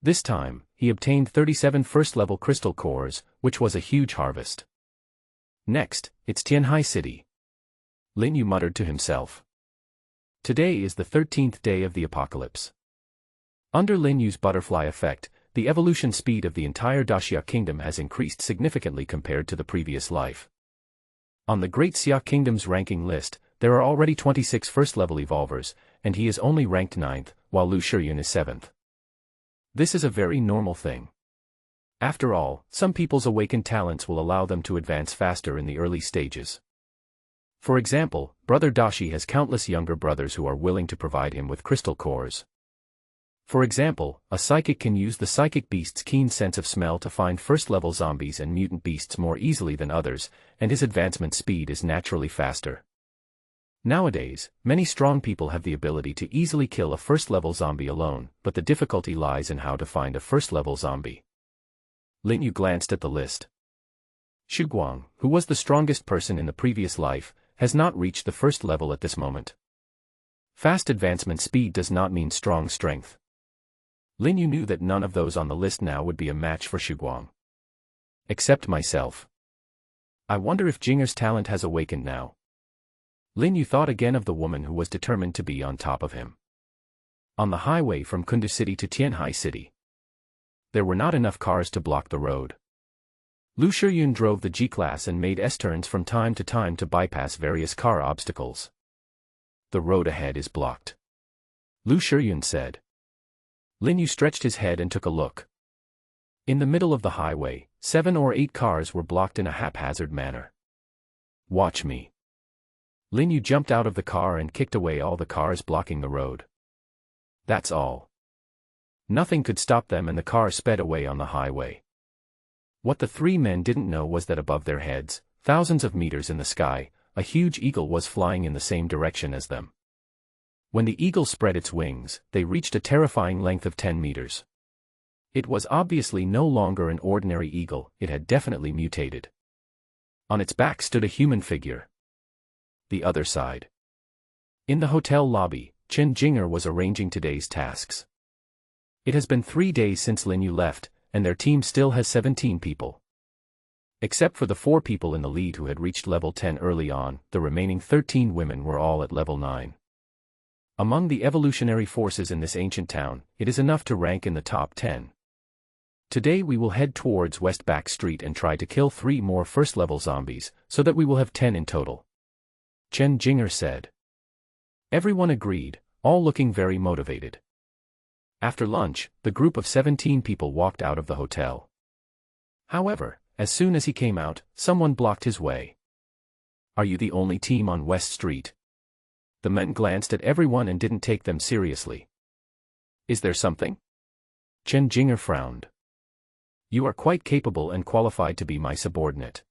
S1: This time, he obtained 37 first-level crystal cores, which was a huge harvest. Next, it's Tianhai City. Lin Yu muttered to himself. Today is the 13th day of the apocalypse. Under Lin Yu's butterfly effect, the evolution speed of the entire Daxia kingdom has increased significantly compared to the previous life. On the Great Xia Kingdom's ranking list, there are already 26 first-level evolvers, and he is only ranked 9th, while Lu Shiyun is 7th. This is a very normal thing. After all, some people's awakened talents will allow them to advance faster in the early stages. For example, Brother Dashi has countless younger brothers who are willing to provide him with crystal cores. For example, a psychic can use the psychic beast's keen sense of smell to find first-level zombies and mutant beasts more easily than others, and his advancement speed is naturally faster. Nowadays, many strong people have the ability to easily kill a first-level zombie alone, but the difficulty lies in how to find a first-level zombie. Lin Yu glanced at the list. Xu Guang, who was the strongest person in the previous life, has not reached the first level at this moment. Fast advancement speed does not mean strong strength. Lin Yu knew that none of those on the list now would be a match for Xu Guang. Except myself. I wonder if Jinger's talent has awakened now. Lin Yu thought again of the woman who was determined to be on top of him. On the highway from Kundu City to Tianhai City, there were not enough cars to block the road. Lu Shiyun drove the G-Class and made S-turns from time to bypass various car obstacles. The road ahead is blocked, Lu Shiyun said. Lin Yu stretched his head and took a look. In the middle of the highway, 7 or 8 cars were blocked in a haphazard manner. Watch me. Lin Yu jumped out of the car and kicked away all the cars blocking the road. That's all. Nothing could stop them and the car sped away on the highway. What the 3 men didn't know was that above their heads, thousands of meters in the sky, a huge eagle was flying in the same direction as them. When the eagle spread its wings, they reached a terrifying length of 10 meters. It was obviously no longer an ordinary eagle, it had definitely mutated. On its back stood a human figure. The other side. In the hotel lobby, Chen Jinger was arranging today's tasks. It has been 3 days since Lin Yu left, and their team still has 17 people. Except for the 4 people in the lead who had reached level 10 early on, the remaining 13 women were all at level 9. Among the evolutionary forces in this ancient town, it is enough to rank in the top 10. Today we will head towards West Back Street and try to kill 3 more first-level zombies, so that we will have 10 in total. Chen Jinger said. Everyone agreed, all looking very motivated. After lunch, the group of 17 people walked out of the hotel. However, as soon as he came out, someone blocked his way. Are you the only team on West Street? The men glanced at everyone and didn't take them seriously. Is there something? Chen Jinger frowned. You are quite capable and qualified to be my subordinate.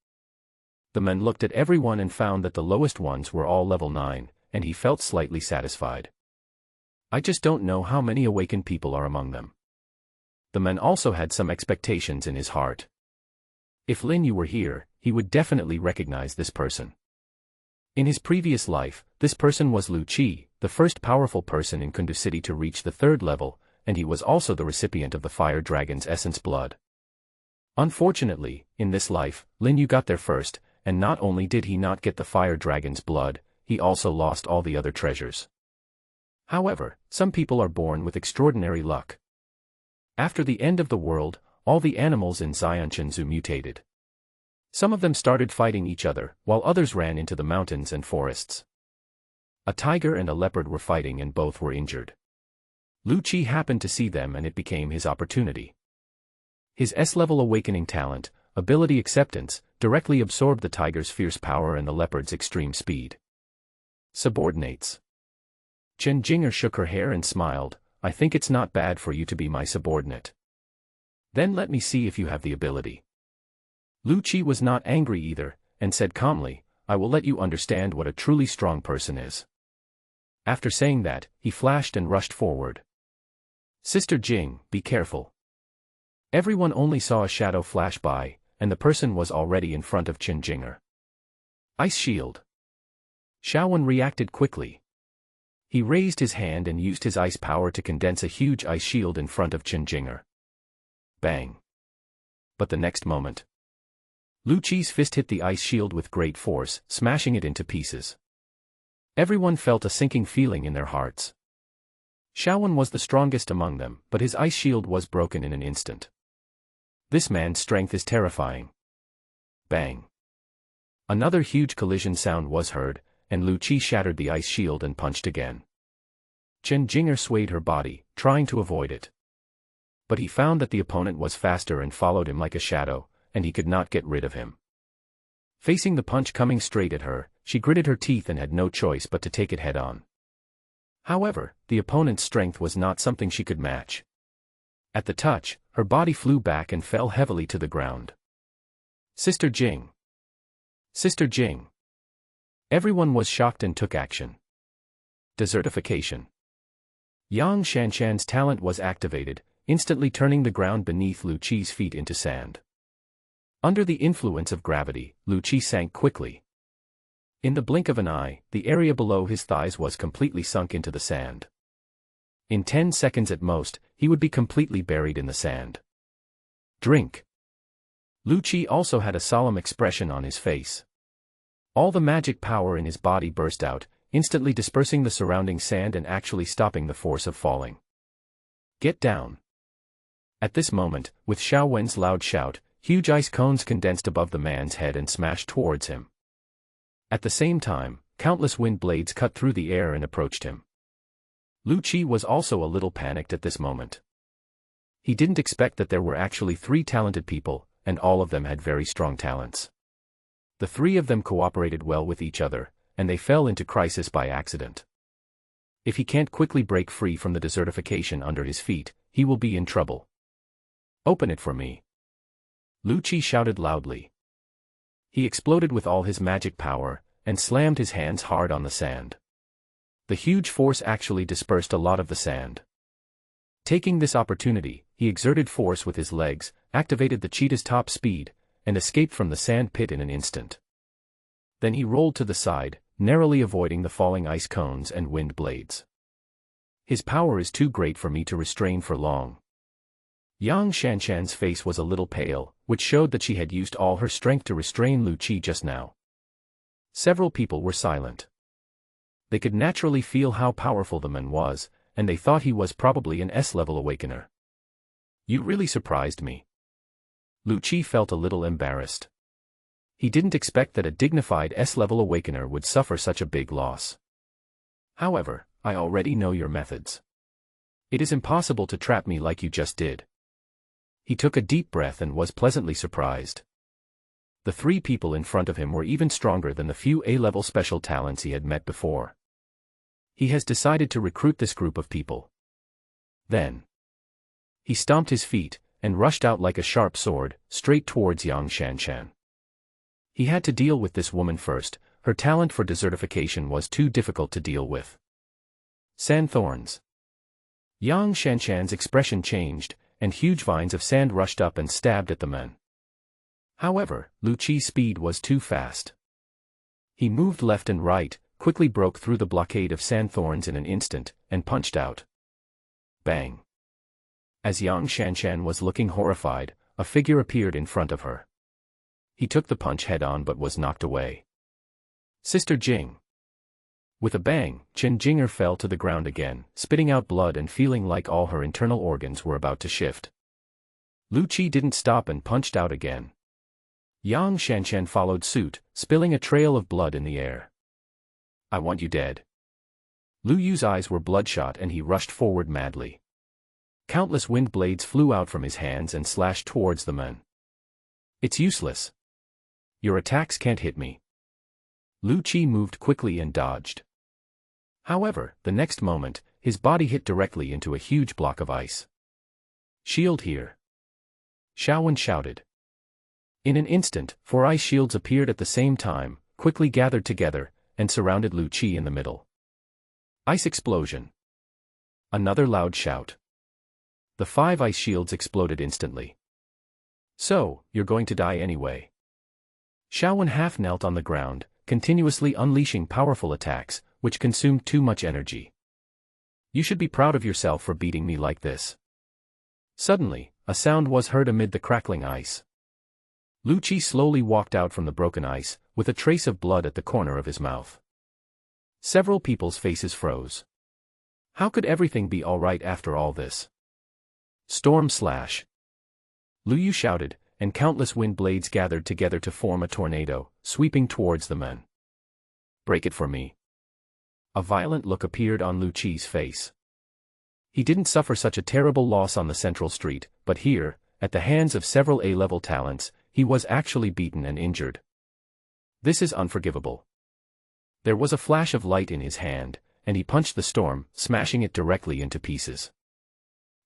S1: The men looked at everyone and found that the lowest ones were all level 9, and he felt slightly satisfied. I just don't know how many awakened people are among them. The men also had some expectations in his heart. If Lin Yu were here, he would definitely recognize this person. In his previous life, this person was Lu Qi, the first powerful person in Kundu City to reach the 3rd level, and he was also the recipient of the fire dragon's essence blood. Unfortunately, in this life, Lin Yu got there first, and not only did he not get the fire dragon's blood, he also lost all the other treasures. However, some people are born with extraordinary luck. After the end of the world, all the animals in Xianquanzu mutated. Some of them started fighting each other, while others ran into the mountains and forests. A tiger and a leopard were fighting and both were injured. Lu Qi happened to see them and it became his opportunity. His S-level awakening talent, ability acceptance, directly absorbed the tiger's fierce power and the leopard's extreme speed. Subordinates. Chen Jinger shook her hair and smiled. I think it's not bad for you to be my subordinate. Then let me see if you have the ability. Lu Qi was not angry either, and said calmly, I will let you understand what a truly strong person is. After saying that, he flashed and rushed forward. Sister Jing, be careful. Everyone only saw a shadow flash by, and the person was already in front of Chen Jinger. Ice shield. Xiaowen reacted quickly. He raised his hand and used his ice power to condense a huge ice shield in front of Chen Jinger. Bang. But the next moment, Lu Qi's fist hit the ice shield with great force, smashing it into pieces. Everyone felt a sinking feeling in their hearts. Xiaowen was the strongest among them, but his ice shield was broken in an instant. This man's strength is terrifying. Bang. Another huge collision sound was heard, and Lu Qi shattered the ice shield and punched again. Chen Jing'er swayed her body, trying to avoid it. But he found that the opponent was faster and followed him like a shadow, and he could not get rid of him. Facing the punch coming straight at her, she gritted her teeth and had no choice but to take it head-on. However, the opponent's strength was not something she could match. At the touch, her body flew back and fell heavily to the ground. Sister Jing! Sister Jing! Everyone was shocked and took action. Desertification. Yang Shanshan's talent was activated, instantly turning the ground beneath Lu Qi's feet into sand. Under the influence of gravity, Lu Qi sank quickly. In the blink of an eye, the area below his thighs was completely sunk into the sand. In 10 seconds at most, he would be completely buried in the sand. Drink. Lu Qi also had a solemn expression on his face. All the magic power in his body burst out, instantly dispersing the surrounding sand and actually stopping the force of falling. Get down. At this moment, with Xiaowen's loud shout, huge ice cones condensed above the man's head and smashed towards him. At the same time, countless wind blades cut through the air and approached him. Lu Qi was also a little panicked at this moment. He didn't expect that there were actually 3 talented people, and all of them had very strong talents. The 3 of them cooperated well with each other, and they fell into crisis by accident. If he can't quickly break free from the desertification under his feet, he will be in trouble. Open it for me. Lu Qi shouted loudly. He exploded with all his magic power, and slammed his hands hard on the sand. The huge force actually dispersed a lot of the sand. Taking this opportunity, he exerted force with his legs, activated the cheetah's top speed, and escaped from the sand pit in an instant. Then he rolled to the side, narrowly avoiding the falling ice cones and wind blades. His power is too great for me to restrain for long. Yang Shanshan's face was a little pale, which showed that she had used all her strength to restrain Lu Qi just now. Several people were silent. They could naturally feel how powerful the man was, and they thought he was probably an S-level awakener. You really surprised me. Lu Qi felt a little embarrassed. He didn't expect that a dignified S-level awakener would suffer such a big loss. However, I already know your methods. It is impossible to trap me like you just did. He took a deep breath and was pleasantly surprised. The 3 people in front of him were even stronger than the few A-level special talents he had met before. He has decided to recruit this group of people. Then he stomped his feet, and rushed out like a sharp sword, straight towards Yang Shanshan. He had to deal with this woman first. Her talent for desertification was too difficult to deal with. Sand thorns. Yang Shanshan's expression changed, and huge vines of sand rushed up and stabbed at the men. However, Lu Qi's speed was too fast. He moved left and right, quickly broke through the blockade of sand thorns in an instant, and punched out. Bang. As Yang Shanshan was looking horrified, a figure appeared in front of her. He took the punch head-on but was knocked away. Sister Jing. With a bang, Chen Jing'er fell to the ground again, spitting out blood and feeling like all her internal organs were about to shift. Lu Qi didn't stop and punched out again. Yang Shanshan followed suit, spilling a trail of blood in the air. I want you dead. Lu Yu's eyes were bloodshot and he rushed forward madly. Countless wind blades flew out from his hands and slashed towards the men. It's useless. Your attacks can't hit me. Lu Qi moved quickly and dodged. However, the next moment, his body hit directly into a huge block of ice. Shield here. Xiaowen shouted. In an instant, 4 ice shields appeared at the same time, quickly gathered together, and surrounded Lu Qi in the middle. Ice explosion. Another loud shout. The 5 ice shields exploded instantly. So, you're going to die anyway. Xiaowen half knelt on the ground, continuously unleashing powerful attacks, which consumed too much energy. You should be proud of yourself for beating me like this. Suddenly, A sound was heard amid the crackling ice. Lu Qi slowly walked out from the broken ice, with a trace of blood at the corner of his mouth. Several people's faces froze. How could everything be all right after all this? Storm slash! Lu Yu shouted, and countless wind blades gathered together to form a tornado, sweeping towards the men. Break it for me. A violent look appeared on Lu Qi's face. He didn't suffer such a terrible loss on the central street, but here, at the hands of several A-level talents, he was actually beaten and injured. This is unforgivable. There was a flash of light in his hand, and he punched the storm, smashing it directly into pieces.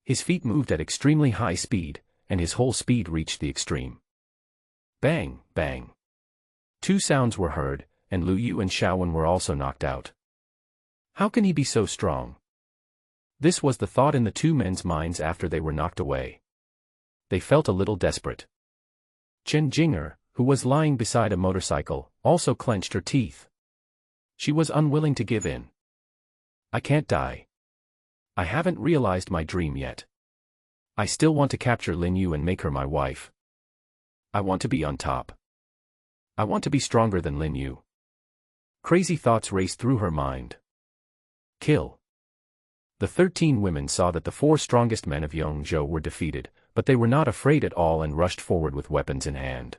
S1: His feet moved at extremely high speed, and his whole speed reached the extreme. Bang, bang. Two sounds were heard, and Lu Yu and Xiaowen were also knocked out. How can he be so strong? This was the thought in the two men's minds after they were knocked away. They felt a little desperate. Chen Jinger, who was lying beside a motorcycle, also clenched her teeth. She was unwilling to give in. I can't die. I haven't realized my dream yet. I still want to capture Lin Yu and make her my wife. I want to be on top. I want to be stronger than Lin Yu. Crazy thoughts raced through her mind. Kill. The 13 women saw that the 4 strongest men of Yongzhou were defeated, but they were not afraid at all and rushed forward with weapons in hand.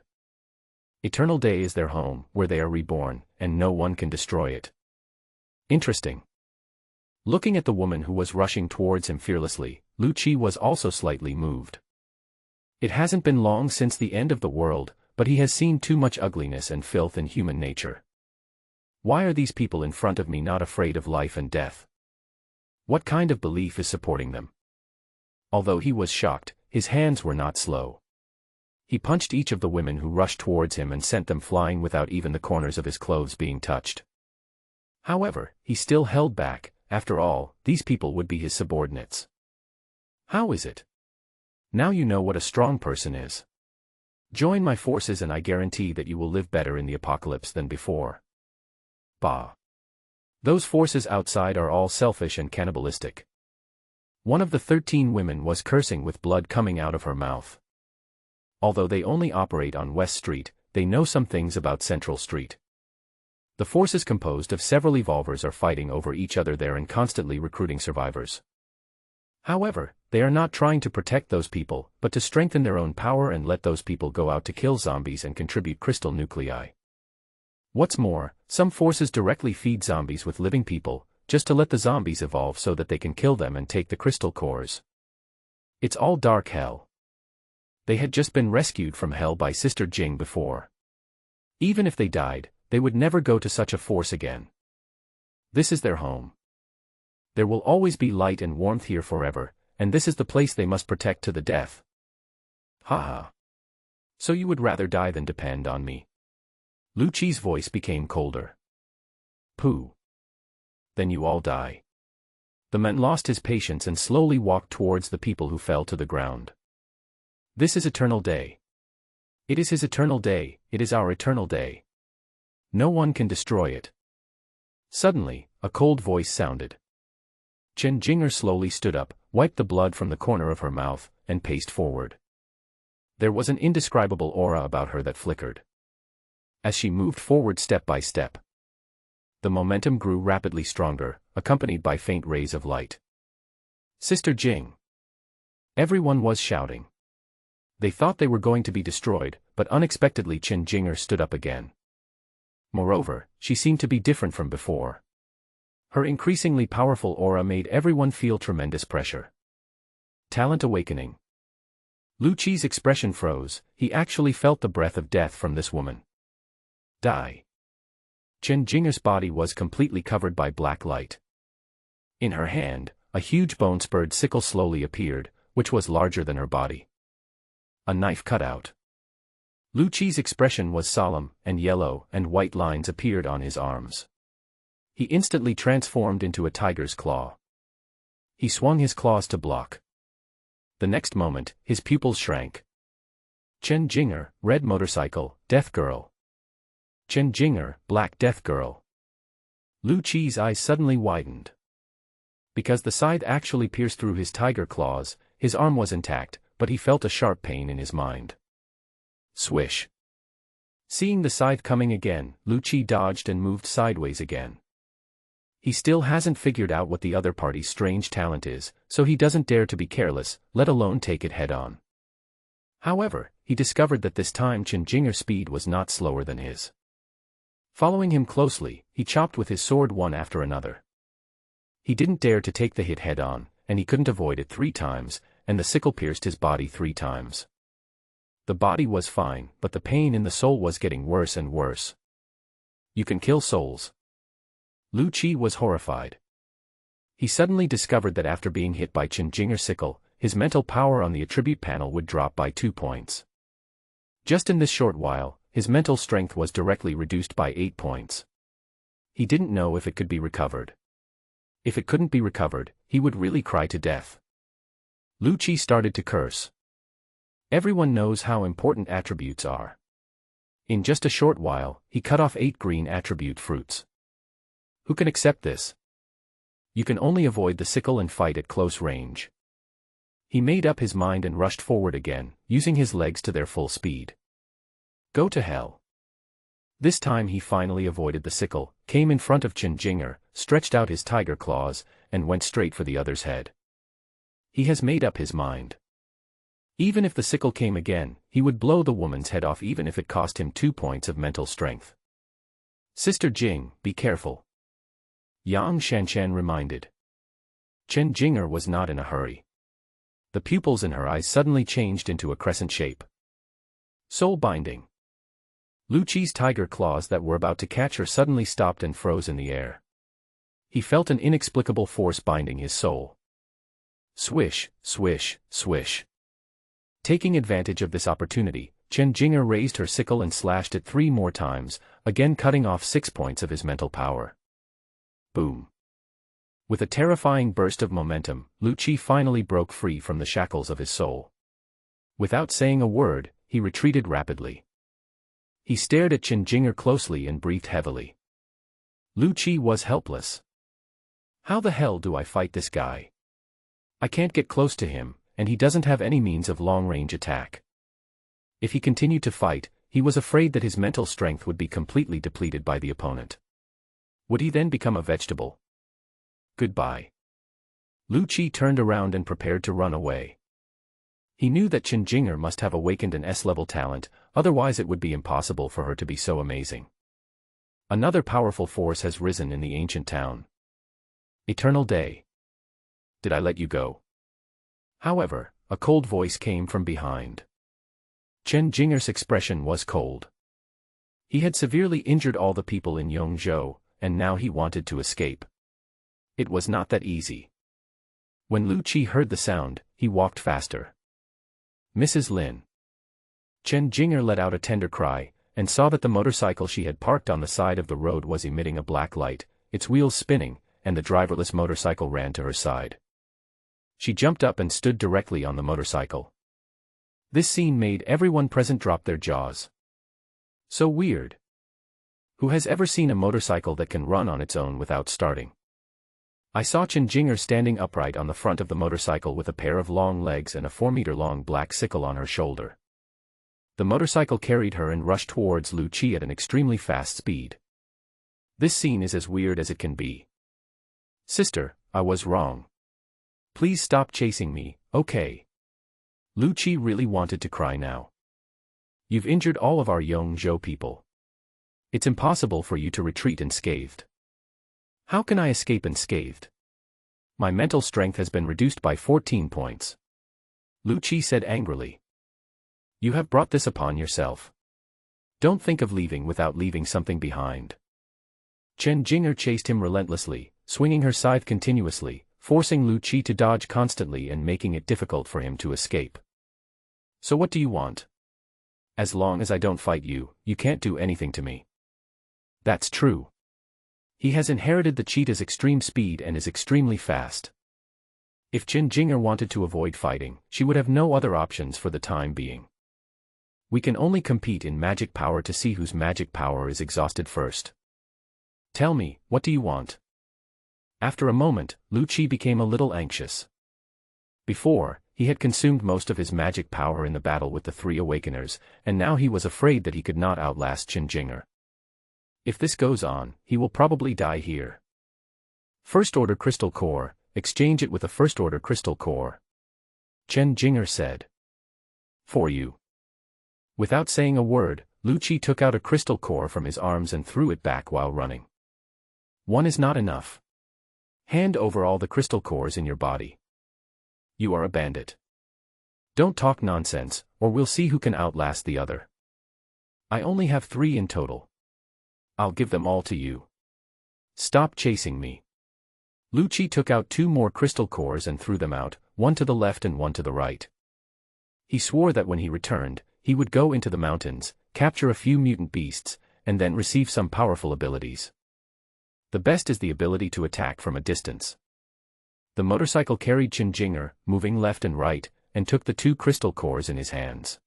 S1: Eternal Day is their home, where they are reborn, and no one can destroy it. Interesting. Looking at the woman who was rushing towards him fearlessly, Lu Qi was also slightly moved. It hasn't been long since the end of the world, but he has seen too much ugliness and filth in human nature. Why are these people in front of me not afraid of life and death? What kind of belief is supporting them? Although he was shocked, his hands were not slow. He punched each of the women who rushed towards him and sent them flying without even the corners of his clothes being touched. However, he still held back. After all, these people would be his subordinates. How is it? Now you know what a strong person is. Join my forces and I guarantee that you will live better in the apocalypse than before. Bah. Those forces outside are all selfish and cannibalistic. One of the 13 women was cursing with blood coming out of her mouth. Although they only operate on West Street, they know some things about Central Street. The forces composed of several evolvers are fighting over each other there and constantly recruiting survivors. However, they are not trying to protect those people, but to strengthen their own power and let those people go out to kill zombies and contribute crystal nuclei. What's more, some forces directly feed zombies with living people, just to let the zombies evolve so that they can kill them and take the crystal cores. It's all dark hell. They had just been rescued from hell by Sister Jing before. Even if they died, they would never go to such a force again. This is their home. There will always be light and warmth here forever, and this is the place they must protect to the death. Ha. So you would rather die than depend on me? Lu Qi's voice became colder. Pooh. Then you all die. The man lost his patience and slowly walked towards the people who fell to the ground. This is Eternal Day. It is his eternal day, it is our eternal day. No one can destroy it. Suddenly, a cold voice sounded. Chen Jinger slowly stood up, wiped the blood from the corner of her mouth, and paced forward. There was an indescribable aura about her that flickered. As she moved forward step by step, the momentum grew rapidly stronger, accompanied by faint rays of light. Sister Jing! Everyone was shouting. They thought they were going to be destroyed, but unexpectedly Chen Jinger stood up again. Moreover, she seemed to be different from before. Her increasingly powerful aura made everyone feel tremendous pressure. Talent awakening. Lu Qi's expression froze, he actually felt the breath of death from this woman. Die. Chen Jinger's body was completely covered by black light. In her hand, a huge bone-spurred sickle slowly appeared, which was larger than her body. A knife cut out. Lu Qi's expression was solemn, and yellow and white lines appeared on his arms. He instantly transformed into a tiger's claw. He swung his claws to block. The next moment, his pupils shrank. Chen Jinger, red motorcycle, death girl. Chen Jinger, black death girl. Lu Qi's eyes suddenly widened. Because the scythe actually pierced through his tiger claws, his arm was intact, but he felt a sharp pain in his mind. Swish. Seeing the scythe coming again, Lu Qi dodged and moved sideways again. He still hasn't figured out what the other party's strange talent is, so he doesn't dare to be careless, let alone take it head-on. However, he discovered that this time Chen Jinger's speed was not slower than his. Following him closely, he chopped with his sword one after another. He didn't dare to take the hit head-on, and he couldn't avoid it 3 times, and the sickle pierced his body 3 times. The body was fine, but the pain in the soul was getting worse and worse. You can kill souls. Lu Qi was horrified. He suddenly discovered that after being hit by Chen Jinger's sickle, his mental power on the attribute panel would drop by 2 points. Just in this short while, his mental strength was directly reduced by 8 points. He didn't know if it could be recovered. If it couldn't be recovered, he would really cry to death. Lu Qi started to curse. Everyone knows how important attributes are. In just a short while, he cut off 8 green attribute fruits. Who can accept this? You can only avoid the sickle and fight at close range. He made up his mind and rushed forward again, using his legs to their full speed. Go to hell. This time he finally avoided the sickle, came in front of Chen Jinger, stretched out his tiger claws, and went straight for the other's head. He has made up his mind. Even if the sickle came again, he would blow the woman's head off even if it cost him 2 points of mental strength. Sister Jing, be careful. Yang Shanshan reminded. Chen Jinger was not in a hurry. The pupils in her eyes suddenly changed into a crescent shape. Soul binding. Lu Qi's tiger claws that were about to catch her suddenly stopped and froze in the air. He felt an inexplicable force binding his soul. Swish, swish, swish. Taking advantage of this opportunity, Chen Jinger raised her sickle and slashed it 3 more times, again cutting off 6 points of his mental power. Boom. With a terrifying burst of momentum, Lu Qi finally broke free from the shackles of his soul. Without saying a word, he retreated rapidly. He stared at Chen Jinger closely and breathed heavily. Lu Qi was helpless. How the hell do I fight this guy? I can't get close to him, and he doesn't have any means of long-range attack. If he continued to fight, he was afraid that his mental strength would be completely depleted by the opponent. Would he then become a vegetable? Goodbye. Lu Qi turned around and prepared to run away. He knew that Chen Jinger must have awakened an S-level talent, otherwise it would be impossible for her to be so amazing. Another powerful force has risen in the ancient town. Eternal Day. Did I let you go? However, a cold voice came from behind. Chen Jinger's expression was cold. He had severely injured all the people in Yongzhou, and now he wanted to escape. It was not that easy. When Lu Qi heard the sound, he walked faster. Mrs. Lin. Chen Jinger let out a tender cry, and saw that the motorcycle she had parked on the side of the road was emitting a black light, its wheels spinning, and the driverless motorcycle ran to her side. She jumped up and stood directly on the motorcycle. This scene made everyone present drop their jaws. So weird. Who has ever seen a motorcycle that can run on its own without starting? I saw Chen Jinger standing upright on the front of the motorcycle with a pair of long legs and a 4-meter-long black sickle on her shoulder. The motorcycle carried her and rushed towards Lu Qi at an extremely fast speed. This scene is as weird as it can be. Sister, I was wrong. Please stop chasing me, okay? Lu Qi really wanted to cry now. You've injured all of our Yongzhou people. It's impossible for you to retreat unscathed. How can I escape unscathed? My mental strength has been reduced by 14 points. Lu Qi said angrily. You have brought this upon yourself. Don't think of leaving without leaving something behind. Chen Jinger chased him relentlessly, swinging her scythe continuously, forcing Lu Qi to dodge constantly and making it difficult for him to escape. So what do you want? As long as I don't fight you, you can't do anything to me. That's true. He has inherited the cheetah's extreme speed and is extremely fast. If Chen Jinger wanted to avoid fighting, she would have no other options for the time being. We can only compete in magic power to see whose magic power is exhausted first. Tell me, what do you want? After a moment, Lu Qi became a little anxious. Before, He had consumed most of his magic power in the battle with the three Awakeners, and now he was afraid that he could not outlast Chen Jing'er. If this goes on, he will probably die here. First Order Crystal Core, exchange it with a First Order Crystal Core. Chen Jing'er said. For you. Without saying a word, Lu Qi took out a crystal core from his arms and threw it back while running. One is not enough. Hand over all the crystal cores in your body. You are a bandit. Don't talk nonsense, or we'll see who can outlast the other. I only have 3 in total. I'll give them all to you. Stop chasing me. Lu Qi took out 2 more crystal cores and threw them out, one to the left and one to the right. He swore that when he returned, he would go into the mountains, capture a few mutant beasts, and then receive some powerful abilities. The best is the ability to attack from a distance. The motorcycle carried Chen Jing'er, moving left and right, and took the 2 crystal cores in his hands.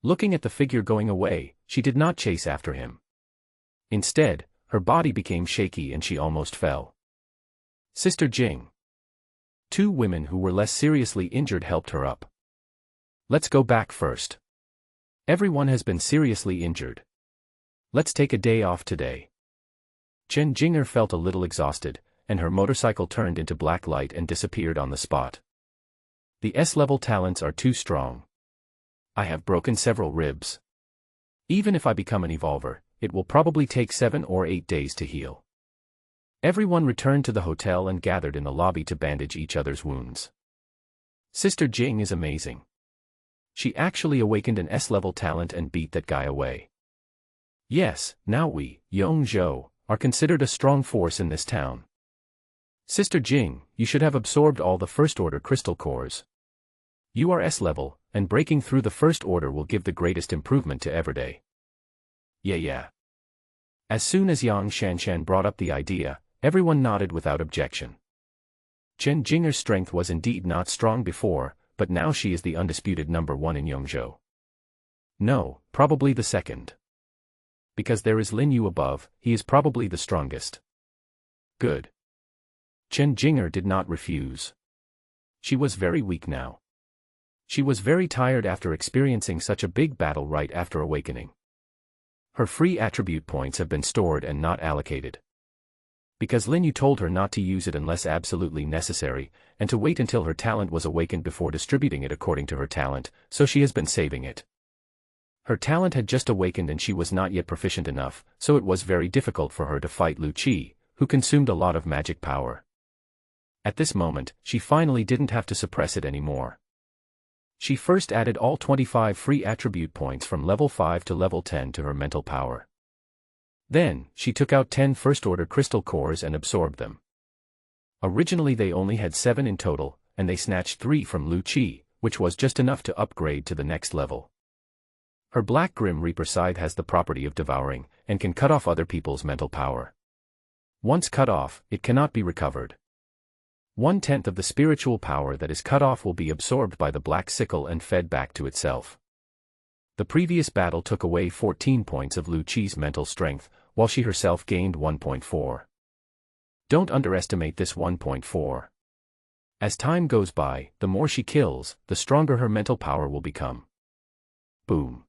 S1: Looking at the figure going away, she did not chase after him. Instead, her body became shaky and she almost fell. Sister Jing. 2 women who were less seriously injured helped her up. Let's go back first. Everyone has been seriously injured. Let's take a day off today. Chen Jing'er felt a little exhausted, and her motorcycle turned into black light and disappeared on the spot. The S-level talents are too strong. I have broken several ribs. Even if I become an evolver, it will probably take 7 or 8 days to heal. Everyone returned to the hotel and gathered in the lobby to bandage each other's wounds. Sister Jing is amazing. She actually awakened an S-level talent and beat that guy away. Yes, now we, Yongzhou, are considered a strong force in this town. Sister Jing, you should have absorbed all the First Order crystal cores. You are S-level, and breaking through the First Order will give the greatest improvement to Everyday. Yeah. As soon as Yang Shanshan brought up the idea, everyone nodded without objection. Chen Jing'er's strength was indeed not strong before, but now she is the undisputed number 1 in Yongzhou. No, probably the second. Because there is Lin Yu above, he is probably the strongest. Good. Chen Jing'er did not refuse. She was very weak now. She was very tired after experiencing such a big battle right after awakening. Her free attribute points have been stored and not allocated. Because Lin Yu told her not to use it unless absolutely necessary, and to wait until her talent was awakened before distributing it according to her talent, so she has been saving it. Her talent had just awakened and she was not yet proficient enough, so it was very difficult for her to fight Lu Qi, who consumed a lot of magic power. At this moment, she finally didn't have to suppress it anymore. She first added all 25 free attribute points from level 5 to level 10 to her mental power. Then, she took out 10 first-order crystal cores and absorbed them. Originally they only had 7 in total, and they snatched 3 from Lu Qi, which was just enough to upgrade to the next level. Her Black Grim Reaper scythe has the property of devouring, and can cut off other people's mental power. Once cut off, it cannot be recovered. 1/10 of the spiritual power that is cut off will be absorbed by the Black Sickle and fed back to itself. The previous battle took away 14 points of Lu Qi's mental strength, while she herself gained 1.4. Don't underestimate this 1.4. As time goes by, the more she kills, the stronger her mental power will become. Boom.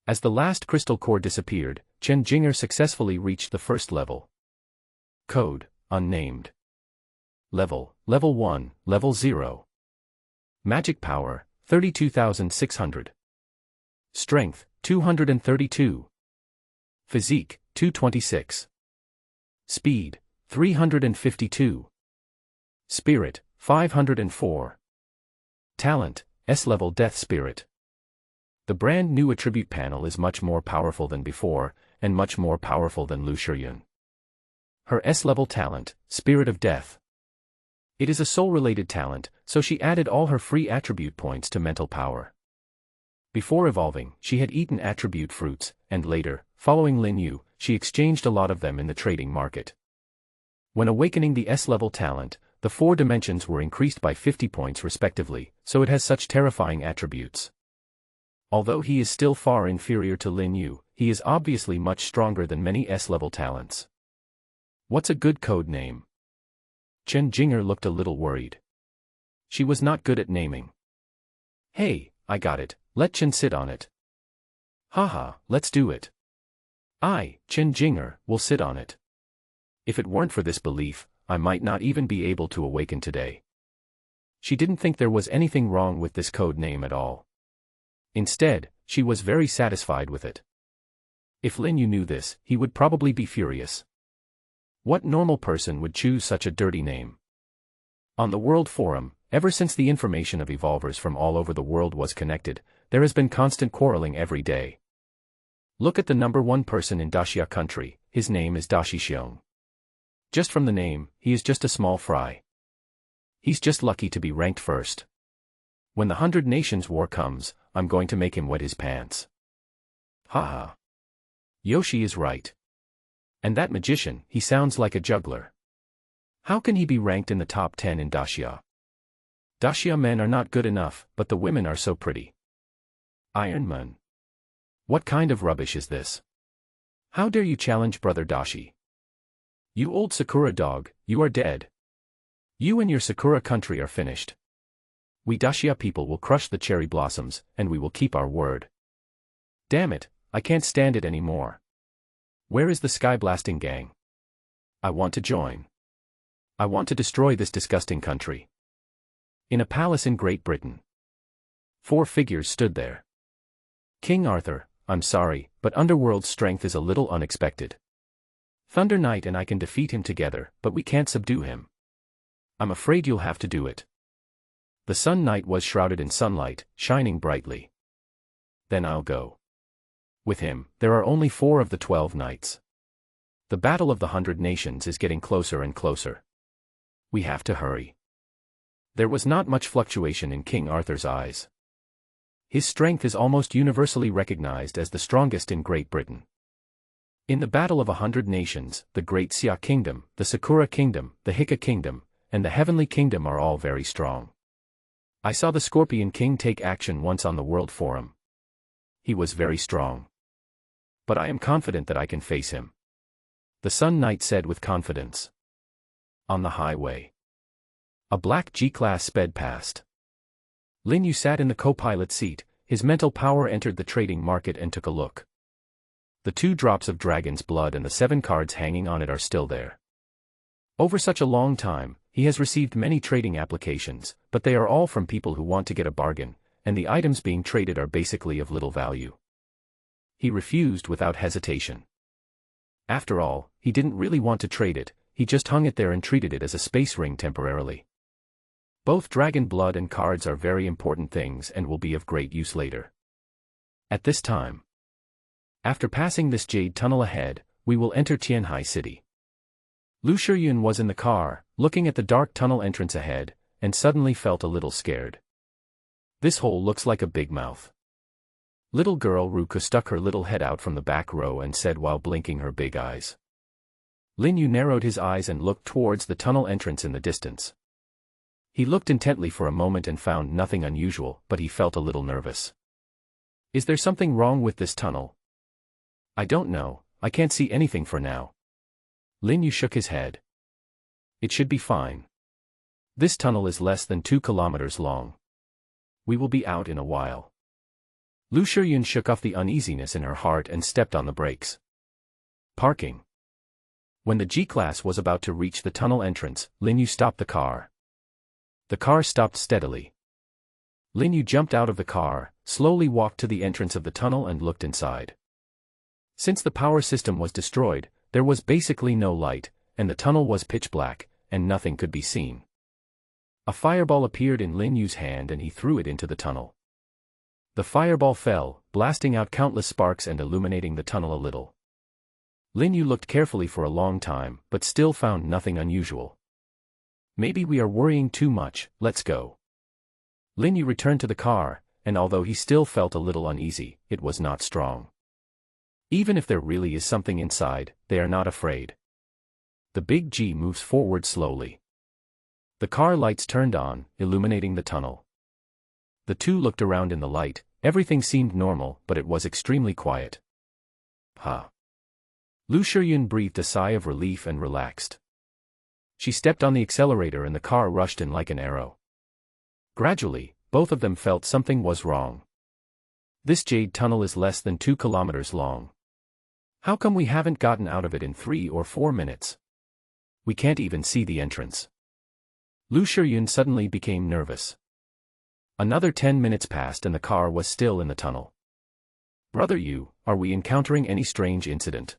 S1: As the last crystal core disappeared, Chen Jing'er successfully reached the first level. Code, unnamed. Level 1, level 0. Magic power, 32,600. Strength, 232. Physique, 226. Speed, 352. Spirit, 504. Talent, S-level Death Spirit. The brand new attribute panel is much more powerful than before, and much more powerful than Lu Shiyun. Her S-level talent, Spirit of Death. It is a soul-related talent, so she added all her free attribute points to mental power. Before evolving, she had eaten attribute fruits, and later, following Lin Yu, she exchanged a lot of them in the trading market. When awakening the S-level talent, the 4 dimensions were increased by 50 points respectively, so it has such terrifying attributes. Although he is still far inferior to Lin Yu, he is obviously much stronger than many S-level talents. What's a good code name? Chen Jing'er looked a little worried. She was not good at naming. Hey, I got it, let Chen sit on it. Haha, let's do it. I, Chen Jinger, will sit on it. If it weren't for this belief, I might not even be able to awaken today. She didn't think there was anything wrong with this code name at all. Instead, she was very satisfied with it. If Lin Yu knew this, he would probably be furious. What normal person would choose such a dirty name? On the World Forum, ever since the information of evolvers from all over the world was connected, there has been constant quarreling every day. Look at the #1 person in Daxia country, his name is Dashi Xiong. Just from the name, he is just a small fry. He's just lucky to be ranked first. When the 100 Nations War comes, I'm going to make him wet his pants. Haha. Yoshi is right. And that magician, he sounds like a juggler. How can he be ranked in the top 10 in Daxia? Daxia men are not good enough, but the women are so pretty. Iron Man. What kind of rubbish is this? How dare you challenge Brother Dashi? You old Sakura dog, you are dead. You and your Sakura country are finished. We Daxia people will crush the cherry blossoms, and we will keep our word. Damn it, I can't stand it anymore. Where is the sky blasting gang? I want to join. I want to destroy this disgusting country. In a palace in Great Britain. 4 figures stood there. King Arthur, I'm sorry, but Underworld's strength is a little unexpected. Thunder Knight and I can defeat him together, but we can't subdue him. I'm afraid you'll have to do it. The Sun Knight was shrouded in sunlight, shining brightly. Then I'll go. With him, there are only 4 of the 12 knights. The battle of the 100 nations is getting closer and closer. We have to hurry. There was not much fluctuation in King Arthur's eyes. His strength is almost universally recognized as the strongest in Great Britain. In the battle of 100 nations, the Great Xia Kingdom, the Sakura Kingdom, the Hika Kingdom, and the Heavenly Kingdom are all very strong. I saw the Scorpion King take action once on the World Forum. He was very strong. But I am confident that I can face him. The Sun Knight said with confidence. On the highway. A black G-Class sped past. Lin Yu sat in the co-pilot seat, his mental power entered the trading market and took a look. The 2 drops of dragon's blood and the 7 cards hanging on it are still there. Over such a long time, he has received many trading applications, but they are all from people who want to get a bargain, and the items being traded are basically of little value. He refused without hesitation. After all, he didn't really want to trade it, he just hung it there and treated it as a space ring temporarily. Both dragon blood and cards are very important things and will be of great use later. At this time. After passing this jade tunnel ahead, we will enter Tianhai City. Lu Shiyun was in the car, looking at the dark tunnel entrance ahead, and suddenly felt a little scared. This hole looks like a big mouth. Little girl Ruka stuck her little head out from the back row and said while blinking her big eyes. Lin Yu narrowed his eyes and looked towards the tunnel entrance in the distance. He looked intently for a moment and found nothing unusual, but he felt a little nervous. Is there something wrong with this tunnel? I don't know, I can't see anything for now. Lin Yu shook his head. It should be fine. This tunnel is less than 2 kilometers long. We will be out in a while. Lu Shiyun shook off the uneasiness in her heart and stepped on the brakes. Parking. When the G-Class was about to reach the tunnel entrance, Lin Yu stopped the car. The car stopped steadily. Lin Yu jumped out of the car, slowly walked to the entrance of the tunnel and looked inside. Since the power system was destroyed, there was basically no light, and the tunnel was pitch black, and nothing could be seen. A fireball appeared in Lin Yu's hand and he threw it into the tunnel. The fireball fell, blasting out countless sparks and illuminating the tunnel a little. Lin Yu looked carefully for a long time, but still found nothing unusual. Maybe we are worrying too much, let's go. Lin Yu returned to the car, and although he still felt a little uneasy, it was not strong. Even if there really is something inside, they are not afraid. The big G moves forward slowly. The car lights turned on, illuminating the tunnel. The 2 looked around in the light, everything seemed normal, but it was extremely quiet. Lu Shiyun breathed a sigh of relief and relaxed. She stepped on the accelerator and the car rushed in like an arrow. Gradually, both of them felt something was wrong. This jade tunnel is less than 2 kilometers long. How come we haven't gotten out of it in 3 or 4 minutes? We can't even see the entrance. Lu Shiyun suddenly became nervous. Another 10 minutes passed and the car was still in the tunnel. Brother Yu, are we encountering any strange incident?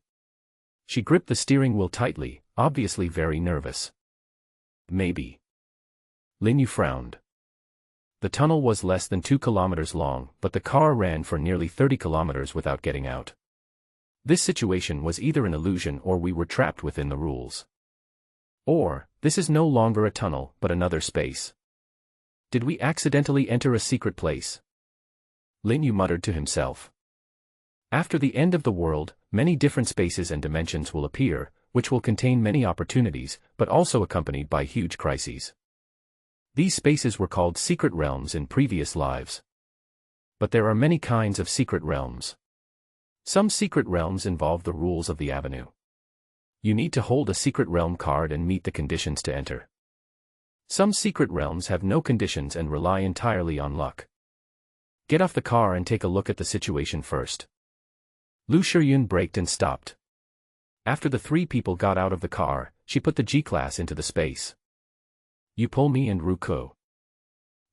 S1: She gripped the steering wheel tightly, obviously very nervous. Maybe. Lin Yu frowned. The tunnel was less than 2 kilometers long, but the car ran for nearly 30 kilometers without getting out. This situation was either an illusion or we were trapped within the rules. Or, this is no longer a tunnel, but another space. Did we accidentally enter a secret place? Lin Yu muttered to himself. After the end of the world, many different spaces and dimensions will appear, which will contain many opportunities, but also accompanied by huge crises. These spaces were called secret realms in previous lives. But there are many kinds of secret realms. Some secret realms involve the rules of the avenue. You need to hold a secret realm card and meet the conditions to enter. Some secret realms have no conditions and rely entirely on luck. Get off the car and take a look at the situation first. Lu Shiyun braked and stopped. After the 3 people got out of the car, she put the G-class into the space. You pull me and Ruko.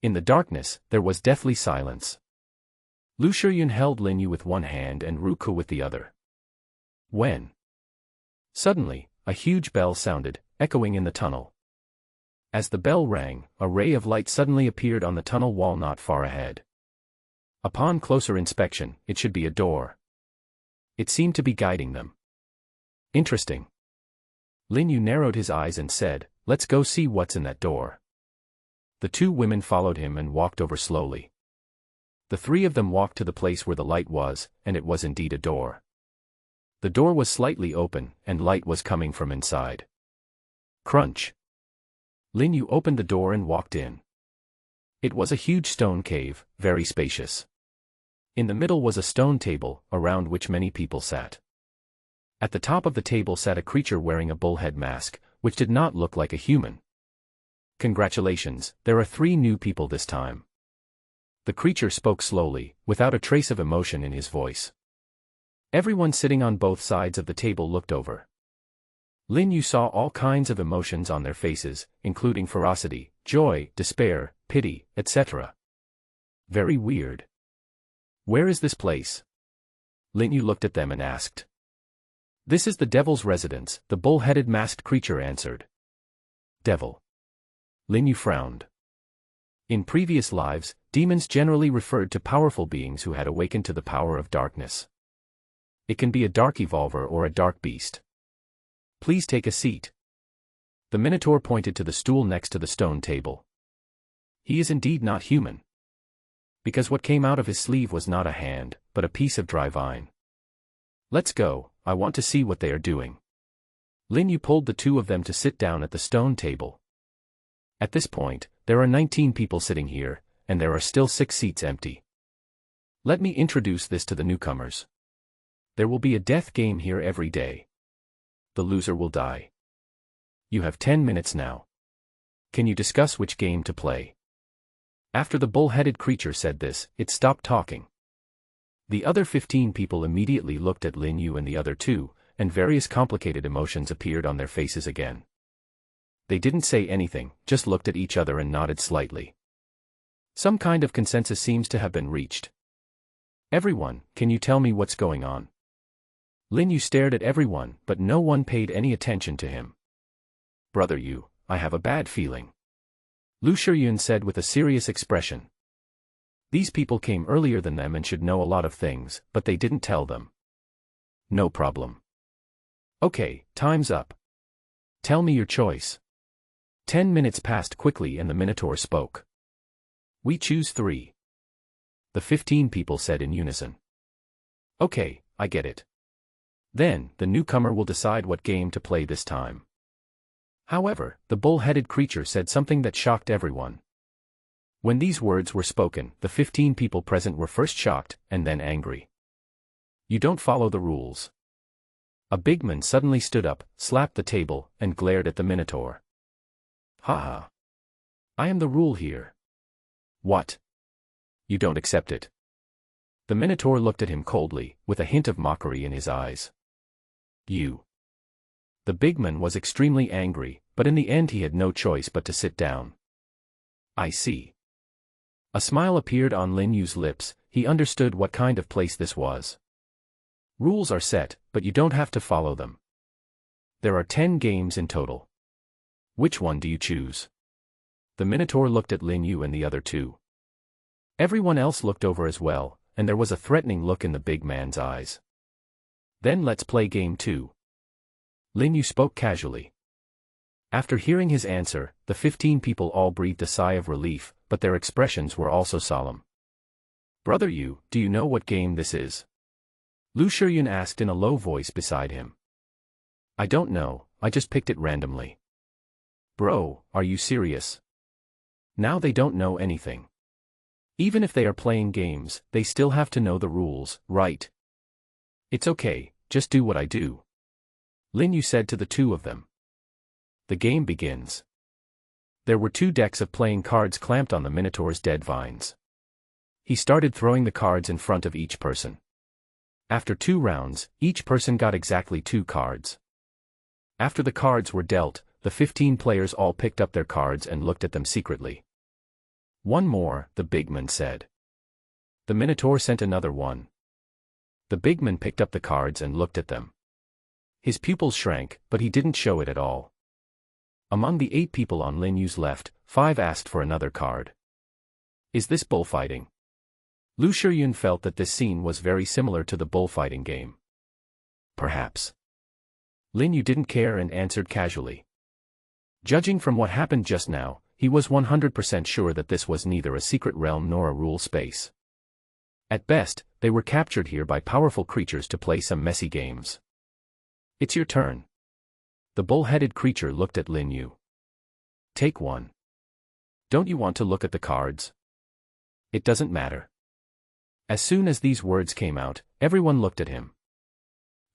S1: In the darkness, there was deathly silence. Lu Shiyun held Lin Yu with one hand and Ruko with the other. When? Suddenly, a huge bell sounded, echoing in the tunnel. As the bell rang, a ray of light suddenly appeared on the tunnel wall not far ahead. Upon closer inspection, it should be a door. It seemed to be guiding them. Interesting. Lin Yu narrowed his eyes and said, "Let's go see what's in that door." The 2 women followed him and walked over slowly. The 3 of them walked to the place where the light was, and it was indeed a door. The door was slightly open, and light was coming from inside. Crunch. Lin Yu opened the door and walked in. It was a huge stone cave, very spacious. In the middle was a stone table, around which many people sat. At the top of the table sat a creature wearing a bullhead mask, which did not look like a human. Congratulations, there are 3 new people this time. The creature spoke slowly, without a trace of emotion in his voice. Everyone sitting on both sides of the table looked over. Lin Yu saw all kinds of emotions on their faces, including ferocity, joy, despair, pity, etc. Very weird. Where is this place? Lin Yu looked at them and asked. This is the devil's residence, the bull-headed masked creature answered. Devil. Lin Yu frowned. In previous lives, demons generally referred to powerful beings who had awakened to the power of darkness. It can be a dark evolver or a dark beast. Please take a seat. The Minotaur pointed to the stool next to the stone table. He is indeed not human. Because what came out of his sleeve was not a hand, but a piece of dry vine. Let's go, I want to see what they are doing. Lin Yu pulled the 2 of them to sit down at the stone table. At this point, there are 19 people sitting here, and there are still 6 seats empty. Let me introduce this to the newcomers. There will be a death game here every day. The loser will die. You have 10 minutes now. Can you discuss which game to play? After the bull-headed creature said this, it stopped talking. The other 15 people immediately looked at Lin Yu and the other 2, and various complicated emotions appeared on their faces again. They didn't say anything, just looked at each other and nodded slightly. Some kind of consensus seems to have been reached. Everyone, can you tell me what's going on? Lin Yu stared at everyone, but no one paid any attention to him. Brother Yu, I have a bad feeling. Lu Shiyun said with a serious expression. These people came earlier than them and should know a lot of things, but they didn't tell them. No problem. Okay, time's up. Tell me your choice. 10 minutes passed quickly and the Minotaur spoke. We choose 3. The 15 people said in unison. Okay, I get it. Then, the newcomer will decide what game to play this time. However, the bull-headed creature said something that shocked everyone. When these words were spoken, the 15 people present were first shocked, and then angry. You don't follow the rules. A big man suddenly stood up, slapped the table, and glared at the Minotaur. Ha ha. I am the rule here. What? You don't accept it? The Minotaur looked at him coldly, with a hint of mockery in his eyes. You. The big man was extremely angry, but in the end he had no choice but to sit down. I see. A smile appeared on Lin Yu's lips. He understood what kind of place this was. Rules are set, but you don't have to follow them. There are 10 games in total. Which one do you choose? The Minotaur looked at Lin Yu and the other two. Everyone else looked over as well, and there was a threatening look in the big man's eyes. Then let's play game 2. Lin Yu spoke casually. After hearing his answer, the 15 people all breathed a sigh of relief, but their expressions were also solemn. Brother Yu, do you know what game this is? Lu Shiyun asked in a low voice beside him. I don't know, I just picked it randomly. Bro, are you serious? Now they don't know anything. Even if they are playing games, they still have to know the rules, right? It's okay, just do what I do. Lin Yu said to the two of them. The game begins. There were 2 decks of playing cards clamped on the Minotaur's dead vines. He started throwing the cards in front of each person. After 2 rounds, each person got exactly 2 cards. After the cards were dealt, the 15 players all picked up their cards and looked at them secretly. One more, the big man said. The Minotaur sent another one. The big man picked up the cards and looked at them. His pupils shrank, but he didn't show it at all. Among the 8 people on Lin Yu's left, 5 asked for another card. Is this bullfighting? Lu Shiyun felt that this scene was very similar to the bullfighting game. Perhaps. Lin Yu didn't care and answered casually. Judging from what happened just now, he was 100% sure that this was neither a secret realm nor a rule space. At best, they were captured here by powerful creatures to play some messy games. It's your turn. The bull-headed creature looked at Lin Yu. Take one. Don't you want to look at the cards? It doesn't matter. As soon as these words came out, everyone looked at him.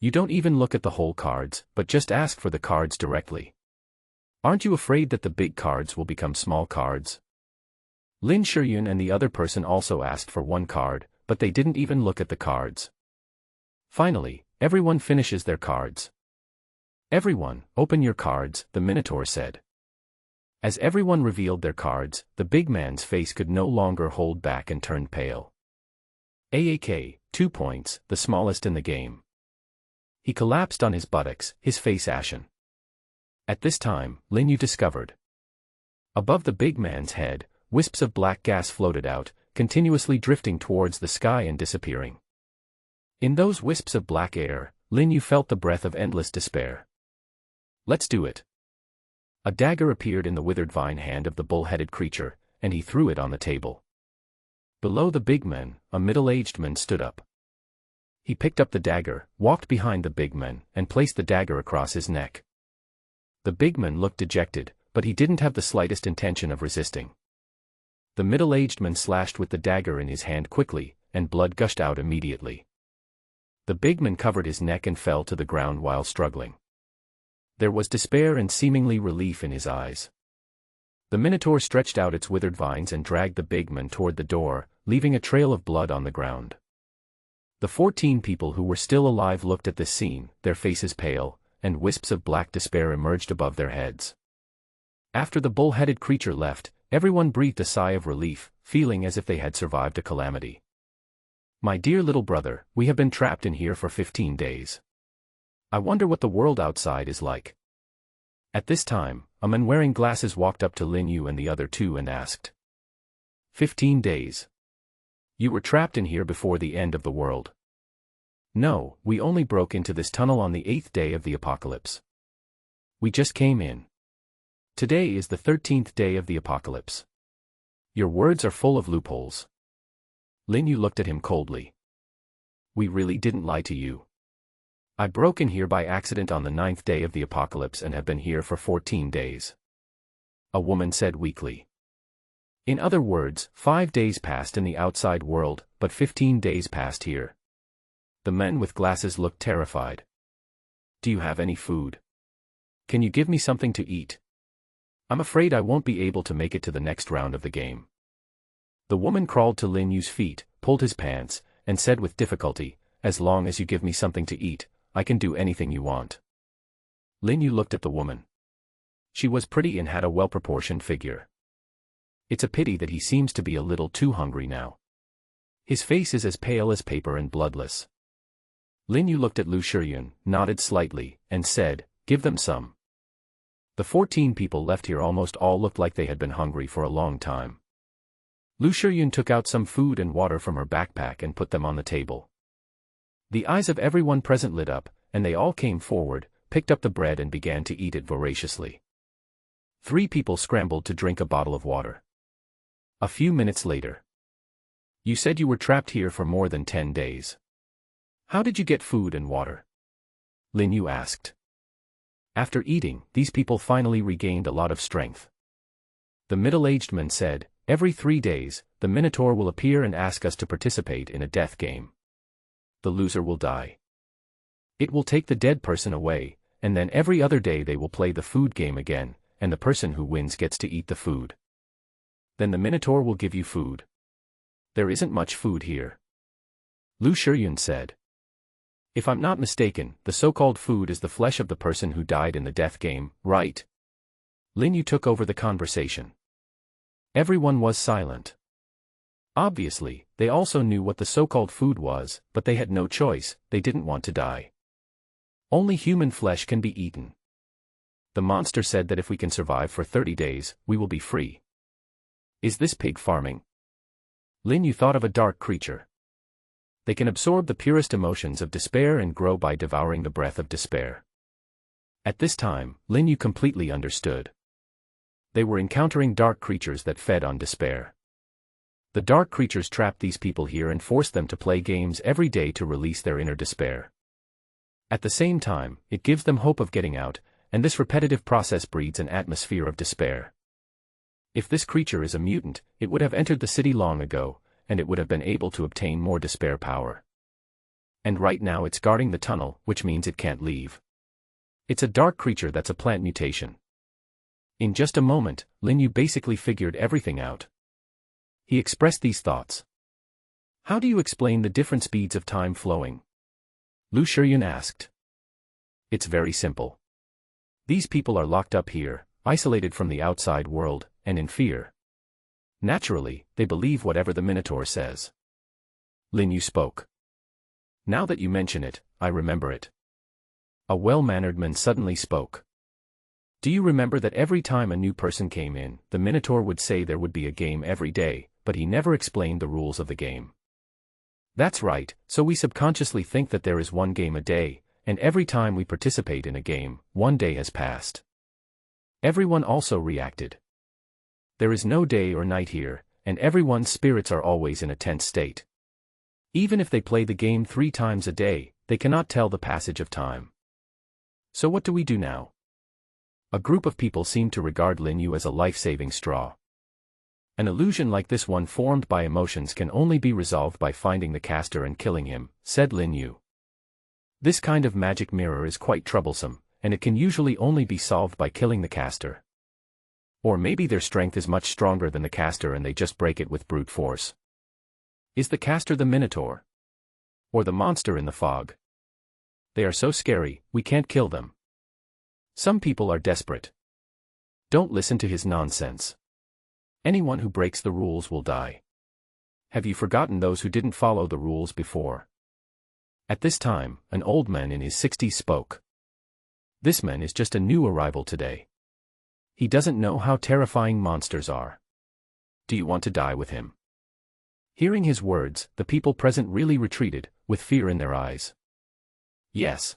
S1: You don't even look at the whole cards, but just ask for the cards directly. Aren't you afraid that the big cards will become small cards? Lin Shiyun and the other person also asked for 1 card, but they didn't even look at the cards. Finally, everyone finishes their cards. Everyone, open your cards, the Minotaur said. As everyone revealed their cards, the big man's face could no longer hold back and turned pale. AAK, 2 points, the smallest in the game. He collapsed on his buttocks, his face ashen. At this time, Lin Yu discovered. Above the big man's head, wisps of black gas floated out, continuously drifting towards the sky and disappearing. In those wisps of black air, Lin Yu felt the breath of endless despair. Let's do it. A dagger appeared in the withered vine hand of the bull-headed creature, and he threw it on the table. Below the big man, a middle-aged man stood up. He picked up the dagger, walked behind the big man, and placed the dagger across his neck. The big man looked dejected, but he didn't have the slightest intention of resisting. The middle-aged man slashed with the dagger in his hand quickly, and blood gushed out immediately. The big man covered his neck and fell to the ground while struggling. There was despair and seemingly relief in his eyes. The Minotaur stretched out its withered vines and dragged the big man toward the door, leaving a trail of blood on the ground. The 14 people who were still alive looked at this scene, their faces pale, and wisps of black despair emerged above their heads. After the bull-headed creature left, everyone breathed a sigh of relief, feeling as if they had survived a calamity. My dear little brother, we have been trapped in here for 15 days. I wonder what the world outside is like. At this time, a man wearing glasses walked up to Lin Yu and the other two and asked. 15 days. You were trapped in here before the end of the world. No, we only broke into this tunnel on the 8th day of the apocalypse. We just came in. Today is the 13th day of the apocalypse. Your words are full of loopholes. Lin Yu looked at him coldly. We really didn't lie to you. I broke in here by accident on the 9th day of the apocalypse and have been here for 14 days. A woman said weakly. In other words, 5 days passed in the outside world, but 15 days passed here. The men with glasses looked terrified. Do you have any food? Can you give me something to eat? I'm afraid I won't be able to make it to the next round of the game. The woman crawled to Lin Yu's feet, pulled his pants, and said with difficulty, "As long as you give me something to eat, I can do anything you want." Lin Yu looked at the woman. She was pretty and had a well-proportioned figure. It's a pity that he seems to be a little too hungry now. His face is as pale as paper and bloodless. Lin Yu looked at Lu Shiyun, nodded slightly, and said, "Give them some." The 14 people left here almost all looked like they had been hungry for a long time. Lu Shiyun took out some food and water from her backpack and put them on the table. The eyes of everyone present lit up, and they all came forward, picked up the bread and began to eat it voraciously. 3 people scrambled to drink a bottle of water. A few minutes later. "You said you were trapped here for more than 10 days. How did you get food and water?" Lin Yu asked. After eating, these people finally regained a lot of strength. The middle-aged man said, "Every 3 days, the Minotaur will appear and ask us to participate in a death game. The loser will die. It will take the dead person away, and then every other day they will play the food game again, and the person who wins gets to eat the food. Then the Minotaur will give you food. There isn't much food here." Lu Shiyun said. "If I'm not mistaken, the so-called food is the flesh of the person who died in the death game, right?" Lin Yu took over the conversation. Everyone was silent. Obviously, they also knew what the so-called food was, but they had no choice, they didn't want to die. Only human flesh can be eaten. The monster said that if we can survive for 30 days, we will be free. Is this pig farming? Lin Yu thought of a dark creature. They can absorb the purest emotions of despair and grow by devouring the breath of despair. At this time, Lin Yu completely understood. They were encountering dark creatures that fed on despair. The dark creatures trapped these people here and forced them to play games every day to release their inner despair. At the same time, it gives them hope of getting out, and this repetitive process breeds an atmosphere of despair. If this creature is a mutant, it would have entered the city long ago, and it would have been able to obtain more despair power. And right now it's guarding the tunnel, which means it can't leave. It's a dark creature that's a plant mutation. In just a moment, Lin Yu basically figured everything out. He expressed these thoughts. "How do you explain the different speeds of time flowing?" Lu Shiyun asked. "It's very simple. These people are locked up here, isolated from the outside world, and in fear. Naturally, they believe whatever the Minotaur says." Lin Yu spoke. "Now that you mention it, I remember it." A well-mannered man suddenly spoke. "Do you remember that every time a new person came in, the Minotaur would say there would be a game every day, but he never explained the rules of the game?" "That's right, so we subconsciously think that there is one game a day, and every time we participate in a game, one day has passed." Everyone also reacted. There is no day or night here, and everyone's spirits are always in a tense state. Even if they play the game 3 times a day, they cannot tell the passage of time. "So what do we do now?" A group of people seemed to regard Lin Yu as a life-saving straw. "An illusion like this one formed by emotions can only be resolved by finding the caster and killing him," said Lin Yu. "This kind of magic mirror is quite troublesome, and it can usually only be solved by killing the caster. Or maybe their strength is much stronger than the caster and they just break it with brute force. Is the caster the Minotaur? Or the monster in the fog? They are so scary, we can't kill them. Some people are desperate. Don't listen to his nonsense. Anyone who breaks the rules will die. Have you forgotten those who didn't follow the rules before?" At this time, an old man in his 60s spoke. "This man is just a new arrival today. He doesn't know how terrifying monsters are. Do you want to die with him?" Hearing his words, the people present really retreated, with fear in their eyes. Yes.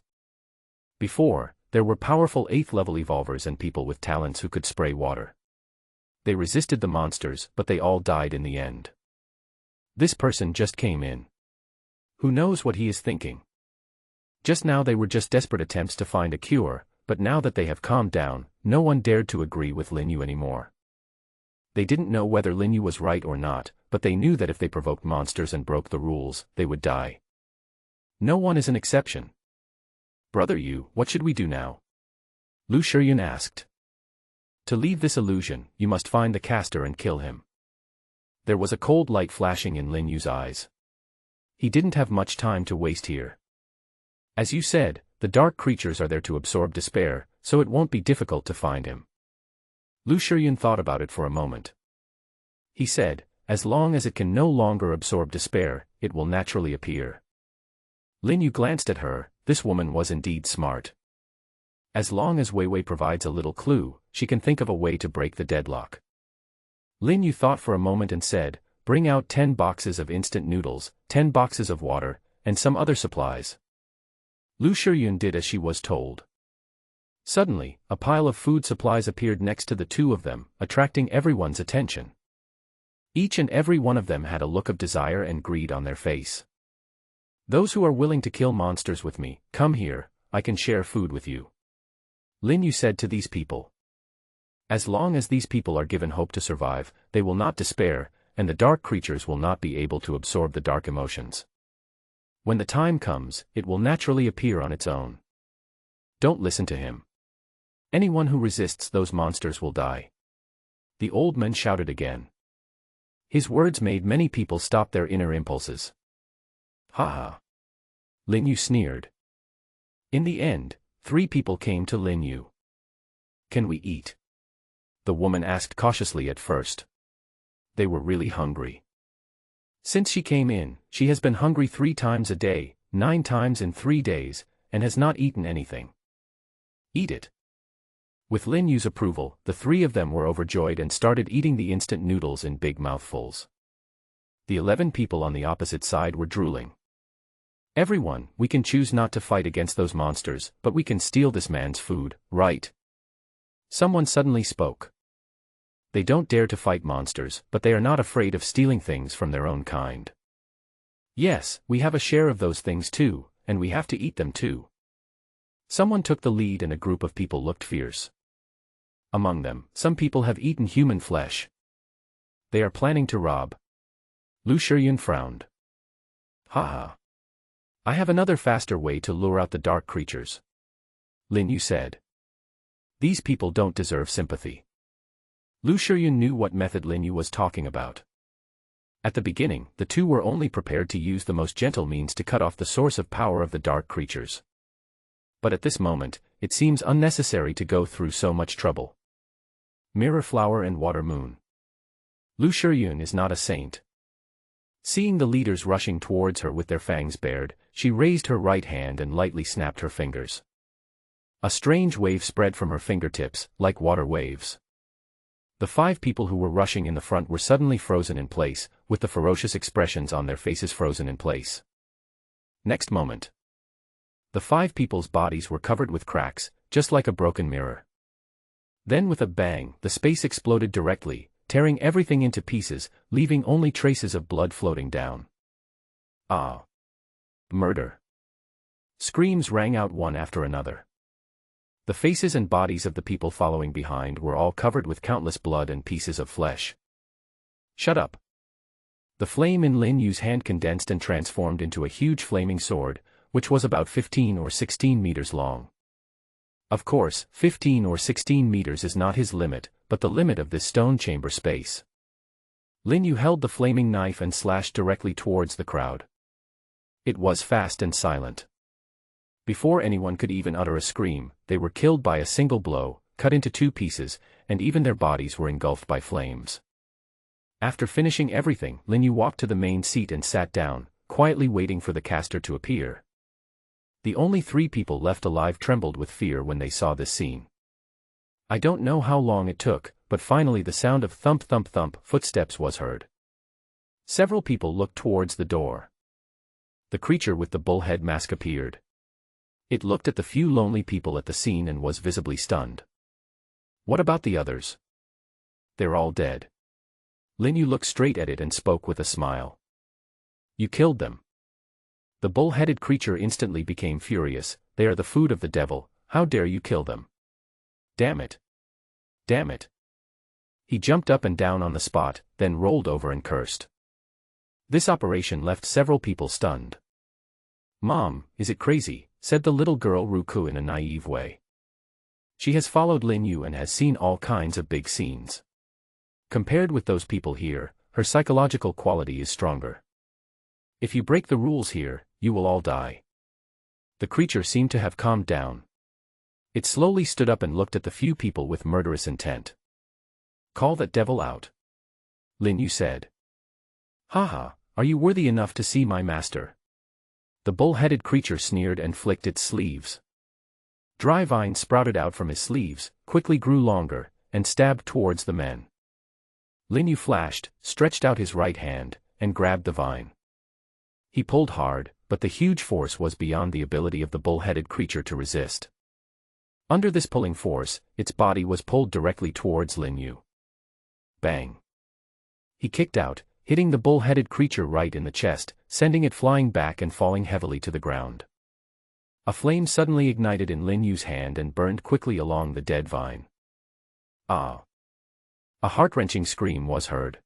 S1: Before, there were powerful 8th-level evolvers and people with talents who could spray water. They resisted the monsters, but they all died in the end. This person just came in. Who knows what he is thinking? Just now they were just desperate attempts to find a cure, but now that they have calmed down, no one dared to agree with Lin Yu anymore. They didn't know whether Lin Yu was right or not, but they knew that if they provoked monsters and broke the rules, they would die. No one is an exception. "Brother Yu, what should we do now?" Lu Shiyun asked. "To leave this illusion, you must find the caster and kill him." There was a cold light flashing in Lin Yu's eyes. He didn't have much time to waste here. As you said, the dark creatures are there to absorb despair, so it won't be difficult to find him. Lu Shiyun thought about it for a moment. He said, as long as it can no longer absorb despair, it will naturally appear. Lin Yu glanced at her. This woman was indeed smart. As long as Wei Wei provides a little clue, she can think of a way to break the deadlock. Lin Yu thought for a moment and said, bring out 10 boxes of instant noodles, 10 boxes of water, and some other supplies. Lu Shiyun did as she was told. Suddenly, a pile of food supplies appeared next to the two of them, attracting everyone's attention. Each and every one of them had a look of desire and greed on their face. Those who are willing to kill monsters with me, come here, I can share food with you. Lin Yu said to these people. As long as these people are given hope to survive, they will not despair, and the dark creatures will not be able to absorb the dark emotions. When the time comes, it will naturally appear on its own. Don't listen to him. Anyone who resists those monsters will die. The old man shouted again. His words made many people stop their inner impulses. Ha ha. Lin Yu sneered. In the end, 3 people came to Lin Yu. Can we eat? The woman asked cautiously at first. They were really hungry. Since she came in, she has been hungry 3 times a day, 9 times in 3 days, and has not eaten anything. Eat it. With Lin Yu's approval, the 3 of them were overjoyed and started eating the instant noodles in big mouthfuls. The 11 people on the opposite side were drooling. Everyone, we can choose not to fight against those monsters, but we can steal this man's food, right? Someone suddenly spoke. They don't dare to fight monsters, but they are not afraid of stealing things from their own kind. Yes, we have a share of those things too, and we have to eat them too. Someone took the lead and a group of people looked fierce. Among them, some people have eaten human flesh. They are planning to rob. Lu Shiyun frowned. Ha ha. I have another faster way to lure out the dark creatures. Lin Yu said. These people don't deserve sympathy. Lu Shiyun knew what method Lin Yu was talking about. At the beginning, the two were only prepared to use the most gentle means to cut off the source of power of the dark creatures. But at this moment, it seems unnecessary to go through so much trouble. Mirror Flower and Water Moon. Lu Shiyun is not a saint. Seeing the leaders rushing towards her with their fangs bared, she raised her right hand and lightly snapped her fingers. A strange wave spread from her fingertips, like water waves. The 5 people who were rushing in the front were suddenly frozen in place, with the ferocious expressions on their faces frozen in place. Next moment, the 5 people's bodies were covered with cracks, just like a broken mirror. Then with a bang, the space exploded directly, tearing everything into pieces, leaving only traces of blood floating down. Ah! Murder! Screams rang out one after another. The faces and bodies of the people following behind were all covered with countless blood and pieces of flesh. Shut up! The flame in Lin Yu's hand condensed and transformed into a huge flaming sword, which was about 15 or 16 meters long. Of course, 15 or 16 meters is not his limit, but the limit of this stone chamber space. Lin Yu held the flaming knife and slashed directly towards the crowd. It was fast and silent. Before anyone could even utter a scream, they were killed by a single blow, cut into 2 pieces, and even their bodies were engulfed by flames. After finishing everything, Lin Yu walked to the main seat and sat down, quietly waiting for the caster to appear. The only 3 people left alive trembled with fear when they saw this scene. I don't know how long it took, but finally the sound of thump thump thump footsteps was heard. Several people looked towards the door. The creature with the bullhead mask appeared. It looked at the few lonely people at the scene and was visibly stunned. What about the others? They're all dead. Lin Yu looked straight at it and spoke with a smile. You killed them. The bull-headed creature instantly became furious. They are the food of the devil, how dare you kill them? Damn it. Damn it. He jumped up and down on the spot, then rolled over and cursed. This operation left several people stunned. Mom, is it crazy? Said the little girl Ruku in a naive way. She has followed Lin Yu and has seen all kinds of big scenes. Compared with those people here, her psychological quality is stronger. If you break the rules here, you will all die. The creature seemed to have calmed down. It slowly stood up and looked at the few people with murderous intent. Call that devil out, Lin Yu said. Haha, are you worthy enough to see my master? The bull-headed creature sneered and flicked its sleeves. Dry vines sprouted out from his sleeves, quickly grew longer, and stabbed towards the men. Lin Yu flashed, stretched out his right hand, and grabbed the vine. He pulled hard, but the huge force was beyond the ability of the bull-headed creature to resist. Under this pulling force, its body was pulled directly towards Lin Yu. Bang! He kicked out, hitting the bull-headed creature right in the chest, sending it flying back and falling heavily to the ground. A flame suddenly ignited in Lin Yu's hand and burned quickly along the dead vine. Ah! A heart-wrenching scream was heard.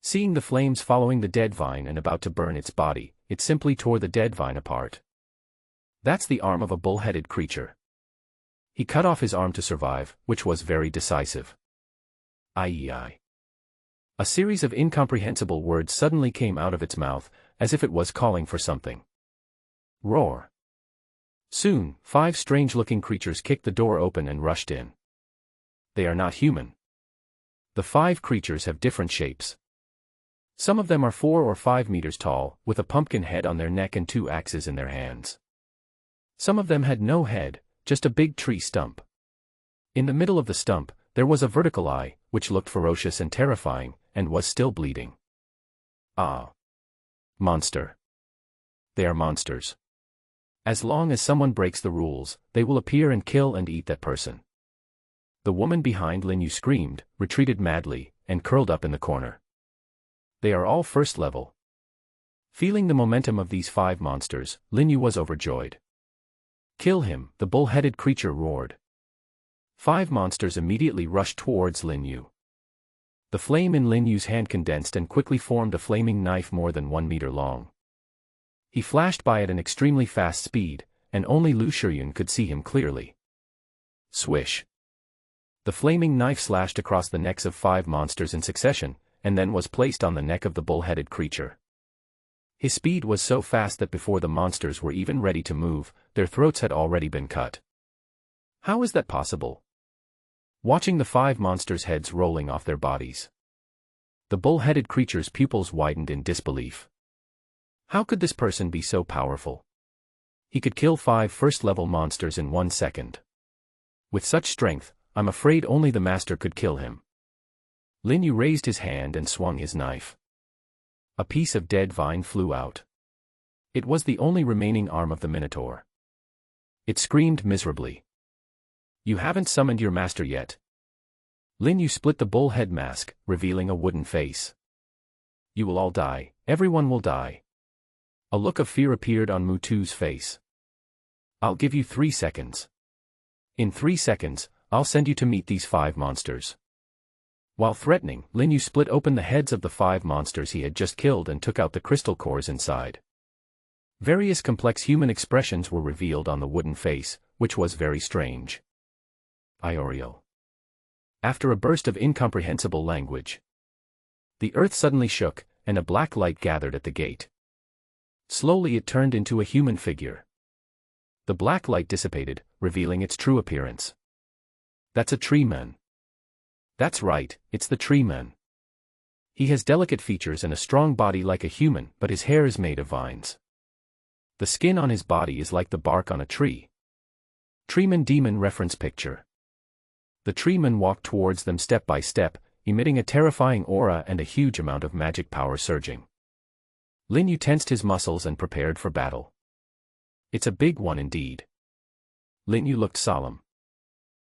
S1: Seeing the flames following the dead vine and about to burn its body, it simply tore the dead vine apart. That's the arm of a bull-headed creature. He cut off his arm to survive, which was very decisive. Ai. A series of incomprehensible words suddenly came out of its mouth, as if it was calling for something. Roar. Soon, 5 strange-looking creatures kicked the door open and rushed in. They are not human. The 5 creatures have different shapes. Some of them are 4 or 5 meters tall, with a pumpkin head on their neck and 2 axes in their hands. Some of them had no head, just a big tree stump. In the middle of the stump, there was a vertical eye, which looked ferocious and terrifying, and was still bleeding. Ah! Monster. They are monsters. As long as someone breaks the rules, they will appear and kill and eat that person. The woman behind Lin Yu screamed, retreated madly, and curled up in the corner. They are all first level. Feeling the momentum of these 5 monsters, Lin Yu was overjoyed. Kill him, the bull-headed creature roared. 5 monsters immediately rushed towards Lin Yu. The flame in Lin Yu's hand condensed and quickly formed a flaming knife more than 1 meter long. He flashed by at an extremely fast speed, and only Lu Shiyun could see him clearly. Swish. The flaming knife slashed across the necks of 5 monsters in succession, and then was placed on the neck of the bull-headed creature. His speed was so fast that before the monsters were even ready to move, their throats had already been cut. How is that possible? Watching the 5 monsters' heads rolling off their bodies, the bull-headed creature's pupils widened in disbelief. How could this person be so powerful? He could kill 5 first-level monsters in 1 second. With such strength, I'm afraid only the master could kill him. Lin Yu raised his hand and swung his knife. A piece of dead vine flew out. It was the only remaining arm of the Minotaur. It screamed miserably. You haven't summoned your master yet. Lin Yu split the bull head mask, revealing a wooden face. You will all die, everyone will die. A look of fear appeared on Mutu's face. I'll give you 3 seconds. In 3 seconds, I'll send you to meet these 5 monsters. While threatening, Lin Yu split open the heads of the 5 monsters he had just killed and took out the crystal cores inside. Various complex human expressions were revealed on the wooden face, which was very strange. Iorio. After a burst of incomprehensible language, the earth suddenly shook, and a black light gathered at the gate. Slowly it turned into a human figure. The black light dissipated, revealing its true appearance. That's a tree man. That's right, it's the tree man. He has delicate features and a strong body like a human, but his hair is made of vines. The skin on his body is like the bark on a tree. Treeman Demon reference picture. The treeman walked towards them step by step, emitting a terrifying aura and a huge amount of magic power surging. Lin Yu tensed his muscles and prepared for battle. It's a big one indeed. Lin Yu looked solemn.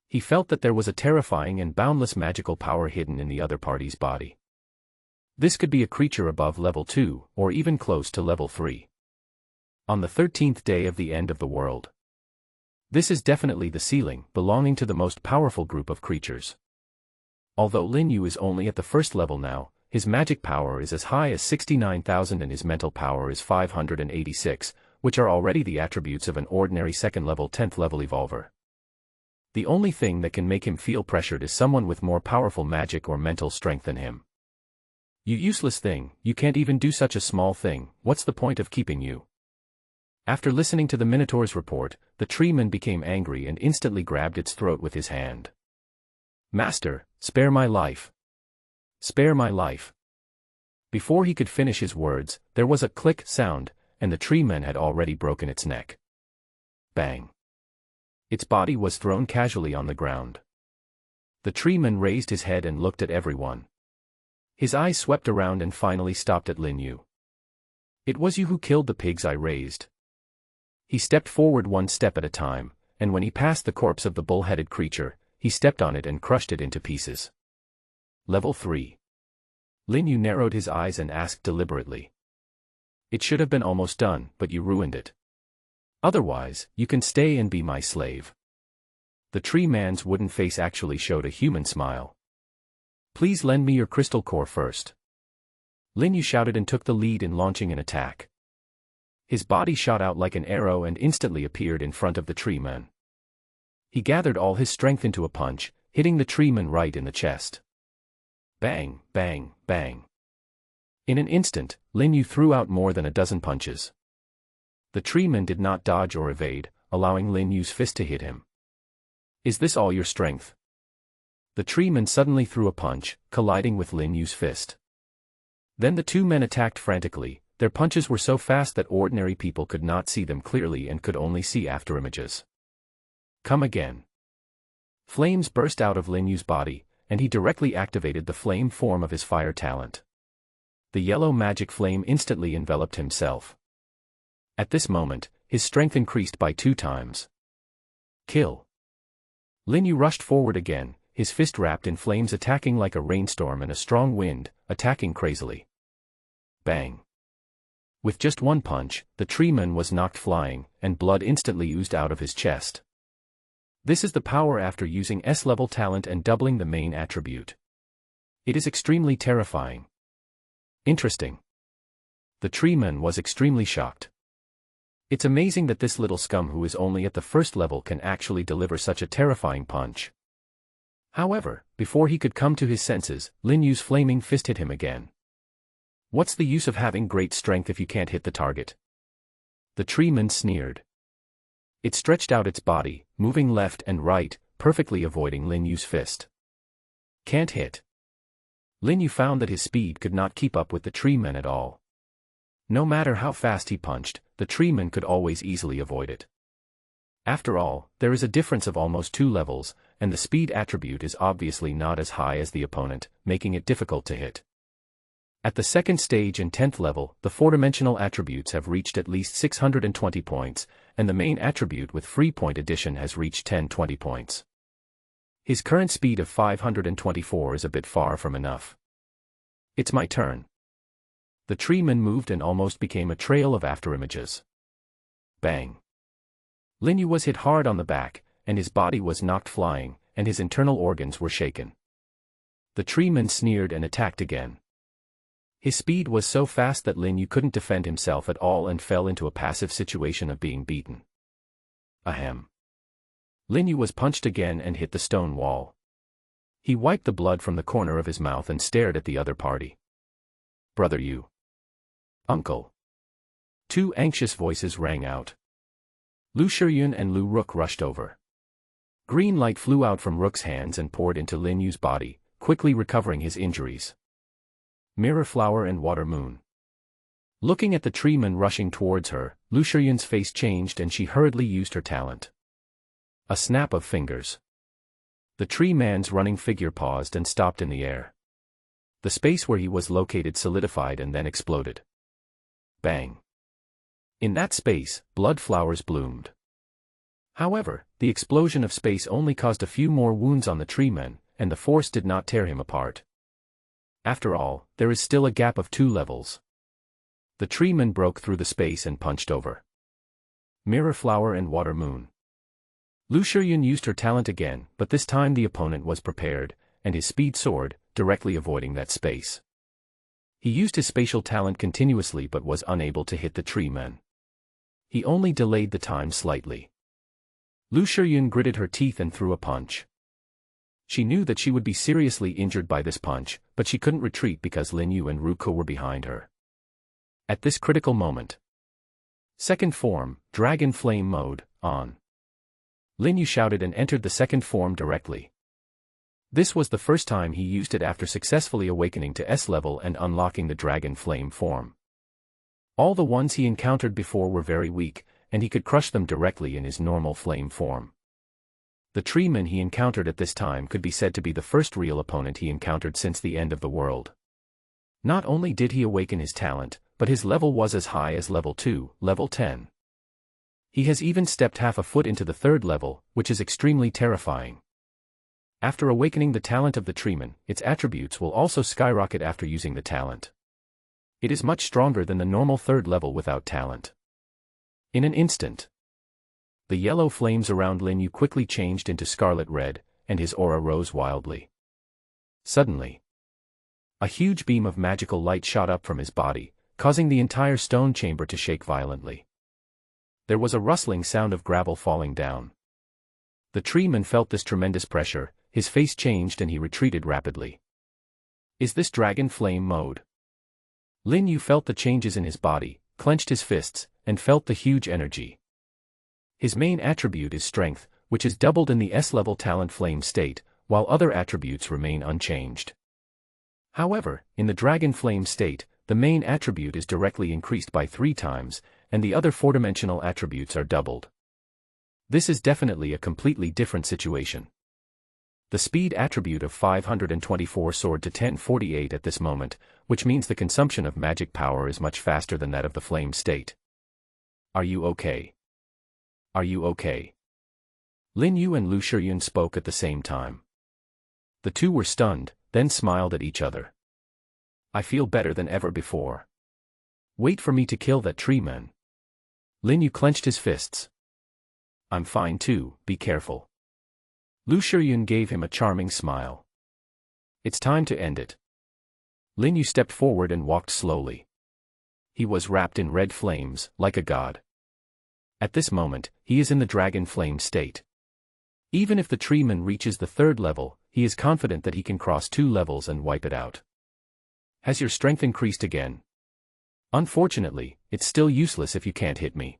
S1: He felt that there was a terrifying and boundless magical power hidden in the other party's body. This could be a creature above level 2, or even close to level 3. On the 13th day of the end of the world. This is definitely the ceiling, belonging to the most powerful group of creatures. Although Lin Yu is only at the first level now, his magic power is as high as 69,000 and his mental power is 586, which are already the attributes of an ordinary second-level 10th-level evolver. The only thing that can make him feel pressured is someone with more powerful magic or mental strength than him. You useless thing, you can't even do such a small thing, what's the point of keeping you? After listening to the Minotaur's report, the treeman became angry and instantly grabbed its throat with his hand. Master, spare my life. Spare my life. Before he could finish his words, there was a click sound, and the treeman had already broken its neck. Bang. Its body was thrown casually on the ground. The treeman raised his head and looked at everyone. His eyes swept around and finally stopped at Lin Yu. It was you who killed the pigs I raised. He stepped forward one step at a time, and when he passed the corpse of the bull-headed creature, he stepped on it and crushed it into pieces. Level 3. Lin Yu narrowed his eyes and asked deliberately. It should have been almost done, but you ruined it. Otherwise, you can stay and be my slave. The tree man's wooden face actually showed a human smile. Please lend me your crystal core first. Lin Yu shouted and took the lead in launching an attack. His body shot out like an arrow and instantly appeared in front of the tree man. He gathered all his strength into a punch, hitting the tree man right in the chest. Bang, bang, bang. In an instant, Lin Yu threw out more than a dozen punches. The tree man did not dodge or evade, allowing Lin Yu's fist to hit him. Is this all your strength? The tree man suddenly threw a punch, colliding with Lin Yu's fist. Then the two men attacked frantically. Their punches were so fast that ordinary people could not see them clearly and could only see afterimages. Come again. Flames burst out of Lin Yu's body, and he directly activated the flame form of his fire talent. The yellow magic flame instantly enveloped himself. At this moment, his strength increased by 2 times. Kill. Lin Yu rushed forward again, his fist wrapped in flames attacking like a rainstorm and a strong wind, attacking crazily. Bang. With just one punch, the treeman was knocked flying, and blood instantly oozed out of his chest. This is the power after using S-level talent and doubling the main attribute. It is extremely terrifying. Interesting. The treeman was extremely shocked. It's amazing that this little scum who is only at the first level can actually deliver such a terrifying punch. However, before he could come to his senses, Lin Yu's flaming fist hit him again. What's the use of having great strength if you can't hit the target? The treeman sneered. It stretched out its body, moving left and right, perfectly avoiding Lin Yu's fist. Can't hit. Lin Yu found that his speed could not keep up with the treeman at all. No matter how fast he punched, the treeman could always easily avoid it. After all, there is a difference of almost 2 levels, and the speed attribute is obviously not as high as the opponent, making it difficult to hit. At the second stage and 10th level, the 4-dimensional attributes have reached at least 620 points, and the main attribute with free point addition has reached 1020 points. His current speed of 524 is a bit far from enough. It's my turn. The treeman moved and almost became a trail of afterimages. Bang. Lin Yu was hit hard on the back, and his body was knocked flying, and his internal organs were shaken. The treeman sneered and attacked again. His speed was so fast that Lin Yu couldn't defend himself at all and fell into a passive situation of being beaten. Ahem. Lin Yu was punched again and hit the stone wall. He wiped the blood from the corner of his mouth and stared at the other party. Brother Yu. Uncle. 2 anxious voices rang out. Lu Shiyun and Lu Rook rushed over. Green light flew out from Rook's hands and poured into Lin Yu's body, quickly recovering his injuries. Mirror Flower and Water Moon. Looking at the treeman rushing towards her, Lu Shiyun's face changed and she hurriedly used her talent. A snap of fingers. The tree man's running figure paused and stopped in the air. The space where he was located solidified and then exploded. Bang. In that space, blood flowers bloomed. However, the explosion of space only caused a few more wounds on the treeman, and the force did not tear him apart. After all, there is still a gap of 2 levels. The treeman broke through the space and punched over. Mirror Flower and Water Moon. Lu Shiyun used her talent again, but this time the opponent was prepared, and his speed soared, directly avoiding that space. He used his spatial talent continuously but was unable to hit the treeman. He only delayed the time slightly. Lu Shiyun gritted her teeth and threw a punch. She knew that she would be seriously injured by this punch, but she couldn't retreat because Lin Yu and Ruko were behind her. At this critical moment. Second form, Dragon Flame Mode, on. Lin Yu shouted and entered the second form directly. This was the first time he used it after successfully awakening to S level and unlocking the Dragon Flame form. All the ones he encountered before were very weak, and he could crush them directly in his normal flame form. The treeman he encountered at this time could be said to be the first real opponent he encountered since the end of the world. Not only did he awaken his talent, but his level was as high as level 2, level 10. He has even stepped half a foot into the third level, which is extremely terrifying. After awakening the talent of the treeman, its attributes will also skyrocket after using the talent. It is much stronger than the normal third level without talent. In an instant, the yellow flames around Lin Yu quickly changed into scarlet red, and his aura rose wildly. Suddenly, a huge beam of magical light shot up from his body, causing the entire stone chamber to shake violently. There was a rustling sound of gravel falling down. The treeman felt this tremendous pressure, his face changed and he retreated rapidly. Is this Dragon Flame Mode? Lin Yu felt the changes in his body, clenched his fists, and felt the huge energy. His main attribute is strength, which is doubled in the S-level talent flame state, while other attributes remain unchanged. However, in the Dragon Flame state, the main attribute is directly increased by 3 times, and the other 4-dimensional attributes are doubled. This is definitely a completely different situation. The speed attribute of 524 soared to 1048 at this moment, which means the consumption of magic power is much faster than that of the flame state. Are you okay? Are you okay? Lin Yu and Lu Shiyun spoke at the same time. The two were stunned, then smiled at each other. I feel better than ever before. Wait for me to kill that treeman. Lin Yu clenched his fists. I'm fine too, be careful. Lu Shiyun gave him a charming smile. It's time to end it. Lin Yu stepped forward and walked slowly. He was wrapped in red flames, like a god. At this moment, he is in the Dragon Flame state. Even if the treeman reaches the 3rd level, he is confident that he can cross 2 levels and wipe it out. Has your strength increased again? Unfortunately, it's still useless if you can't hit me.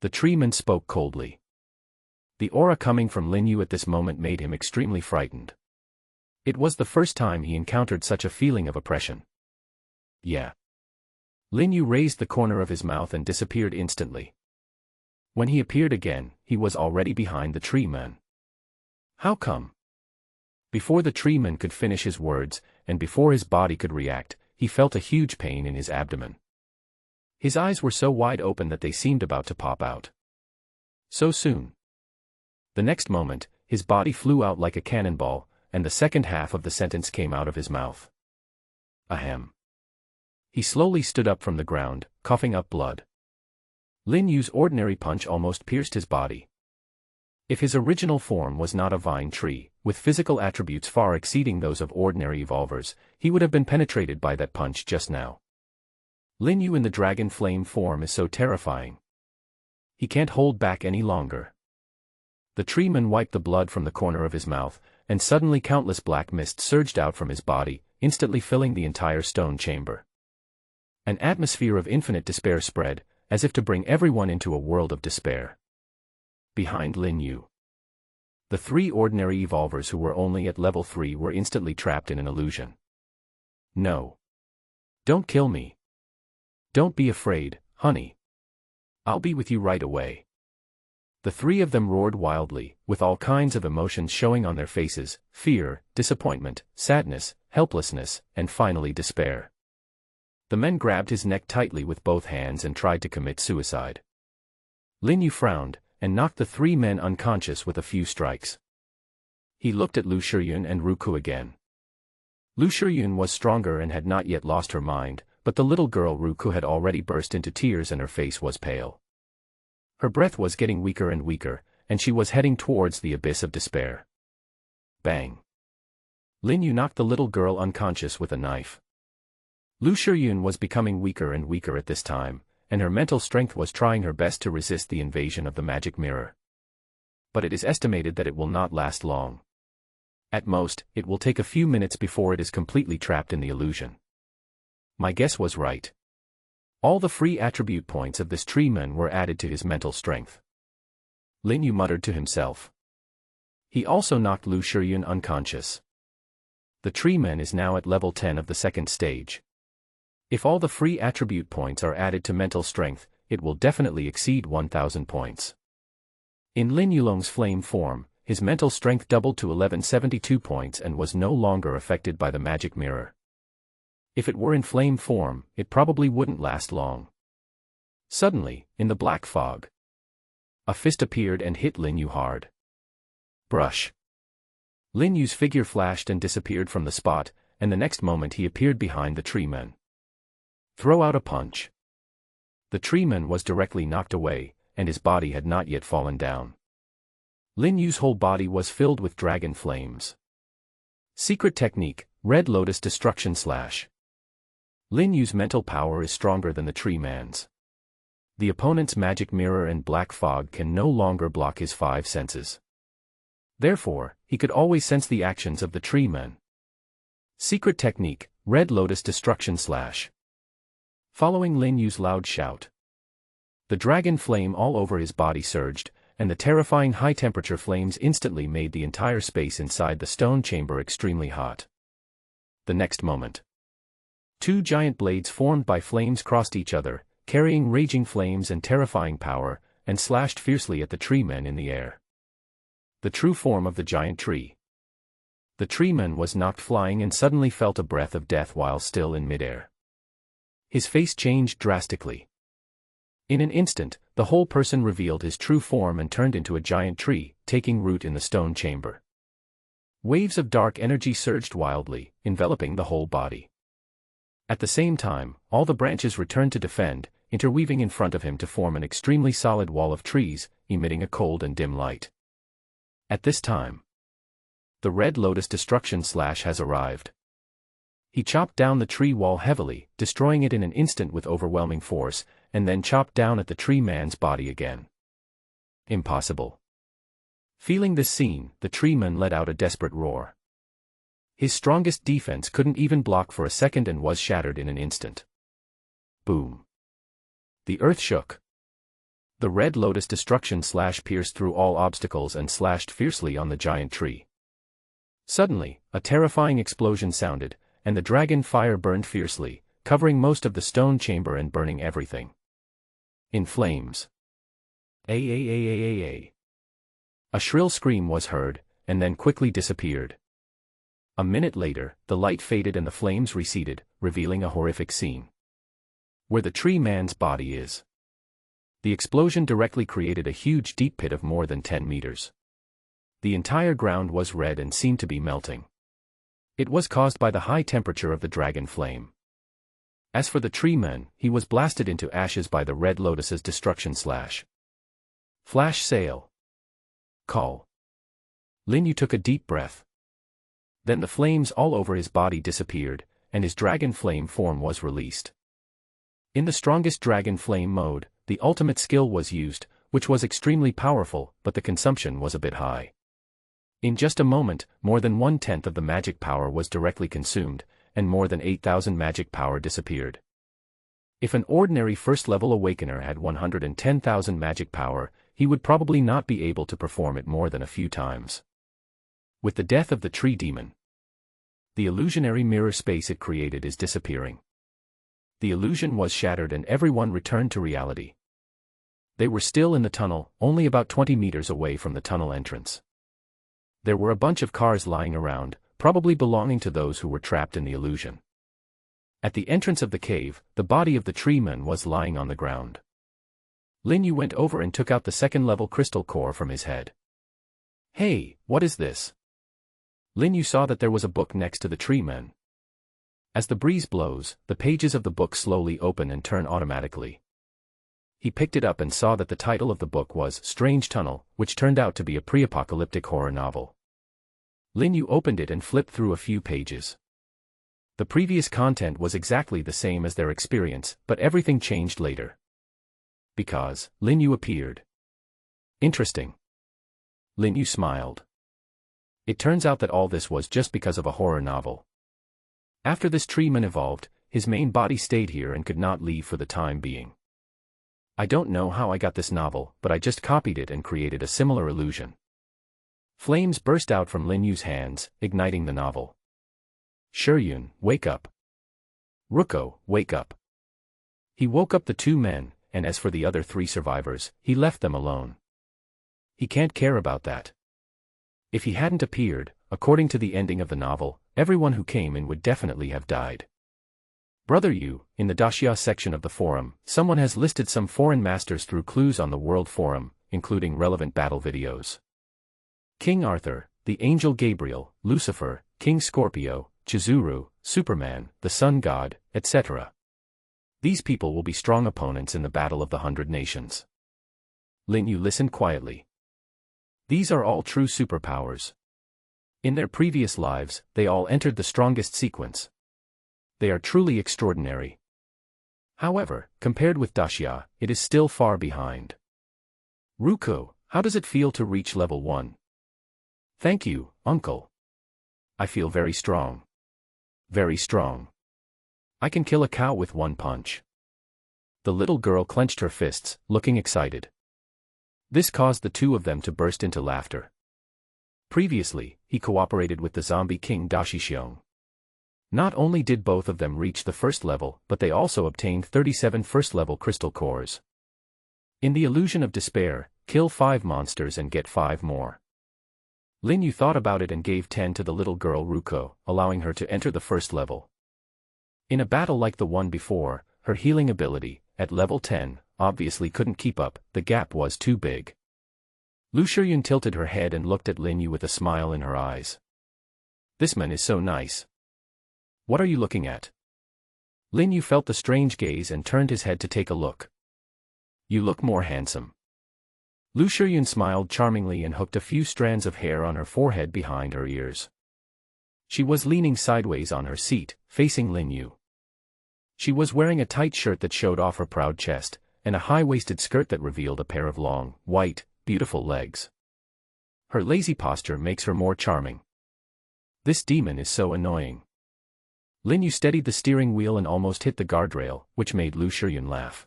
S1: The treeman spoke coldly. The aura coming from Lin Yu at this moment made him extremely frightened. It was the first time he encountered such a feeling of oppression. Yeah. Lin Yu raised the corner of his mouth and disappeared instantly. When he appeared again, he was already behind the treeman. How come? Before the treeman could finish his words, and before his body could react, he felt a huge pain in his abdomen. His eyes were so wide open that they seemed about to pop out. So soon. The next moment, his body flew out like a cannonball, and the second half of the sentence came out of his mouth. Ahem. He slowly stood up from the ground, coughing up blood. Lin Yu's ordinary punch almost pierced his body. If his original form was not a vine tree, with physical attributes far exceeding those of ordinary evolvers, he would have been penetrated by that punch just now. Lin Yu in the Dragon Flame form is so terrifying. He can't hold back any longer. The treeman wiped the blood from the corner of his mouth, and suddenly countless black mist surged out from his body, instantly filling the entire stone chamber. An atmosphere of infinite despair spread, as if to bring everyone into a world of despair. Behind Lin Yu, the 3 ordinary evolvers who were only at level 3 were instantly trapped in an illusion. No. Don't kill me. Don't be afraid, honey. I'll be with you right away. The 3 of them roared wildly, with all kinds of emotions showing on their faces: fear, disappointment, sadness, helplessness, and finally despair. The men grabbed his neck tightly with both hands and tried to commit suicide. Lin Yu frowned, and knocked the 3 men unconscious with a few strikes. He looked at Lu Shiyun and Ruku again. Lu Shiyun was stronger and had not yet lost her mind, but the little girl Ruku had already burst into tears and her face was pale. Her breath was getting weaker and weaker, and she was heading towards the abyss of despair. Bang! Lin Yu knocked the little girl unconscious with a knife. Lu Shiyun was becoming weaker and weaker at this time, and her mental strength was trying her best to resist the invasion of the magic mirror. But it is estimated that it will not last long. At most, it will take a few minutes before it is completely trapped in the illusion. My guess was right. All the free attribute points of this tree man were added to his mental strength. Lin Yu muttered to himself. He also knocked Lu Shiyun unconscious. The tree man is now at level 10 of the second stage. If all the free attribute points are added to mental strength, it will definitely exceed 1,000 points. In Lin Yulong's flame form, his mental strength doubled to 1172 points and was no longer affected by the magic mirror. If it were in flame form, it probably wouldn't last long. Suddenly, in the black fog, a fist appeared and hit Lin Yu hard. Brush. Lin Yu's figure flashed and disappeared from the spot, and the next moment he appeared behind the tree man. Throw out a punch. The tree man was directly knocked away, and his body had not yet fallen down. Lin Yu's whole body was filled with dragon flames. Secret technique, Red Lotus Destruction Slash. Lin Yu's mental power is stronger than the tree man's. The opponent's magic mirror and black fog can no longer block his 5 senses. Therefore, he could always sense the actions of the tree man. Secret technique, Red Lotus Destruction Slash. Following Lin Yu's loud shout, the dragon flame all over his body surged, and the terrifying high-temperature flames instantly made the entire space inside the stone chamber extremely hot. The next moment, 2 giant blades formed by flames crossed each other, carrying raging flames and terrifying power, and slashed fiercely at the tree man in the air. The true form of the giant tree. The tree man was knocked flying and suddenly felt a breath of death while still in midair. His face changed drastically. In an instant, the whole person revealed his true form and turned into a giant tree, taking root in the stone chamber. Waves of dark energy surged wildly, enveloping the whole body. At the same time, all the branches returned to defend, interweaving in front of him to form an extremely solid wall of trees, emitting a cold and dim light. At this time, the Red Lotus Destruction Slash has arrived. He chopped down the tree wall heavily, destroying it in an instant with overwhelming force, and then chopped down at the tree man's body again. Impossible. Feeling this scene, the tree man let out a desperate roar. His strongest defense couldn't even block for a second and was shattered in an instant. Boom. The earth shook. The Red Lotus Destruction Slash pierced through all obstacles and slashed fiercely on the giant tree. Suddenly, a terrifying explosion sounded, and the dragon fire burned fiercely, covering most of the stone chamber and burning everything in flames. A shrill scream was heard, and then quickly disappeared. A minute later, the light faded and the flames receded, revealing a horrific scene. Where the tree man's body is. The explosion directly created a huge deep pit of more than 10 meters. The entire ground was red and seemed to be melting. It was caused by the high temperature of the dragon flame. As for the tree man, he was blasted into ashes by the Red Lotus's Destruction Slash. Flash sale. Call. Lin Yu took a deep breath. Then the flames all over his body disappeared, and his dragon flame form was released. In the strongest dragon flame mode, the ultimate skill was used, which was extremely powerful, but the consumption was a bit high. In just a moment, more than 1/10 of the magic power was directly consumed, and more than 8,000 magic power disappeared. If an ordinary first-level awakener had 110,000 magic power, he would probably not be able to perform it more than a few times. With the death of the tree demon, the illusionary mirror space it created is disappearing. The illusion was shattered and everyone returned to reality. They were still in the tunnel, only about 20 meters away from the tunnel entrance. There were a bunch of cars lying around, probably belonging to those who were trapped in the illusion. At the entrance of the cave, the body of the tree man was lying on the ground. Lin Yu went over and took out the second-level crystal core from his head. Hey, what is this? Lin Yu saw that there was a book next to the tree man. As the breeze blows, the pages of the book slowly open and turn automatically. He picked it up and saw that the title of the book was Strange Tunnel, which turned out to be a pre-apocalyptic horror novel. Lin Yu opened it and flipped through a few pages. The previous content was exactly the same as their experience, but everything changed later. Because Lin Yu appeared. Interesting. Lin Yu smiled. It turns out that all this was just because of a horror novel. After this treatment evolved, his main body stayed here and could not leave for the time being. I don't know how I got this novel, but I just copied it and created a similar illusion. Flames burst out from Lin Yu's hands, igniting the novel. Shuyun, wake up. Ruko, wake up. He woke up the two men, and as for the other three survivors, he left them alone. He can't care about that. If he hadn't appeared, according to the ending of the novel, everyone who came in would definitely have died. Brother Yu, in the Daxia section of the forum, someone has listed some foreign masters through clues on the World Forum, including relevant battle videos. King Arthur, the Angel Gabriel, Lucifer, King Scorpio, Chizuru, Superman, the Sun God, etc. These people will be strong opponents in the Battle of the 100 Nations. Lin Yu listened quietly. These are all true superpowers. In their previous lives, they all entered the strongest sequence. They are truly extraordinary. However, compared with Daxia, it is still far behind. Ruko, how does it feel to reach level 1? Thank you, uncle. I feel very strong. Very strong. I can kill a cow with one punch. The little girl clenched her fists, looking excited. This caused the two of them to burst into laughter. Previously, he cooperated with the zombie king Daxixiong. Not only did both of them reach the first level, but they also obtained 37 first-level crystal cores. In the illusion of despair, kill 5 monsters and get 5 more. Lin Yu thought about it and gave 10 to the little girl Ruko, allowing her to enter the first level. In a battle like the one before, her healing ability, at level 10, obviously couldn't keep up, the gap was too big. Lu Shuyun tilted her head and looked at Lin Yu with a smile in her eyes. This man is so nice. What are you looking at? Lin Yu felt the strange gaze and turned his head to take a look. You look more handsome. Lu Shuyun smiled charmingly and hooked a few strands of hair on her forehead behind her ears. She was leaning sideways on her seat, facing Lin Yu. She was wearing a tight shirt that showed off her proud chest, and a high-waisted skirt that revealed a pair of long, white, beautiful legs. Her lazy posture makes her more charming. This demon is so annoying. Lin Yu steadied the steering wheel and almost hit the guardrail, which made Lu Shuyun laugh.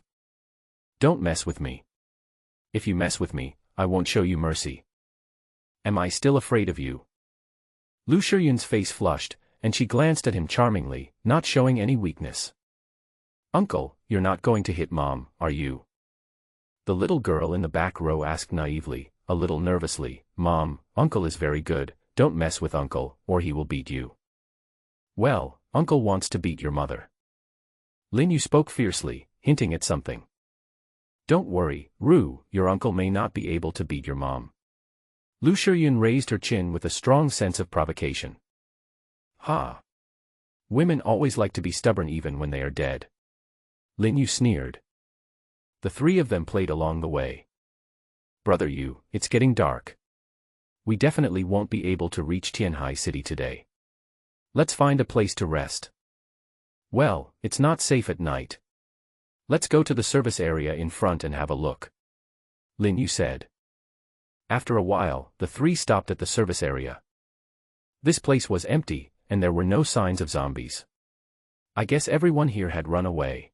S1: Don't mess with me. If you mess with me, I won't show you mercy. Am I still afraid of you? Lu Shuyun's face flushed, and she glanced at him charmingly, not showing any weakness. Uncle, you're not going to hit Mom, are you? The little girl in the back row asked naively, a little nervously. Mom, Uncle is very good, don't mess with Uncle, or he will beat you. Well, Uncle wants to beat your mother. Lin Yu spoke fiercely, hinting at something. Don't worry, Ru, your uncle may not be able to beat your mom. Lu Shuyun raised her chin with a strong sense of provocation. Ha! Women always like to be stubborn even when they are dead. Lin Yu sneered. The three of them played along the way. Brother Yu, it's getting dark. We definitely won't be able to reach Tianhai City today. Let's find a place to rest. Well, it's not safe at night. Let's go to the service area in front and have a look. Lin Yu said. After a while, the three stopped at the service area. This place was empty, and there were no signs of zombies. I guess everyone here had run away.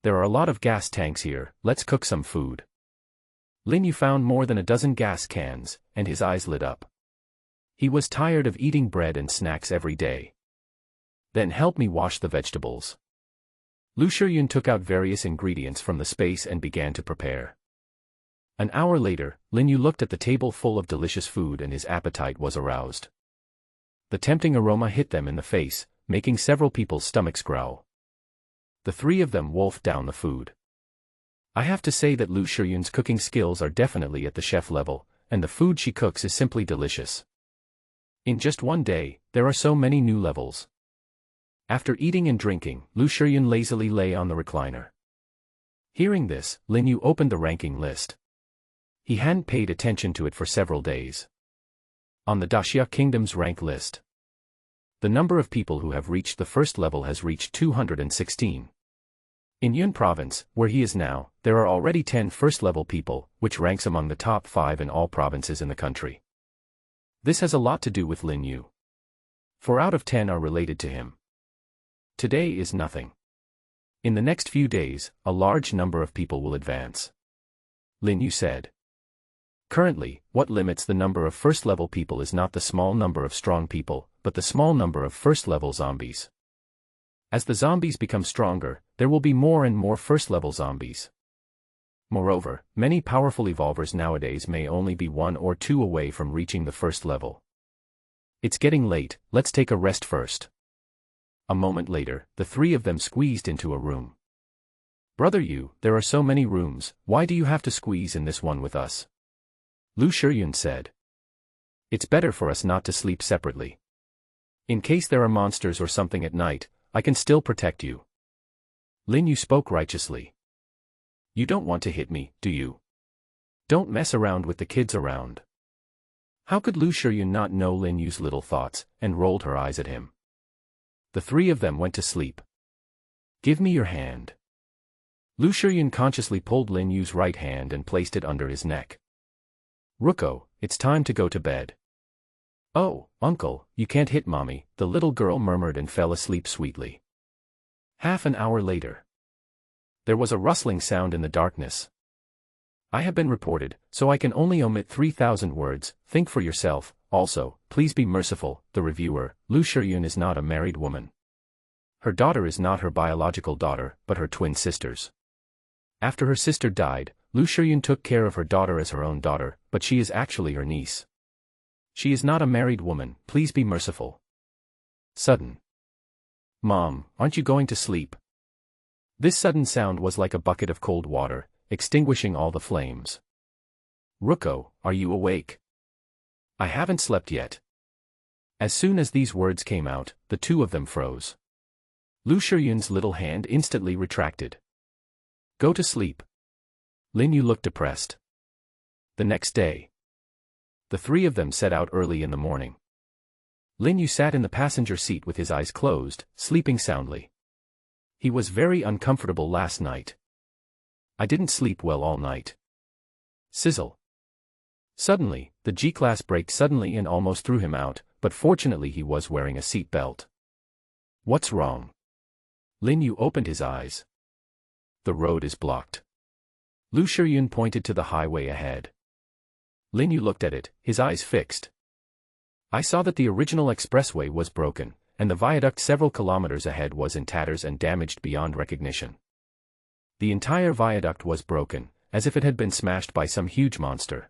S1: There are a lot of gas tanks here, let's cook some food. Lin Yu found more than a dozen gas cans, and his eyes lit up. He was tired of eating bread and snacks every day. Then help me wash the vegetables. Lu Shuyun took out various ingredients from the space and began to prepare. An hour later, Lin Yu looked at the table full of delicious food and his appetite was aroused. The tempting aroma hit them in the face, making several people's stomachs growl. The three of them wolfed down the food. I have to say that Lu Shuyun's cooking skills are definitely at the chef level, and the food she cooks is simply delicious. In just one day, there are so many new levels. After eating and drinking, Lu Shuyun lazily lay on the recliner. Hearing this, Lin Yu opened the ranking list. He hadn't paid attention to it for several days. On the Daxia Kingdom's rank list, the number of people who have reached the first level has reached 216. In Yun Province, where he is now, there are already 10 first-level people, which ranks among the top 5 in all provinces in the country. This has a lot to do with Lin Yu. 4 out of 10 are related to him. Today is nothing. In the next few days, a large number of people will advance. Lin Yu said. Currently, what limits the number of first-level people is not the small number of strong people, but the small number of first-level zombies. As the zombies become stronger, there will be more and more first-level zombies. Moreover, many powerful evolvers nowadays may only be 1 or 2 away from reaching the first level. It's getting late, let's take a rest first. A moment later, the 3 of them squeezed into a room. Brother Yu, there are so many rooms, why do you have to squeeze in this one with us? Lu Shiyun said. It's better for us not to sleep separately. In case there are monsters or something at night, I can still protect you. Lin Yu spoke righteously. You don't want to hit me, do you? Don't mess around with the kids around. How could Lu Shiyun not know Lin Yu's little thoughts, and rolled her eyes at him. The 3 of them went to sleep. Give me your hand. Lu Shiyun consciously pulled Lin Yu's right hand and placed it under his neck. Ruko, it's time to go to bed. Oh, uncle, you can't hit mommy, the little girl murmured and fell asleep sweetly. Half an hour later. There was a rustling sound in the darkness. I have been reported, so I can only omit 3,000 words, think for yourself, also, please be merciful, the reviewer, Lu Shiyun is not a married woman. Her daughter is not her biological daughter, but her twin sister's. After her sister died, Lu Shiyun took care of her daughter as her own daughter, but she is actually her niece. She is not a married woman, please be merciful. Sudden. Mom, aren't you going to sleep? This sudden sound was like a bucket of cold water, extinguishing all the flames. Ruko, are you awake? I haven't slept yet. As soon as these words came out, the 2 of them froze. Lu Shiyun's little hand instantly retracted. Go to sleep. Lin Yu looked depressed. The next day. The 3 of them set out early in the morning. Lin Yu sat in the passenger seat with his eyes closed, sleeping soundly. He was very uncomfortable last night. I didn't sleep well all night. Sizzle. Suddenly, the G-class braked suddenly and almost threw him out, but fortunately he was wearing a seat belt. What's wrong? Lin Yu opened his eyes. The road is blocked. Lu Shiyun pointed to the highway ahead. Lin Yu looked at it, his eyes fixed. I saw that the original expressway was broken, and the viaduct several kilometers ahead was in tatters and damaged beyond recognition. The entire viaduct was broken, as if it had been smashed by some huge monster.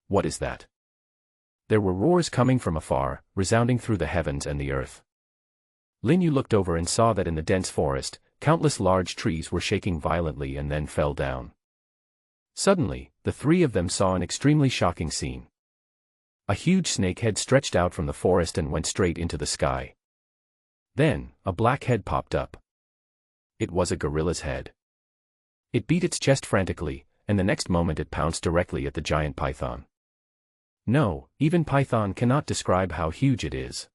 S1: What is that? There were roars coming from afar, resounding through the heavens and the earth. Lin Yu looked over and saw that in the dense forest, countless large trees were shaking violently and then fell down. Suddenly, the 3 of them saw an extremely shocking scene. A huge snake head stretched out from the forest and went straight into the sky. Then, a black head popped up. It was a gorilla's head. It beat its chest frantically, and the next moment it pounced directly at the giant python. No, even python cannot describe how huge it is.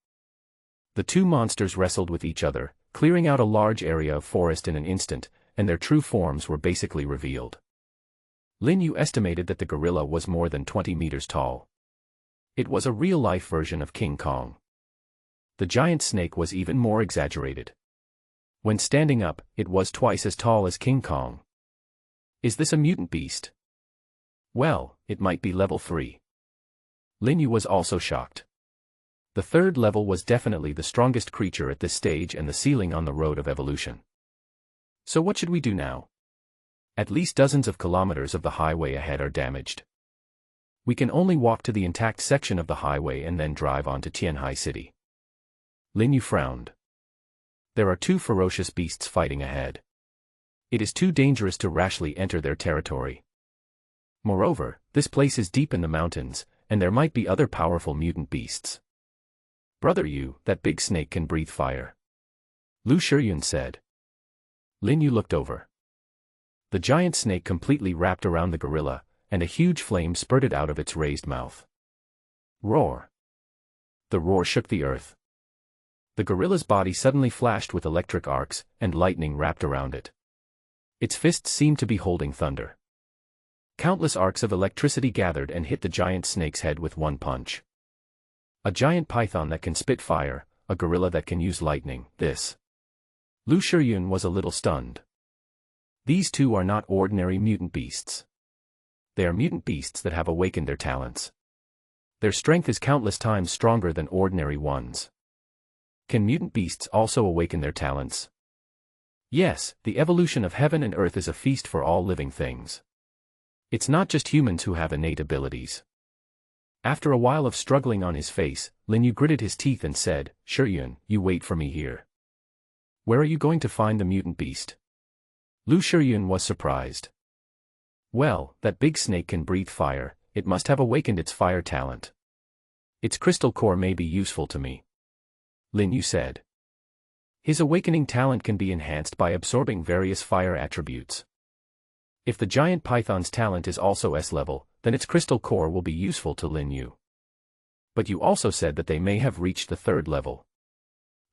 S1: The 2 monsters wrestled with each other, clearing out a large area of forest in an instant, and their true forms were basically revealed. Lin Yu estimated that the gorilla was more than 20 meters tall. It was a real-life version of King Kong. The giant snake was even more exaggerated. When standing up, it was twice as tall as King Kong. Is this a mutant beast? Well, it might be level 3. Lin Yu was also shocked. The 3rd level was definitely the strongest creature at this stage and the ceiling on the road of evolution. So what should we do now? At least dozens of kilometers of the highway ahead are damaged. We can only walk to the intact section of the highway and then drive on to Tianhai City. Lin Yu frowned. There are 2 ferocious beasts fighting ahead. It is too dangerous to rashly enter their territory. Moreover, this place is deep in the mountains, and there might be other powerful mutant beasts. Brother Yu, that big snake can breathe fire. Lu Shiyun said. Lin Yu looked over. The giant snake completely wrapped around the gorilla, and a huge flame spurted out of its raised mouth. Roar. The roar shook the earth. The gorilla's body suddenly flashed with electric arcs, and lightning wrapped around it. Its fists seemed to be holding thunder. Countless arcs of electricity gathered and hit the giant snake's head with one punch. A giant python that can spit fire, a gorilla that can use lightning, this. Lu Shiyun was a little stunned. These two are not ordinary mutant beasts. They are mutant beasts that have awakened their talents. Their strength is countless times stronger than ordinary ones. Can mutant beasts also awaken their talents? Yes, the evolution of heaven and earth is a feast for all living things. It's not just humans who have innate abilities. After a while of struggling on his face, Lin Yu gritted his teeth and said, "Shiyun, you wait for me here." "Where are you going to find the mutant beast?" Lu Shiyun was surprised. "Well, that big snake can breathe fire, it must have awakened its fire talent. Its crystal core may be useful to me," Lin Yu said. "His awakening talent can be enhanced by absorbing various fire attributes. If the giant python's talent is also S-level, then its crystal core will be useful to Lin Yu. But you also said that they may have reached the third level.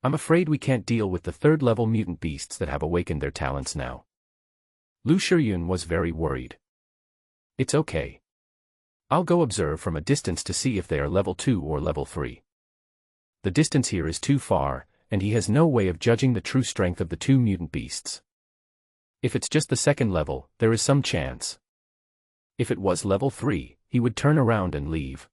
S1: I'm afraid we can't deal with the third-level mutant beasts that have awakened their talents now." Lu Shiyun was very worried. "It's okay. I'll go observe from a distance to see if they are level 2 or level 3. The distance here is too far, and he has no way of judging the true strength of the two mutant beasts. If it's just the second level, there is some chance. If it was level 3, he would turn around and leave.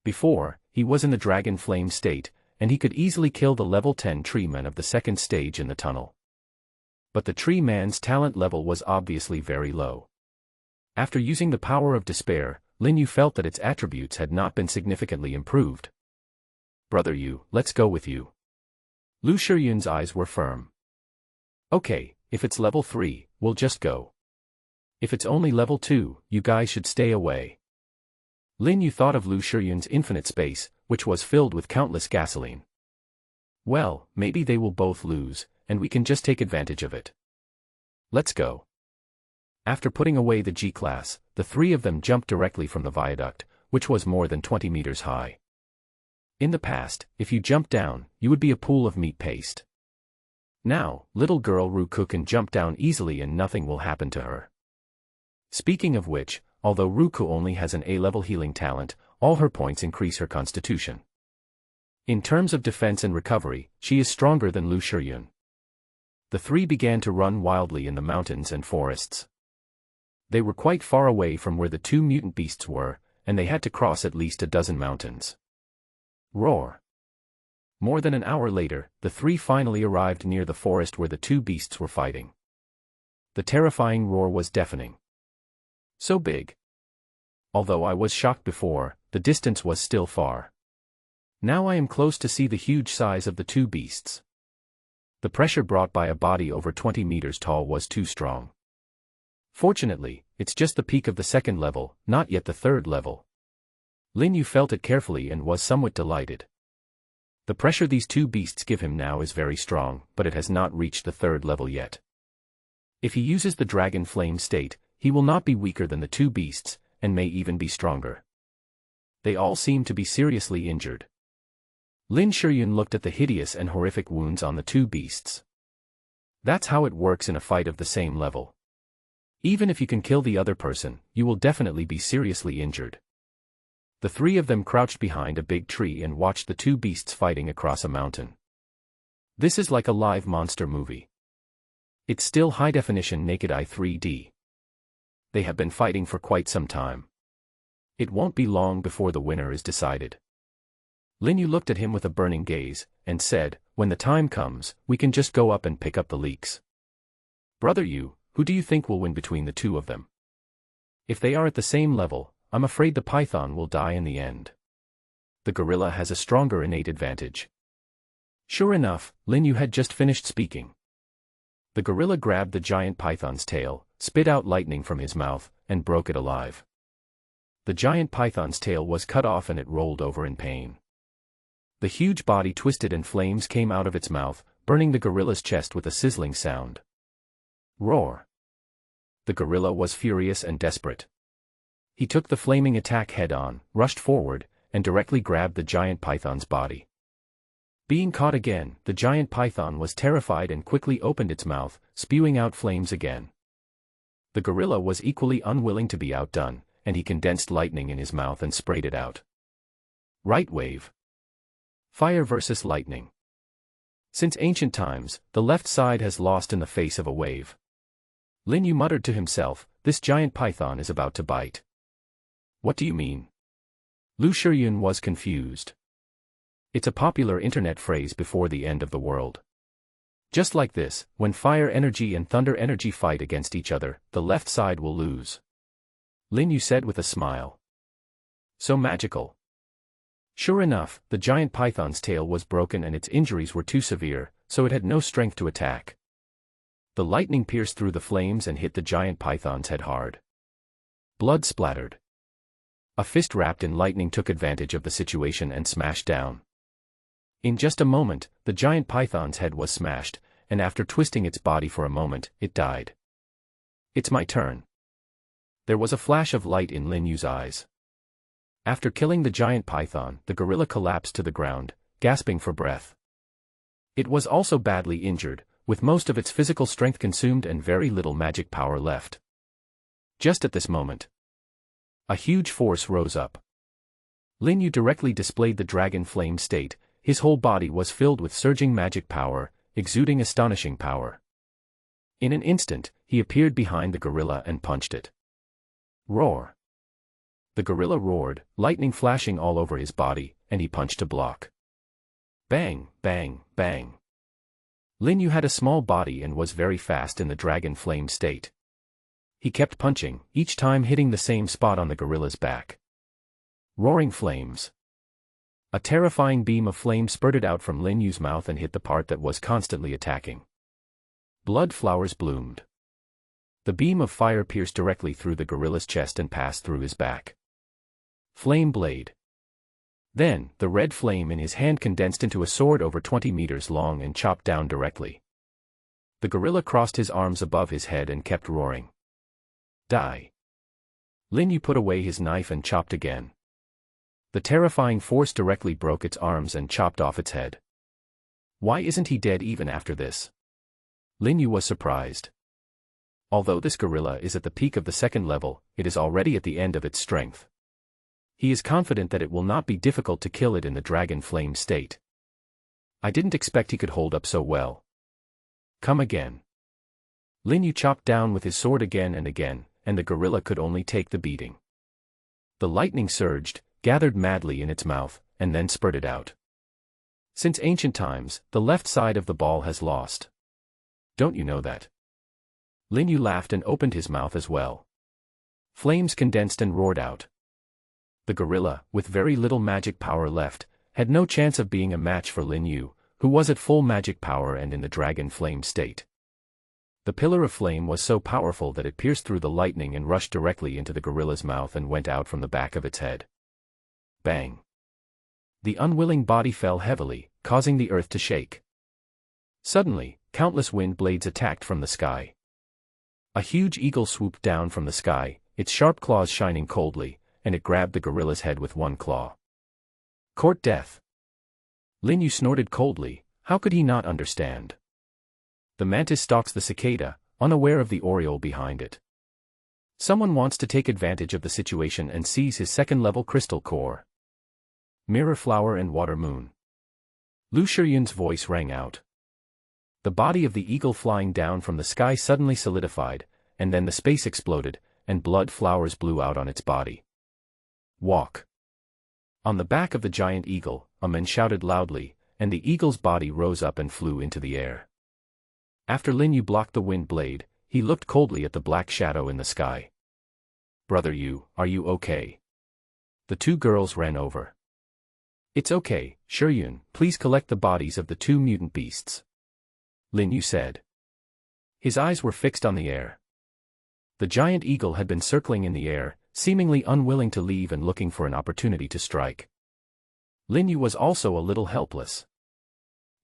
S1: Before, he was in the dragon flame state, and he could easily kill the level 10 tree man of the second stage in the tunnel. But the tree man's talent level was obviously very low. After using the power of despair, Lin Yu felt that its attributes had not been significantly improved. "Brother Yu, let's go with you." Lu Shiyun's eyes were firm. "Okay, if it's level 3, we'll just go. If it's only level 2, you guys should stay away." Lin Yu thought of Lu Shiyun's infinite space, which was filled with countless gasoline. "Well, maybe they will both lose, and we can just take advantage of it. Let's go." After putting away the G-class, the three of them jumped directly from the viaduct, which was more than 20 meters high. In the past, if you jumped down, you would be a pool of meat paste. Now, little girl Ruku can jump down easily and nothing will happen to her. Speaking of which, although Ruku only has an A-level healing talent, all her points increase her constitution. In terms of defense and recovery, she is stronger than Lu Shiyun. The three began to run wildly in the mountains and forests. They were quite far away from where the two mutant beasts were, and they had to cross at least a dozen mountains. Roar! More than an hour later, the three finally arrived near the forest where the two beasts were fighting. The terrifying roar was deafening. So big. Although I was shocked before, the distance was still far. Now I am close to see the huge size of the two beasts. The pressure brought by a body over 20 meters tall was too strong. Fortunately, it's just the peak of the second level, not yet the third level. Lin Yu felt it carefully and was somewhat delighted. The pressure these two beasts give him now is very strong, but it has not reached the third level yet. If he uses the dragon flame state, he will not be weaker than the two beasts, and may even be stronger. They all seem to be seriously injured. Lin Shiyun looked at the hideous and horrific wounds on the two beasts. That's how it works in a fight of the same level. Even if you can kill the other person, you will definitely be seriously injured. The three of them crouched behind a big tree and watched the two beasts fighting across a mountain. This is like a live monster movie. It's still high-definition naked-eye 3D. They have been fighting for quite some time. It won't be long before the winner is decided. Lin Yu looked at him with a burning gaze, and said, "When the time comes, we can just go up and pick up the leaks." "Brother Yu, who do you think will win between the two of them? If they are at the same level, I'm afraid the python will die in the end. The gorilla has a stronger innate advantage." Sure enough, Lin Yu had just finished speaking. The gorilla grabbed the giant python's tail, spit out lightning from his mouth, and broke it alive. The giant python's tail was cut off and it rolled over in pain. The huge body twisted and flames came out of its mouth, burning the gorilla's chest with a sizzling sound. Roar! The gorilla was furious and desperate. He took the flaming attack head-on, rushed forward, and directly grabbed the giant python's body. Being caught again, the giant python was terrified and quickly opened its mouth, spewing out flames again. The gorilla was equally unwilling to be outdone, and he condensed lightning in his mouth and sprayed it out. Right wave. Fire versus lightning. Since ancient times, the left side has lost in the face of a wave. Lin Yu muttered to himself, this giant python is about to bite. What do you mean? Lu Shiyun was confused. It's a popular internet phrase before the end of the world. Just like this, when fire energy and thunder energy fight against each other, the left side will lose. Lin Yu said with a smile. So magical. Sure enough, the giant python's tail was broken and its injuries were too severe, so it had no strength to attack. The lightning pierced through the flames and hit the giant python's head hard. Blood splattered. A fist wrapped in lightning took advantage of the situation and smashed down. In just a moment, the giant python's head was smashed, and after twisting its body for a moment, it died. It's my turn. There was a flash of light in Lin Yu's eyes. After killing the giant python, the gorilla collapsed to the ground, gasping for breath. It was also badly injured, with most of its physical strength consumed and very little magic power left. Just at this moment, a huge force rose up. Lin Yu directly displayed the dragon flame state. His whole body was filled with surging magic power, exuding astonishing power. In an instant, he appeared behind the gorilla and punched it. Roar! The gorilla roared, lightning flashing all over his body, and he punched to block. Bang, bang, bang. Lin Yu had a small body and was very fast in the dragon flame state. He kept punching, each time hitting the same spot on the gorilla's back. Roaring flames. A terrifying beam of flame spurted out from Lin Yu's mouth and hit the part that was constantly attacking. Blood flowers bloomed. The beam of fire pierced directly through the gorilla's chest and passed through his back. Flame blade. Then, the red flame in his hand condensed into a sword over 20 meters long and chopped down directly. The gorilla crossed his arms above his head and kept roaring. Die. Lin Yu put away his knife and chopped again. The terrifying force directly broke its arms and chopped off its head. Why isn't he dead even after this? Lin Yu was surprised. Although this gorilla is at the peak of the second level, it is already at the end of its strength. He is confident that it will not be difficult to kill it in the dragon flame state. I didn't expect he could hold up so well. Come again. Lin Yu chopped down with his sword again, and the gorilla could only take the beating. The lightning surged, gathered madly in its mouth, and then spurted out. Since ancient times, the left side of the ball has lost. Don't you know that? Lin Yu laughed and opened his mouth as well. Flames condensed and roared out. The gorilla, with very little magic power left, had no chance of being a match for Lin Yu, who was at full magic power and in the dragon flame state. The pillar of flame was so powerful that it pierced through the lightning and rushed directly into the gorilla's mouth and went out from the back of its head. Bang! The unwilling body fell heavily, causing the earth to shake. Suddenly, countless wind blades attacked from the sky. A huge eagle swooped down from the sky, its sharp claws shining coldly, and it grabbed the gorilla's head with one claw. Court death. Lin Yu snorted coldly. How could he not understand? The mantis stalks the cicada, unaware of the oriole behind it. Someone wants to take advantage of the situation and seize his second-level crystal core. Mirror flower and water moon. Lu Shiyun's voice rang out. The body of the eagle flying down from the sky suddenly solidified, and then the space exploded, and blood flowers blew out on its body. Walk. On the back of the giant eagle, a man shouted loudly, and the eagle's body rose up and flew into the air. After Lin Yu blocked the wind blade, he looked coldly at the black shadow in the sky. Brother Yu, are you okay? The two girls ran over. It's okay, Shiyun, please collect the bodies of the two mutant beasts. Lin Yu said. His eyes were fixed on the air. The giant eagle had been circling in the air, seemingly unwilling to leave and looking for an opportunity to strike. Lin Yu was also a little helpless.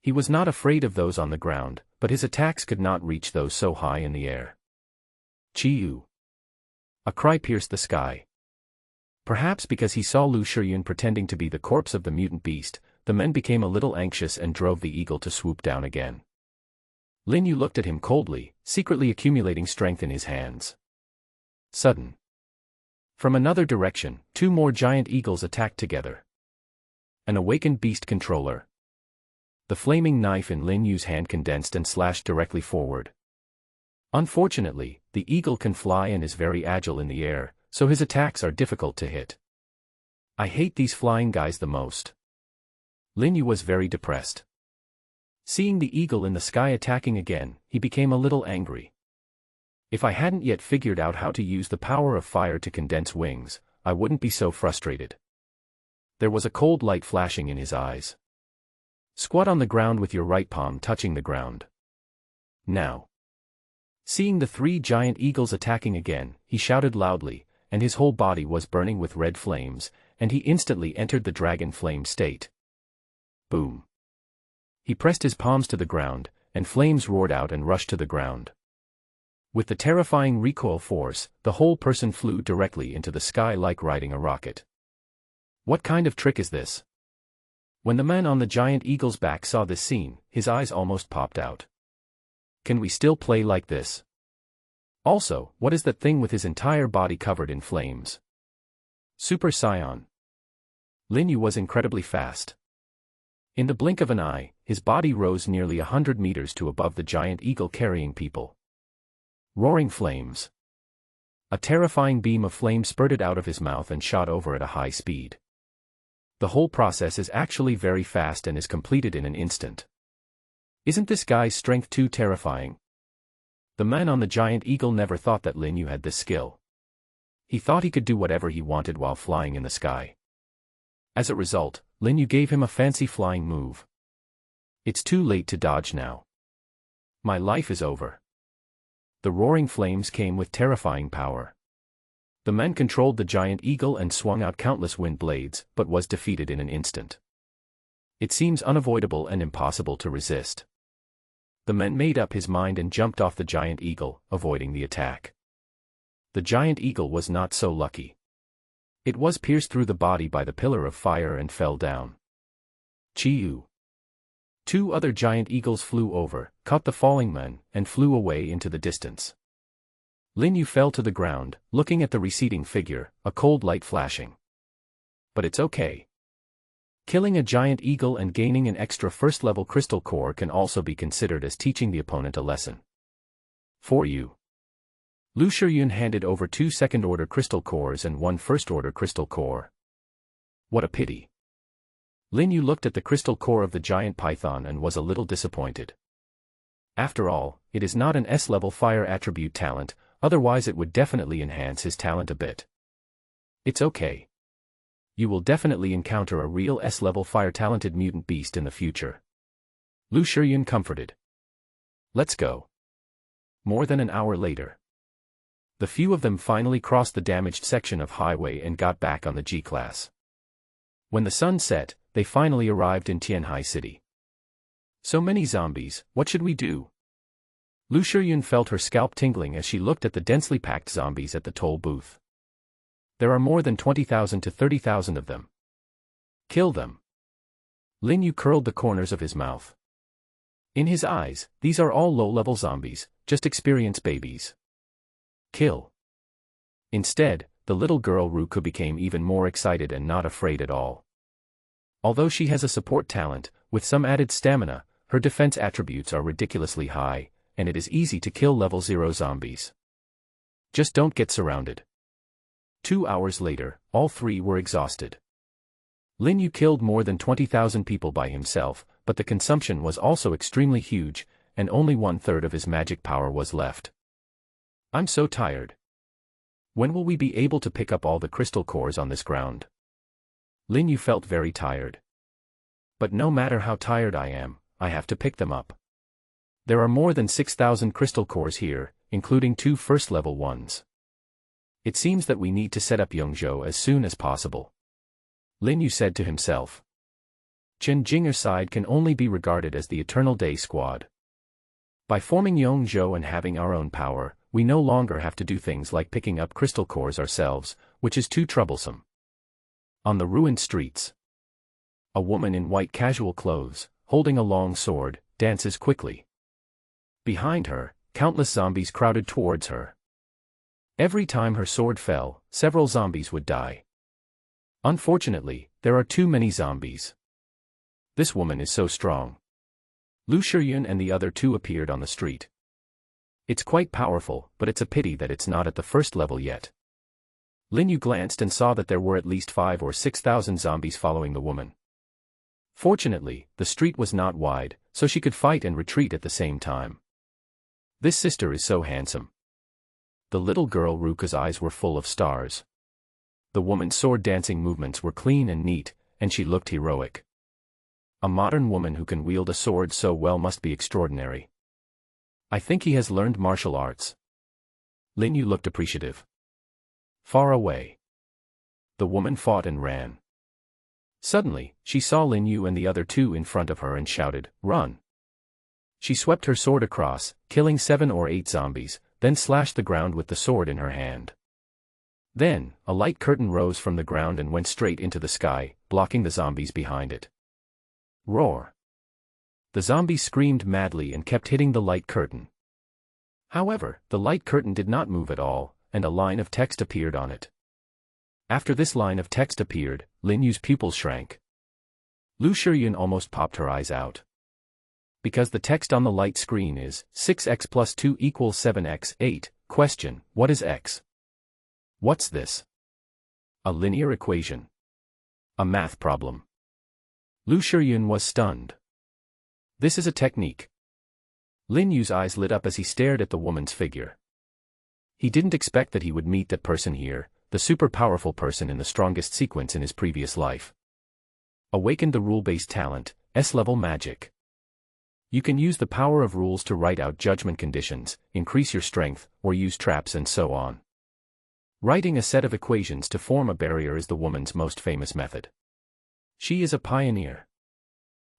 S1: He was not afraid of those on the ground, but his attacks could not reach those so high in the air. Chi-yu. A cry pierced the sky. Perhaps because he saw Lu Shiyun pretending to be the corpse of the mutant beast, the men became a little anxious and drove the eagle to swoop down again. Lin Yu looked at him coldly, secretly accumulating strength in his hands. Sudden. From another direction, two more giant eagles attacked together. An awakened beast controller. The flaming knife in Lin Yu's hand condensed and slashed directly forward. Unfortunately, the eagle can fly and is very agile in the air, so his attacks are difficult to hit. I hate these flying guys the most. Lin Yu was very depressed. Seeing the eagle in the sky attacking again, he became a little angry. If I hadn't yet figured out how to use the power of fire to condense wings, I wouldn't be so frustrated. There was a cold light flashing in his eyes. Squat on the ground with your right palm touching the ground. Now. Seeing the 3 giant eagles attacking again, he shouted loudly, and his whole body was burning with red flames, and he instantly entered the dragon flame state. Boom. He pressed his palms to the ground, and flames roared out and rushed to the ground. With the terrifying recoil force, the whole person flew directly into the sky like riding a rocket. What kind of trick is this? When the man on the giant eagle's back saw this scene, his eyes almost popped out. Can we still play like this? Also, what is that thing with his entire body covered in flames? Super Saiyan. Lin Yu was incredibly fast. In the blink of an eye, his body rose nearly 100 meters to above the giant eagle carrying people. Roaring flames. A terrifying beam of flame spurted out of his mouth and shot over at a high speed. The whole process is actually very fast and is completed in an instant. Isn't this guy's strength too terrifying? The man on the giant eagle never thought that Lin Yu had this skill. He thought he could do whatever he wanted while flying in the sky. As a result, Lin Yu gave him a fancy flying move. It's too late to dodge now. My life is over. The roaring flames came with terrifying power. The man controlled the giant eagle and swung out countless wind blades, but was defeated in an instant. It seems unavoidable and impossible to resist. The man made up his mind and jumped off the giant eagle, avoiding the attack. The giant eagle was not so lucky. It was pierced through the body by the pillar of fire and fell down. Chiyu. 2 other giant eagles flew over, caught the falling man, and flew away into the distance. Lin Yu fell to the ground, looking at the receding figure, a cold light flashing. But it's okay. Killing a giant eagle and gaining an extra first-level crystal core can also be considered as teaching the opponent a lesson. For you. Lu Shiyun handed over 2 second-order crystal cores and 1 first-order crystal core. What a pity. Lin Yu looked at the crystal core of the giant python and was a little disappointed. After all, it is not an S-level fire attribute talent, otherwise it would definitely enhance his talent a bit. It's okay. You will definitely encounter a real S-level fire-talented mutant beast in the future. Lu Shiyun comforted. Let's go. More than an hour later. The few of them finally crossed the damaged section of highway and got back on the G-class. When the sun set, they finally arrived in Tianhai City. So many zombies, what should we do? Lu Shiyun felt her scalp tingling as she looked at the densely packed zombies at the toll booth. There are more than 20,000 to 30,000 of them. Kill them. Lin Yu curled the corners of his mouth. In his eyes, these are all low-level zombies, just experienced babies. Kill. Instead, the little girl Ruku became even more excited and not afraid at all. Although she has a support talent, with some added stamina, her defense attributes are ridiculously high, and it is easy to kill level 0 zombies. Just don't get surrounded. 2 hours later, all 3 were exhausted. Lin Yu killed more than 20,000 people by himself, but the consumption was also extremely huge, and only 1/3 of his magic power was left. I'm so tired. When will we be able to pick up all the crystal cores on this ground? Lin Yu felt very tired. But no matter how tired I am, I have to pick them up. There are more than 6,000 crystal cores here, including 2 first-level ones. It seems that we need to set up Yongzhou as soon as possible. Lin Yu said to himself. Chen Jing'er's side can only be regarded as the Eternal Day Squad. By forming Yongzhou and having our own power, we no longer have to do things like picking up crystal cores ourselves, which is too troublesome. On the ruined streets. A woman in white casual clothes, holding a long sword, dances quickly. Behind her, countless zombies crowded towards her. Every time her sword fell, several zombies would die. Unfortunately, There are too many zombies. This woman is so strong. Lu Shiyun and the other two appeared on the street. It's quite powerful, but it's a pity that it's not at the first level yet. Lin Yu glanced and saw that there were at least 5,000 or 6,000 zombies following the woman. Fortunately, the street was not wide, so she could fight and retreat at the same time. This sister is so handsome. The little girl Ruka's eyes were full of stars. The woman's sword-dancing movements were clean and neat, and she looked heroic. A modern woman who can wield a sword so well must be extraordinary. I think he has learned martial arts. Lin Yu looked appreciative. Far away. The woman fought and ran. Suddenly, she saw Lin Yu and the other two in front of her and shouted, "Run!" She swept her sword across, killing 7 or 8 zombies, then slashed the ground with the sword in her hand. Then, a light curtain rose from the ground and went straight into the sky, blocking the zombies behind it. Roar! The zombies screamed madly and kept hitting the light curtain. However, the light curtain did not move at all, and a line of text appeared on it. After this line of text appeared, Lin Yu's pupils shrank. Lu Shiyun almost popped her eyes out. Because the text on the light screen is 6x plus 2 equals 7x, 8, question, what is x? What's this? A linear equation. A math problem. Lu Shiyun was stunned. This is a technique. Lin Yu's eyes lit up as he stared at the woman's figure. He didn't expect that he would meet that person here, the super powerful person in the strongest sequence in his previous life. Awakened the rule-based talent, S-level magic. You can use the power of rules to write out judgment conditions, increase your strength, or use traps and so on. Writing a set of equations to form a barrier is the woman's most famous method. She is a pioneer.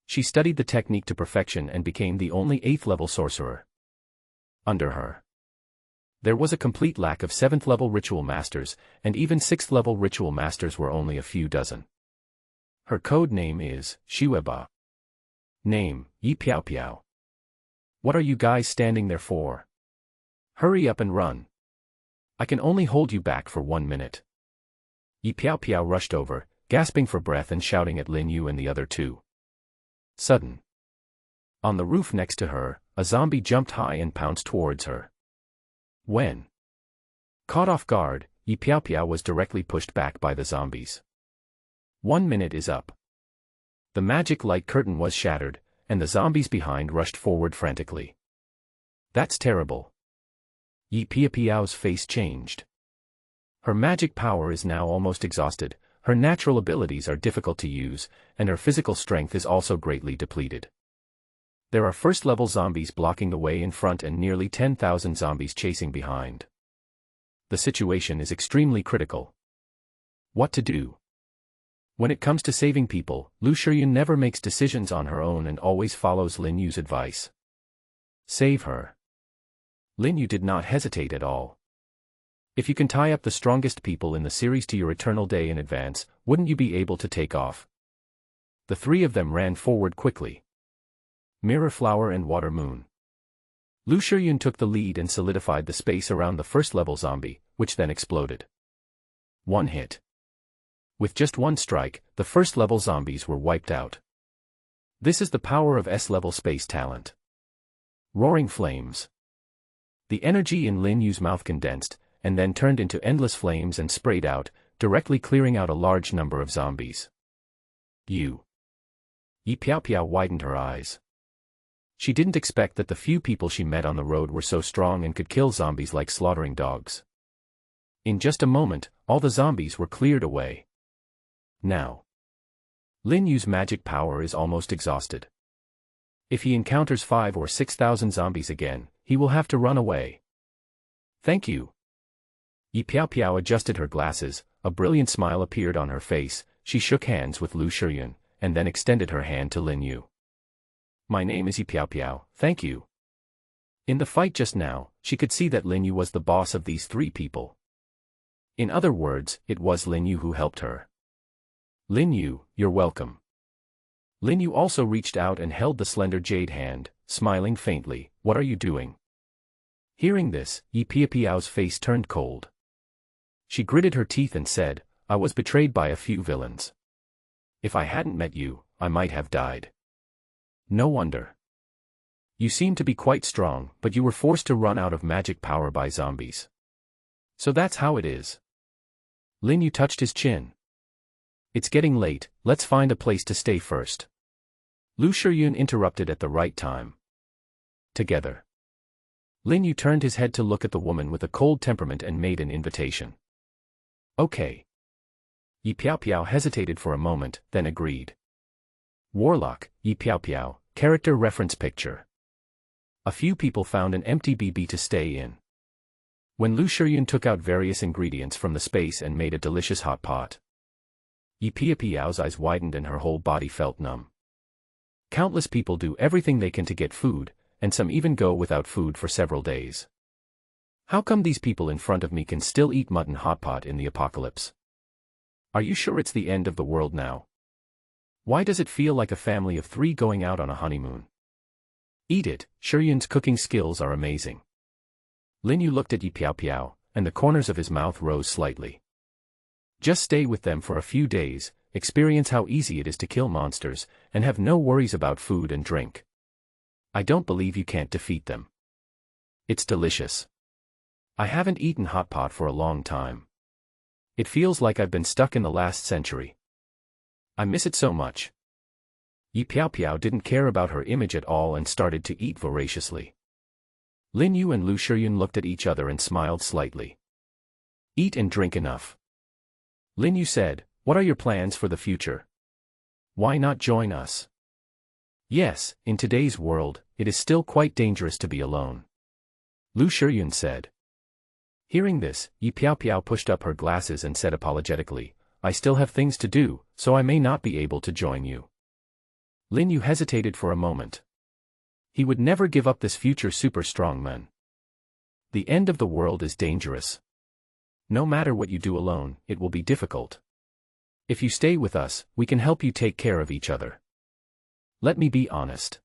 S1: She studied the technique to perfection and became the only 8th-level sorcerer. Under her, there was a complete lack of 7th-level ritual masters, and even 6th-level ritual masters were only a few dozen. Her code name is Shiweba. Name, Yi Piao Piao. What are you guys standing there for? Hurry up and run. I can only hold you back for 1 minute. Yi Piao Piao rushed over, gasping for breath and shouting at Lin Yu and the other two. Sudden. On the roof next to her, a zombie jumped high and pounced towards her. When caught off guard, Yi Piao Piao was directly pushed back by the zombies. 1 minute is up. The magic light curtain was shattered, and the zombies behind rushed forward frantically. That's terrible. Yi Piao Piao's face changed. Her magic power is now almost exhausted, her natural abilities are difficult to use, and her physical strength is also greatly depleted. There are first-level zombies blocking the way in front and nearly 10,000 zombies chasing behind. The situation is extremely critical. What to do? When it comes to saving people, Lu Shiyun never makes decisions on her own and always follows Lin Yu's advice. Save her. Lin Yu did not hesitate at all. If you can tie up the strongest people in the series to your eternal day in advance, wouldn't you be able to take off? The 3 of them ran forward quickly. Mirror Flower and Water Moon. Lu Shiyun took the lead and solidified the space around the first-level zombie, which then exploded. 1 hit. With just 1 strike, the first-level zombies were wiped out. This is the power of S-level space talent. Roaring flames. The energy in Lin Yu's mouth condensed, and then turned into endless flames and sprayed out, directly clearing out a large number of zombies. Yi Piao Piao widened her eyes. She didn't expect that the few people she met on the road were so strong and could kill zombies like slaughtering dogs. In just a moment, all the zombies were cleared away. Now, Lin Yu's magic power is almost exhausted. If he encounters 5,000 or 6,000 zombies again, he will have to run away. Thank you. Yi Piao Piao adjusted her glasses, a brilliant smile appeared on her face, she shook hands with Lu Shiyun, and then extended her hand to Lin Yu. My name is Yi Piao Piao, thank you. In the fight just now, she could see that Lin Yu was the boss of these 3 people. In other words, it was Lin Yu who helped her. Lin Yu, you're welcome. Lin Yu also reached out and held the slender jade hand, smiling faintly. What are you doing? Hearing this, Yi Piao Piao's face turned cold. She gritted her teeth and said, I was betrayed by a few villains. If I hadn't met you, I might have died. No wonder. You seem to be quite strong, but you were forced to run out of magic power by zombies. So that's how it is. Lin Yu touched his chin. It's getting late, let's find a place to stay first. Lu Shiyun interrupted at the right time. Together. Lin Yu turned his head to look at the woman with a cold temperament and made an invitation. Okay. Yi Piao Piao hesitated for a moment, then agreed. Warlock, Yi Piao Piao, character reference picture. A few people found an empty BB to stay in. When Lu Shiyun took out various ingredients from the space and made a delicious hot pot. Yi Piao Piao's eyes widened and her whole body felt numb. Countless people do everything they can to get food, and some even go without food for several days. How come these people in front of me can still eat mutton hot pot in the apocalypse? Are you sure it's the end of the world now? Why does it feel like a family of 3 going out on a honeymoon? Eat it, Shiyun's cooking skills are amazing. Lin Yu looked at Yi Piao Piao, and the corners of his mouth rose slightly. Just stay with them for a few days, experience how easy it is to kill monsters, and have no worries about food and drink. I don't believe you can't defeat them. It's delicious. I haven't eaten hot pot for a long time. It feels like I've been stuck in the last century. I miss it so much. Yi Piao Piao didn't care about her image at all and started to eat voraciously. Lin Yu and Lu Shiyun looked at each other and smiled slightly. Eat and drink enough. Lin Yu said, what are your plans for the future? Why not join us? Yes, in today's world, it is still quite dangerous to be alone. Lu Shiyun said. Hearing this, Yi Piao Piao pushed up her glasses and said apologetically, I still have things to do, so I may not be able to join you. Lin Yu hesitated for a moment. He would never give up this future super strongman. The end of the world is dangerous. No matter what you do alone, it will be difficult. If you stay with us, we can help you take care of each other. Let me be honest.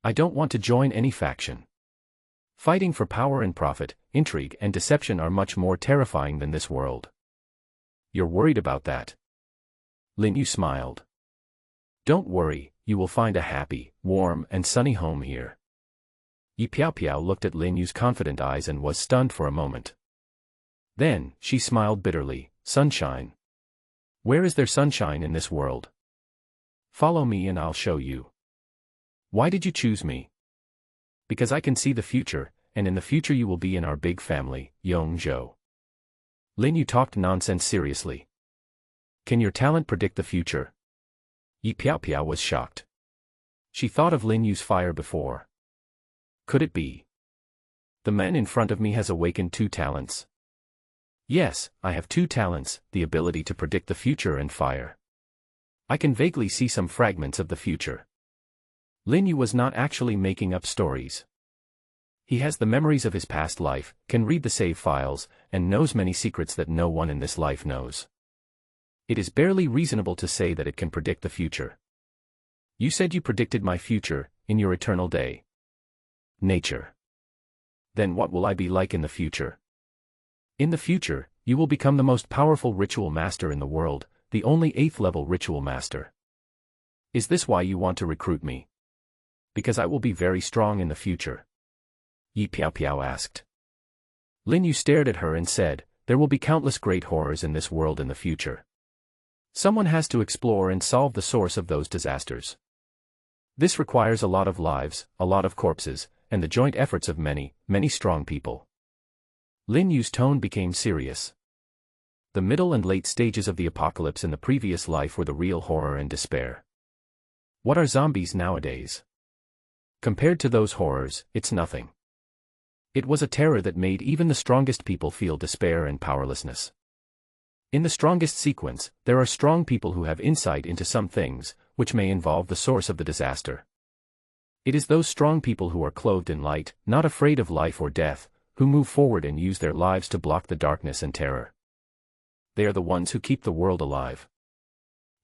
S1: I don't want to join any faction. Fighting for power and profit, intrigue and deception are much more terrifying than this world. You're worried about that? Lin Yu smiled. Don't worry, you will find a happy, warm and sunny home here. Yi Piao Piao looked at Lin Yu's confident eyes and was stunned for a moment. Then, she smiled bitterly, sunshine. Where is there sunshine in this world? Follow me and I'll show you. Why did you choose me? Because I can see the future, and in the future you will be in our big family, Yong Zhou. Lin Yu talked nonsense seriously. Can your talent predict the future? Yi Piao Piao was shocked. She thought of Lin Yu's fire before. Could it be? The man in front of me has awakened 2 talents. Yes, I have 2 talents, the ability to predict the future and fire. I can vaguely see some fragments of the future. Lin Yu was not actually making up stories. He has the memories of his past life, can read the save files, and knows many secrets that no one in this life knows. It is barely reasonable to say that it can predict the future. You said you predicted my future, in your eternal day. Nature. Then what will I be like in the future? In the future, you will become the most powerful ritual master in the world, the only 8th level ritual master. Is this why you want to recruit me? Because I will be very strong in the future. Yi Piao Piao asked. Lin Yu stared at her and said, there will be countless great horrors in this world in the future. Someone has to explore and solve the source of those disasters. This requires a lot of lives, a lot of corpses, and the joint efforts of many, many strong people. Lin Yu's tone became serious. The middle and late stages of the apocalypse in the previous life were the real horror and despair. What are zombies nowadays? Compared to those horrors, it's nothing. It was a terror that made even the strongest people feel despair and powerlessness. In the strongest sequence, there are strong people who have insight into some things, which may involve the source of the disaster. It is those strong people who are clothed in light, not afraid of life or death, who move forward and use their lives to block the darkness and terror. They are the ones who keep the world alive.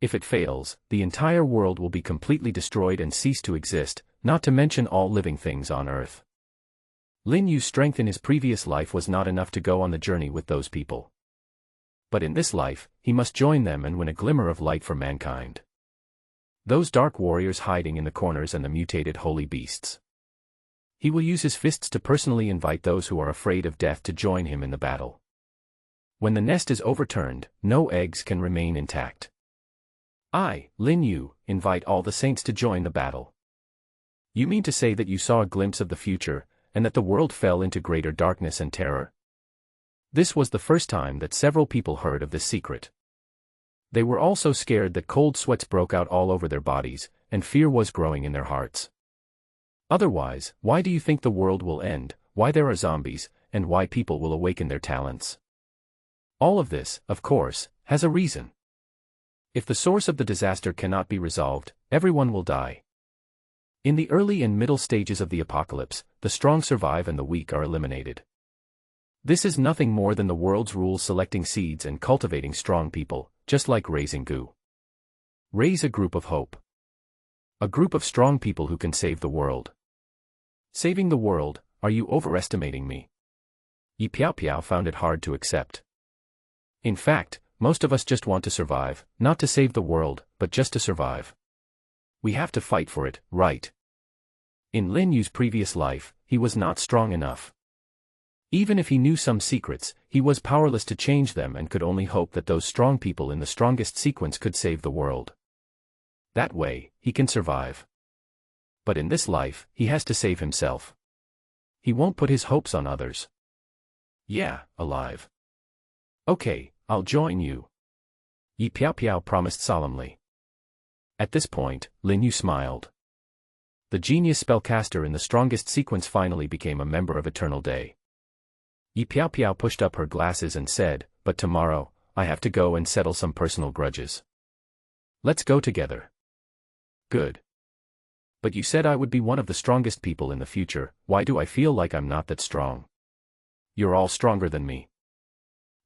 S1: If it fails, the entire world will be completely destroyed and cease to exist, not to mention all living things on Earth. Lin Yu's strength in his previous life was not enough to go on the journey with those people. But in this life, he must join them and win a glimmer of light for mankind. Those dark warriors hiding in the corners and the mutated holy beasts. He will use his fists to personally invite those who are afraid of death to join him in the battle. When the nest is overturned, no eggs can remain intact. I, Lin Yu, invite all the saints to join the battle. You mean to say that you saw a glimpse of the future, and that the world fell into greater darkness and terror? This was the first time that several people heard of this secret. They were all so scared that cold sweats broke out all over their bodies, and fear was growing in their hearts. Otherwise, why do you think the world will end, why there are zombies, and why people will awaken their talents? All of this, of course, has a reason. If the source of the disaster cannot be resolved, everyone will die. In the early and middle stages of the apocalypse, the strong survive and the weak are eliminated. This is nothing more than the world's rules selecting seeds and cultivating strong people, just like raising goo. Raise a group of hope. A group of strong people who can save the world. Saving the world, are you overestimating me? Yi Piao Piao found it hard to accept. In fact, most of us just want to survive, not to save the world, but just to survive. We have to fight for it, right? In Lin Yu's previous life, he was not strong enough. Even if he knew some secrets, he was powerless to change them and could only hope that those strong people in the strongest sequence could save the world. That way, he can survive. But in this life, he has to save himself. He won't put his hopes on others. Yeah, alive. Okay, I'll join you. Yi Piao Piao promised solemnly. At this point, Lin Yu smiled. The genius spellcaster in the strongest sequence finally became a member of Eternal Day. Yi Piao Piao pushed up her glasses and said, "But tomorrow, I have to go and settle some personal grudges. Let's go together." Good. But you said I would be one of the strongest people in the future, why do I feel like I'm not that strong? You're all stronger than me.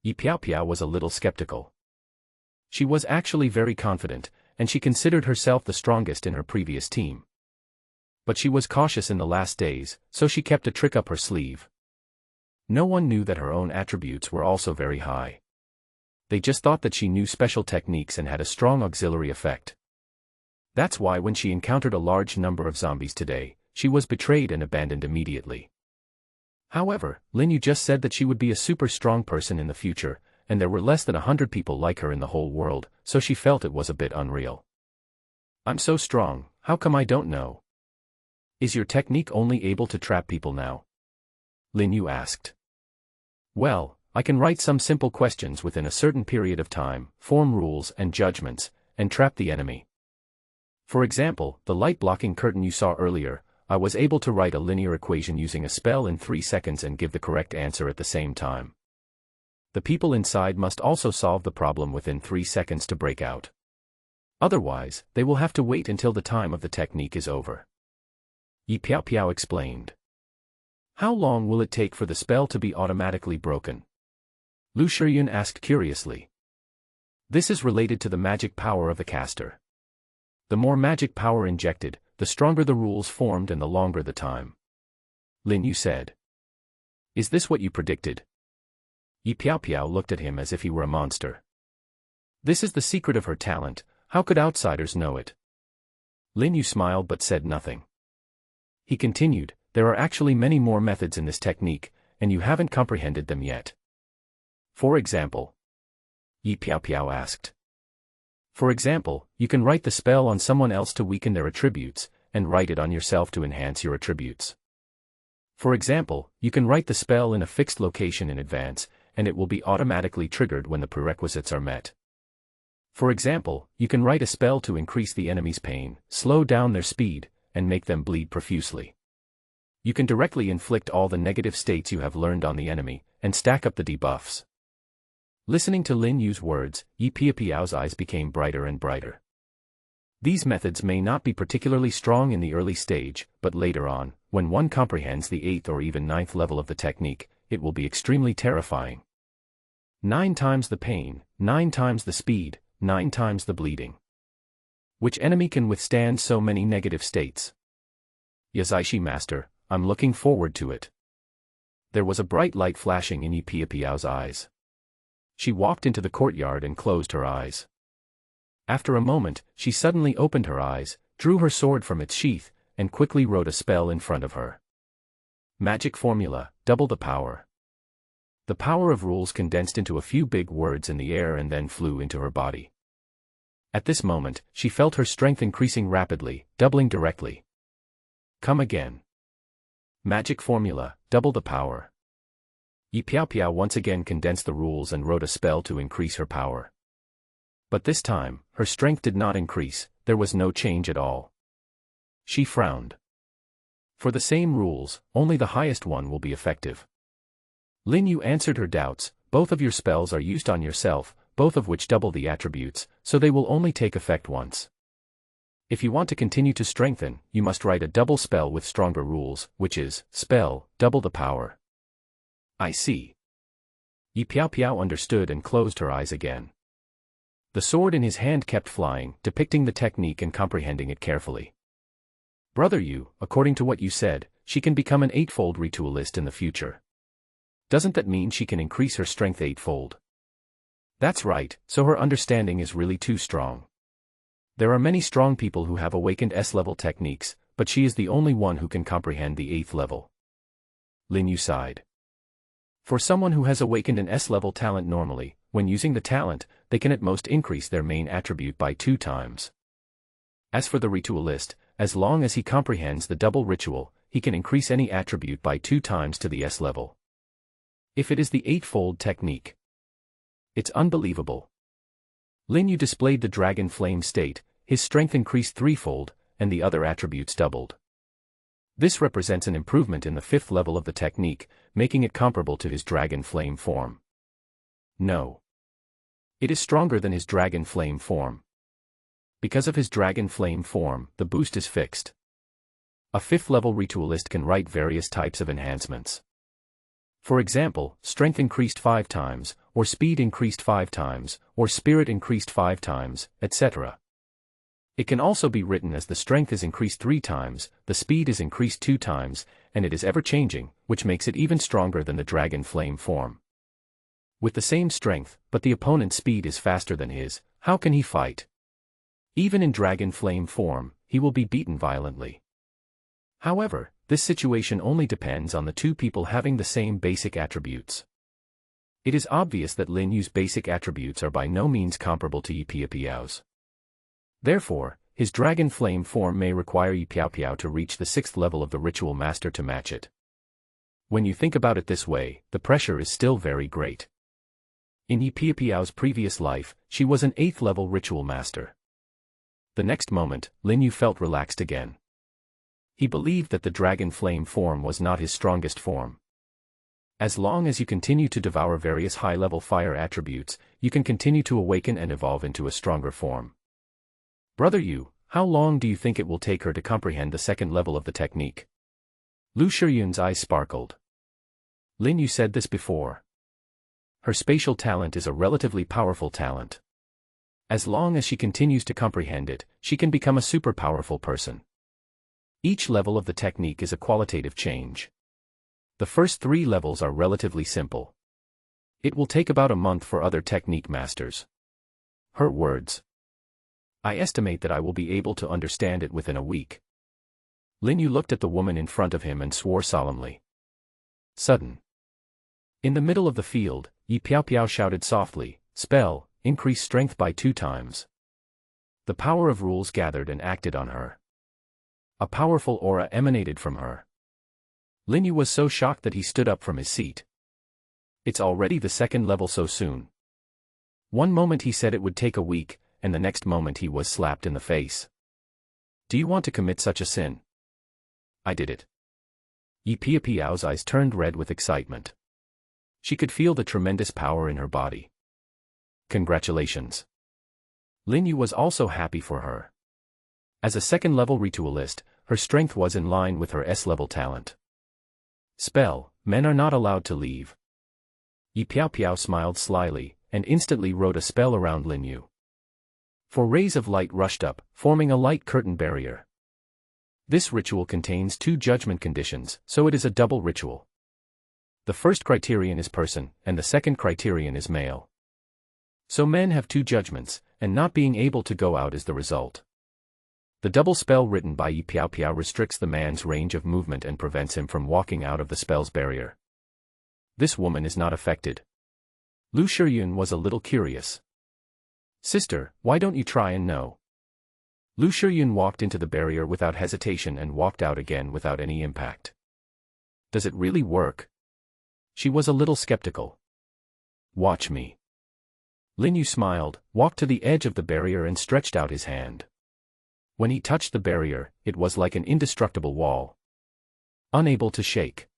S1: Yi Piao Piao was a little skeptical. She was actually very confident, and she considered herself the strongest in her previous team. But she was cautious in the last days, so she kept a trick up her sleeve. No one knew that her own attributes were also very high. They just thought that she knew special techniques and had a strong auxiliary effect. That's why when she encountered a large number of zombies today, she was betrayed and abandoned immediately. However, Lin Yu just said that she would be a super strong person in the future, and there were less than 100 people like her in the whole world, so she felt it was a bit unreal. I'm so strong, how come I don't know? Is your technique only able to trap people now? Lin Yu asked. Well, I can write some simple questions within a certain period of time, form rules and judgments, and trap the enemy. For example, the light-blocking curtain you saw earlier, I was able to write a linear equation using a spell in 3 seconds and give the correct answer at the same time. The people inside must also solve the problem within 3 seconds to break out. Otherwise, they will have to wait until the time of the technique is over. Yi Piao Piao explained. How long will it take for the spell to be automatically broken? Lu Shiyun asked curiously. This is related to the magic power of the caster. The more magic power injected, the stronger the rules formed and the longer the time. Lin Yu said. Is this what you predicted? Yi Piao Piao looked at him as if he were a monster. This is the secret of her talent, how could outsiders know it? Lin Yu smiled but said nothing. He continued, there are actually many more methods in this technique, and you haven't comprehended them yet. For example? Yi Piao Piao asked. For example, you can write the spell on someone else to weaken their attributes, and write it on yourself to enhance your attributes. For example, you can write the spell in a fixed location in advance, and it will be automatically triggered when the prerequisites are met. For example, you can write a spell to increase the enemy's pain, slow down their speed, and make them bleed profusely. You can directly inflict all the negative states you have learned on the enemy, and stack up the debuffs. Listening to Lin Yu's words, Yi Piao Piao's eyes became brighter and brighter. These methods may not be particularly strong in the early stage, but later on, when one comprehends the 8th or even 9th level of the technique, it will be extremely terrifying. 9 times the pain, 9 times the speed, 9 times the bleeding. Which enemy can withstand so many negative states? Yazaishi Master, I'm looking forward to it. There was a bright light flashing in Yi Piao Piao's eyes. She walked into the courtyard and closed her eyes. After a moment, she suddenly opened her eyes, drew her sword from its sheath, and quickly wrote a spell in front of her. Magic formula, double the power. The power of rules condensed into a few big words in the air and then flew into her body. At this moment, she felt her strength increasing rapidly, doubling directly. Come again. Magic formula, double the power. Yi Piao Piao once again condensed the rules and wrote a spell to increase her power. But this time, her strength did not increase, there was no change at all. She frowned. For the same rules, only the highest one will be effective. Lin Yu answered her doubts, both of your spells are used on yourself, both of which double the attributes, so they will only take effect once. If you want to continue to strengthen, you must write a double spell with stronger rules, which is, spell, double the power. I see. Yi Piao Piao understood and closed her eyes again. The sword in his hand kept flying, depicting the technique and comprehending it carefully. Brother Yu, according to what you said, she can become an eightfold ritualist in the future. Doesn't that mean she can increase her strength eightfold? That's right, so her understanding is really too strong. There are many strong people who have awakened S-level techniques, but she is the only one who can comprehend the 8th level. Lin Yu sighed. For someone who has awakened an S-level talent normally, when using the talent, they can at most increase their main attribute by 2 times. As for the ritualist, as long as he comprehends the double ritual, he can increase any attribute by 2 times to the S level. If it is the 8-fold technique. It's unbelievable. Lin Yu displayed the dragon flame state, his strength increased 3-fold, and the other attributes doubled. This represents an improvement in the 5th level of the technique, making it comparable to his dragon flame form. No. It is stronger than his dragon flame form. Because of his dragon flame form, the boost is fixed. A 5th level ritualist can write various types of enhancements. For example, strength increased 5 times, or speed increased 5 times, or spirit increased 5 times, etc. It can also be written as the strength is increased 3 times, the speed is increased 2 times, and it is ever-changing, which makes it even stronger than the dragon flame form. With the same strength, but the opponent's speed is faster than his, how can he fight? Even in dragon flame form, he will be beaten violently. However, this situation only depends on the 2 people having the same basic attributes. It is obvious that Lin Yu's basic attributes are by no means comparable to Yi Piao Piao's. Therefore, his dragon flame form may require Yi Piao Piao to reach the 6th level of the ritual master to match it. When you think about it this way, the pressure is still very great. In Yi Piao Piao's previous life, she was an 8th level ritual master. The next moment, Lin Yu felt relaxed again. He believed that the dragon flame form was not his strongest form. As long as you continue to devour various high-level fire attributes, you can continue to awaken and evolve into a stronger form. Brother Yu, how long do you think it will take her to comprehend the 2nd level of the technique? Lu Shiyun's eyes sparkled. Lin Yu said this before. Her spatial talent is a relatively powerful talent. As long as she continues to comprehend it, she can become a super powerful person. Each level of the technique is a qualitative change. The first 3 levels are relatively simple. It will take about a month for other technique masters. Her words. I estimate that I will be able to understand it within a week. Lin Yu looked at the woman in front of him and swore solemnly. Sudden. In the middle of the field, Yi Piao Piao shouted softly, spell, increase strength by 2 times. The power of rules gathered and acted on her. A powerful aura emanated from her. Lin Yu was so shocked that he stood up from his seat. It's already the 2nd level so soon. One moment he said it would take a week, and the next moment he was slapped in the face. Do you want to commit such a sin? I did it. Yi Piao Piao's eyes turned red with excitement. She could feel the tremendous power in her body. Congratulations. Lin Yu was also happy for her. As a 2nd level ritualist, her strength was in line with her S-level talent. Spell, men are not allowed to leave. Yi Piao Piao smiled slyly, and instantly wrote a spell around Lin Yu. For rays of light rushed up, forming a light curtain barrier. This ritual contains 2 judgment conditions, so it is a double ritual. The first criterion is person, and the second criterion is male. So men have two judgments, and not being able to go out is the result. The double spell written by Yi Piao Piao restricts the man's range of movement and prevents him from walking out of the spell's barrier. This woman is not affected. Lu Shiyun was a little curious. Sister, why don't you try and know? Lu Shiyun walked into the barrier without hesitation and walked out again without any impact. Does it really work? She was a little skeptical. Watch me. Lin Yu smiled, walked to the edge of the barrier and stretched out his hand. When he touched the barrier, it was like an indestructible wall. Unable to shake.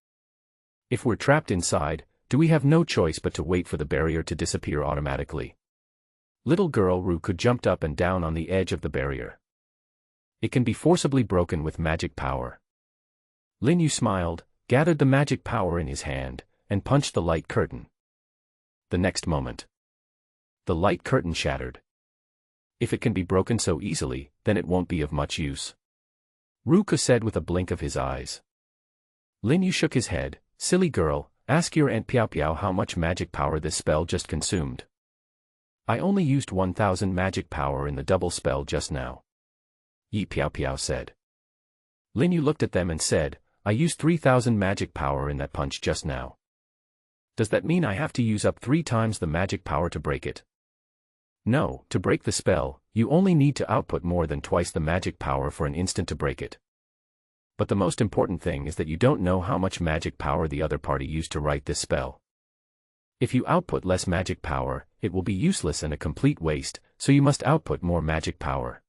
S1: If we're trapped inside, do we have no choice but to wait for the barrier to disappear automatically? Little girl Ruku jumped up and down on the edge of the barrier. It can be forcibly broken with magic power. Lin Yu smiled, gathered the magic power in his hand, and punched the light curtain. The next moment, the light curtain shattered. If it can be broken so easily, then it won't be of much use. Ruku said with a blink of his eyes. Lin Yu shook his head. Silly girl, ask your Aunt Piao Piao how much magic power this spell just consumed. I only used 1000 magic power in the double spell just now. Yi Piao Piao said. Lin Yu looked at them and said, I used 3000 magic power in that punch just now. Does that mean I have to use up 3 times the magic power to break it? No, to break the spell, you only need to output more than twice the magic power for an instant to break it. But the most important thing is that you don't know how much magic power the other party used to write this spell. If you output less magic power, it will be useless and a complete waste, so you must output more magic power.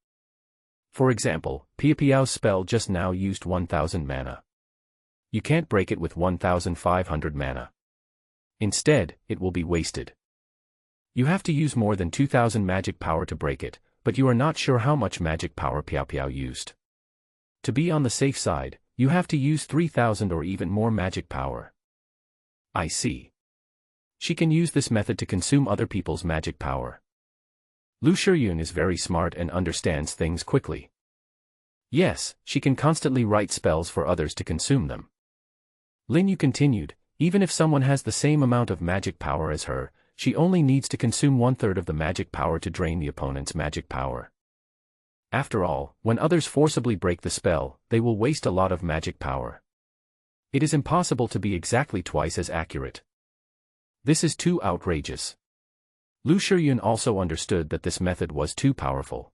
S1: For example, Piao Piao's spell just now used 1000 mana. You can't break it with 1500 mana. Instead, it will be wasted. You have to use more than 2000 magic power to break it, but you are not sure how much magic power Piao Piao used. To be on the safe side, you have to use 3000 or even more magic power. I see. She can use this method to consume other people's magic power. Lu Shiyun is very smart and understands things quickly. Yes, she can constantly write spells for others to consume them. Lin Yu continued, even if someone has the same amount of magic power as her, she only needs to consume 1/3 of the magic power to drain the opponent's magic power. After all, when others forcibly break the spell, they will waste a lot of magic power. It is impossible to be exactly twice as accurate. This is too outrageous. Lu Shiyun also understood that this method was too powerful.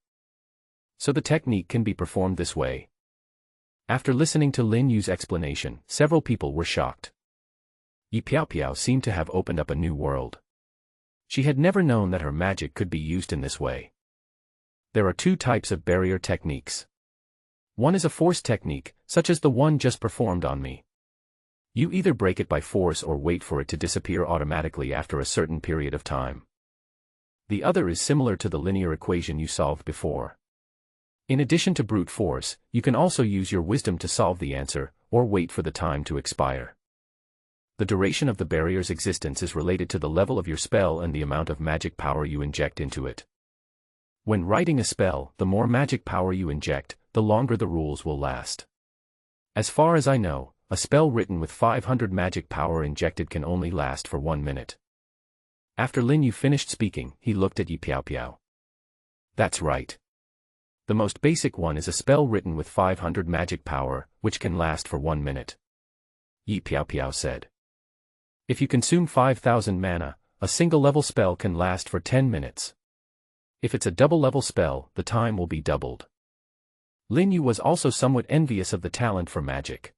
S1: So the technique can be performed this way. After listening to Lin Yu's explanation, several people were shocked. Yi Piao Piao seemed to have opened up a new world. She had never known that her magic could be used in this way. There are 2 types of barrier techniques. One is a force technique, such as the one just performed on me. You either break it by force or wait for it to disappear automatically after a certain period of time. The other is similar to the linear equation you solved before. In addition to brute force, you can also use your wisdom to solve the answer, or wait for the time to expire. The duration of the barrier's existence is related to the level of your spell and the amount of magic power you inject into it. When writing a spell, the more magic power you inject, the longer the rules will last. As far as I know, a spell written with 500 magic power injected can only last for 1 minute. After Lin Yu finished speaking, he looked at Yi Piao Piao. That's right. The most basic one is a spell written with 500 magic power, which can last for 1 minute. Yi Piao Piao said. If you consume 5000 mana, a single level spell can last for 10 minutes. If it's a double level spell, the time will be doubled. Lin Yu was also somewhat envious of the talent for magic.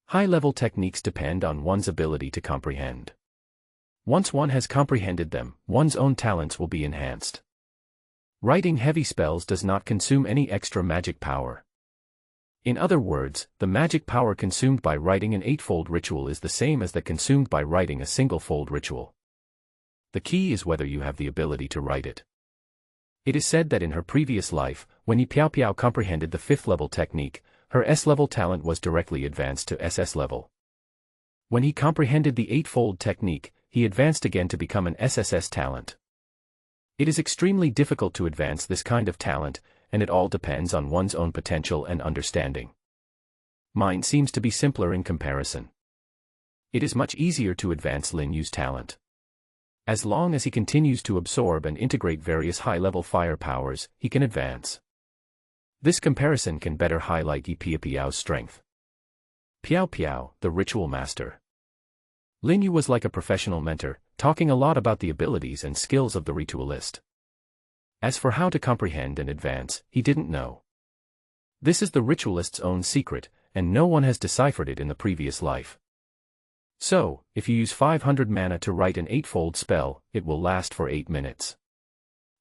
S1: High-level techniques depend on one's ability to comprehend. Once one has comprehended them, one's own talents will be enhanced. Writing heavy spells does not consume any extra magic power. In other words, the magic power consumed by writing an 8-fold ritual is the same as that consumed by writing a single-fold ritual. The key is whether you have the ability to write it. It is said that in her previous life, when Yi Piao Piao comprehended the 5th level technique, her S-level talent was directly advanced to SS level. When he comprehended the 8-fold technique, he advanced again to become an SSS talent. It is extremely difficult to advance this kind of talent, and it all depends on one's own potential and understanding. Mine seems to be simpler in comparison. It is much easier to advance Lin Yu's talent. As long as he continues to absorb and integrate various high-level fire powers, he can advance. This comparison can better highlight Yi Piao's strength. Piao Piao, the ritual master. Lin Yu was like a professional mentor, talking a lot about the abilities and skills of the ritualist. As for how to comprehend and advance, he didn't know. This is the ritualist's own secret, and no one has deciphered it in the previous life. So, if you use 500 mana to write an 8-fold spell, it will last for 8 minutes.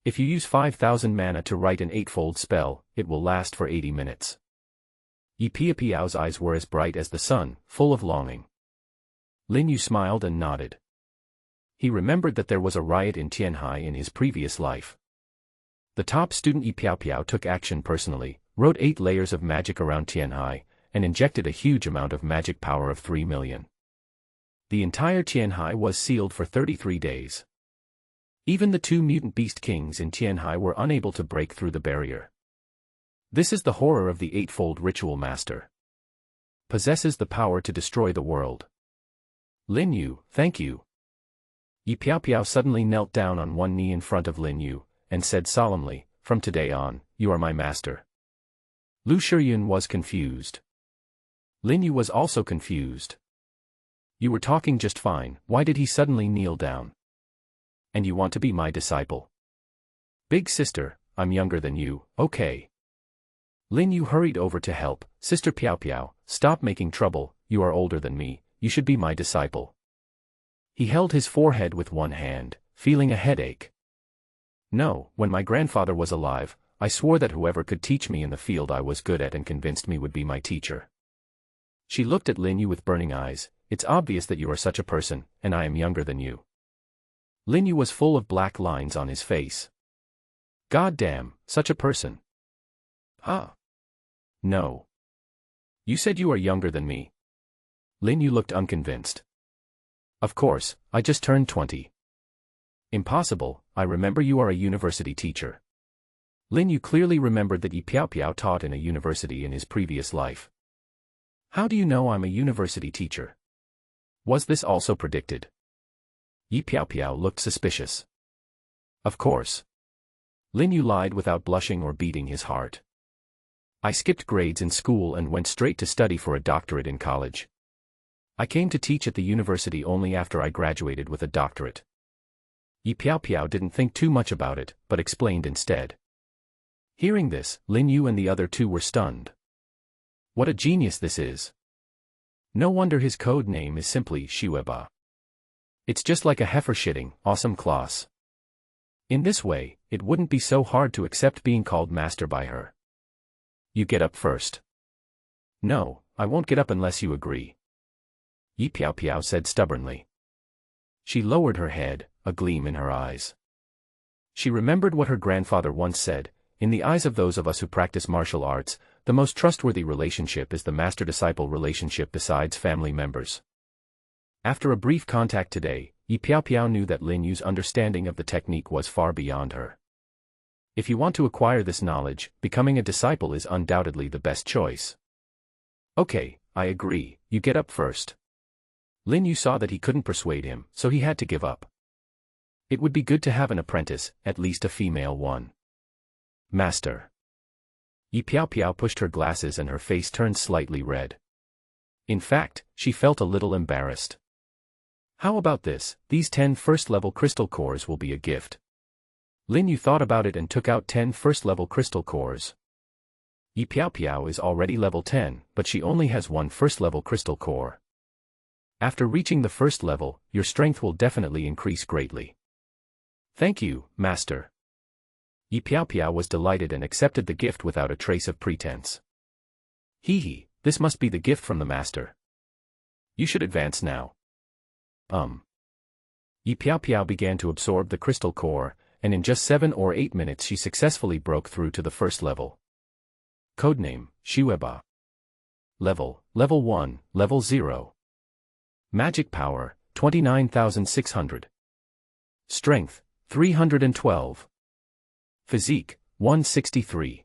S1: If you use 5,000 mana to write an 8-fold spell, it will last for 80 minutes. Yi Piao's eyes were as bright as the sun, full of longing. Lin Yu smiled and nodded. He remembered that there was a riot in Tianhai in his previous life. The top student Yi Piao took action personally, wrote 8 layers of magic around Tianhai, and injected a huge amount of magic power of 3 million. The entire Tianhai was sealed for 33 days. Even the 2 mutant beast kings in Tianhai were unable to break through the barrier. This is the horror of the 8-fold ritual master. Possesses the power to destroy the world. Lin Yu, thank you. Yi Piao suddenly knelt down on one knee in front of Lin Yu, and said solemnly, "From today on, you are my master." Lu Shiyun was confused. Lin Yu was also confused. You were talking just fine, why did he suddenly kneel down? And you want to be my disciple? Big sister, I'm younger than you, okay. Lin Yu hurried over to help. Sister Piao, stop making trouble, you are older than me, you should be my disciple. He held his forehead with one hand, feeling a headache. No, when my grandfather was alive, I swore that whoever could teach me in the field I was good at and convinced me would be my teacher. She looked at Lin Yu with burning eyes. It's obvious that you are such a person, and I am younger than you. Lin Yu was full of black lines on his face. God damn, such a person. Ah. No. You said you are younger than me. Lin Yu looked unconvinced. Of course, I just turned 20. Impossible, I remember you are a university teacher. Lin Yu clearly remembered that Yi Piao taught in a university in his previous life. How do you know I'm a university teacher? Was this also predicted? Yi Piao looked suspicious. Of course. Lin Yu lied without blushing or beating his heart. I skipped grades in school and went straight to study for a doctorate in college. I came to teach at the university only after I graduated with a doctorate. Yi Piao didn't think too much about it, but explained instead. Hearing this, Lin Yu and the other 2 were stunned. What a genius this is. No wonder his code name is simply Shiweba. It's just like a heifer shitting, awesome class. In this way, it wouldn't be so hard to accept being called master by her. You get up first. No, I won't get up unless you agree. Yi Piao said stubbornly. She lowered her head, a gleam in her eyes. She remembered what her grandfather once said, in the eyes of those of us who practice martial arts, the most trustworthy relationship is the master-disciple relationship besides family members. After a brief contact today, Yi Piao knew that Lin Yu's understanding of the technique was far beyond her. If you want to acquire this knowledge, becoming a disciple is undoubtedly the best choice. Okay, I agree, you get up first. Lin Yu saw that he couldn't persuade him, so he had to give up. It would be good to have an apprentice, at least a female one. Master. Yi Piao pushed her glasses and her face turned slightly red. In fact, she felt a little embarrassed. How about this, these 10 first-level crystal cores will be a gift. Lin Yu thought about it and took out 10 first-level crystal cores. Yi Piao is already level 10, but she only has 1 first-level crystal core. After reaching the first level, your strength will definitely increase greatly. Thank you, Master. Yi Piao was delighted and accepted the gift without a trace of pretense. Hee, this must be the gift from the Master. You should advance now. Yi Piao began to absorb the crystal core, and in just 7 or 8 minutes she successfully broke through to the first level. Codename, Shiweba. Level 1, Level 0. Magic power, 29,600. Strength, 312. Physique, 163.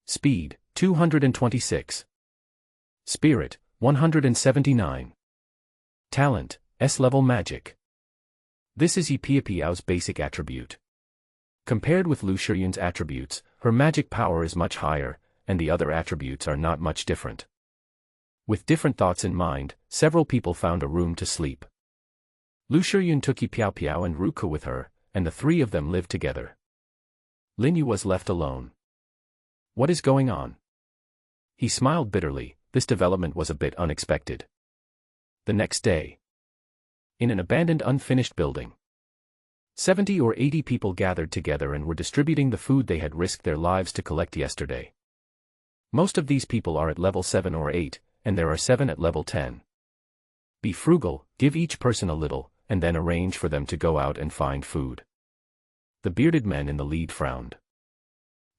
S1: Speed, 226. Spirit, 179. Talent, S-level magic. This is Yi Piapiao's basic attribute. Compared with Lu Shiyun's attributes, her magic power is much higher, and the other attributes are not much different. With different thoughts in mind, several people found a room to sleep. Lu Shiyun took Yi Piapiao and Ruku with her, and the three of them lived together. Lin Yu was left alone. What is going on? He smiled bitterly. This development was a bit unexpected. The next day, in an abandoned unfinished building, 70 or 80 people gathered together and were distributing the food they had risked their lives to collect yesterday. Most of these people are at level 7 or 8, and there are 7 at level 10. Be frugal, give each person a little, and then arrange for them to go out and find food. The bearded man in the lead frowned.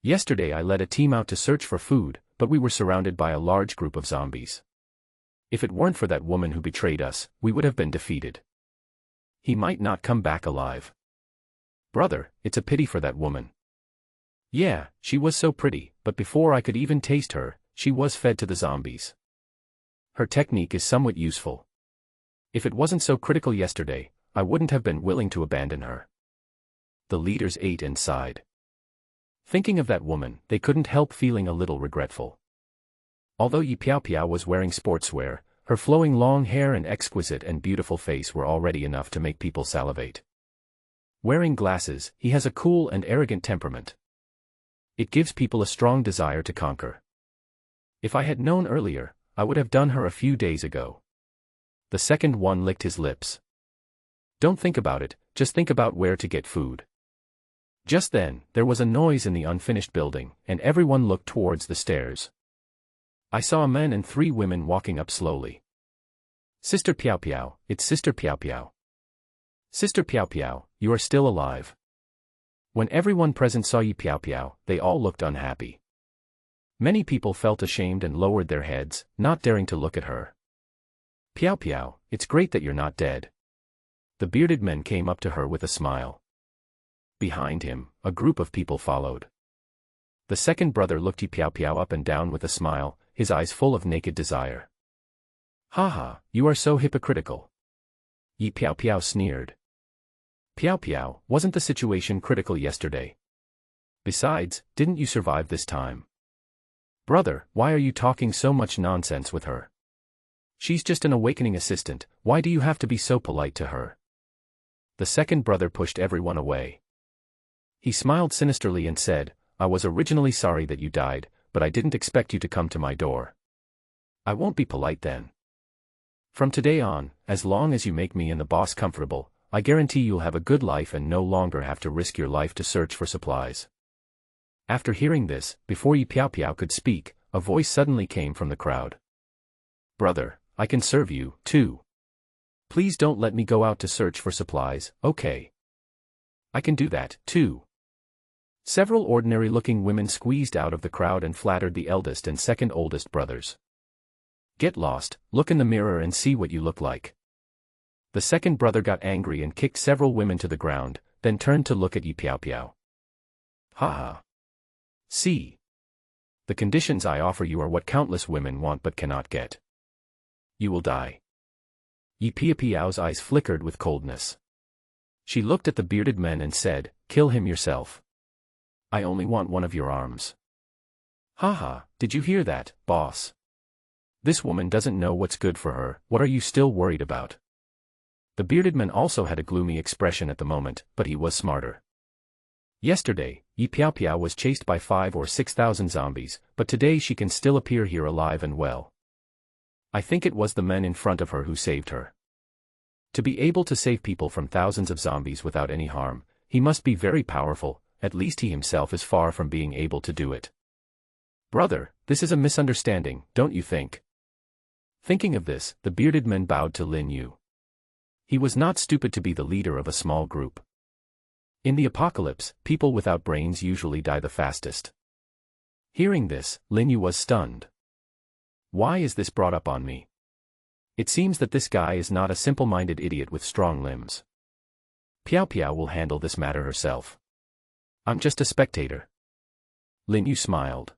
S1: Yesterday I led a team out to search for food, but we were surrounded by a large group of zombies. If it weren't for that woman who betrayed us, we would have been defeated. He might not come back alive. Brother, it's a pity for that woman. Yeah, she was so pretty, but before I could even taste her, she was fed to the zombies. Her technique is somewhat useful. If it wasn't so critical yesterday, I wouldn't have been willing to abandon her. The leaders ate and sighed. Thinking of that woman, they couldn't help feeling a little regretful. Although Yi Piapiao was wearing sportswear, her flowing long hair and exquisite and beautiful face were already enough to make people salivate. Wearing glasses, he has a cool and arrogant temperament. It gives people a strong desire to conquer. If I had known earlier, I would have done her a few days ago. The second one licked his lips. Don't think about it, just think about where to get food. Just then, there was a noise in the unfinished building, and everyone looked towards the stairs. I saw a man and 3 women walking up slowly. Sister Piapiao, it's Sister Piapiao. Sister Piapiao, you are still alive. When everyone present saw Yi Piapiao, they all looked unhappy. Many people felt ashamed and lowered their heads, not daring to look at her. Piapiao, it's great that you're not dead. The bearded man came up to her with a smile. Behind him, a group of people followed. The second brother looked Yi Piapiao up and down with a smile, his eyes full of naked desire. Haha, you are so hypocritical. Yi Piapiao sneered. Piapiao, wasn't the situation critical yesterday? Besides, didn't you survive this time? Brother, why are you talking so much nonsense with her? She's just an awakening assistant, why do you have to be so polite to her? The second brother pushed everyone away. He smiled sinisterly and said, I was originally sorry that you died, but I didn't expect you to come to my door. I won't be polite then. From today on, as long as you make me and the boss comfortable, I guarantee you'll have a good life and no longer have to risk your life to search for supplies. After hearing this, before Yi Piapiao could speak, a voice suddenly came from the crowd. Brother, I can serve you, too. Please don't let me go out to search for supplies, okay? I can do that, too. Several ordinary-looking women squeezed out of the crowd and flattered the eldest and second oldest brothers. Get lost, look in the mirror and see what you look like. The second brother got angry and kicked several women to the ground, then turned to look at Yi Piapiao. Haha. See. The conditions I offer you are what countless women want but cannot get. You will die. Yi Piapiao's eyes flickered with coldness. She looked at the bearded men and said, kill him yourself. I only want one of your arms. Haha, did you hear that, boss? This woman doesn't know what's good for her, what are you still worried about? The bearded man also had a gloomy expression at the moment, but he was smarter. Yesterday, Yi Piapiao was chased by 5,000 or 6,000 zombies, but today she can still appear here alive and well. I think it was the men in front of her who saved her. To be able to save people from thousands of zombies without any harm, he must be very powerful, at least he himself is far from being able to do it. Brother, this is a misunderstanding, don't you think? Thinking of this, the bearded man bowed to Lin Yu. He was not stupid to be the leader of a small group. In the apocalypse, people without brains usually die the fastest. Hearing this, Lin Yu was stunned. Why is this brought up on me? It seems that this guy is not a simple-minded idiot with strong limbs. Piapiao will handle this matter herself. I'm just a spectator. Lin Yu smiled.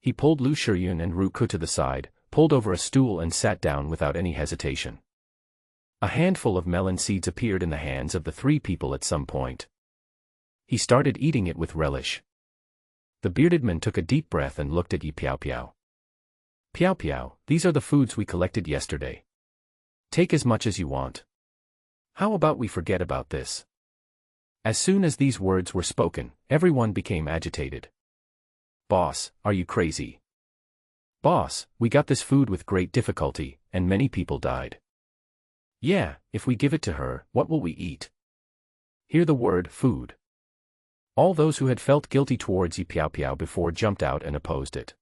S1: He pulled Lu Shiyun and Ruku to the side, pulled over a stool and sat down without any hesitation. A handful of melon seeds appeared in the hands of the three people at some point. He started eating it with relish. The bearded man took a deep breath and looked at Yi Piao Piao. Piao Piao, these are the foods we collected yesterday. Take as much as you want. How about we forget about this? As soon as these words were spoken, everyone became agitated. Boss, are you crazy? Boss, we got this food with great difficulty, and many people died. Yeah, if we give it to her, what will we eat? Hear the word, food. All those who had felt guilty towards Yi Piao Piao before jumped out and opposed it.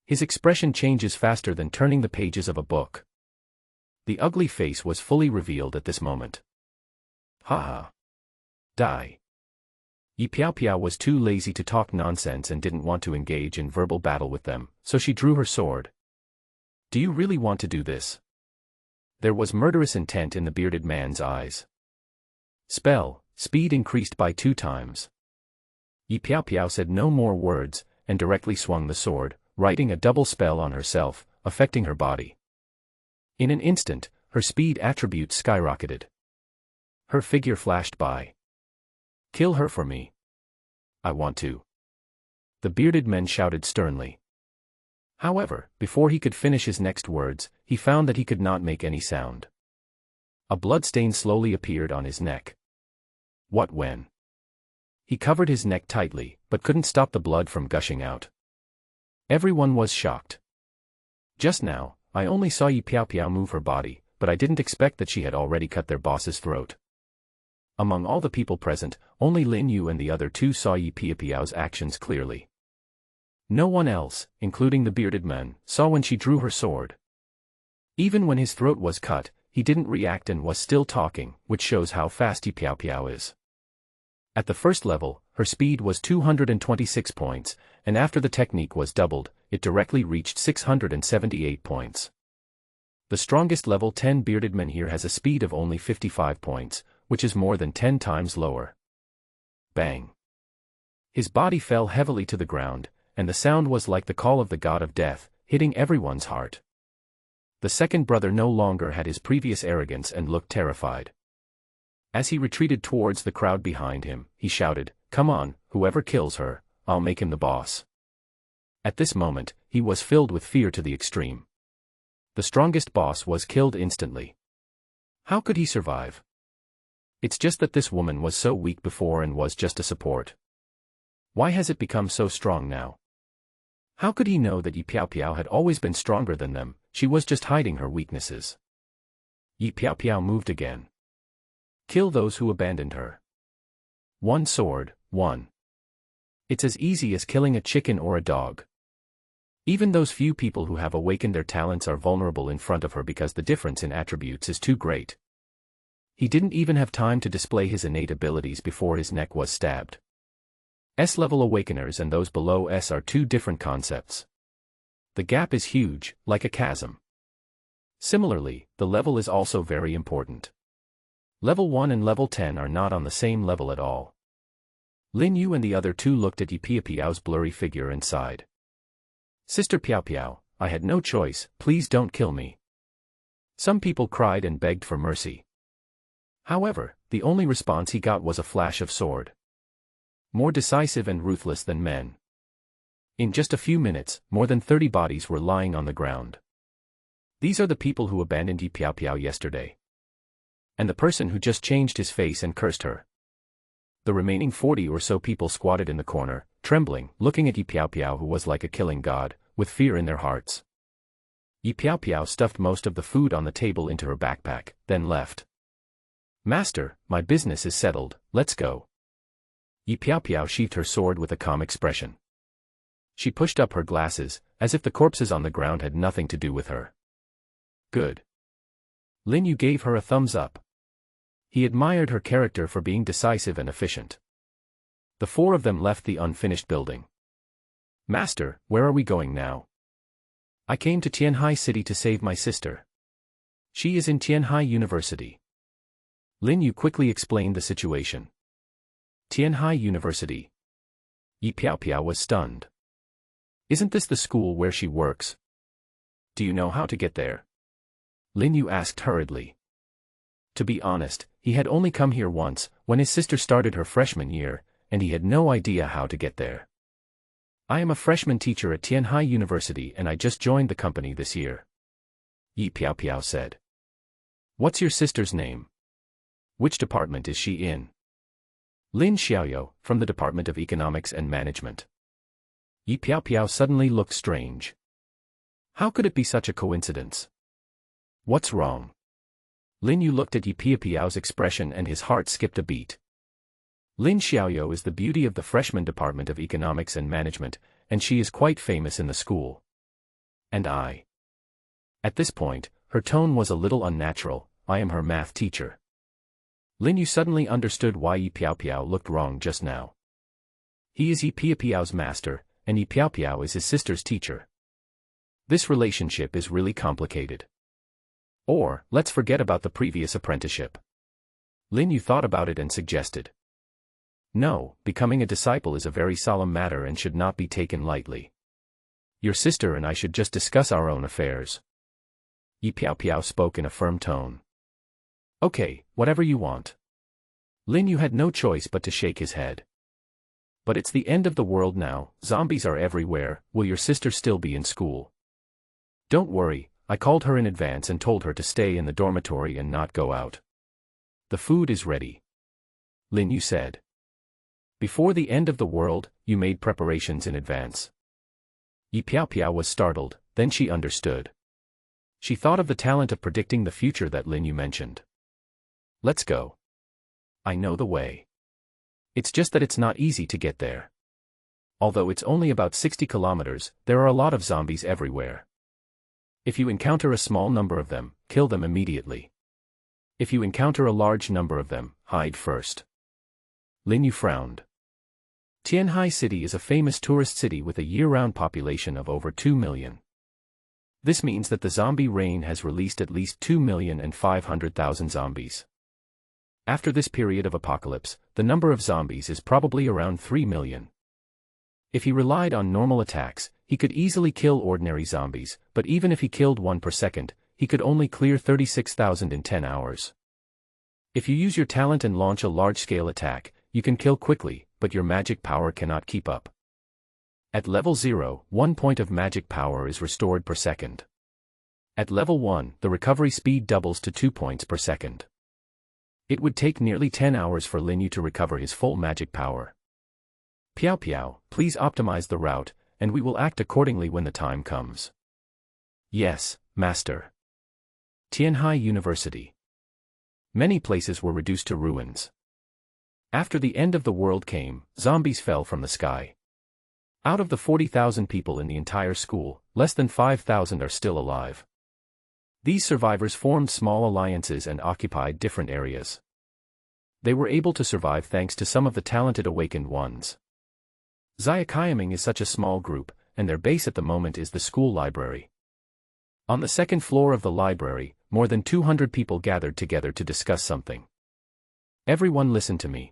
S1: His expression changes faster than turning the pages of a book. The ugly face was fully revealed at this moment. Ha ha. Die. Yi Piao Piao was too lazy to talk nonsense and didn't want to engage in verbal battle with them, so she drew her sword. Do you really want to do this? There was murderous intent in the bearded man's eyes. Spell, speed increased by 2 times. Yi Piao Piao said no more words, and directly swung the sword, writing a double spell on herself, affecting her body. In an instant, her speed attributes skyrocketed. Her figure flashed by. Kill her for me. I want to. The bearded man shouted sternly. However, before he could finish his next words, he found that he could not make any sound. A bloodstain slowly appeared on his neck. What when? He covered his neck tightly, but couldn't stop the blood from gushing out. Everyone was shocked. Just now, I only saw Yi Piao Piao move her body, but I didn't expect that she had already cut their boss's throat. Among all the people present, only Lin Yu and the other 2 saw Yi Piao Piao's actions clearly. No one else, including the bearded man, saw when she drew her sword. Even when his throat was cut, he didn't react and was still talking, which shows how fast Yi Piao Piao is. At the first level, her speed was 226 points, and after the technique was doubled, it directly reached 678 points. The strongest level 10 bearded man here has a speed of only 55 points, which is more than 10 times lower. Bang! His body fell heavily to the ground, and the sound was like the call of the god of death, hitting everyone's heart. The second brother no longer had his previous arrogance and looked terrified. As he retreated towards the crowd behind him, he shouted, "Come on, whoever kills her, I'll make him the boss." At this moment, he was filled with fear to the extreme. The strongest boss was killed instantly. How could he survive? It's just that this woman was so weak before and was just a support. Why has it become so strong now? How could he know that Yi Piao Piao had always been stronger than them? She was just hiding her weaknesses. Yi Piao Piao moved again. Kill those who abandoned her. One sword, one. It's as easy as killing a chicken or a dog. Even those few people who have awakened their talents are vulnerable in front of her because the difference in attributes is too great. He didn't even have time to display his innate abilities before his neck was stabbed. S-level awakeners and those below S are 2 different concepts. The gap is huge, like a chasm. Similarly, the level is also very important. Level 1 and level 10 are not on the same level at all. Lin Yu and the other 2 looked at Yi Piao Piao's blurry figure and sighed. Sister Piao Piao, I had no choice, please don't kill me. Some people cried and begged for mercy. However, the only response he got was a flash of sword. More decisive and ruthless than men. In just a few minutes, more than 30 bodies were lying on the ground. These are the people who abandoned Yi Piao Piao yesterday. And the person who just changed his face and cursed her. The remaining 40 or so people squatted in the corner, trembling, looking at Yi Piao Piao, who was like a killing god, with fear in their hearts. Yi Piao Piao stuffed most of the food on the table into her backpack, then left. Master, my business is settled, let's go. Yi Piao Piao sheathed her sword with a calm expression. She pushed up her glasses, as if the corpses on the ground had nothing to do with her. Good. Lin Yu gave her a thumbs up. He admired her character for being decisive and efficient. The 4 of them left the unfinished building. Master, where are we going now? I came to Tianhai City to save my sister. She is in Tianhai University. Lin Yu quickly explained the situation. Tianhai University. Yi Piao Piao was stunned. Isn't this the school where she works? Do you know how to get there? Lin Yu asked hurriedly. To be honest, he had only come here once, when his sister started her freshman year, and he had no idea how to get there. I am a freshman teacher at Tianhai University and I just joined the company this year. Yi Piao Piao said. What's your sister's name? Which department is she in? Lin Xiaoyou, from the Department of Economics and Management. Yi Piao Piao suddenly looked strange. How could it be such a coincidence? What's wrong? Lin Yu looked at Yi Piao Piao's expression and his heart skipped a beat. Lin Xiaoyou is the beauty of the freshman Department of Economics and Management, and she is quite famous in the school. And I. At this point, her tone was a little unnatural. I am her math teacher. Lin Yu suddenly understood why Yi Piao Piao looked wrong just now. He is Yi Piao Piao's master, and Yi Piao Piao is his sister's teacher. This relationship is really complicated. Or, let's forget about the previous apprenticeship. Lin Yu thought about it and suggested. No, becoming a disciple is a very solemn matter and should not be taken lightly. Your sister and I should just discuss our own affairs. Yi Piao Piao spoke in a firm tone. Okay, whatever you want. Lin Yu had no choice but to shake his head. But it's the end of the world now, zombies are everywhere, will your sister still be in school? Don't worry, I called her in advance and told her to stay in the dormitory and not go out. The food is ready. Lin Yu said. Before the end of the world, you made preparations in advance. Yi Piao Piao was startled, then she understood. She thought of the talent of predicting the future that Lin Yu mentioned. Let's go. I know the way. It's just that it's not easy to get there. Although it's only about 60 kilometers, there are a lot of zombies everywhere. If you encounter a small number of them, kill them immediately. If you encounter a large number of them, hide first. Lin Yu frowned. Tianhai City is a famous tourist city with a year-round population of over 2 million. This means that the zombie reign has released at least 2,500,000 zombies. After this period of apocalypse, the number of zombies is probably around 3 million. If he relied on normal attacks, he could easily kill ordinary zombies, but even if he killed one per second, he could only clear 36,000 in 10 hours. If you use your talent and launch a large-scale attack, you can kill quickly, but your magic power cannot keep up. At level 0, 1 point of magic power is restored per second. At level 1, the recovery speed doubles to 2 points per second. It would take nearly 10 hours for Lin Yu to recover his full magic power. Piao Piao, please optimize the route, and we will act accordingly when the time comes. Yes, Master. Tianhai University. Many places were reduced to ruins. After the end of the world came, zombies fell from the sky. Out of the 40,000 people in the entire school, less than 5,000 are still alive. These survivors formed small alliances and occupied different areas. They were able to survive thanks to some of the talented awakened ones. Xiaoqiaming is such a small group, and their base at the moment is the school library. On the second floor of the library, more than 200 people gathered together to discuss something. Everyone listen to me.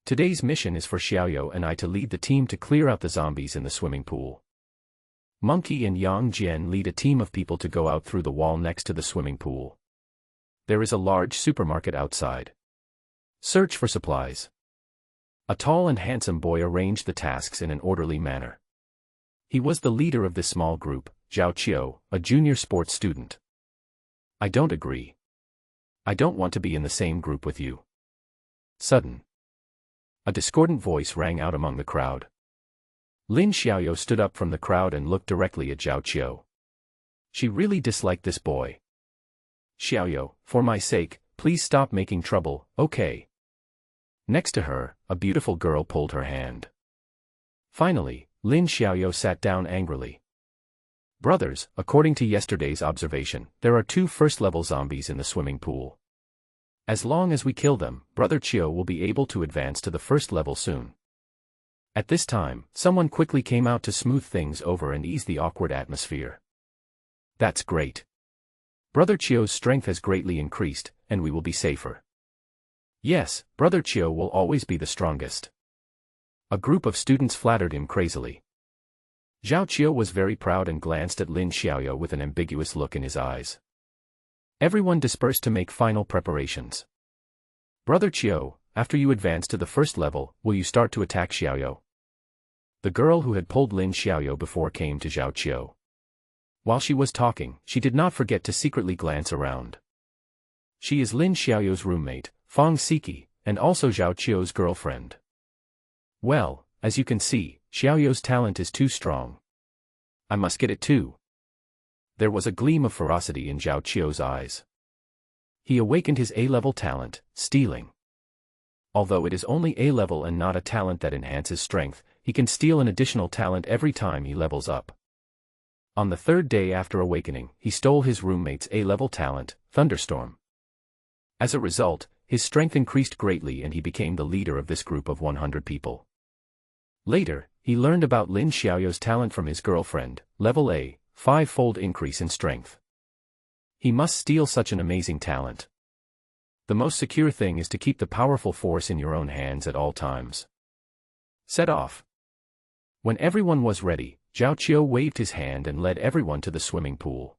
S1: Today's mission is for Xiaoyou and I to lead the team to clear out the zombies in the swimming pool. Monkey and Yang Jian lead a team of people to go out through the wall next to the swimming pool. There is a large supermarket outside. Search for supplies. A tall and handsome boy arranged the tasks in an orderly manner. He was the leader of this small group, Zhao Qiu, a junior sports student. I don't agree. I don't want to be in the same group with you. Sudden. A discordant voice rang out among the crowd. Lin Xiaoyou stood up from the crowd and looked directly at Zhao Qiu. She really disliked this boy. Xiaoyou, for my sake, please stop making trouble, okay? Next to her, a beautiful girl pulled her hand. Finally, Lin Xiaoyou sat down angrily. Brothers, according to yesterday's observation, there are 2 first-level zombies in the swimming pool. As long as we kill them, Brother Qiu will be able to advance to the first level soon. At this time, someone quickly came out to smooth things over and ease the awkward atmosphere. That's great. Brother Qiu's strength has greatly increased, and we will be safer. Yes, Brother Qiu will always be the strongest. A group of students flattered him crazily. Zhao Qiu was very proud and glanced at Lin Xiaoyou with an ambiguous look in his eyes. Everyone dispersed to make final preparations. Brother Qiu, after you advance to the first level, will you start to attack Xiaoyou? The girl who had pulled Lin Xiaoyou before came to Zhao Qiu. While she was talking, she did not forget to secretly glance around. She is Lin Xiaoyou's roommate, Fang Siki, and also Zhao Qiu's girlfriend. Well, as you can see, Xiaoyou's talent is too strong. I must get it too. There was a gleam of ferocity in Zhao Qiu's eyes. He awakened his A-level talent, stealing. Although it is only A-level and not a talent that enhances strength, he can steal an additional talent every time he levels up. On the third day after awakening, he stole his roommate's A-level talent, Thunderstorm. As a result, his strength increased greatly and he became the leader of this group of 100 people. Later, he learned about Lin Xiaoyou's talent from his girlfriend, level A, 5-fold increase in strength. He must steal such an amazing talent. The most secure thing is to keep the powerful force in your own hands at all times. Set off. When everyone was ready, Zhao Qiu waved his hand and led everyone to the swimming pool.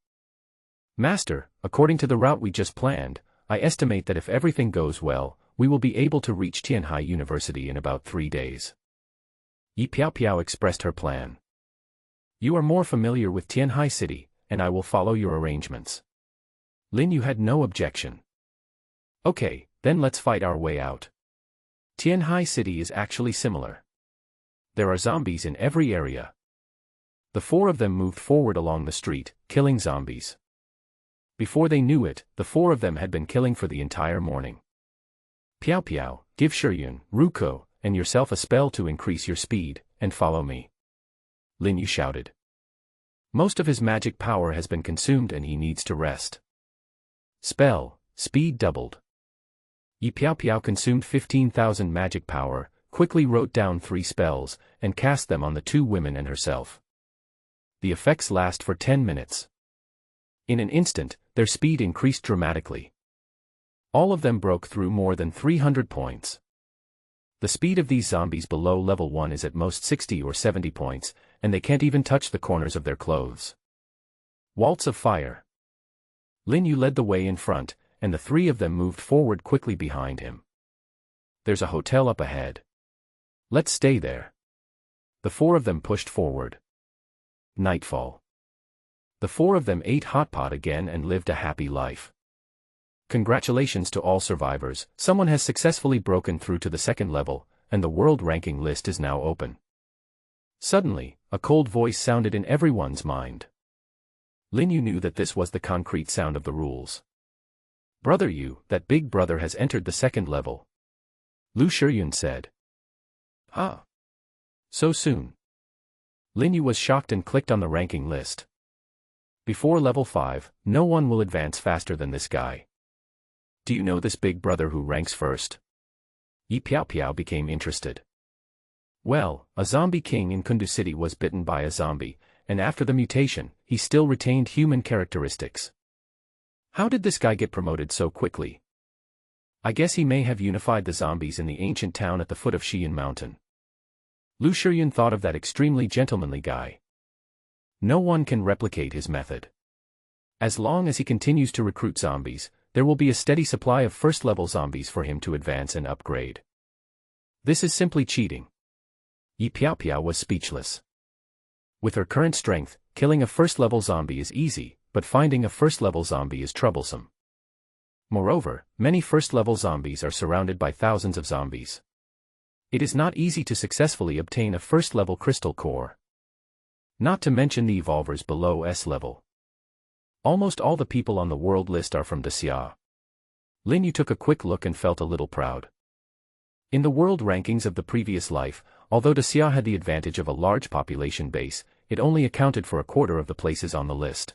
S1: Master, according to the route we just planned, I estimate that if everything goes well, we will be able to reach Tianhai University in about 3 days. Yi Piao Piao expressed her plan. You are more familiar with Tianhai City, and I will follow your arrangements. Lin Yu had no objection. Okay, then let's fight our way out. Tianhai City is actually similar. There are zombies in every area. The 4 of them moved forward along the street, killing zombies. Before they knew it, the 4 of them had been killing for the entire morning. Piao Piao, give Shiyun, Ruko, and yourself a spell to increase your speed, and follow me. Lin Yu shouted. Most of his magic power has been consumed and he needs to rest. Spell, speed doubled. Yi Piao Piao consumed 15,000 magic power, quickly wrote down 3 spells, and cast them on the 2 women and herself. The effects last for 10 minutes. In an instant, their speed increased dramatically. All of them broke through more than 300 points. The speed of these zombies below level 1 is at most 60 or 70 points, and they can't even touch the corners of their clothes. Waltz of fire. Lin Yu led the way in front, and the 3 of them moved forward quickly behind him. There's a hotel up ahead. Let's stay there. The 4 of them pushed forward. Nightfall. The 4 of them ate hot pot again and lived a happy life. Congratulations to all survivors, someone has successfully broken through to the 2nd level, and the world ranking list is now open. Suddenly, a cold voice sounded in everyone's mind. Lin Yu knew that this was the concrete sound of the rules. Brother Yu, that big brother has entered the 2nd level. Lu Shiyun said. Ah. So soon. Lin Yu was shocked and clicked on the ranking list. Before level 5, no one will advance faster than this guy. Do you know this big brother who ranks first? Yi Piao Piao became interested. Well, a zombie king in Kundu City was bitten by a zombie, and after the mutation, he still retained human characteristics. How did this guy get promoted so quickly? I guess he may have unified the zombies in the ancient town at the foot of Xiyin Mountain. Lu Shiyun thought of that extremely gentlemanly guy. No one can replicate his method. As long as he continues to recruit zombies, there will be a steady supply of first-level zombies for him to advance and upgrade. This is simply cheating. Yi Piao Piao was speechless. With her current strength, killing a first-level zombie is easy, but finding a first-level zombie is troublesome. Moreover, many first-level zombies are surrounded by thousands of zombies. It is not easy to successfully obtain a first-level crystal core. Not to mention the evolvers below S level. Almost all the people on the world list are from Daxia. Lin Yu took a quick look and felt a little proud. In the world rankings of the previous life, although Daxia had the advantage of a large population base, it only accounted for a quarter of the places on the list.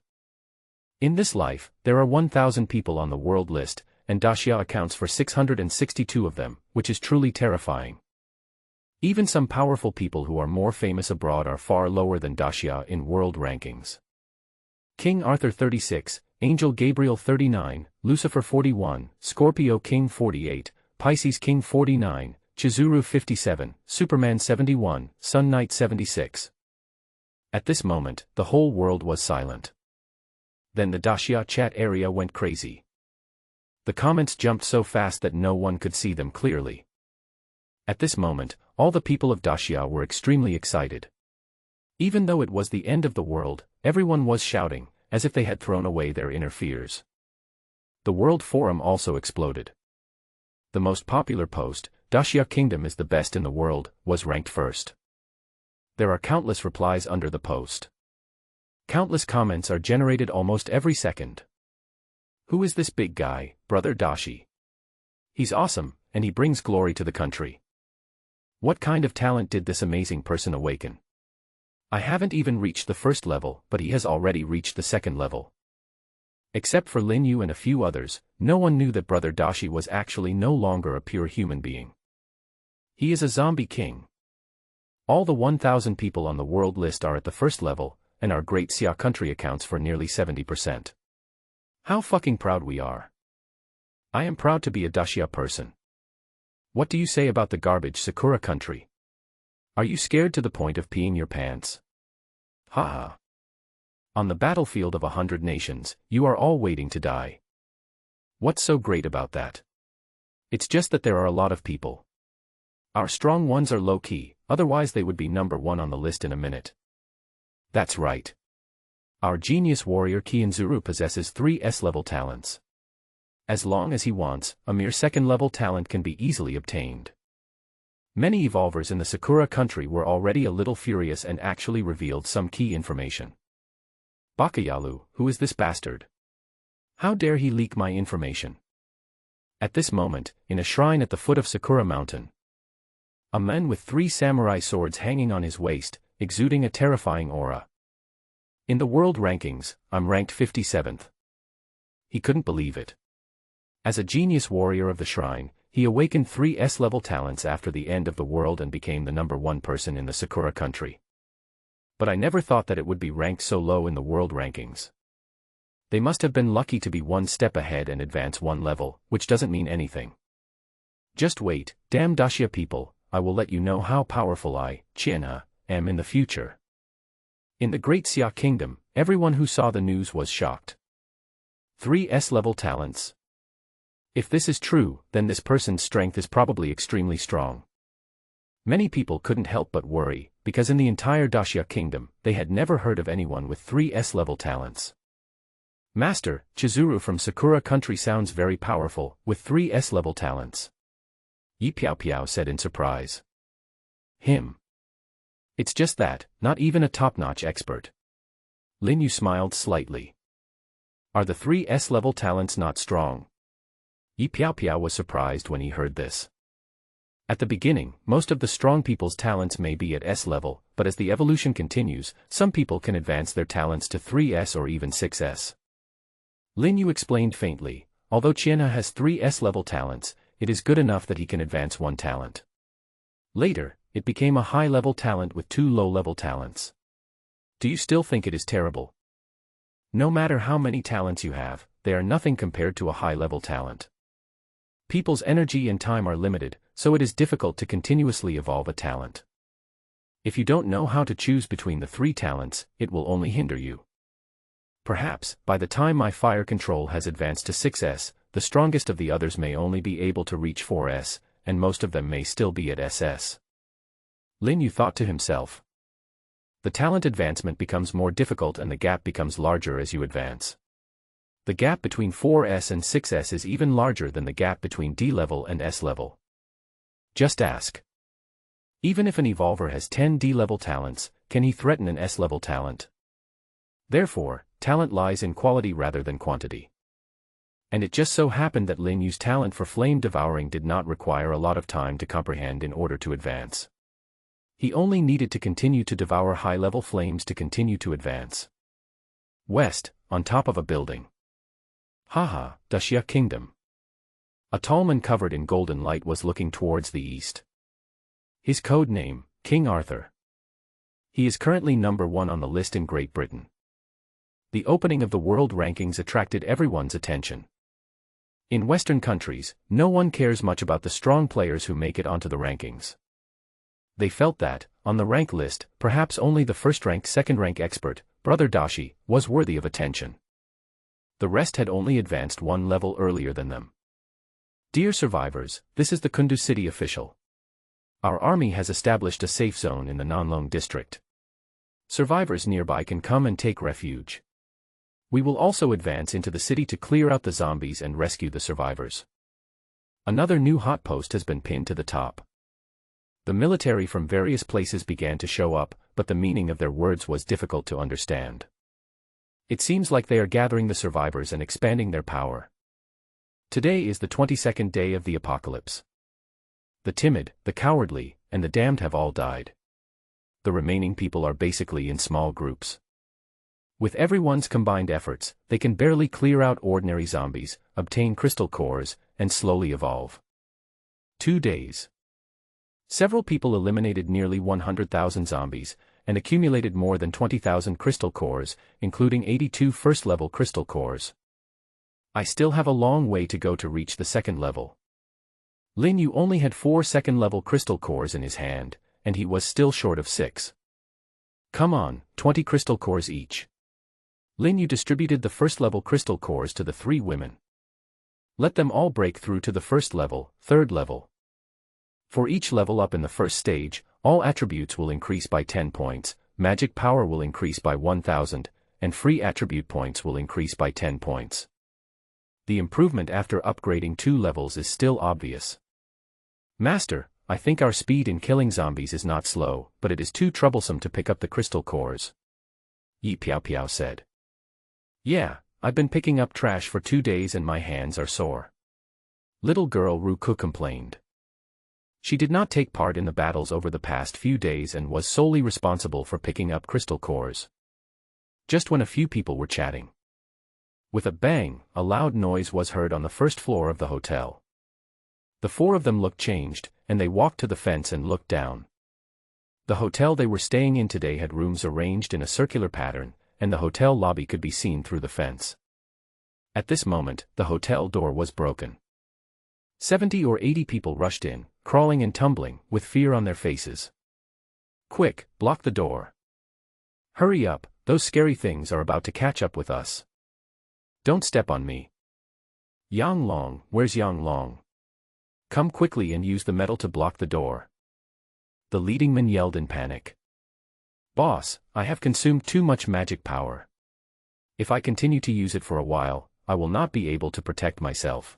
S1: In this life, there are 1,000 people on the world list, and Daxia accounts for 662 of them, which is truly terrifying. Even some powerful people who are more famous abroad are far lower than Daxia in world rankings. King Arthur 36, Angel Gabriel 39, Lucifer 41, Scorpio King 48, Pisces King 49, Chizuru 57, Superman 71, Sun Knight 76. At this moment, the whole world was silent. Then the Daxia chat area went crazy. The comments jumped so fast that no one could see them clearly. At this moment, all the people of Daxia were extremely excited. Even though it was the end of the world, everyone was shouting, as if they had thrown away their inner fears. The World Forum also exploded. The most popular post, Daxia Kingdom is the best in the world, was ranked first. There are countless replies under the post. Countless comments are generated almost every second. Who is this big guy, Brother Dashi? He's awesome, and he brings glory to the country. What kind of talent did this amazing person awaken? I haven't even reached the first level, but he has already reached the second level. Except for Lin Yu and a few others, no one knew that Brother Dashi was actually no longer a pure human being. He is a zombie king. All the 1,000 people on the world list are at the first level, and our great Xia country accounts for nearly 70%. How fucking proud we are. I am proud to be a Daxia person. What do you say about the garbage Sakura country? Are you scared to the point of peeing your pants? Haha. On the battlefield of 100 nations, you are all waiting to die. What's so great about that? It's just that there are a lot of people. Our strong ones are low-key, otherwise they would be number 1 on the list in a minute. That's right. Our genius warrior Kianzuru possesses 3 S-level talents. As long as he wants, a mere second-level talent can be easily obtained. Many evolvers in the Sakura country were already a little furious and actually revealed some key information. Bakayalu, who is this bastard? How dare he leak my information? At this moment, in a shrine at the foot of Sakura Mountain, a man with 3 samurai swords hanging on his waist, exuding a terrifying aura. In the world rankings, I'm ranked 57th. He couldn't believe it. As a genius warrior of the shrine, he awakened 3 S-level talents after the end of the world and became the number 1 person in the Sakura country. But I never thought that it would be ranked so low in the world rankings. They must have been lucky to be 1 step ahead and advance 1 level, which doesn't mean anything. Just wait, damn Daxia people, I will let you know how powerful I, Tianhai, am in the future. In the Great Xia Kingdom, everyone who saw the news was shocked. 3 S-level talents. If this is true, then this person's strength is probably extremely strong. Many people couldn't help but worry, because in the entire Daxia Kingdom, they had never heard of anyone with 3 S-level talents. Master, Chizuru from Sakura country sounds very powerful, with 3 S-level talents. Yi Piao Piao said in surprise. Him. It's just that, not even a top-notch expert. Lin Yu smiled slightly. Are the 3 S-level talents not strong? Yi Piao Piao was surprised when he heard this. At the beginning, most of the strong people's talents may be at S level, but as the evolution continues, some people can advance their talents to 3S or even 6S. Lin Yu explained faintly, although Tianhai has 3 S-level talents, it is good enough that he can advance 1 talent. Later, it became a high-level talent with 2 low-level talents. Do you still think it is terrible? No matter how many talents you have, they are nothing compared to a high-level talent. People's energy and time are limited, so it is difficult to continuously evolve a talent. If you don't know how to choose between the 3 talents, it will only hinder you. Perhaps, by the time my fire control has advanced to 6S, the strongest of the others may only be able to reach 4S, and most of them may still be at SS. Lin Yu thought to himself. The talent advancement becomes more difficult and the gap becomes larger as you advance. The gap between 4S and 6S is even larger than the gap between D level and S level. Just ask. Even if an evolver has 10 D level talents, can he threaten an S level talent? Therefore, talent lies in quality rather than quantity. And it just so happened that Lin Yu's talent for flame devouring did not require a lot of time to comprehend in order to advance. He only needed to continue to devour high-level flames to continue to advance. West, on top of a building. Haha, Daxia Kingdom. A tall man covered in golden light was looking towards the east. His code name, King Arthur. He is currently number 1 on the list in Great Britain. The opening of the world rankings attracted everyone's attention. In Western countries, no one cares much about the strong players who make it onto the rankings. They felt that, on the rank list, perhaps only the first-rank second-rank expert, Brother Dashi, was worthy of attention. The rest had only advanced one level earlier than them. Dear survivors, this is the Kundu city official. Our army has established a safe zone in the Nanlong district. Survivors nearby can come and take refuge. We will also advance into the city to clear out the zombies and rescue the survivors. Another new hot post has been pinned to the top. The military from various places began to show up, but the meaning of their words was difficult to understand. It seems like they are gathering the survivors and expanding their power. Today is the 22nd day of the apocalypse. The timid, the cowardly, and the damned have all died. The remaining people are basically in small groups. With everyone's combined efforts, they can barely clear out ordinary zombies, obtain crystal cores, and slowly evolve. 2 days. Several people eliminated nearly 100,000 zombies, and accumulated more than 20,000 crystal cores, including 82 first-level crystal cores. I still have a long way to go to reach the second level. Lin Yu only had 4 second-level crystal cores in his hand, and he was still short of 6. Come on, 20 crystal cores each. Lin Yu distributed the first-level crystal cores to the 3 women. Let them all break through to the first level, third level. For each level up in the first stage, all attributes will increase by 10 points, magic power will increase by 1,000, and free attribute points will increase by 10 points. The improvement after upgrading 2 levels is still obvious. Master, I think our speed in killing zombies is not slow, but it is too troublesome to pick up the crystal cores. Yi Piao Piao said. Yeah, I've been picking up trash for 2 days and my hands are sore. Little girl Ruku complained. She did not take part in the battles over the past few days and was solely responsible for picking up crystal cores. Just when a few people were chatting. With a bang, a loud noise was heard on the first floor of the hotel. The 4 of them looked changed, and they walked to the fence and looked down. The hotel they were staying in today had rooms arranged in a circular pattern, and the hotel lobby could be seen through the fence. At this moment, the hotel door was broken. 70 or 80 people rushed in, crawling and tumbling, with fear on their faces. Quick, block the door. Hurry up, those scary things are about to catch up with us. Don't step on me. Yang Long, where's Yang Long? Come quickly and use the metal to block the door. The leading man yelled in panic. Boss, I have consumed too much magic power. If I continue to use it for a while, I will not be able to protect myself.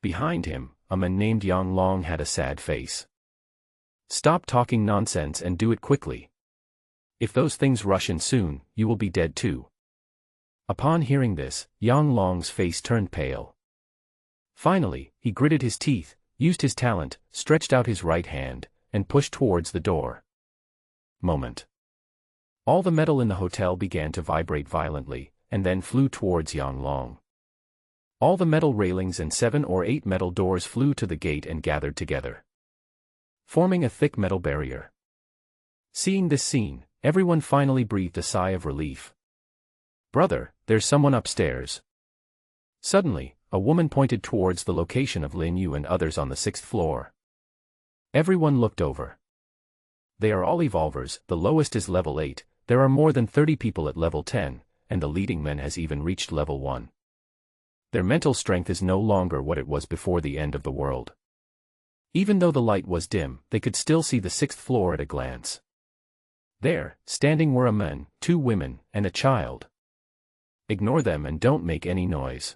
S1: Behind him, a man named Yang Long had a sad face. Stop talking nonsense and do it quickly. If those things rush in soon, you will be dead too. Upon hearing this, Yang Long's face turned pale. Finally, he gritted his teeth, used his talent, stretched out his right hand, and pushed towards the door. Moment. All the metal in the hotel began to vibrate violently, and then flew towards Yang Long. All the metal railings and 7 or 8 metal doors flew to the gate and gathered together, forming a thick metal barrier. Seeing this scene, everyone finally breathed a sigh of relief. Brother, there's someone upstairs. Suddenly, a woman pointed towards the location of Lin Yu and others on the 6th floor. Everyone looked over. They are all evolvers, the lowest is level 8, there are more than 30 people at level 10, and the leading man has even reached level 1. Their mental strength is no longer what it was before the end of the world. Even though the light was dim, they could still see the 6th floor at a glance. There, standing were a man, 2 women, and a child. Ignore them and don't make any noise.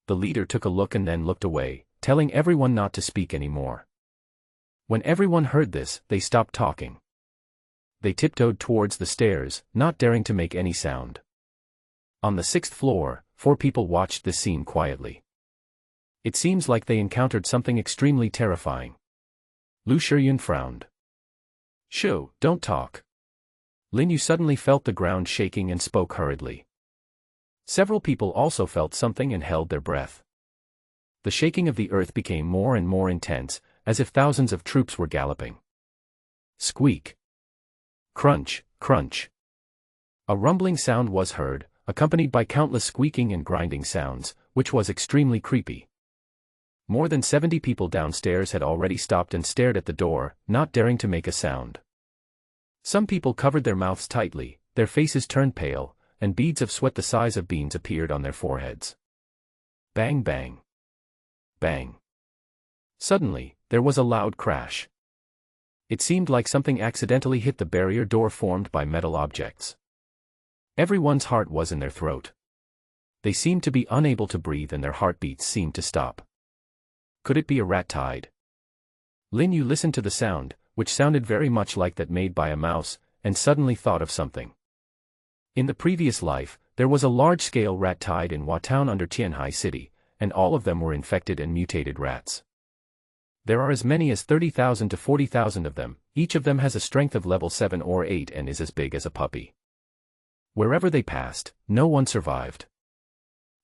S1: The leader took a look and then looked away, telling everyone not to speak anymore. When everyone heard this, they stopped talking. They tiptoed towards the stairs, not daring to make any sound. On the 6th floor, 4 people watched this scene quietly. It seems like they encountered something extremely terrifying. Lu Shiyun frowned. Shoo, don't talk. Lin Yu suddenly felt the ground shaking and spoke hurriedly. Several people also felt something and held their breath. The shaking of the earth became more and more intense, as if thousands of troops were galloping. Squeak. Crunch, crunch. A rumbling sound was heard, accompanied by countless squeaking and grinding sounds, which was extremely creepy. More than 70 people downstairs had already stopped and stared at the door, not daring to make a sound. Some people covered their mouths tightly, their faces turned pale, and beads of sweat the size of beans appeared on their foreheads. Bang bang. Bang. Suddenly, there was a loud crash. It seemed like something accidentally hit the barrier door formed by metal objects. Everyone's heart was in their throat. They seemed to be unable to breathe and their heartbeats seemed to stop. Could it be a rat tide? Lin Yu listened to the sound, which sounded very much like that made by a mouse, and suddenly thought of something. In the previous life, there was a large-scale rat tide in Watown under Tianhai City, and all of them were infected and mutated rats. There are as many as 30,000 to 40,000 of them, each of them has a strength of level 7 or 8 and is as big as a puppy. Wherever they passed, no one survived.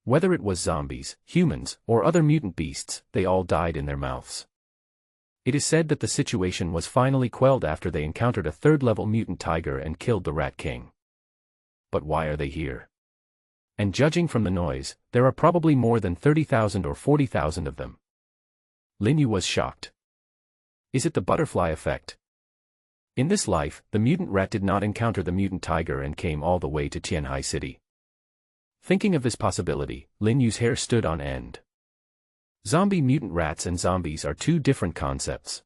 S1: Whether it was zombies, humans, or other mutant beasts, they all died in their mouths. It is said that the situation was finally quelled after they encountered a third-level mutant tiger and killed the Rat King. But why are they here? And judging from the noise, there are probably more than 30,000 or 40,000 of them. Lin Yu was shocked. Is it the butterfly effect? In this life, the mutant rat did not encounter the mutant tiger and came all the way to Tianhai City. Thinking of this possibility, Lin Yu's hair stood on end. Zombie mutant rats and zombies are two different concepts.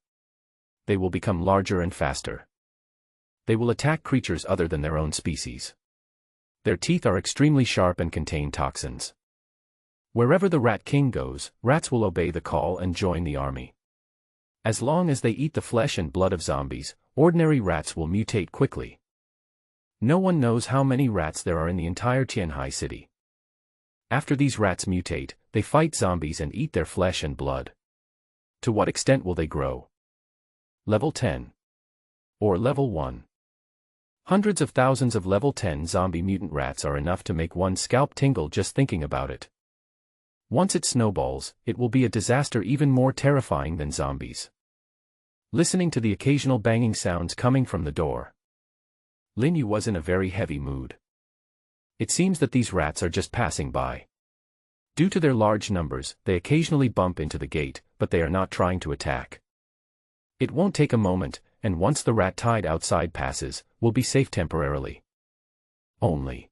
S1: They will become larger and faster. They will attack creatures other than their own species. Their teeth are extremely sharp and contain toxins. Wherever the Rat King goes, rats will obey the call and join the army. As long as they eat the flesh and blood of zombies, ordinary rats will mutate quickly. No one knows how many rats there are in the entire Tianhai City. After these rats mutate, they fight zombies and eat their flesh and blood. To what extent will they grow? Level 10. Or level 1. Hundreds of thousands of level 10 zombie mutant rats are enough to make one's scalp tingle just thinking about it. Once it snowballs, it will be a disaster even more terrifying than zombies. Listening to the occasional banging sounds coming from the door, Lin Yu was in a very heavy mood. It seems that these rats are just passing by. Due to their large numbers, they occasionally bump into the gate, but they are not trying to attack. It won't take a moment, and once the rat tide outside passes, we'll be safe temporarily. Only.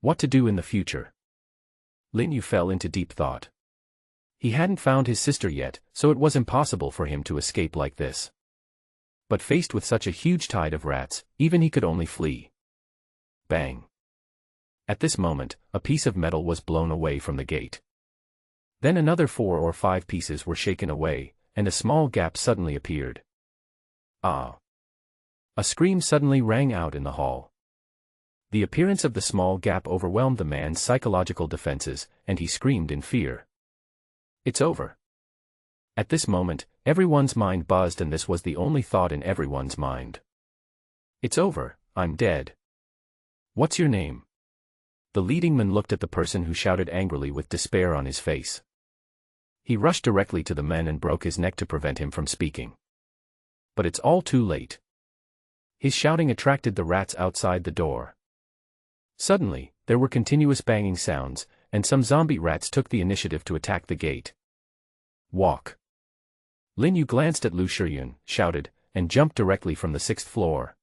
S1: What to do in the future? Lin Yu fell into deep thought. He hadn't found his sister yet, so it was impossible for him to escape like this. But faced with such a huge tide of rats, even he could only flee. Bang. At this moment, a piece of metal was blown away from the gate. Then another 4 or 5 pieces were shaken away, and a small gap suddenly appeared. Ah! A scream suddenly rang out in the hall. The appearance of the small gap overwhelmed the man's psychological defenses, and he screamed in fear. It's over. At this moment, everyone's mind buzzed and this was the only thought in everyone's mind. It's over, I'm dead. What's your name? The leading man looked at the person who shouted angrily with despair on his face. He rushed directly to the man and broke his neck to prevent him from speaking. But it's all too late. His shouting attracted the rats outside the door. Suddenly, there were continuous banging sounds, and some zombie rats took the initiative to attack the gate. Walk. Lin Yu glanced at Lu Shiyun, shouted, and jumped directly from the 6th floor.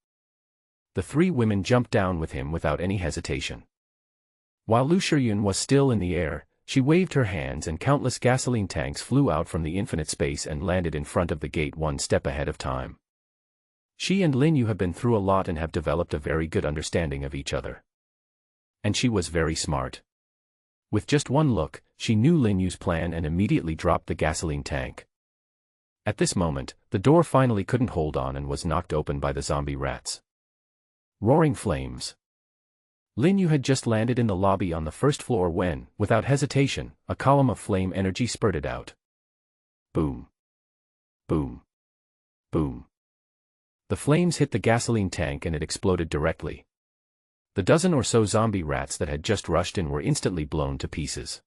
S1: The 3 women jumped down with him without any hesitation. While Lu Shiyun was still in the air, she waved her hands and countless gasoline tanks flew out from the infinite space and landed in front of the gate one step ahead of time. She and Lin Yu have been through a lot and have developed a very good understanding of each other. And she was very smart. With just one look, she knew Lin Yu's plan and immediately dropped the gasoline tank. At this moment, the door finally couldn't hold on and was knocked open by the zombie rats. Roaring flames. Lin Yu had just landed in the lobby on the 1st floor when, without hesitation, a column of flame energy spurted out. Boom. Boom. Boom. The flames hit the gasoline tank and it exploded directly. The dozen or so zombie rats that had just rushed in were instantly blown to pieces.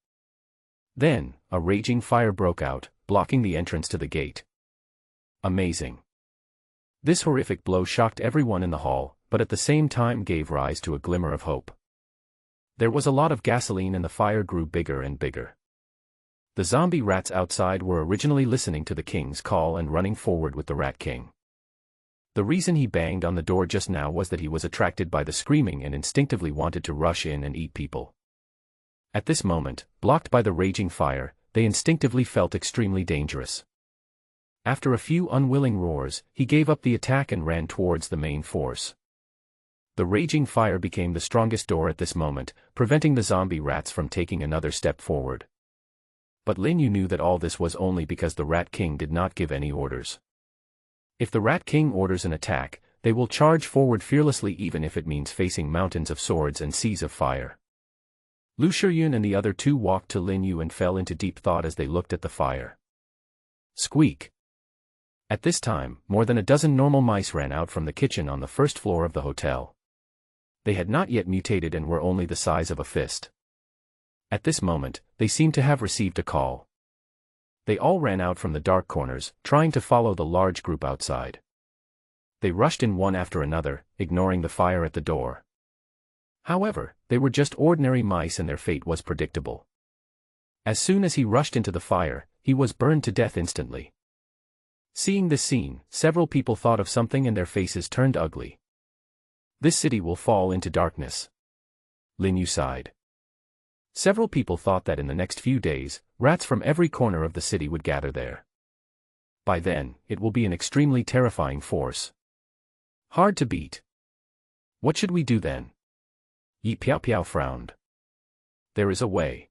S1: Then, a raging fire broke out, blocking the entrance to the gate. Amazing. This horrific blow shocked everyone in the hall, but at the same time gave rise to a glimmer of hope. There was a lot of gasoline and the fire grew bigger and bigger. The zombie rats outside were originally listening to the king's call and running forward with the Rat King. The reason he banged on the door just now was that he was attracted by the screaming and instinctively wanted to rush in and eat people. At this moment, blocked by the raging fire, they instinctively felt extremely dangerous. After a few unwilling roars, he gave up the attack and ran towards the main force. The raging fire became the strongest door at this moment, preventing the zombie rats from taking another step forward. But Lin Yu knew that all this was only because the Rat King did not give any orders. If the Rat King orders an attack, they will charge forward fearlessly even if it means facing mountains of swords and seas of fire. Lu Shiyun and the other two walked to Lin Yu and fell into deep thought as they looked at the fire. Squeak! At this time, more than a dozen normal mice ran out from the kitchen on the first floor of the hotel. They had not yet mutated and were only the size of a fist. At this moment, they seemed to have received a call. They all ran out from the dark corners, trying to follow the large group outside. They rushed in one after another, ignoring the fire at the door. However, they were just ordinary mice and their fate was predictable. As soon as he rushed into the fire, he was burned to death instantly. Seeing this scene, several people thought of something and their faces turned ugly. This city will fall into darkness. Lin Yu sighed. Several people thought that in the next few days, rats from every corner of the city would gather there. By then, it will be an extremely terrifying force. Hard to beat. What should we do then? Yi Piao Piao frowned. There is a way.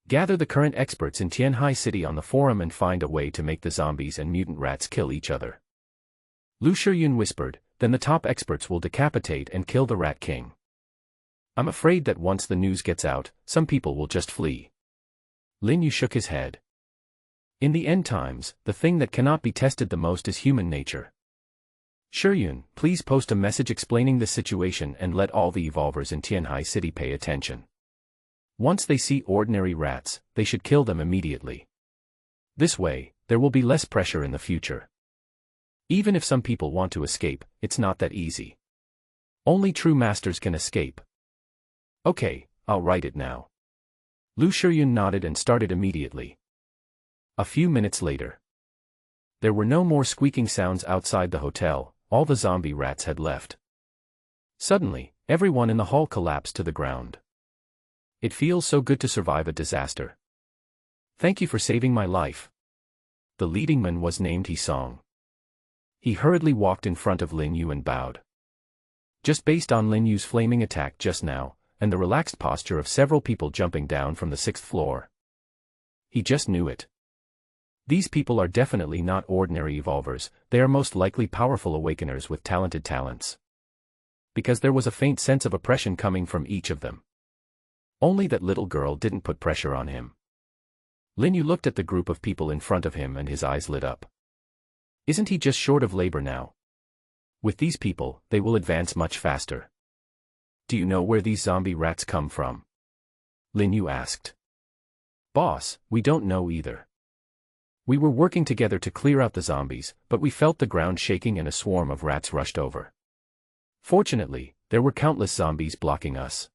S1: Gather the current experts in Tianhai City on the forum and find a way to make the zombies and mutant rats kill each other. Lu Shiyun whispered, then the top experts will decapitate and kill the Rat King. I'm afraid that once the news gets out, some people will just flee. Lin Yu shook his head. In the end times, the thing that cannot be tested the most is human nature. Shiyun, please post a message explaining the situation and let all the evolvers in Tianhai City pay attention. Once they see ordinary rats, they should kill them immediately. This way, there will be less pressure in the future. Even if some people want to escape, it's not that easy. Only true masters can escape. Okay, I'll write it now. Lu Shiyun nodded and started immediately. A few minutes later. There were no more squeaking sounds outside the hotel, all the zombie rats had left. Suddenly, everyone in the hall collapsed to the ground. It feels so good to survive a disaster. Thank you for saving my life. The leading man was named He-song. He hurriedly walked in front of Lin Yu and bowed. Just based on Lin Yu's flaming attack just now, and the relaxed posture of several people jumping down from the 6th floor. He just knew it. These people are definitely not ordinary evolvers, they are most likely powerful awakeners with talented talents. Because there was a faint sense of oppression coming from each of them. Only that little girl didn't put pressure on him. Lin Yu looked at the group of people in front of him and his eyes lit up. Isn't he just short of labor now? With these people, they will advance much faster. Do you know where these zombie rats come from? Lin Yu asked. Boss, we don't know either. We were working together to clear out the zombies, but we felt the ground shaking and a swarm of rats rushed over. Fortunately, there were countless zombies blocking us.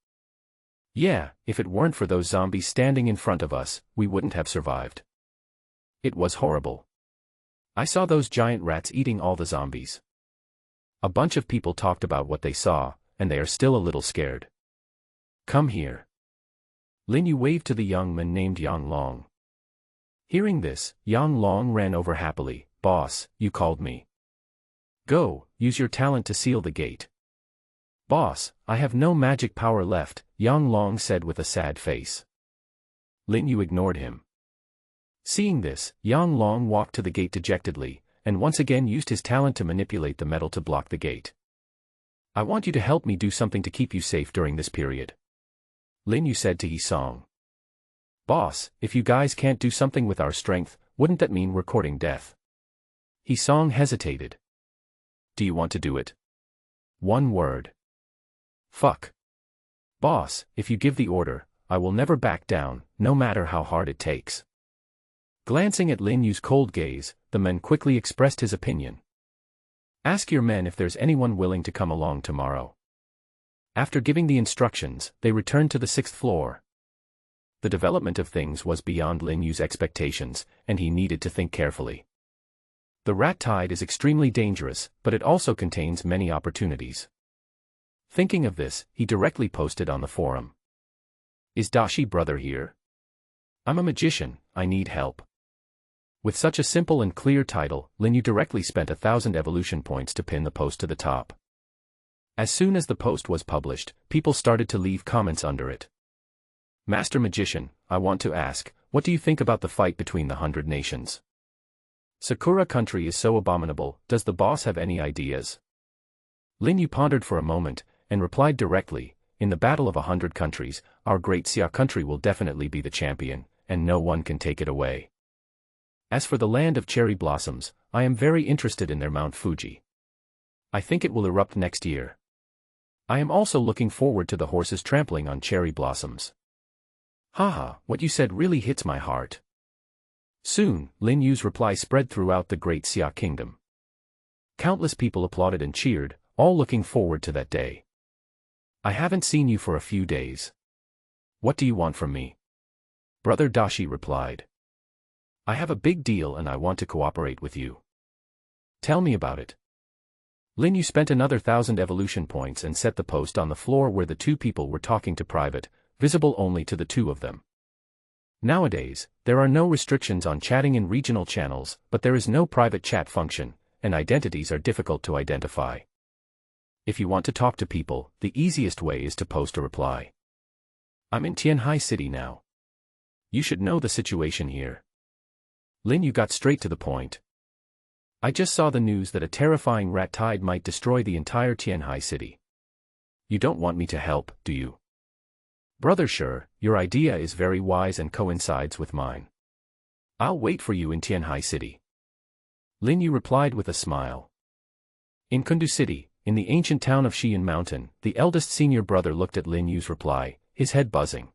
S1: Yeah, if it weren't for those zombies standing in front of us, we wouldn't have survived. It was horrible. I saw those giant rats eating all the zombies. A bunch of people talked about what they saw, and they are still a little scared. Come here. Lin Yu waved to the young man named Yang Long. Hearing this, Yang Long ran over happily. Boss, you called me. Go, use your talent to seal the gate. Boss, I have no magic power left, Yang Long said with a sad face. Lin Yu ignored him. Seeing this, Yang Long walked to the gate dejectedly, and once again used his talent to manipulate the metal to block the gate. I want you to help me do something to keep you safe during this period. Lin Yu said to He-song. Boss, if you guys can't do something with our strength, wouldn't that mean we're courting death? He-song hesitated. Do you want to do it? One word. Fuck. Boss, if you give the order, I will never back down, no matter how hard it takes. Glancing at Lin Yu's cold gaze, the man quickly expressed his opinion. Ask your men if there's anyone willing to come along tomorrow. After giving the instructions, they returned to the 6th floor. The development of things was beyond Lin Yu's expectations, and he needed to think carefully. The rat tide is extremely dangerous, but it also contains many opportunities. Thinking of this, he directly posted on the forum. Is Dashi brother here? I'm a magician, I need help. With such a simple and clear title, Lin Yu directly spent 1,000 evolution points to pin the post to the top. As soon as the post was published, people started to leave comments under it. Master Magician, I want to ask, what do you think about the fight between the 100 nations? Sakura country is so abominable, does the boss have any ideas? Lin Yu pondered for a moment, and replied directly, in the battle of 100 countries, our great Xia country will definitely be the champion, and no one can take it away. As for the land of cherry blossoms, I am very interested in their Mount Fuji. I think it will erupt next year. I am also looking forward to the horses trampling on cherry blossoms. Haha, what you said really hits my heart. Soon, Lin Yu's reply spread throughout the great Xia kingdom. Countless people applauded and cheered, all looking forward to that day. I haven't seen you for a few days. What do you want from me? Brother Dashi replied. I have a big deal and I want to cooperate with you. Tell me about it. Lin Yu spent another 1,000 evolution points and set the post on the floor where the two people were talking to private, visible only to the two of them. Nowadays, there are no restrictions on chatting in regional channels, but there is no private chat function, and identities are difficult to identify. If you want to talk to people, the easiest way is to post a reply. I'm in Tianhai City now. You should know the situation here. Lin Yu got straight to the point. I just saw the news that a terrifying rat tide might destroy the entire Tianhai City. You don't want me to help, do you? Brother, sure, your idea is very wise and coincides with mine. I'll wait for you in Tianhai City. Lin Yu replied with a smile. In Kundu City, in the ancient town of Xian Mountain, the eldest senior brother looked at Lin Yu's reply, his head buzzing.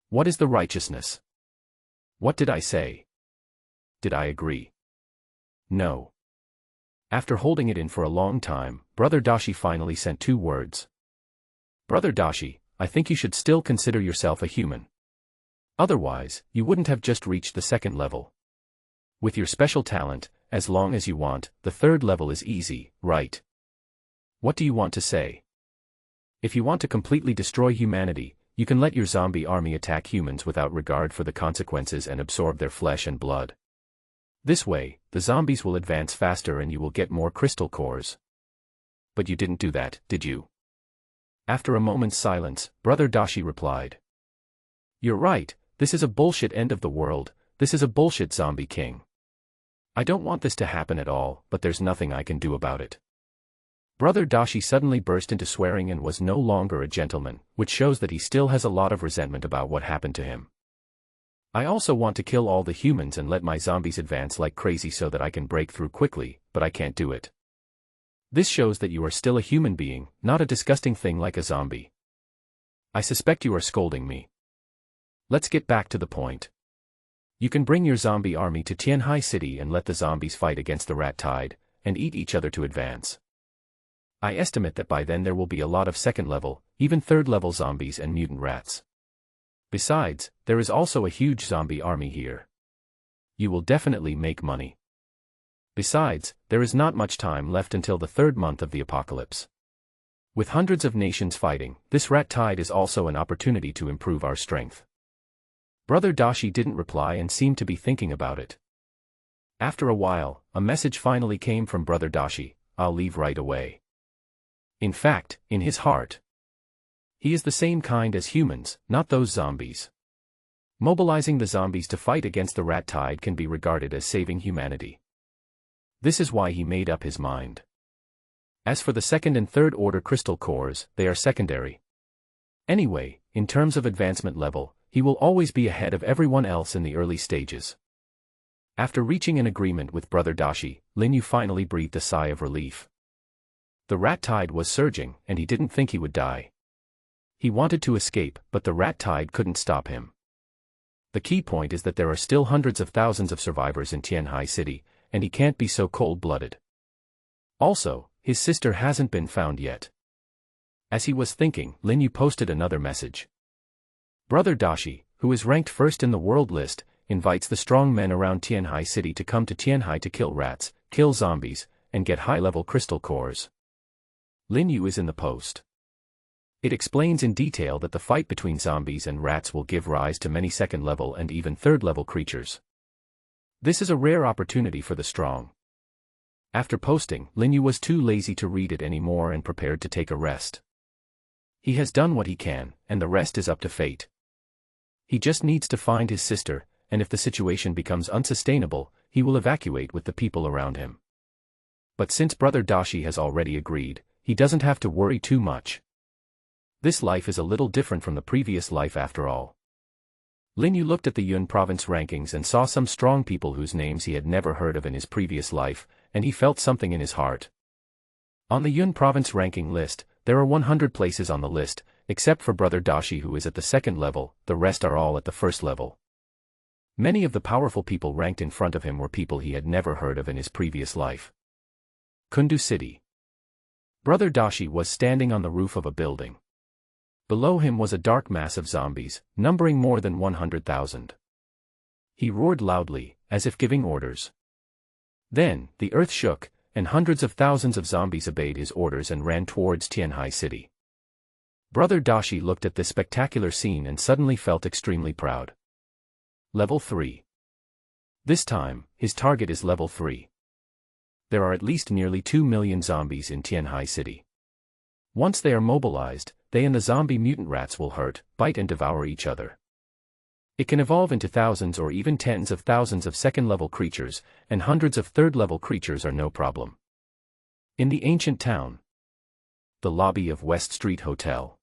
S1: What is the righteousness? What did I say? Did I agree? No. After holding it in for a long time, Brother Dashi finally sent 2 words. Brother Dashi, I think you should still consider yourself a human. Otherwise, you wouldn't have just reached the 2nd level. With your special talent, as long as you want, the 3rd level is easy, right? What do you want to say? If you want to completely destroy humanity, you can let your zombie army attack humans without regard for the consequences and absorb their flesh and blood. This way, the zombies will advance faster and you will get more crystal cores. But you didn't do that, did you? After a moment's silence, Brother Dashi replied. You're right, this is a bullshit end of the world, this is a bullshit zombie king. I don't want this to happen at all, but there's nothing I can do about it. Brother Dashi suddenly burst into swearing and was no longer a gentleman, which shows that he still has a lot of resentment about what happened to him. I also want to kill all the humans and let my zombies advance like crazy so that I can break through quickly, but I can't do it. This shows that you are still a human being, not a disgusting thing like a zombie. I suspect you are scolding me. Let's get back to the point. You can bring your zombie army to Tianhai City and let the zombies fight against the rat tide, and eat each other to advance. I estimate that by then there will be a lot of 2nd level, even 3rd level zombies and mutant rats. Besides, there is also a huge zombie army here. You will definitely make money. Besides, there is not much time left until the 3rd month of the apocalypse. With hundreds of nations fighting, this rat tide is also an opportunity to improve our strength. Brother Dashi didn't reply and seemed to be thinking about it. After a while, a message finally came from Brother Dashi, I'll leave right away. In fact, in his heart, he is the same kind as humans, not those zombies. Mobilizing the zombies to fight against the rat tide can be regarded as saving humanity. This is why he made up his mind. As for the 2nd and 3rd order crystal cores, they are secondary. Anyway, in terms of advancement level, he will always be ahead of everyone else in the early stages. After reaching an agreement with Brother Dashi, Lin Yu finally breathed a sigh of relief. The rat tide was surging, and he didn't think he would die. He wanted to escape, but the rat tide couldn't stop him. The key point is that there are still hundreds of thousands of survivors in Tianhai City, and he can't be so cold-blooded. Also, his sister hasn't been found yet. As he was thinking, Lin Yu posted another message. Brother Dashi, who is ranked 1st in the world list, invites the strong men around Tianhai City to come to Tianhai to kill rats, kill zombies, and get high-level crystal cores. Lin Yu is in the post. It explains in detail that the fight between zombies and rats will give rise to many second-level and even third-level creatures. This is a rare opportunity for the strong. After posting, Lin Yu was too lazy to read it anymore and prepared to take a rest. He has done what he can, and the rest is up to fate. He just needs to find his sister, and if the situation becomes unsustainable, he will evacuate with the people around him. But since Brother Dashi has already agreed, he doesn't have to worry too much. This life is a little different from the previous life after all. Lin Yu looked at the Yun province rankings and saw some strong people whose names he had never heard of in his previous life, and he felt something in his heart. On the Yun province ranking list, there are 100 places on the list, except for Brother Dashi who is at the second level, the rest are all at the first level. Many of the powerful people ranked in front of him were people he had never heard of in his previous life. Kundu City. Brother Dashi was standing on the roof of a building. Below him was a dark mass of zombies, numbering more than 100,000. He roared loudly, as if giving orders. Then, the earth shook, and hundreds of thousands of zombies obeyed his orders and ran towards Tianhai City. Brother Dashi looked at this spectacular scene and suddenly felt extremely proud. Level 3. This time, his target is level 3. There are at least nearly 2 million zombies in Tianhai City. Once they are mobilized, they and the zombie mutant rats will hurt, bite and devour each other. It can evolve into thousands or even tens of thousands of second-level creatures, and hundreds of third-level creatures are no problem. In the ancient town. The lobby of West Street Hotel.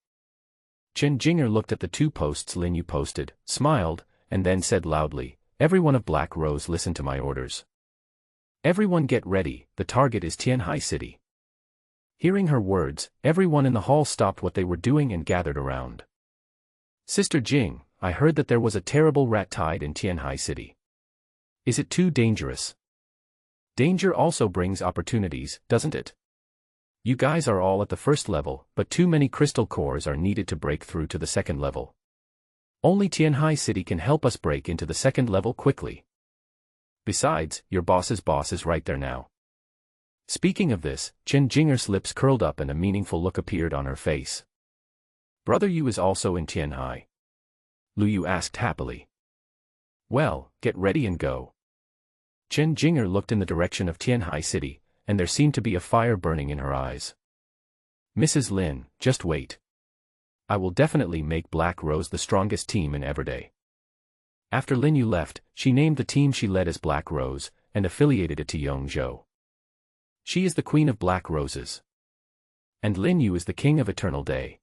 S1: Chen Jinger looked at the 2 posts Lin Yu posted, smiled, and then said loudly, "Everyone of Black Rose listen to my orders. Everyone get ready, the target is Tianhai City." Hearing her words, everyone in the hall stopped what they were doing and gathered around. "Sister Jing, I heard that there was a terrible rat tide in Tianhai City. Is it too dangerous?" Danger also brings opportunities, doesn't it? You guys are all at the first level, but too many crystal cores are needed to break through to the second level. Only Tianhai City can help us break into the second level quickly. Besides, your boss's boss is right there now. Speaking of this, Chen Jinger's lips curled up and a meaningful look appeared on her face. "Brother Yu is also in Tianhai?" Lu Yu asked happily. "Well, get ready and go." Chen Jinger looked in the direction of Tianhai City, and there seemed to be a fire burning in her eyes. "Mrs. Lin, just wait. I will definitely make Black Rose the strongest team in Everday." After Lin Yu left, she named the team she led as Black Rose, and affiliated it to Yongzhou. She is the Queen of Black Roses. And Lin Yu is the King of Eternal Day.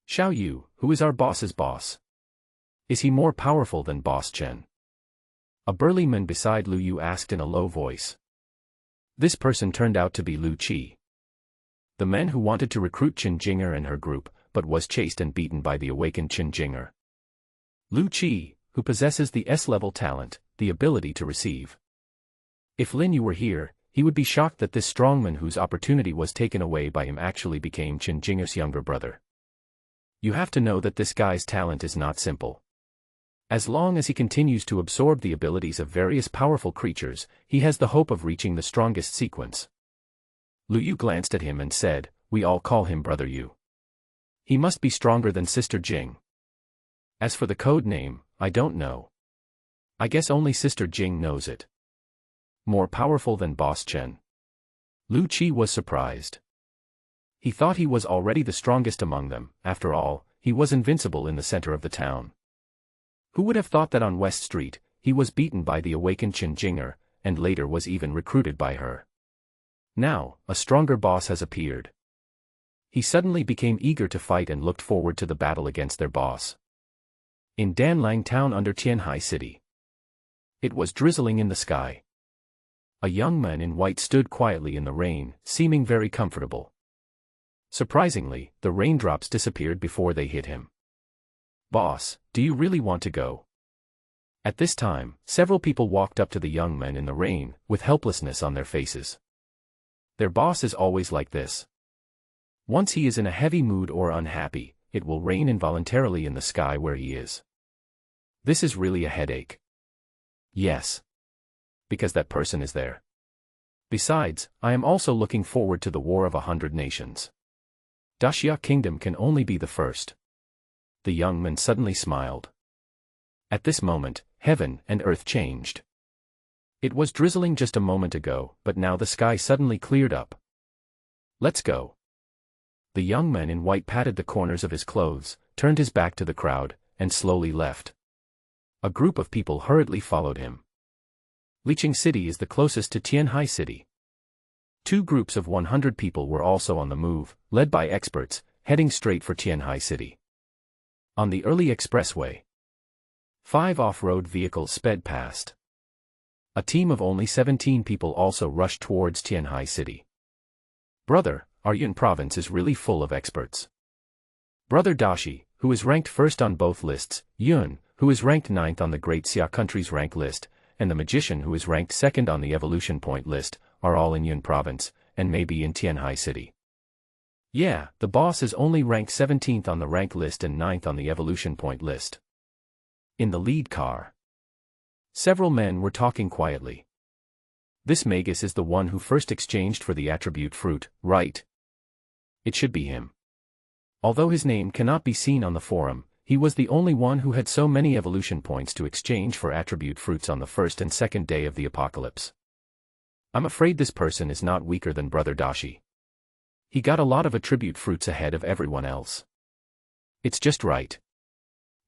S1: Xiao Yu, who is our boss's boss? Is he more powerful than Boss Chen? A burly man beside Lu Yu asked in a low voice. This person turned out to be Lu Qi, the man who wanted to recruit Chen Jinger and her group, but was chased and beaten by the awakened Chen Jinger. Lu Qi, who possesses the S-level talent, the ability to receive. If Lin Yu were here, he would be shocked that this strongman whose opportunity was taken away by him actually became Chen Jinger's younger brother. You have to know that this guy's talent is not simple. As long as he continues to absorb the abilities of various powerful creatures, he has the hope of reaching the strongest sequence. Lu Yu glanced at him and said, "We all call him Brother Yu. He must be stronger than Sister Jing. As for the code name, I don't know. I guess only Sister Jing knows it. More powerful than Boss Chen." Lu Qi was surprised. He thought he was already the strongest among them. After all, he was invincible in the center of the town. Who would have thought that on West Street, he was beaten by the awakened Chen Jinger, and later was even recruited by her. Now, a stronger boss has appeared. He suddenly became eager to fight and looked forward to the battle against their boss. In Danlang town under Tianhai City. It was drizzling in the sky. A young man in white stood quietly in the rain, seeming very comfortable. Surprisingly, the raindrops disappeared before they hit him. "Boss, do you really want to go?" At this time, several people walked up to the young man in the rain, with helplessness on their faces. Their boss is always like this. Once he is in a heavy mood or unhappy, it will rain involuntarily in the sky where he is. This is really a headache. Yes. Because that person is there. Besides, I am also looking forward to the War of 100 Nations. Daxia Kingdom can only be the first. The young man suddenly smiled. At this moment, heaven and earth changed. It was drizzling just a moment ago, but now the sky suddenly cleared up. Let's go. The young man in white patted the corners of his clothes, turned his back to the crowd, and slowly left. A group of people hurriedly followed him. Liqing City is the closest to Tianhai City. Two groups of 100 people were also on the move, led by experts, heading straight for Tianhai City. On the early expressway, 5 off-road vehicles sped past. A team of only 17 people also rushed towards Tianhai City. Brother, our Yun province is really full of experts. Brother Dashi, who is ranked first on both lists, Yun, who is ranked 9th on the Great Xia country's rank list, and the magician who is ranked 2nd on the evolution point list, are all in Yun province, and may be in Tianhai City. Yeah, the boss is only ranked 17th on the rank list and 9th on the evolution point list. In the lead car, several men were talking quietly. This Magus is the one who first exchanged for the attribute fruit, right? It should be him. Although his name cannot be seen on the forum, he was the only one who had so many evolution points to exchange for attribute fruits on the first and second day of the apocalypse. I'm afraid this person is not weaker than Brother Dashi. He got a lot of attribute fruits ahead of everyone else. It's just right.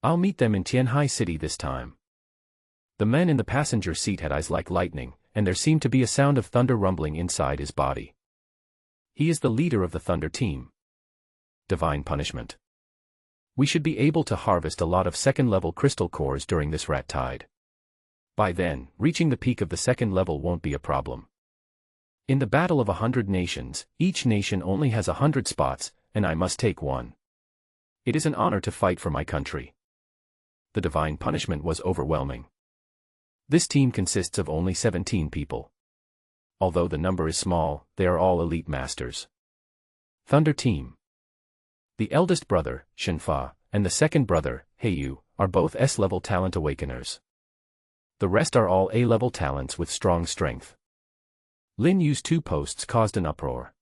S1: I'll meet them in Tianhai City this time. The man in the passenger seat had eyes like lightning, and there seemed to be a sound of thunder rumbling inside his body. He is the leader of the Thunder team. Divine punishment. We should be able to harvest a lot of second-level crystal cores during this rat tide. By then, reaching the peak of the second level won't be a problem. In the Battle of 100 Nations, each nation only has 100 spots, and I must take one. It is an honor to fight for my country. The divine punishment was overwhelming. This team consists of only 17 people. Although the number is small, they are all elite masters. Thunder Team. The eldest brother, Shenfa, and the second brother, Heiyu, are both S-level talent awakeners. The rest are all A-level talents with strong strength. Lin Yu's 2 posts caused an uproar.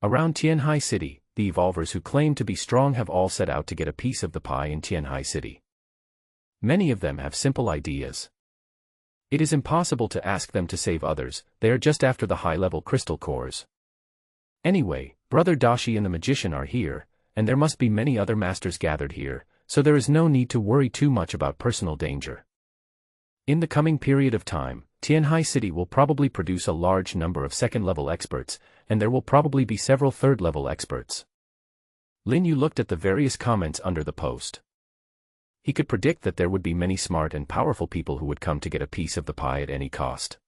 S1: Around Tianhai City, the evolvers who claim to be strong have all set out to get a piece of the pie in Tianhai City. Many of them have simple ideas. It is impossible to ask them to save others, they are just after the high-level crystal cores. Anyway, Brother Dashi and the magician are here, and there must be many other masters gathered here, so there is no need to worry too much about personal danger. In the coming period of time, Tianhai City will probably produce a large number of second-level experts, and there will probably be several third-level experts. Lin Yu looked at the various comments under the post. He could predict that there would be many smart and powerful people who would come to get a piece of the pie at any cost.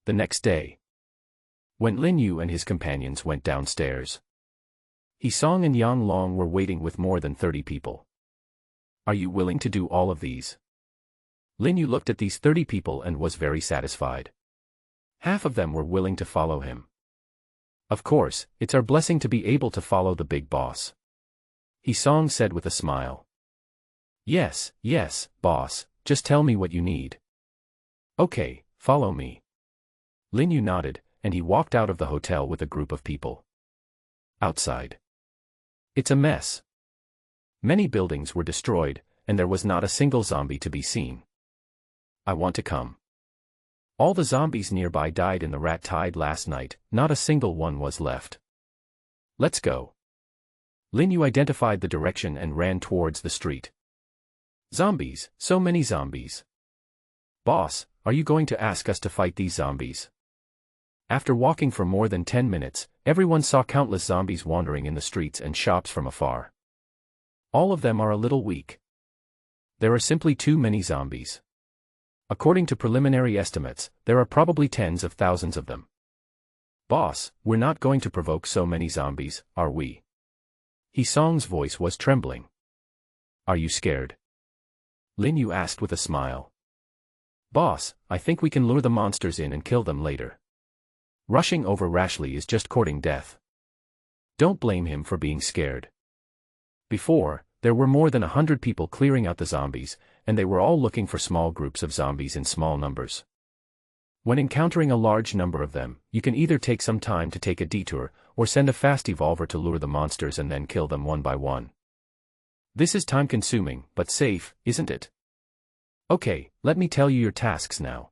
S1: The next day, when Lin Yu and his companions went downstairs, He Song and Yang Long were waiting with more than 30 people. Are you willing to do all of these? Lin Yu looked at these 30 people and was very satisfied. Half of them were willing to follow him. Of course, it's our blessing to be able to follow the big boss. He Song said with a smile. Yes, boss, just tell me what you need. Okay, follow me. Lin Yu nodded, and he walked out of the hotel with a group of people. Outside, it's a mess. Many buildings were destroyed, and there was not a single zombie to be seen. I want to come. All the zombies nearby died in the rat tide last night, not a single one was left. Let's go. Lin Yu identified the direction and ran towards the street. Zombies, so many zombies. Boss, are you going to ask us to fight these zombies? After walking for more than 10 minutes, everyone saw countless zombies wandering in the streets and shops from afar. All of them are a little weak. There are simply too many zombies. According to preliminary estimates, there are probably tens of thousands of them. Boss, we're not going to provoke so many zombies, are we? He Song's voice was trembling. Are you scared? Lin Yu asked with a smile. Boss, I think we can lure the monsters in and kill them later. Rushing over rashly is just courting death. Don't blame him for being scared. Before, there were more than 100 people clearing out the zombies, and they were all looking for small groups of zombies in small numbers. When encountering a large number of them, you can either take some time to take a detour, or send a fast evolver to lure the monsters and then kill them one by one. This is time-consuming, but safe, isn't it? Okay, let me tell you your tasks now.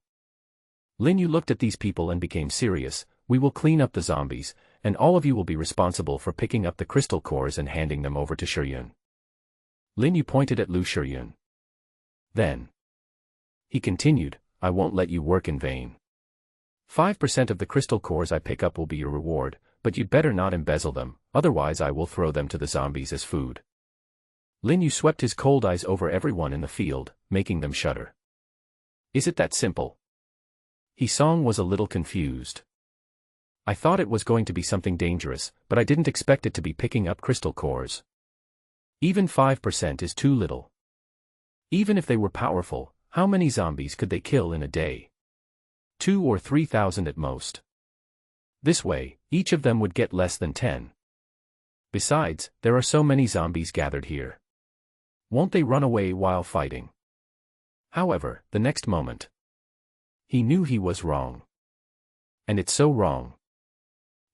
S1: Lin Yu looked at these people and became serious. We will clean up the zombies, and all of you will be responsible for picking up the crystal cores and handing them over to Shiyun. Lin Yu pointed at Lu Shiyun. Then he continued, I won't let you work in vain. 5% of the crystal cores I pick up will be your reward, but you'd better not embezzle them, otherwise I will throw them to the zombies as food. Lin Yu swept his cold eyes over everyone in the field, making them shudder. Is it that simple? He Song was a little confused. I thought it was going to be something dangerous, but I didn't expect it to be picking up crystal cores. Even 5% is too little. Even if they were powerful, how many zombies could they kill in a day? 2 or 3,000 at most. This way, each of them would get less than 10. Besides, there are so many zombies gathered here. Won't they run away while fighting? However, the next moment, he knew he was wrong. And it's so wrong.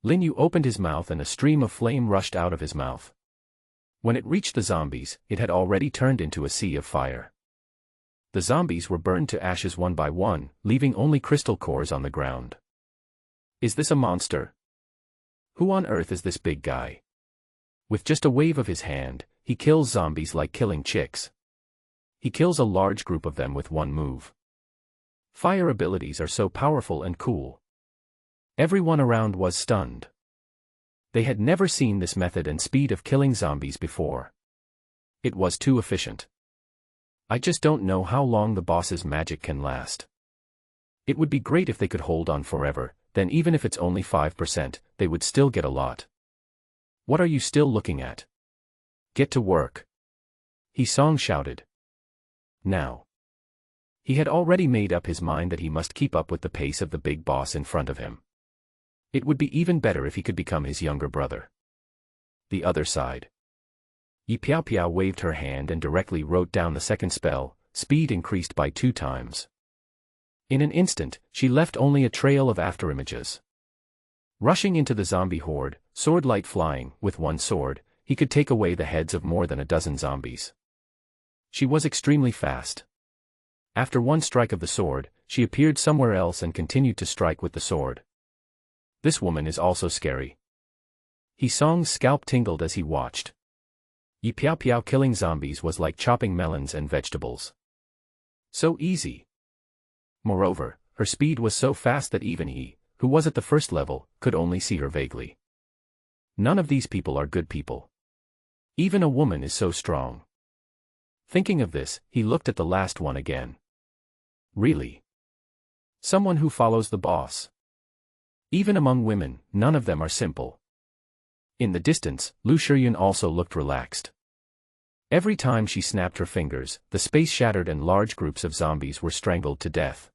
S1: Lin Yu opened his mouth and a stream of flame rushed out of his mouth. When it reached the zombies, it had already turned into a sea of fire. The zombies were burned to ashes one by one, leaving only crystal cores on the ground. Is this a monster? Who on earth is this big guy? With just a wave of his hand, he kills zombies like killing chicks. He kills a large group of them with one move. Fire abilities are so powerful and cool. Everyone around was stunned. They had never seen this method and speed of killing zombies before. It was too efficient. I just don't know how long the boss's magic can last. It would be great if they could hold on forever, then even if it's only 5%, they would still get a lot. What are you still looking at? Get to work. He Song shouted. Now. He had already made up his mind that he must keep up with the pace of the big boss in front of him. It would be even better if he could become his younger brother. The other side. Yi Piao Piao waved her hand and directly wrote down the second spell, speed increased by 2 times. In an instant, she left only a trail of afterimages. Rushing into the zombie horde, sword light flying, with one sword, he could take away the heads of more than a dozen zombies. She was extremely fast. After one strike of the sword, she appeared somewhere else and continued to strike with the sword. This woman is also scary. He Song's scalp tingled as he watched. Yi Piao Piao killing zombies was like chopping melons and vegetables. So easy. Moreover, her speed was so fast that even he, who was at the first level, could only see her vaguely. None of these people are good people. Even a woman is so strong. Thinking of this, he looked at the last one again. Really? Someone who follows the boss. Even among women, none of them are simple. In the distance, Lu Shiyun also looked relaxed. Every time she snapped her fingers, the space shattered and large groups of zombies were strangled to death.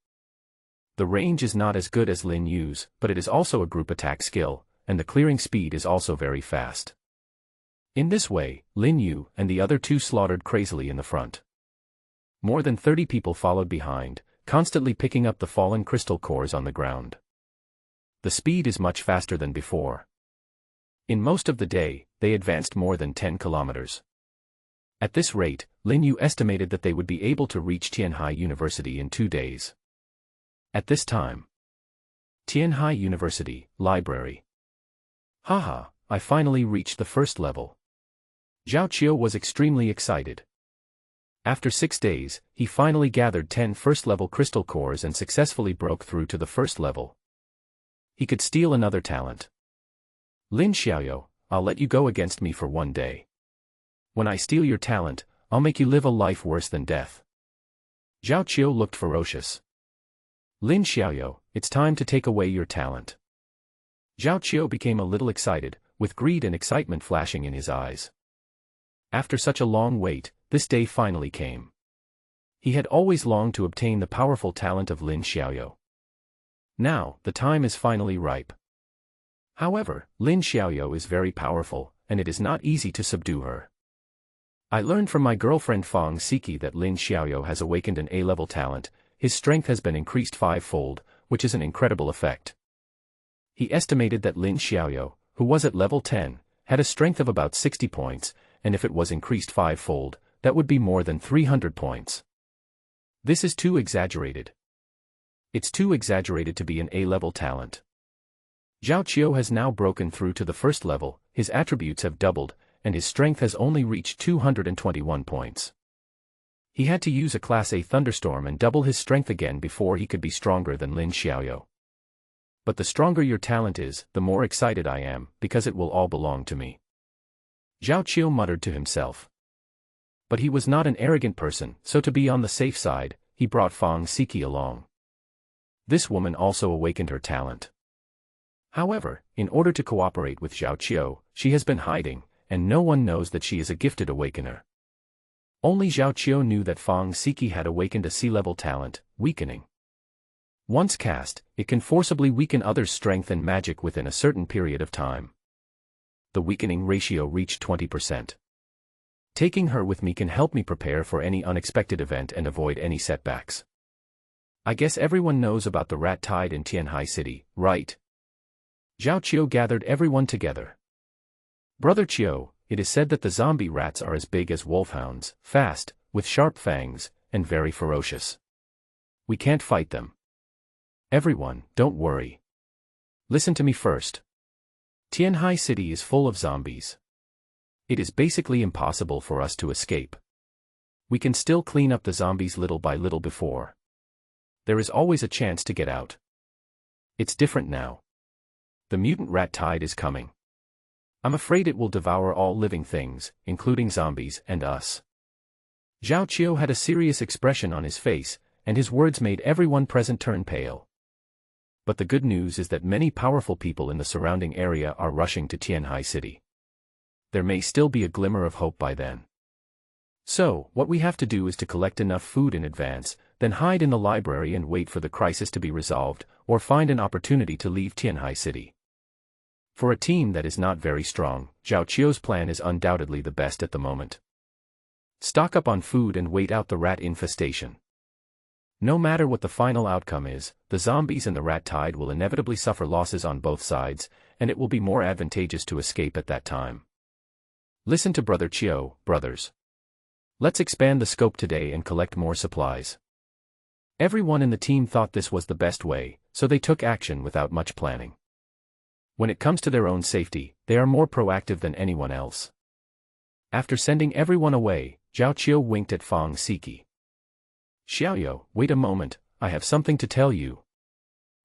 S1: The range is not as good as Lin Yu's, but it is also a group attack skill, and the clearing speed is also very fast. In this way, Lin Yu and the other 2 slaughtered crazily in the front. More than 30 people followed behind, constantly picking up the fallen crystal cores on the ground. The speed is much faster than before. In most of the day, they advanced more than 10 kilometers. At this rate, Lin Yu estimated that they would be able to reach Tianhai University in 2 days. At this time, Tianhai University, Library. Haha, I finally reached the first level. Zhao Qiu was extremely excited. After 6 days, he finally gathered 10 first-level crystal cores and successfully broke through to the first level. He could steal another talent. Lin Xiaoyou, I'll let you go against me for 1 day. When I steal your talent, I'll make you live a life worse than death. Zhao Qiu looked ferocious. Lin Xiaoyou, it's time to take away your talent. Zhao Qiu became a little excited, with greed and excitement flashing in his eyes. After such a long wait, this day finally came. He had always longed to obtain the powerful talent of Lin Xiaoyou. Now, the time is finally ripe. However, Lin Xiaoyou is very powerful, and it is not easy to subdue her. I learned from my girlfriend Fong Siki that Lin Xiaoyou has awakened an A-level talent. His strength has been increased 5-fold, which is an incredible effect. He estimated that Lin Xiaoyou, who was at level 10, had a strength of about 60 points, and if it was increased 5-fold, that would be more than 300 points. This is too exaggerated. It's too exaggerated to be an A-level talent. Zhao Qiu has now broken through to the first level, his attributes have doubled, and his strength has only reached 221 points. He had to use a Class A thunderstorm and double his strength again before he could be stronger than Lin Xiaoyou. But the stronger your talent is, the more excited I am, because it will all belong to me. Zhao Qiu muttered to himself. But he was not an arrogant person, so to be on the safe side, he brought Fong Siki along. This woman also awakened her talent. However, in order to cooperate with Zhao Qiu, she has been hiding, and no one knows that she is a gifted awakener. Only Zhao Qiu knew that Fong Siki had awakened a C-level talent, weakening. Once cast, it can forcibly weaken others' strength and magic within a certain period of time. The weakening ratio reached 20%. Taking her with me can help me prepare for any unexpected event and avoid any setbacks. I guess everyone knows about the rat tide in Tianhai City, right? Zhao Qiu gathered everyone together. Brother Qiu, it is said that the zombie rats are as big as wolfhounds, fast, with sharp fangs, and very ferocious. We can't fight them. Everyone, don't worry. Listen to me first. Tianhai City is full of zombies. It is basically impossible for us to escape. We can still clean up the zombies little by little before. There is always a chance to get out. It's different now. The mutant rat tide is coming. I'm afraid it will devour all living things, including zombies and us. Zhao Qiu had a serious expression on his face, and his words made everyone present turn pale. But the good news is that many powerful people in the surrounding area are rushing to Tianhai City. There may still be a glimmer of hope by then. So, what we have to do is to collect enough food in advance, then hide in the library and wait for the crisis to be resolved, or find an opportunity to leave Tianhai City. For a team that is not very strong, Zhao Qiu's plan is undoubtedly the best at the moment. Stock up on food and wait out the rat infestation. No matter what the final outcome is, the zombies and the rat tide will inevitably suffer losses on both sides, and it will be more advantageous to escape at that time. Listen to Brother Qiu, brothers. Let's expand the scope today and collect more supplies. Everyone in the team thought this was the best way, so they took action without much planning. When it comes to their own safety, they are more proactive than anyone else. After sending everyone away, Zhao Qiu winked at Fong Siki. Xiaoyou, wait a moment, I have something to tell you.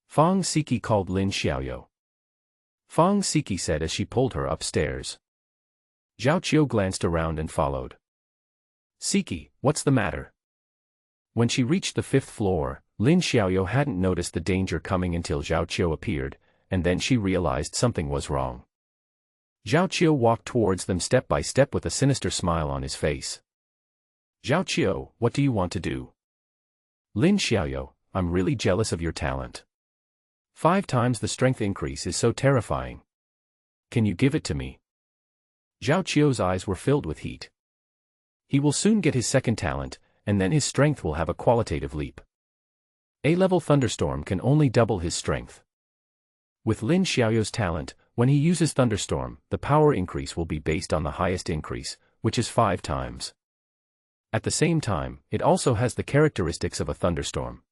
S1: Fong Siki called Lin Xiaoyou. Fong Siki said as she pulled her upstairs. Zhao Qiu glanced around and followed. Siki, what's the matter? When she reached the 5th floor, Lin Xiaoyou hadn't noticed the danger coming until Zhao Qiu appeared, and then she realized something was wrong. Zhao Qiu walked towards them step by step with a sinister smile on his face. Zhao Qiu, what do you want to do? Lin Xiaoyou, I'm really jealous of your talent. 5 times the strength increase is so terrifying. Can you give it to me? Zhao Qiu's eyes were filled with heat. He will soon get his second talent, and then his strength will have a qualitative leap. A-level thunderstorm can only double his strength. With Lin Xiaoyou's talent, when he uses thunderstorm, the power increase will be based on the highest increase, which is 5 times. At the same time, it also has the characteristics of a thunderstorm.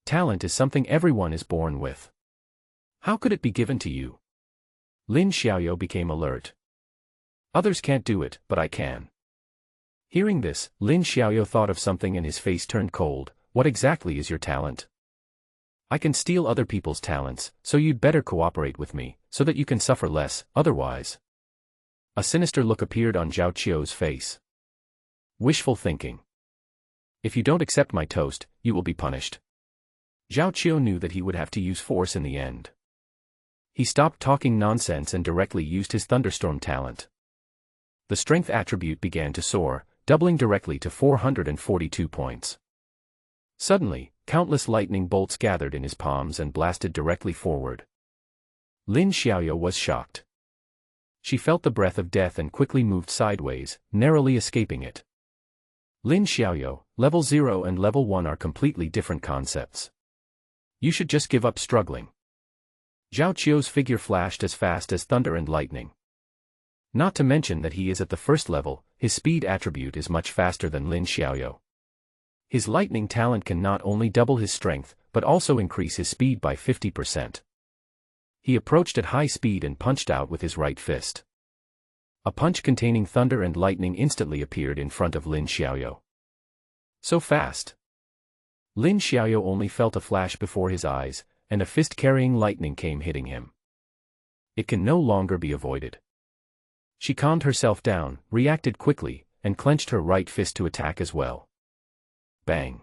S1: Talent is something everyone is born with. How could it be given to you? Lin Xiaoyou became alert. Others can't do it, but I can. Hearing this, Lin Xiaoyou thought of something and his face turned cold. What exactly is your talent? I can steal other people's talents, so you'd better cooperate with me, so that you can suffer less, otherwise. A sinister look appeared on Zhao Qiu's face. Wishful thinking. If you don't accept my toast, you will be punished. Zhao Qiu knew that he would have to use force in the end. He stopped talking nonsense and directly used his thunderstorm talent. The strength attribute began to soar, doubling directly to 442 points. Suddenly, countless lightning bolts gathered in his palms and blasted directly forward. Lin Xiaoyou was shocked. She felt the breath of death and quickly moved sideways, narrowly escaping it. Lin Xiaoyou, level 0 and level 1 are completely different concepts. You should just give up struggling. Zhao Qiu's figure flashed as fast as thunder and lightning. Not to mention that he is at the first level, his speed attribute is much faster than Lin Xiaoyou. His lightning talent can not only double his strength, but also increase his speed by 50%. He approached at high speed and punched out with his right fist. A punch containing thunder and lightning instantly appeared in front of Lin Xiaoyou. So fast. Lin Xiaoyou only felt a flash before his eyes, and a fist carrying lightning came hitting him. It can no longer be avoided. She calmed herself down, reacted quickly, and clenched her right fist to attack as well. Bang!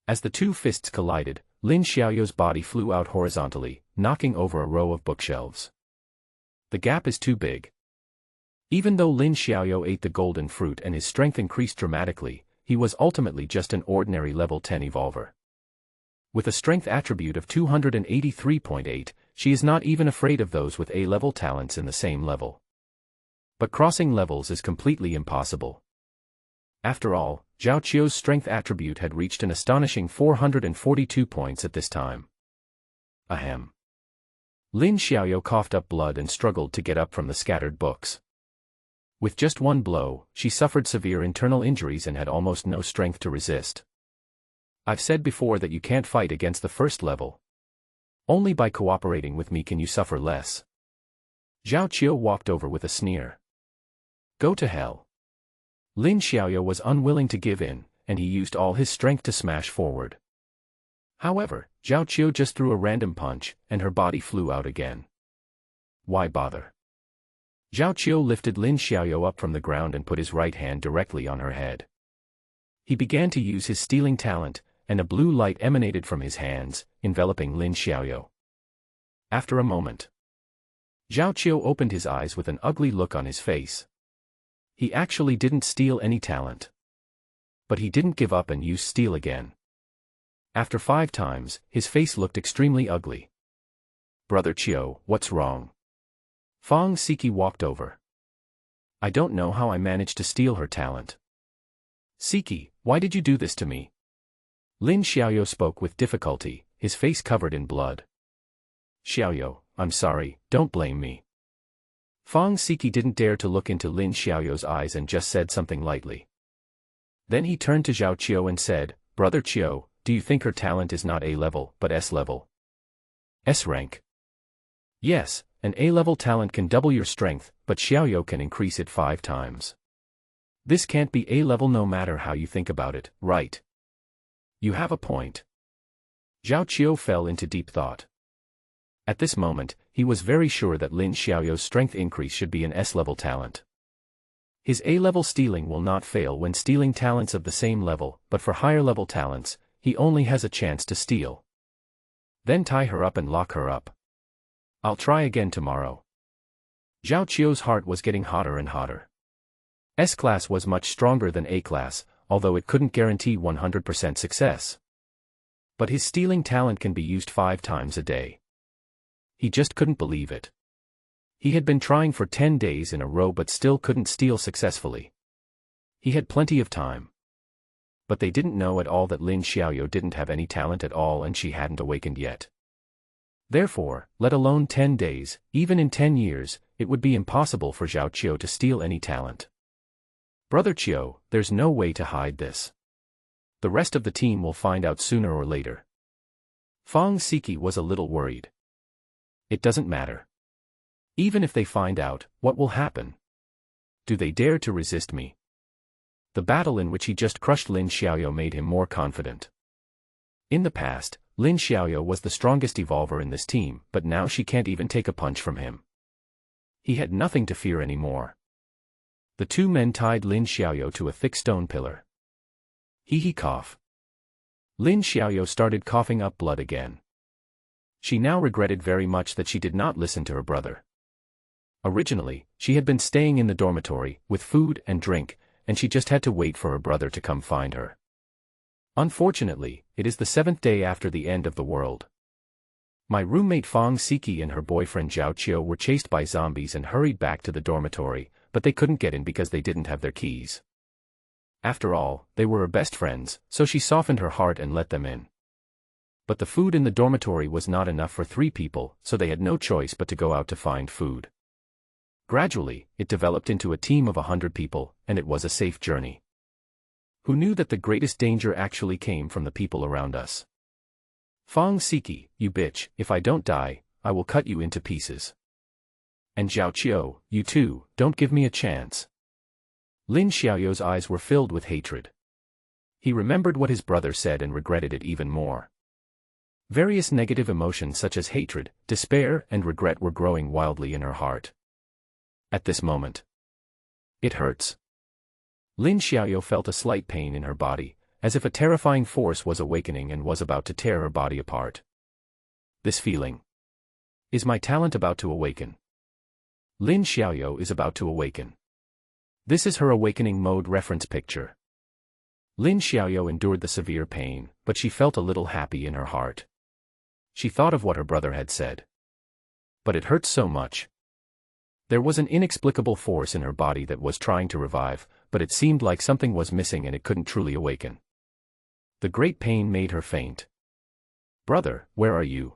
S1: As the two fists collided, Lin Xiaoyou's body flew out horizontally, knocking over a row of bookshelves. The gap is too big. Even though Lin Xiaoyou ate the golden fruit and his strength increased dramatically, he was ultimately just an ordinary level 10 evolver. With a strength attribute of 283.8, she is not even afraid of those with A-level talents in the same level. But crossing levels is completely impossible. After all, Zhao Qiu's strength attribute had reached an astonishing 442 points at this time. Ahem. Lin Xiaoyou coughed up blood and struggled to get up from the scattered books. With just one blow, she suffered severe internal injuries and had almost no strength to resist. I've said before that you can't fight against the first level. Only by cooperating with me can you suffer less. Zhao Qiu walked over with a sneer. Go to hell. Lin Xiaoyou was unwilling to give in, and he used all his strength to smash forward. However, Zhao Qiu just threw a random punch, and her body flew out again. Why bother? Zhao Qiu lifted Lin Xiaoyou up from the ground and put his right hand directly on her head. He began to use his stealing talent, and a blue light emanated from his hands, enveloping Lin Xiaoyou. After a moment, Zhao Qiu opened his eyes with an ugly look on his face. He actually didn't steal any talent. But he didn't give up and use steal again. After 5 times, his face looked extremely ugly. Brother Qiu, what's wrong? Fang Siki walked over. I don't know how I managed to steal her talent. Siki, why did you do this to me? Lin Xiaoyou spoke with difficulty, his face covered in blood. Xiaoyou, I'm sorry, don't blame me. Fang Siki didn't dare to look into Lin Xiaoyou's eyes and just said something lightly. Then he turned to Zhao Qiu and said, Brother Qiu, do you think her talent is not A-level, but S-level? S-rank? Yes, an A-level talent can double your strength, but Xiaoyou can increase it 5 times. This can't be A-level no matter how you think about it, right? You have a point. Zhao Qiu fell into deep thought. At this moment, he was very sure that Lin Xiaoyou's strength increase should be an S-level talent. His A-level stealing will not fail when stealing talents of the same level, but for higher-level talents, he only has a chance to steal. Then tie her up and lock her up. I'll try again tomorrow. Zhao Qiu's heart was getting hotter and hotter. S-class was much stronger than A-class, although it couldn't guarantee 100% success. But his stealing talent can be used 5 times a day. He just couldn't believe it. He had been trying for 10 days in a row but still couldn't steal successfully. He had plenty of time. But they didn't know at all that Lin Xiaoyou didn't have any talent at all and she hadn't awakened yet. Therefore, let alone 10 days, even in 10 years, it would be impossible for Zhao Qiu to steal any talent. Brother Qiu, there's no way to hide this. The rest of the team will find out sooner or later. Fang Siki was a little worried. It doesn't matter. Even if they find out, what will happen? Do they dare to resist me? The battle in which he just crushed Lin Xiaoyou made him more confident. In the past, Lin Xiaoyou was the strongest evolver in this team, but now she can't even take a punch from him. He had nothing to fear anymore. The 2 men tied Lin Xiaoyou to a thick stone pillar. Hee cough. Lin Xiaoyou started coughing up blood again. She now regretted very much that she did not listen to her brother. Originally, she had been staying in the dormitory, with food and drink, and she just had to wait for her brother to come find her. Unfortunately, it is the 7th day after the end of the world. My roommate Fong Siki and her boyfriend Zhao Qiu were chased by zombies and hurried back to the dormitory, but they couldn't get in because they didn't have their keys. After all, they were her best friends, so she softened her heart and let them in. But the food in the dormitory was not enough for 3 people, so they had no choice but to go out to find food. Gradually, it developed into a team of 100 people, and it was a safe journey. Who knew that the greatest danger actually came from the people around us? Fong Siki, you bitch, if I don't die, I will cut you into pieces. And Zhao Qiu, you too, don't give me a chance. Lin Xiaoyou's eyes were filled with hatred. He remembered what his brother said and regretted it even more. Various negative emotions such as hatred, despair, and regret were growing wildly in her heart. At this moment, it hurts. Lin Xiaoyou felt a slight pain in her body, as if a terrifying force was awakening and was about to tear her body apart. This feeling. Is my talent about to awaken? Lin Xiaoyou is about to awaken. This is her awakening mode reference picture. Lin Xiaoyou endured the severe pain, but she felt a little happy in her heart. She thought of what her brother had said. But it hurt so much. There was an inexplicable force in her body that was trying to revive, but it seemed like something was missing and it couldn't truly awaken. The great pain made her faint. Brother, where are you?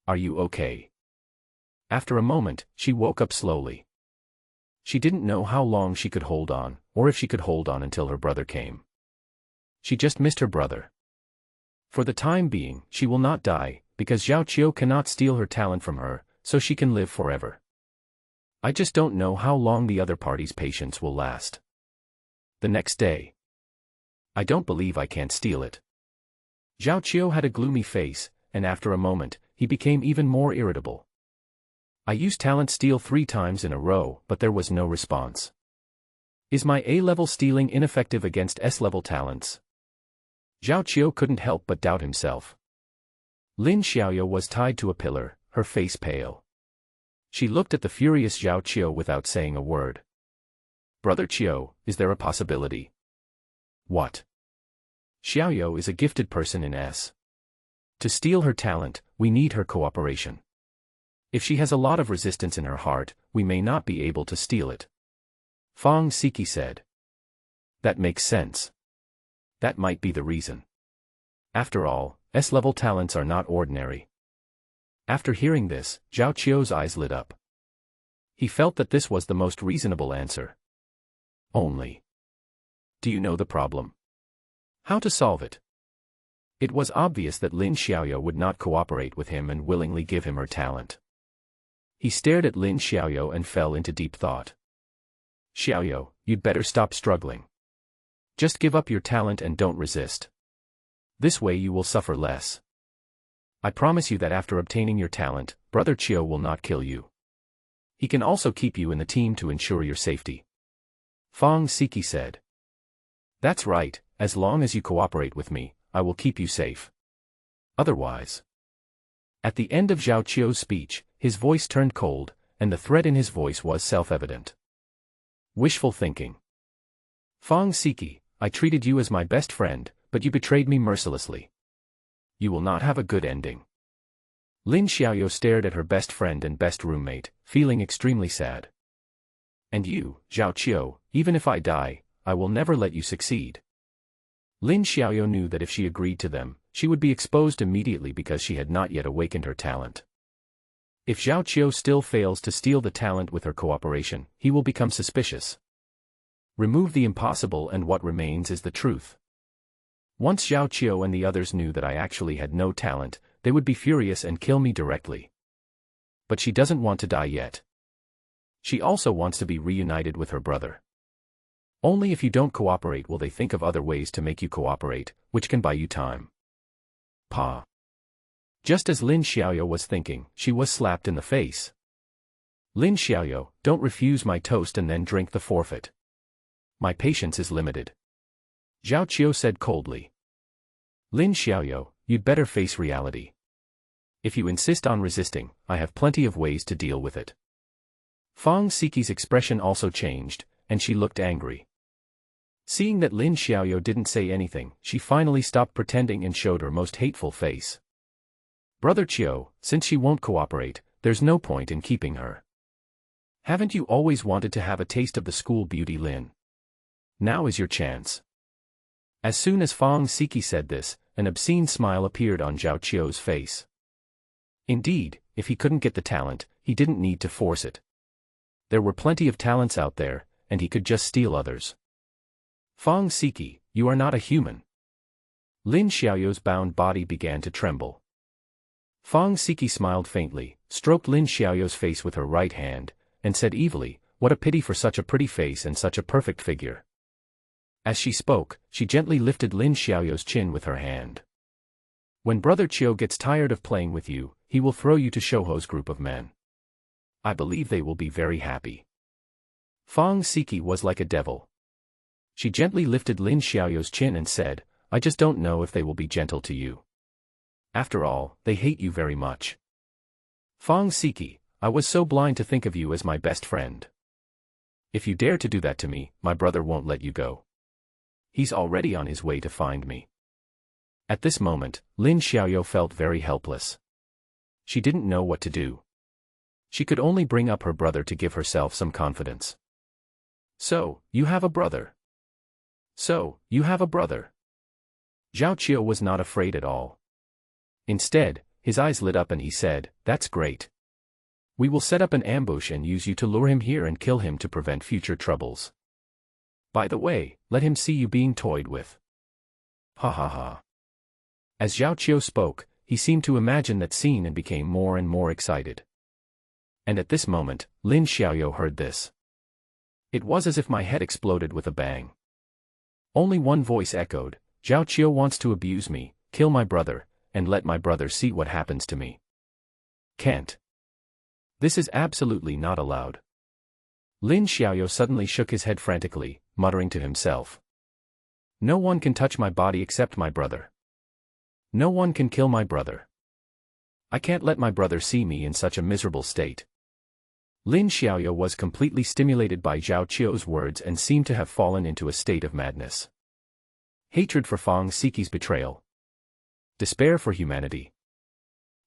S1: Are you okay? After a moment, she woke up slowly. She didn't know how long she could hold on, or if she could hold on until her brother came. She just missed her brother. For the time being, she will not die, because Zhao Qiu cannot steal her talent from her, so she can live forever. I just don't know how long the other party's patience will last. The next day. I don't believe I can't steal it. Zhao Qiu had a gloomy face, and after a moment, he became even more irritable. I used talent steal 3 times in a row, but there was no response. Is my A-level stealing ineffective against S-level talents? Zhao Qiu couldn't help but doubt himself. Lin Xiaoyou was tied to a pillar, her face pale. She looked at the furious Zhao Qiu without saying a word. Brother Qiu, is there a possibility? What? Xiaoyou is a gifted person in S. To steal her talent, we need her cooperation. If she has a lot of resistance in her heart, we may not be able to steal it. Fong Siki said. That makes sense. That might be the reason. After all, S-level talents are not ordinary. After hearing this, Zhao Qiu's eyes lit up. He felt that this was the most reasonable answer. Only. Do you know the problem? How to solve it? It was obvious that Lin Xiaoyou would not cooperate with him and willingly give him her talent. He stared at Lin Xiaoyou and fell into deep thought. Xiaoyou, you'd better stop struggling. Just give up your talent and don't resist. This way you will suffer less. I promise you that after obtaining your talent, Brother Qiu will not kill you. He can also keep you in the team to ensure your safety. Fong Siki said. That's right, as long as you cooperate with me, I will keep you safe. Otherwise. At the end of Zhao Qiu's speech, his voice turned cold, and the threat in his voice was self-evident. Wishful thinking. Fong Siki, I treated you as my best friend, but you betrayed me mercilessly. You will not have a good ending. Lin Xiaoyou stared at her best friend and best roommate, feeling extremely sad. And you, Zhao Qiu, even if I die, I will never let you succeed. Lin Xiaoyou knew that if she agreed to them, she would be exposed immediately because she had not yet awakened her talent. If Zhao Qiu still fails to steal the talent with her cooperation, he will become suspicious. Remove the impossible and what remains is the truth. Once Zhao Qiu and the others knew that I actually had no talent, they would be furious and kill me directly. But she doesn't want to die yet. She also wants to be reunited with her brother. Only if you don't cooperate will they think of other ways to make you cooperate, which can buy you time. Pa. Just as Lin Xiaoyou was thinking, she was slapped in the face. Lin Xiaoyou, don't refuse my toast and then drink the forfeit. My patience is limited. Zhao Qiu said coldly. Lin Xiaoyou, you'd better face reality. If you insist on resisting, I have plenty of ways to deal with it. Fong Siki's expression also changed, and she looked angry. Seeing that Lin Xiaoyou didn't say anything, she finally stopped pretending and showed her most hateful face. Brother Chiu, since she won't cooperate, there's no point in keeping her. Haven't you always wanted to have a taste of the school beauty, Lin? Now is your chance. As soon as Fang Siki said this, an obscene smile appeared on Zhao Qiu's face. Indeed, if he couldn't get the talent, he didn't need to force it. There were plenty of talents out there, and he could just steal others. Fang Siki, you are not a human. Lin Xiaoyou's bound body began to tremble. Fang Siki smiled faintly, stroked Lin Xiaoyou's face with her right hand, and said evilly, "What a pity for such a pretty face and such a perfect figure." As she spoke, she gently lifted Lin Xiaoyou's chin with her hand. "When Brother Chiu gets tired of playing with you, he will throw you to Shouho's group of men. I believe they will be very happy." Fang Siki was like a devil. She gently lifted Lin Xiaoyou's chin and said, "I just don't know if they will be gentle to you. After all, they hate you very much. Fang Siki, I was so blind to think of you as my best friend. If you dare to do that to me, my brother won't let you go. He's already on his way to find me." At this moment, Lin Xiaoyou felt very helpless. She didn't know what to do. She could only bring up her brother to give herself some confidence. "So, you have a brother. So, you have a brother." Zhao Qiu was not afraid at all. Instead, his eyes lit up and he said, "That's great. We will set up an ambush and use you to lure him here and kill him to prevent future troubles. By the way, let him see you being toyed with." Ha ha ha. As Zhao Qiu spoke, he seemed to imagine that scene and became more and more excited. And at this moment, Lin Xiaoyou heard this. It was as if my head exploded with a bang. Only one voice echoed, "Zhao Qiu wants to abuse me, kill my brother, and let my brother see what happens to me. Can't. This is absolutely not allowed." Lin Xiaoyou suddenly shook his head frantically, muttering to himself. "No one can touch my body except my brother. No one can kill my brother. I can't let my brother see me in such a miserable state." Lin Xiaoyou was completely stimulated by Zhao Qiu's words and seemed to have fallen into a state of madness. Hatred for Fang Siki's betrayal. Despair for humanity.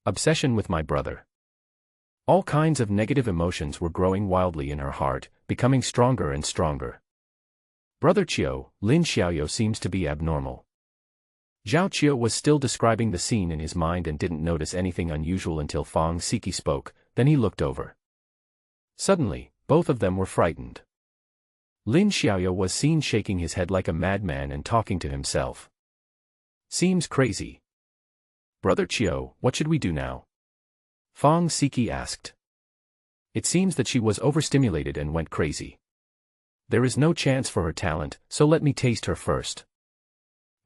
S1: Obsession with my brother. All kinds of negative emotions were growing wildly in her heart, becoming stronger and stronger. "Brother Chiu, Lin Xiaoyou seems to be abnormal." Zhao Qiu was still describing the scene in his mind and didn't notice anything unusual until Fang Siki spoke, then he looked over. Suddenly, both of them were frightened. Lin Xiaoyou was seen shaking his head like a madman and talking to himself. "Seems crazy. Brother Chiu, what should we do now?" Fang Siki asked. It seems that she was overstimulated and went crazy. There is no chance for her talent, so let me taste her first.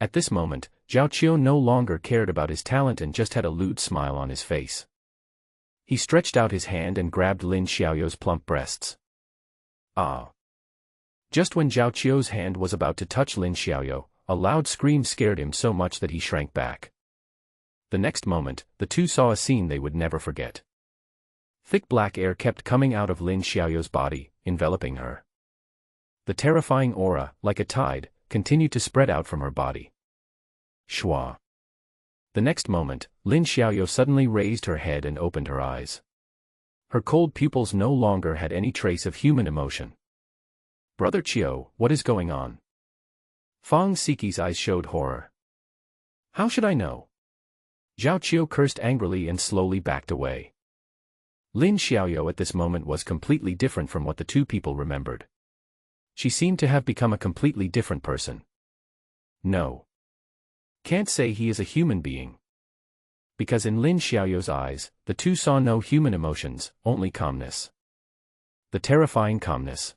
S1: At this moment, Zhao Qiu no longer cared about his talent and just had a lewd smile on his face. He stretched out his hand and grabbed Lin Xiaoyou's plump breasts. Ah! Just when Zhao Qiu's hand was about to touch Lin Xiaoyou, a loud scream scared him so much that he shrank back. The next moment, the two saw a scene they would never forget. Thick black air kept coming out of Lin Xiaoyou's body, enveloping her. The terrifying aura, like a tide, continued to spread out from her body. Shua. The next moment, Lin Xiaoyou suddenly raised her head and opened her eyes. Her cold pupils no longer had any trace of human emotion. "Brother Chiu, what is going on?" Fang Siki's eyes showed horror. "How should I know?" Zhao Qiu cursed angrily and slowly backed away. Lin Xiaoyou at this moment was completely different from what the two people remembered. She seemed to have become a completely different person. No. Can't say he is a human being. Because in Lin Xiaoyou's eyes, the two saw no human emotions, only calmness. The terrifying calmness.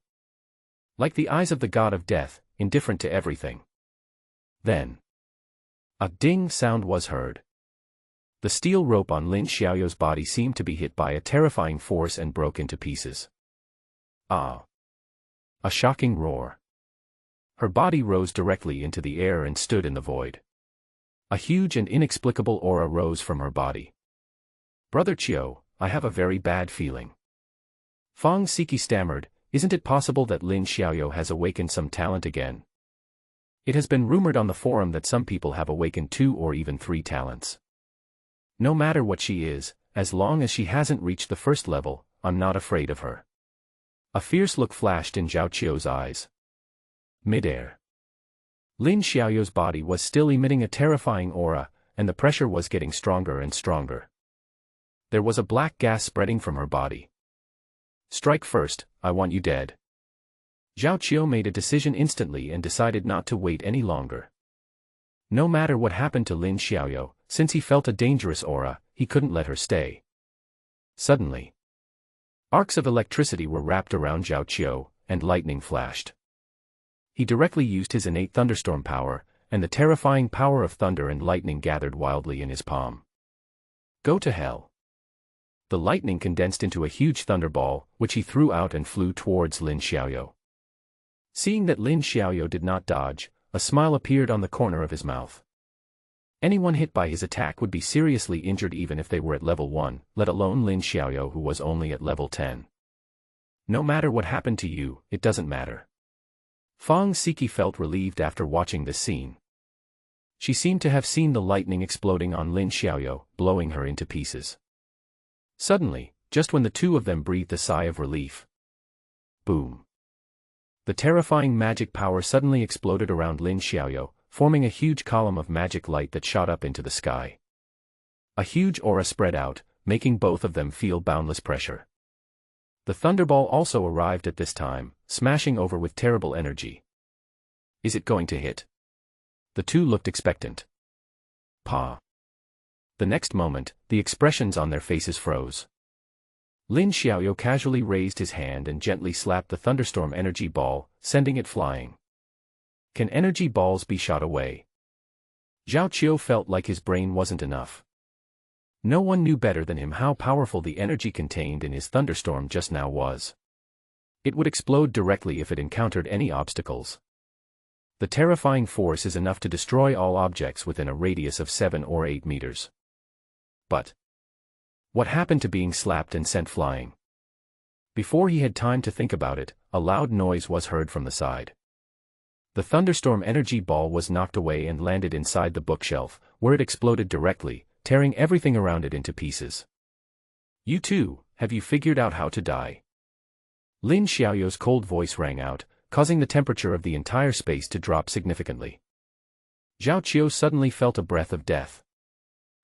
S1: Like the eyes of the god of death, indifferent to everything. Then, a ding sound was heard. The steel rope on Lin Xiaoyou's body seemed to be hit by a terrifying force and broke into pieces. Ah! A shocking roar. Her body rose directly into the air and stood in the void. A huge and inexplicable aura rose from her body. "Brother Chiu, I have a very bad feeling." Fang Siki stammered, "Isn't it possible that Lin Xiaoyou has awakened some talent again? It has been rumored on the forum that some people have awakened 2 or even 3 talents." No matter what she is, as long as she hasn't reached the first level, I'm not afraid of her. A fierce look flashed in Zhao Qiu's eyes. Midair. Lin Xiaoyou's body was still emitting a terrifying aura, and the pressure was getting stronger and stronger. There was a black gas spreading from her body. Strike first, I want you dead. Zhao Qiu made a decision instantly and decided not to wait any longer. No matter what happened to Lin Xiaoyou, since he felt a dangerous aura, he couldn't let her stay. Suddenly, arcs of electricity were wrapped around Zhao Qiu, and lightning flashed. He directly used his innate thunderstorm power, and the terrifying power of thunder and lightning gathered wildly in his palm. Go to hell. The lightning condensed into a huge thunderball, which he threw out and flew towards Lin Xiaoyou. Seeing that Lin Xiaoyou did not dodge, a smile appeared on the corner of his mouth. Anyone hit by his attack would be seriously injured even if they were at level 1, let alone Lin Xiaoyou who was only at level 10. No matter what happened to you, it doesn't matter. Fang Siki felt relieved after watching this scene. She seemed to have seen the lightning exploding on Lin Xiaoyou, blowing her into pieces. Suddenly, just when the two of them breathed a sigh of relief. Boom. The terrifying magic power suddenly exploded around Lin Xiaoyou, forming a huge column of magic light that shot up into the sky. A huge aura spread out, making both of them feel boundless pressure. The thunderball also arrived at this time, smashing over with terrible energy. Is it going to hit? The two looked expectant. Pa. The next moment, the expressions on their faces froze. Lin Xiaoyou casually raised his hand and gently slapped the thunderstorm energy ball, sending it flying. Can energy balls be shot away? Zhao Qiu felt like his brain wasn't enough. No one knew better than him how powerful the energy contained in his thunderstorm just now was. It would explode directly if it encountered any obstacles. The terrifying force is enough to destroy all objects within a radius of 7 or 8 meters. But what happened to being slapped and sent flying? Before he had time to think about it, a loud noise was heard from the side. The thunderstorm energy ball was knocked away and landed inside the bookshelf, where it exploded directly, tearing everything around it into pieces. You too, have you figured out how to die? Lin Xiaoyou's cold voice rang out, causing the temperature of the entire space to drop significantly. Zhao Qiu suddenly felt a breath of death.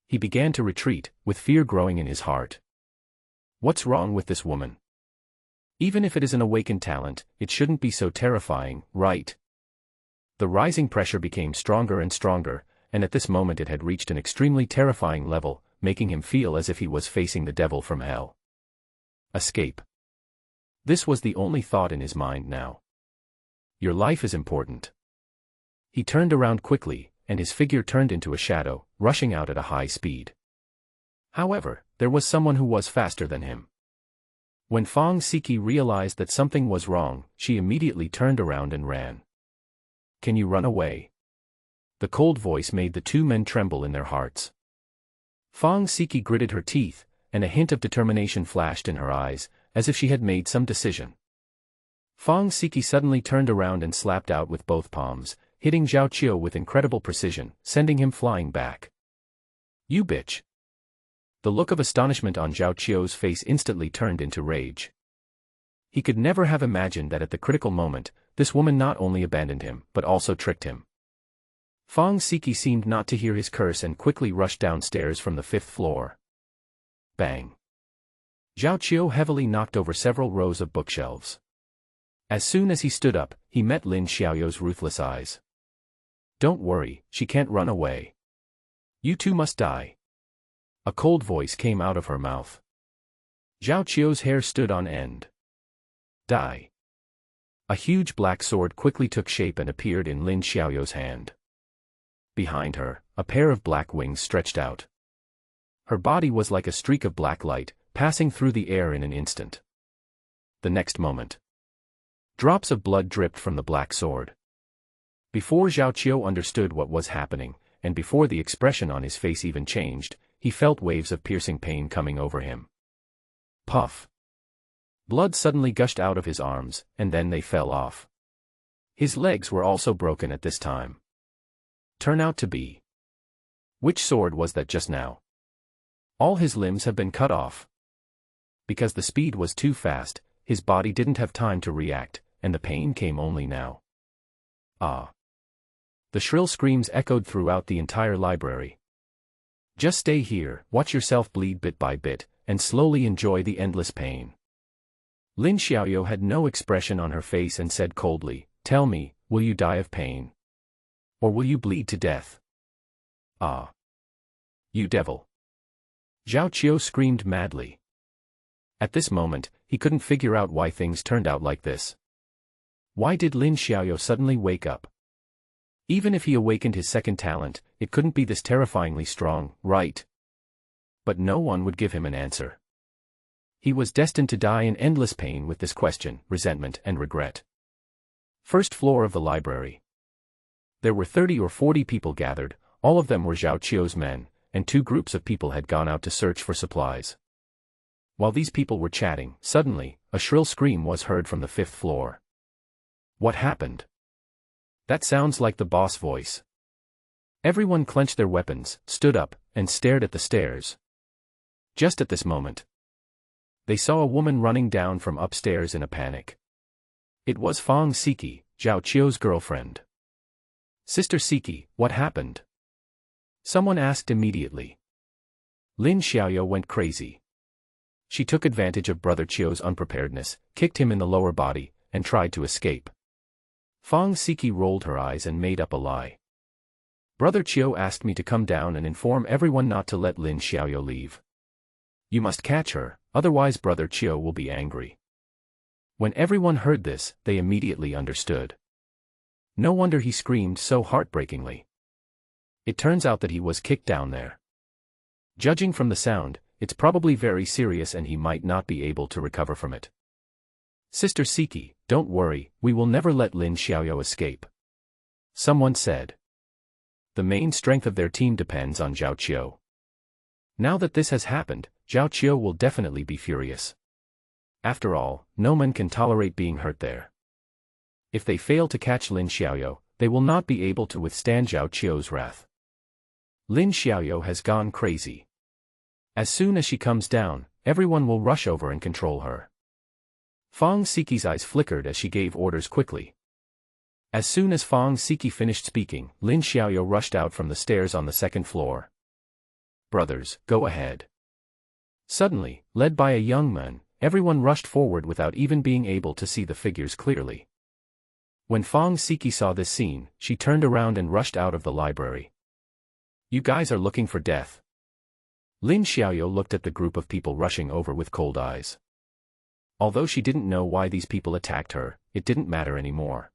S1: He began to retreat, with fear growing in his heart. What's wrong with this woman? Even if it is an awakened talent, it shouldn't be so terrifying, right? The rising pressure became stronger and stronger, and at this moment it had reached an extremely terrifying level, making him feel as if he was facing the devil from hell. Escape. This was the only thought in his mind now. Your life is important. He turned around quickly, and his figure turned into a shadow, rushing out at a high speed. However, there was someone who was faster than him. When Fang Siki realized that something was wrong, she immediately turned around and ran. Can you run away? The cold voice made the two men tremble in their hearts. Fang Siki gritted her teeth, and a hint of determination flashed in her eyes, as if she had made some decision. Fang Siki suddenly turned around and slapped out with both palms, hitting Zhao Qiu with incredible precision, sending him flying back. You bitch! The look of astonishment on Zhao Qiu's face instantly turned into rage. He could never have imagined that at the critical moment, this woman not only abandoned him, but also tricked him. Fang Siki seemed not to hear his curse and quickly rushed downstairs from the 5th floor. Bang! Zhao Qiu heavily knocked over several rows of bookshelves. As soon as he stood up, he met Lin Xiaoyou's ruthless eyes. Don't worry, she can't run away. You two must die. A cold voice came out of her mouth. Zhao Qiu's hair stood on end. Die. A huge black sword quickly took shape and appeared in Lin Xiaoyou's hand. Behind her, a pair of black wings stretched out. Her body was like a streak of black light, passing through the air in an instant. The next moment, drops of blood dripped from the black sword. Before Zhao Qiu understood what was happening, and before the expression on his face even changed, he felt waves of piercing pain coming over him. Puff! Blood suddenly gushed out of his arms, and then they fell off. His legs were also broken at this time. Turn out to be. Which sword was that just now? All his limbs have been cut off. Because the speed was too fast, his body didn't have time to react, and the pain came only now. Ah! The shrill screams echoed throughout the entire library. Just stay here, watch yourself bleed bit by bit, and slowly enjoy the endless pain. Lin Xiaoyou had no expression on her face and said coldly, "Tell me, will you die of pain? Or will you bleed to death?" "Ah! You devil!" Zhao Qiu screamed madly. At this moment, he couldn't figure out why things turned out like this. Why did Lin Xiaoyou suddenly wake up? Even if he awakened his second talent, it couldn't be this terrifyingly strong, right? But no one would give him an answer. He was destined to die in endless pain with this question, resentment, and regret. First floor of the library. There were 30 or 40 people gathered, all of them were Zhao Qiu's men, and 2 groups of people had gone out to search for supplies. While these people were chatting, suddenly, a shrill scream was heard from the 5th floor. What happened? That sounds like the boss voice. Everyone clenched their weapons, stood up, and stared at the stairs. Just at this moment, they saw a woman running down from upstairs in a panic. It was Fang Siki, Zhao Qiu's girlfriend. "Sister Siki, what happened?" Someone asked immediately. Lin Xiaoyou went crazy. She took advantage of Brother Qiu's unpreparedness, kicked him in the lower body, and tried to escape. Fang Siki rolled her eyes and made up a lie. "Brother Qiu asked me to come down and inform everyone not to let Lin Xiaoyou leave. You must catch her, otherwise Brother Qiu will be angry." When everyone heard this, they immediately understood. No wonder he screamed so heartbreakingly. It turns out that he was kicked down there. Judging from the sound, it's probably very serious and he might not be able to recover from it. "Sister Siki, don't worry, we will never let Lin Xiaoyou escape," someone said. The main strength of their team depends on Zhao Qiu. Now that this has happened, Zhao Qiu will definitely be furious. After all, no man can tolerate being hurt there. If they fail to catch Lin Xiaoyou, they will not be able to withstand Zhao Qiu's wrath. Lin Xiaoyou has gone crazy. As soon as she comes down, everyone will rush over and control her. Fang Siki's eyes flickered as she gave orders quickly. As soon as Fang Siki finished speaking, Lin Xiaoyou rushed out from the stairs on the 2nd floor. "Brothers, go ahead." Suddenly, led by a young man, everyone rushed forward without even being able to see the figures clearly. When Fang Siki saw this scene, she turned around and rushed out of the library. "You guys are looking for death." Lin Xiaoyou looked at the group of people rushing over with cold eyes. Although she didn't know why these people attacked her, it didn't matter anymore.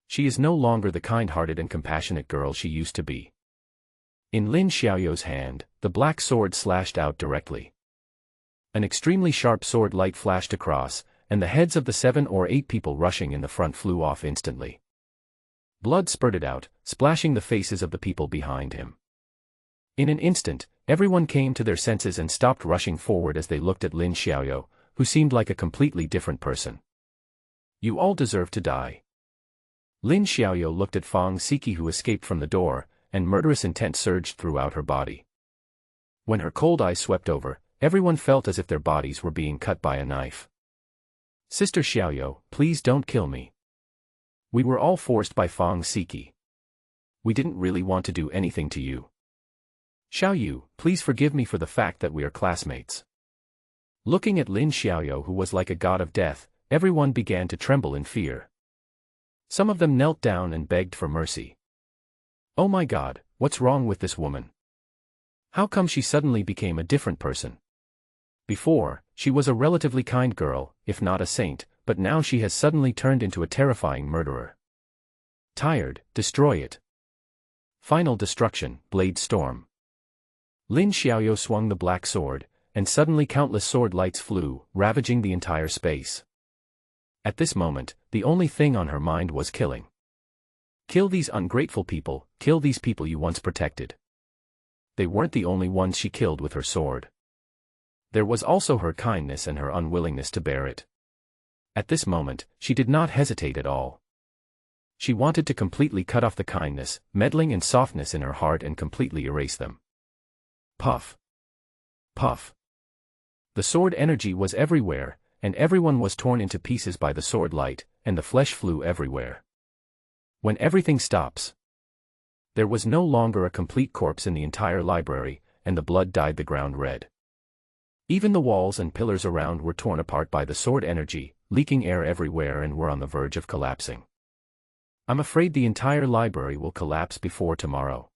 S1: She is no longer the kind-hearted and compassionate girl she used to be. In Lin Xiaoyou's hand, the black sword slashed out directly. An extremely sharp sword light flashed across, and the heads of the 7 or 8 people rushing in the front flew off instantly. Blood spurted out, splashing the faces of the people behind him. In an instant, everyone came to their senses and stopped rushing forward as they looked at Lin Xiaoyou, who seemed like a completely different person. "You all deserve to die." Lin Xiaoyou looked at Fang Siki, who escaped from the door, and murderous intent surged throughout her body. When her cold eyes swept over, everyone felt as if their bodies were being cut by a knife. "Sister Xiaoyou, please don't kill me. We were all forced by Fang Siki. We didn't really want to do anything to you. Xiaoyu, please forgive me for the fact that we are classmates." Looking at Lin Xiaoyou, who was like a god of death, everyone began to tremble in fear. Some of them knelt down and begged for mercy. "Oh my God, what's wrong with this woman? How come she suddenly became a different person? Before, she was a relatively kind girl, if not a saint, but now she has suddenly turned into a terrifying murderer. Tired, destroy it. Final destruction, Blade Storm." Lin Xiaoyou swung the black sword, and suddenly countless sword lights flew, ravaging the entire space. At this moment, the only thing on her mind was killing. Kill these ungrateful people, kill these people you once protected. They weren't the only ones she killed with her sword. There was also her kindness and her unwillingness to bear it. At this moment, she did not hesitate at all. She wanted to completely cut off the kindness, meddling and softness in her heart and completely erase them. Puff. Puff. The sword energy was everywhere, and everyone was torn into pieces by the sword light, and the flesh flew everywhere. When everything stops, there was no longer a complete corpse in the entire library, and the blood dyed the ground red. Even the walls and pillars around were torn apart by the sword energy, leaking air everywhere and were on the verge of collapsing. I'm afraid the entire library will collapse before tomorrow.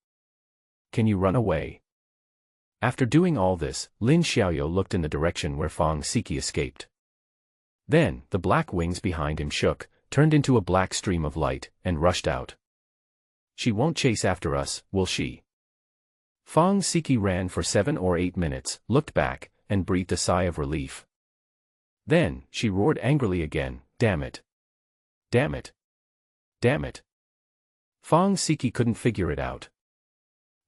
S1: Can you run away? After doing all this, Lin Xiaoyou looked in the direction where Fang Siki escaped. Then, the black wings behind him shook, turned into a black stream of light, and rushed out. She won't chase after us, will she? Fang Siki ran for 7 or 8 minutes, looked back, and breathed a sigh of relief. Then, she roared angrily again, "Damn it! Damn it! Damn it!" Fang Siki couldn't figure it out.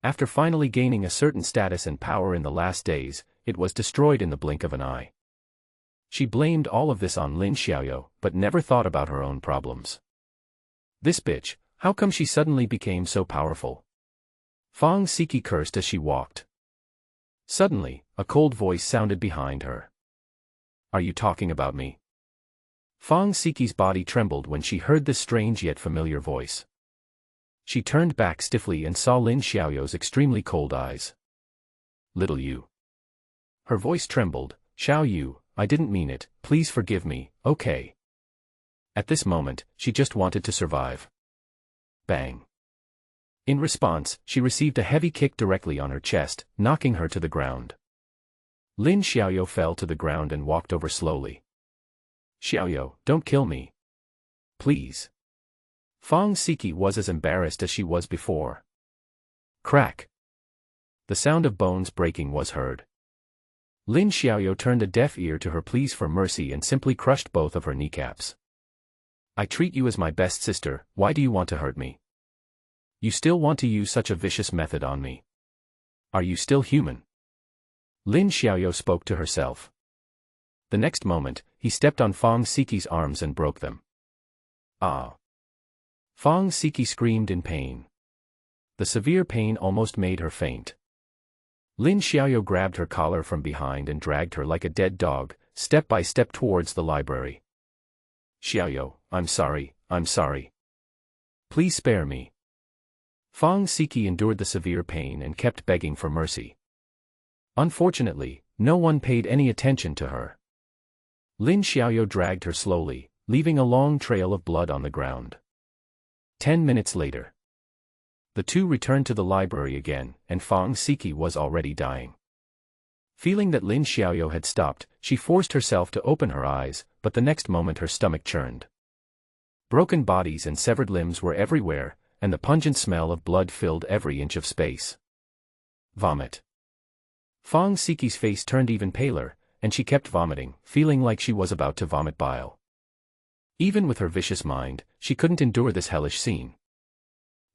S1: After finally gaining a certain status and power in the last days, it was destroyed in the blink of an eye. She blamed all of this on Lin Xiaoyou, but never thought about her own problems. This bitch, how come she suddenly became so powerful? Fang Siki cursed as she walked. Suddenly, a cold voice sounded behind her. Are you talking about me? Fang Siki's body trembled when she heard this strange yet familiar voice. She turned back stiffly and saw Lin Xiaoyou's extremely cold eyes. Little you. Her voice trembled, Xiao Yu, I didn't mean it, please forgive me, okay? At this moment, she just wanted to survive. Bang. In response, she received a heavy kick directly on her chest, knocking her to the ground. Lin Xiaoyou fell to the ground and walked over slowly. Xiaoyou, don't kill me. Please. Fang Siki was as embarrassed as she was before. Crack. The sound of bones breaking was heard. Lin Xiaoyou turned a deaf ear to her pleas for mercy and simply crushed both of her kneecaps. I treat you as my best sister, why do you want to hurt me? You still want to use such a vicious method on me? Are you still human? Lin Xiaoyou spoke to herself. The next moment, he stepped on Fang Siki's arms and broke them. Ah! Fang Siki screamed in pain. The severe pain almost made her faint. Lin Xiaoyou grabbed her collar from behind and dragged her like a dead dog, step by step towards the library. Xiaoyou, I'm sorry. Please spare me. Fang Siki endured the severe pain and kept begging for mercy. Unfortunately, no one paid any attention to her. Lin Xiaoyou dragged her slowly, leaving a long trail of blood on the ground. 10 minutes later, the two returned to the library again, and Fang Siki was already dying. Feeling that Lin Xiaoyou had stopped, she forced herself to open her eyes, but the next moment her stomach churned. Broken bodies and severed limbs were everywhere, and the pungent smell of blood filled every inch of space. Vomit. Fang Siki's face turned even paler, and she kept vomiting, feeling like she was about to vomit bile. Even with her vicious mind, she couldn't endure this hellish scene.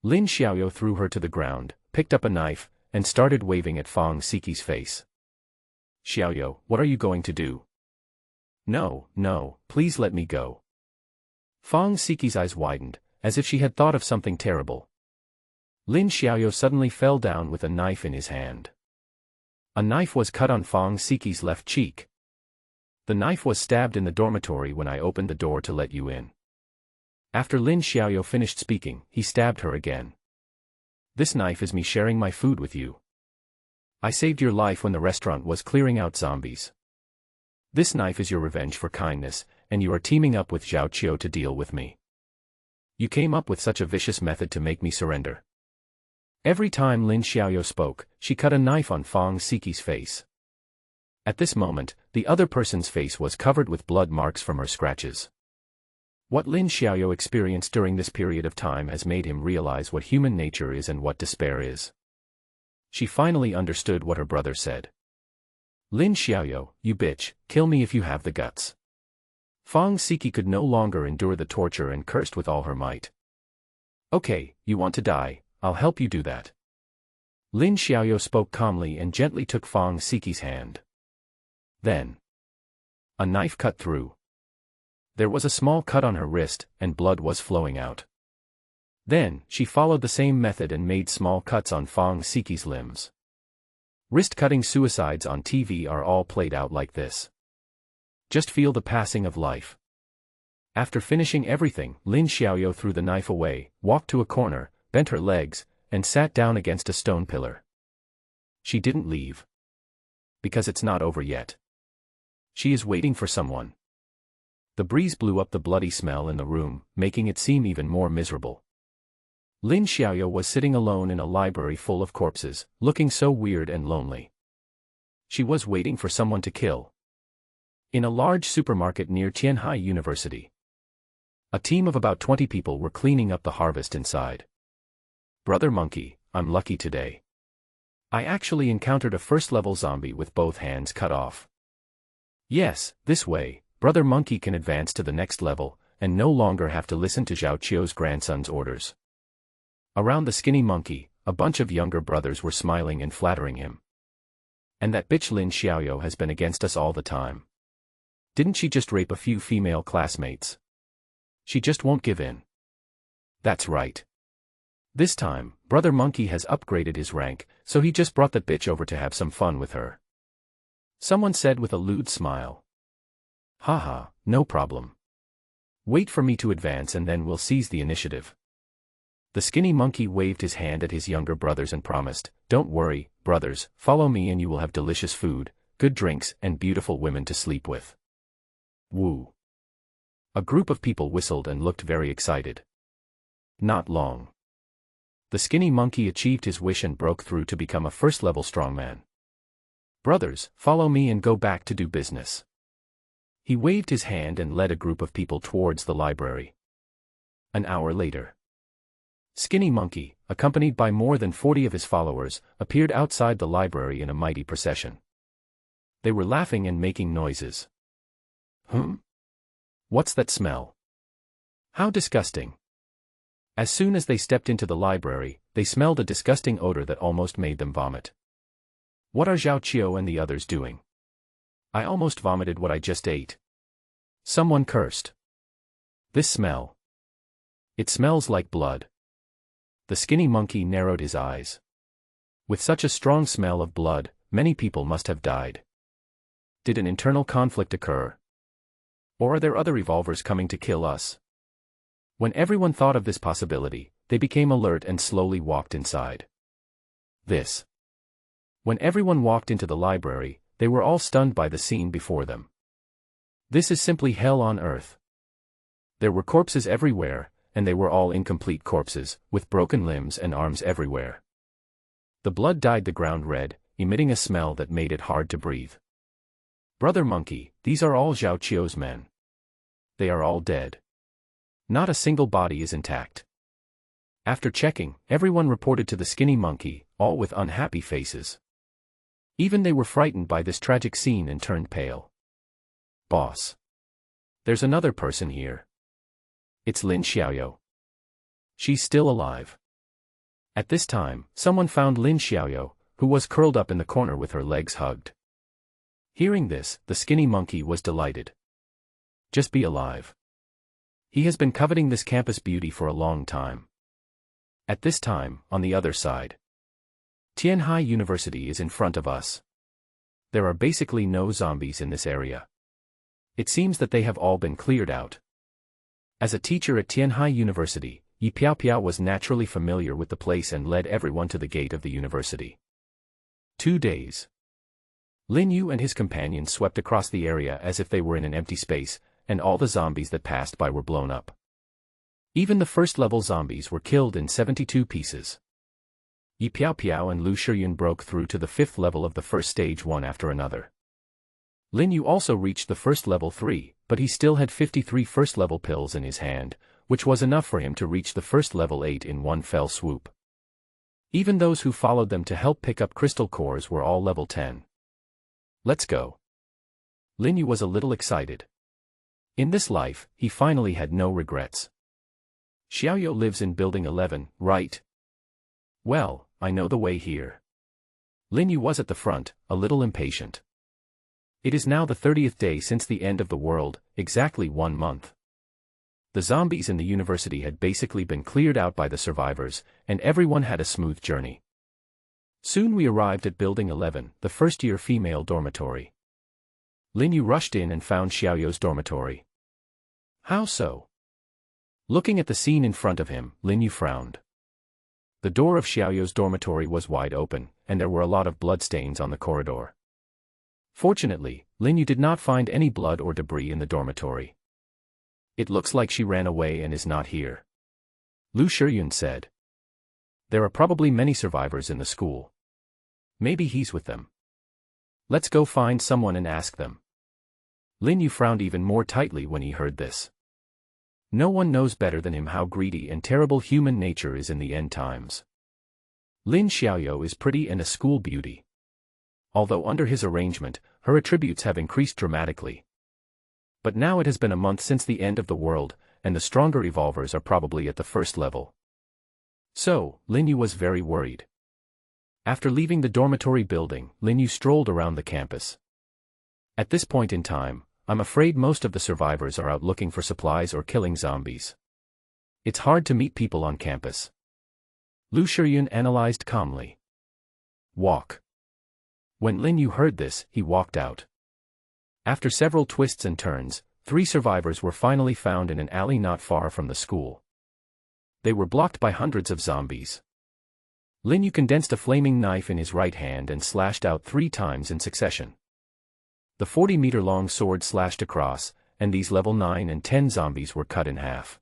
S1: Lin Xiaoyou threw her to the ground, picked up a knife, and started waving at Fang Siki's face. Xiaoyou, what are you going to do? No, please let me go. Fang Siki's eyes widened, as if she had thought of something terrible. Lin Xiaoyou suddenly fell down with a knife in his hand. A knife was cut on Fang Siki's left cheek. The knife was stabbed in the dormitory when I opened the door to let you in. After Lin Xiaoyou finished speaking, he stabbed her again. This knife is me sharing my food with you. I saved your life when the restaurant was clearing out zombies. This knife is your revenge for kindness, and you are teaming up with Zhao Qiu to deal with me. You came up with such a vicious method to make me surrender. Every time Lin Xiaoyou spoke, she cut a knife on Fang Siki's face. At this moment, the other person's face was covered with blood marks from her scratches. What Lin Xiaoyou experienced during this period of time has made him realize what human nature is and what despair is. She finally understood what her brother said. Lin Xiaoyou, you bitch, kill me if you have the guts. Fang Siki could no longer endure the torture and cursed with all her might. Okay, you want to die, I'll help you do that. Lin Xiaoyou spoke calmly and gently took Fang Siki's hand. Then, a knife cut through. There was a small cut on her wrist, and blood was flowing out. Then, she followed the same method and made small cuts on Fang Siki's limbs. Wrist-cutting suicides on TV are all played out like this. Just feel the passing of life. After finishing everything, Lin Xiaoyou threw the knife away, walked to a corner, bent her legs, and sat down against a stone pillar. She didn't leave. Because it's not over yet. She is waiting for someone. The breeze blew up the bloody smell in the room, making it seem even more miserable. Lin Xiaoyou was sitting alone in a library full of corpses, looking so weird and lonely. She was waiting for someone to kill. In a large supermarket near Tianhai University. A team of about 20 people were cleaning up the harvest inside. Brother Monkey, I'm lucky today. I actually encountered a first-level zombie with both hands cut off. Yes, this way, Brother Monkey can advance to the next level, and no longer have to listen to Zhao Qiu's grandson's orders. Around the skinny monkey, a bunch of younger brothers were smiling and flattering him. And that bitch Lin Xiaoyou has been against us all the time. Didn't she just rape a few female classmates? She just won't give in. That's right. This time, Brother Monkey has upgraded his rank, so he just brought that bitch over to have some fun with her. Someone said with a lewd smile. Haha, no problem. Wait for me to advance and then we'll seize the initiative. The skinny monkey waved his hand at his younger brothers and promised, don't worry, brothers, follow me and you will have delicious food, good drinks and beautiful women to sleep with. Woo. A group of people whistled and looked very excited. Not long. The skinny monkey achieved his wish and broke through to become a first-level strongman. Brothers, follow me and go back to do business. He waved his hand and led a group of people towards the library. An hour later. Skinny Monkey, accompanied by more than 40 of his followers, appeared outside the library in a mighty procession. They were laughing and making noises. What's that smell? How disgusting. As soon as they stepped into the library, they smelled a disgusting odor that almost made them vomit. What are Zhao Qiu and the others doing? I almost vomited what I just ate. Someone cursed. This smell. It smells like blood. The skinny monkey narrowed his eyes. With such a strong smell of blood, many people must have died. Did an internal conflict occur? Or are there other evolvers coming to kill us? When everyone thought of this possibility, they became alert and slowly walked inside. When everyone walked into the library, they were all stunned by the scene before them. This is simply hell on earth. There were corpses everywhere, and they were all incomplete corpses, with broken limbs and arms everywhere. The blood dyed the ground red, emitting a smell that made it hard to breathe. Brother Monkey, these are all Zhao Qiu's men. They are all dead. Not a single body is intact. After checking, everyone reported to the skinny monkey, all with unhappy faces. Even they were frightened by this tragic scene and turned pale. Boss. There's another person here. It's Lin Xiaoyou. She's still alive. At this time, someone found Lin Xiaoyou, who was curled up in the corner with her legs hugged. Hearing this, the skinny monkey was delighted. Just be alive. He has been coveting this campus beauty for a long time. At this time, on the other side. Tianhai University is in front of us. There are basically no zombies in this area. It seems that they have all been cleared out. As a teacher at Tianhai University, Yi Piao was naturally familiar with the place and led everyone to the gate of the university. 2 days. Lin Yu and his companions swept across the area as if they were in an empty space, and all the zombies that passed by were blown up. Even the first-level zombies were killed in 72 pieces. Yi Piao and Lu Shiyun broke through to the 5th level of the first stage one after another. Lin Yu also reached the first level 3, but he still had 53 first-level pills in his hand, which was enough for him to reach the first level 8 in one fell swoop. Even those who followed them to help pick up crystal cores were all level 10. Let's go. Lin Yu was a little excited. In this life, he finally had no regrets. Xiaoyou lives in building 11, right? Well, I know the way here. Lin Yu was at the front, a little impatient. It is now the 30th day since the end of the world, exactly 1 month. The zombies in the university had basically been cleared out by the survivors, and everyone had a smooth journey. Soon we arrived at Building 11, the first-year female dormitory. Lin Yu rushed in and found Xiaoyou's dormitory. How so? Looking at the scene in front of him, Lin Yu frowned. The door of Xiaoyou's dormitory was wide open, and there were a lot of bloodstains on the corridor. Fortunately, Lin Yu did not find any blood or debris in the dormitory. It looks like she ran away and is not here. Lu Shiyun said. There are probably many survivors in the school. Maybe he's with them. Let's go find someone and ask them. Lin Yu frowned even more tightly when he heard this. No one knows better than him how greedy and terrible human nature is in the end times. Lin Xiaoyou is pretty and a school beauty. Although under his arrangement, her attributes have increased dramatically. But now it has been a month since the end of the world, and the stronger evolvers are probably at the first level. So, Lin Yu was very worried. After leaving the dormitory building, Lin Yu strolled around the campus. At this point in time, I'm afraid most of the survivors are out looking for supplies or killing zombies. It's hard to meet people on campus. Lu Shiyun analyzed calmly. Walk. When Lin Yu heard this, he walked out. After several twists and turns, 3 survivors were finally found in an alley not far from the school. They were blocked by hundreds of zombies. Lin Yu condensed a flaming knife in his right hand and slashed out 3 times in succession. The 40-meter-long sword slashed across, and these level 9 and 10 zombies were cut in half.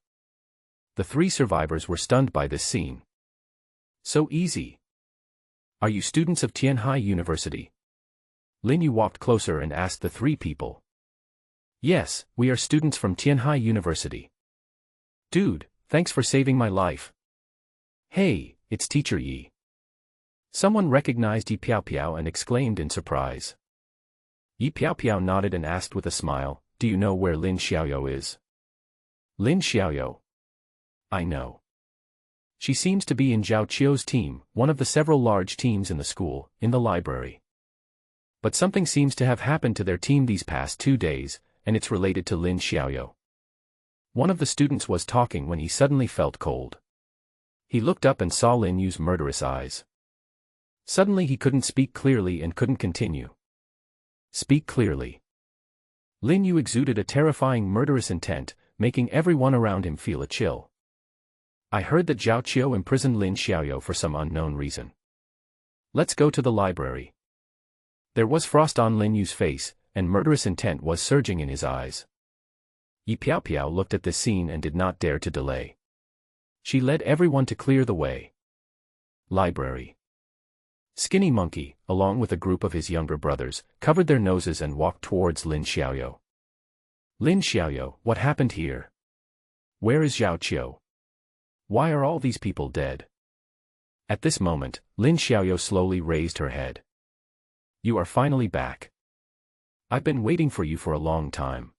S1: The 3 survivors were stunned by this scene. So easy. Are you students of Tianhai University? Lin Yu walked closer and asked the 3 people. Yes, we are students from Tianhai University. Dude, thanks for saving my life. Hey, it's Teacher Yi. Someone recognized Yi Piao Piao and exclaimed in surprise. Yi Piao Piao nodded and asked with a smile, do you know where Lin Xiaoyou is? Lin Xiaoyou. I know. She seems to be in Zhao Qiu's team, one of the several large teams in the school, in the library. But something seems to have happened to their team these past 2 days, and it's related to Lin Xiaoyou. One of the students was talking when he suddenly felt cold. He looked up and saw Lin Yu's murderous eyes. Suddenly he couldn't speak clearly and couldn't continue. Speak clearly. Lin Yu exuded a terrifying murderous intent, making everyone around him feel a chill. I heard that Zhao Qiu imprisoned Lin Xiaoyou for some unknown reason. Let's go to the library. There was frost on Lin Yu's face, and murderous intent was surging in his eyes. Yi Piao Piao looked at this scene and did not dare to delay. She led everyone to clear the way. Library. Skinny Monkey, along with a group of his younger brothers, covered their noses and walked towards Lin Xiaoyou. Lin Xiaoyou, what happened here? Where is Zhao Qiu? Why are all these people dead? At this moment, Lin Xiaoyou slowly raised her head. You are finally back. I've been waiting for you for a long time.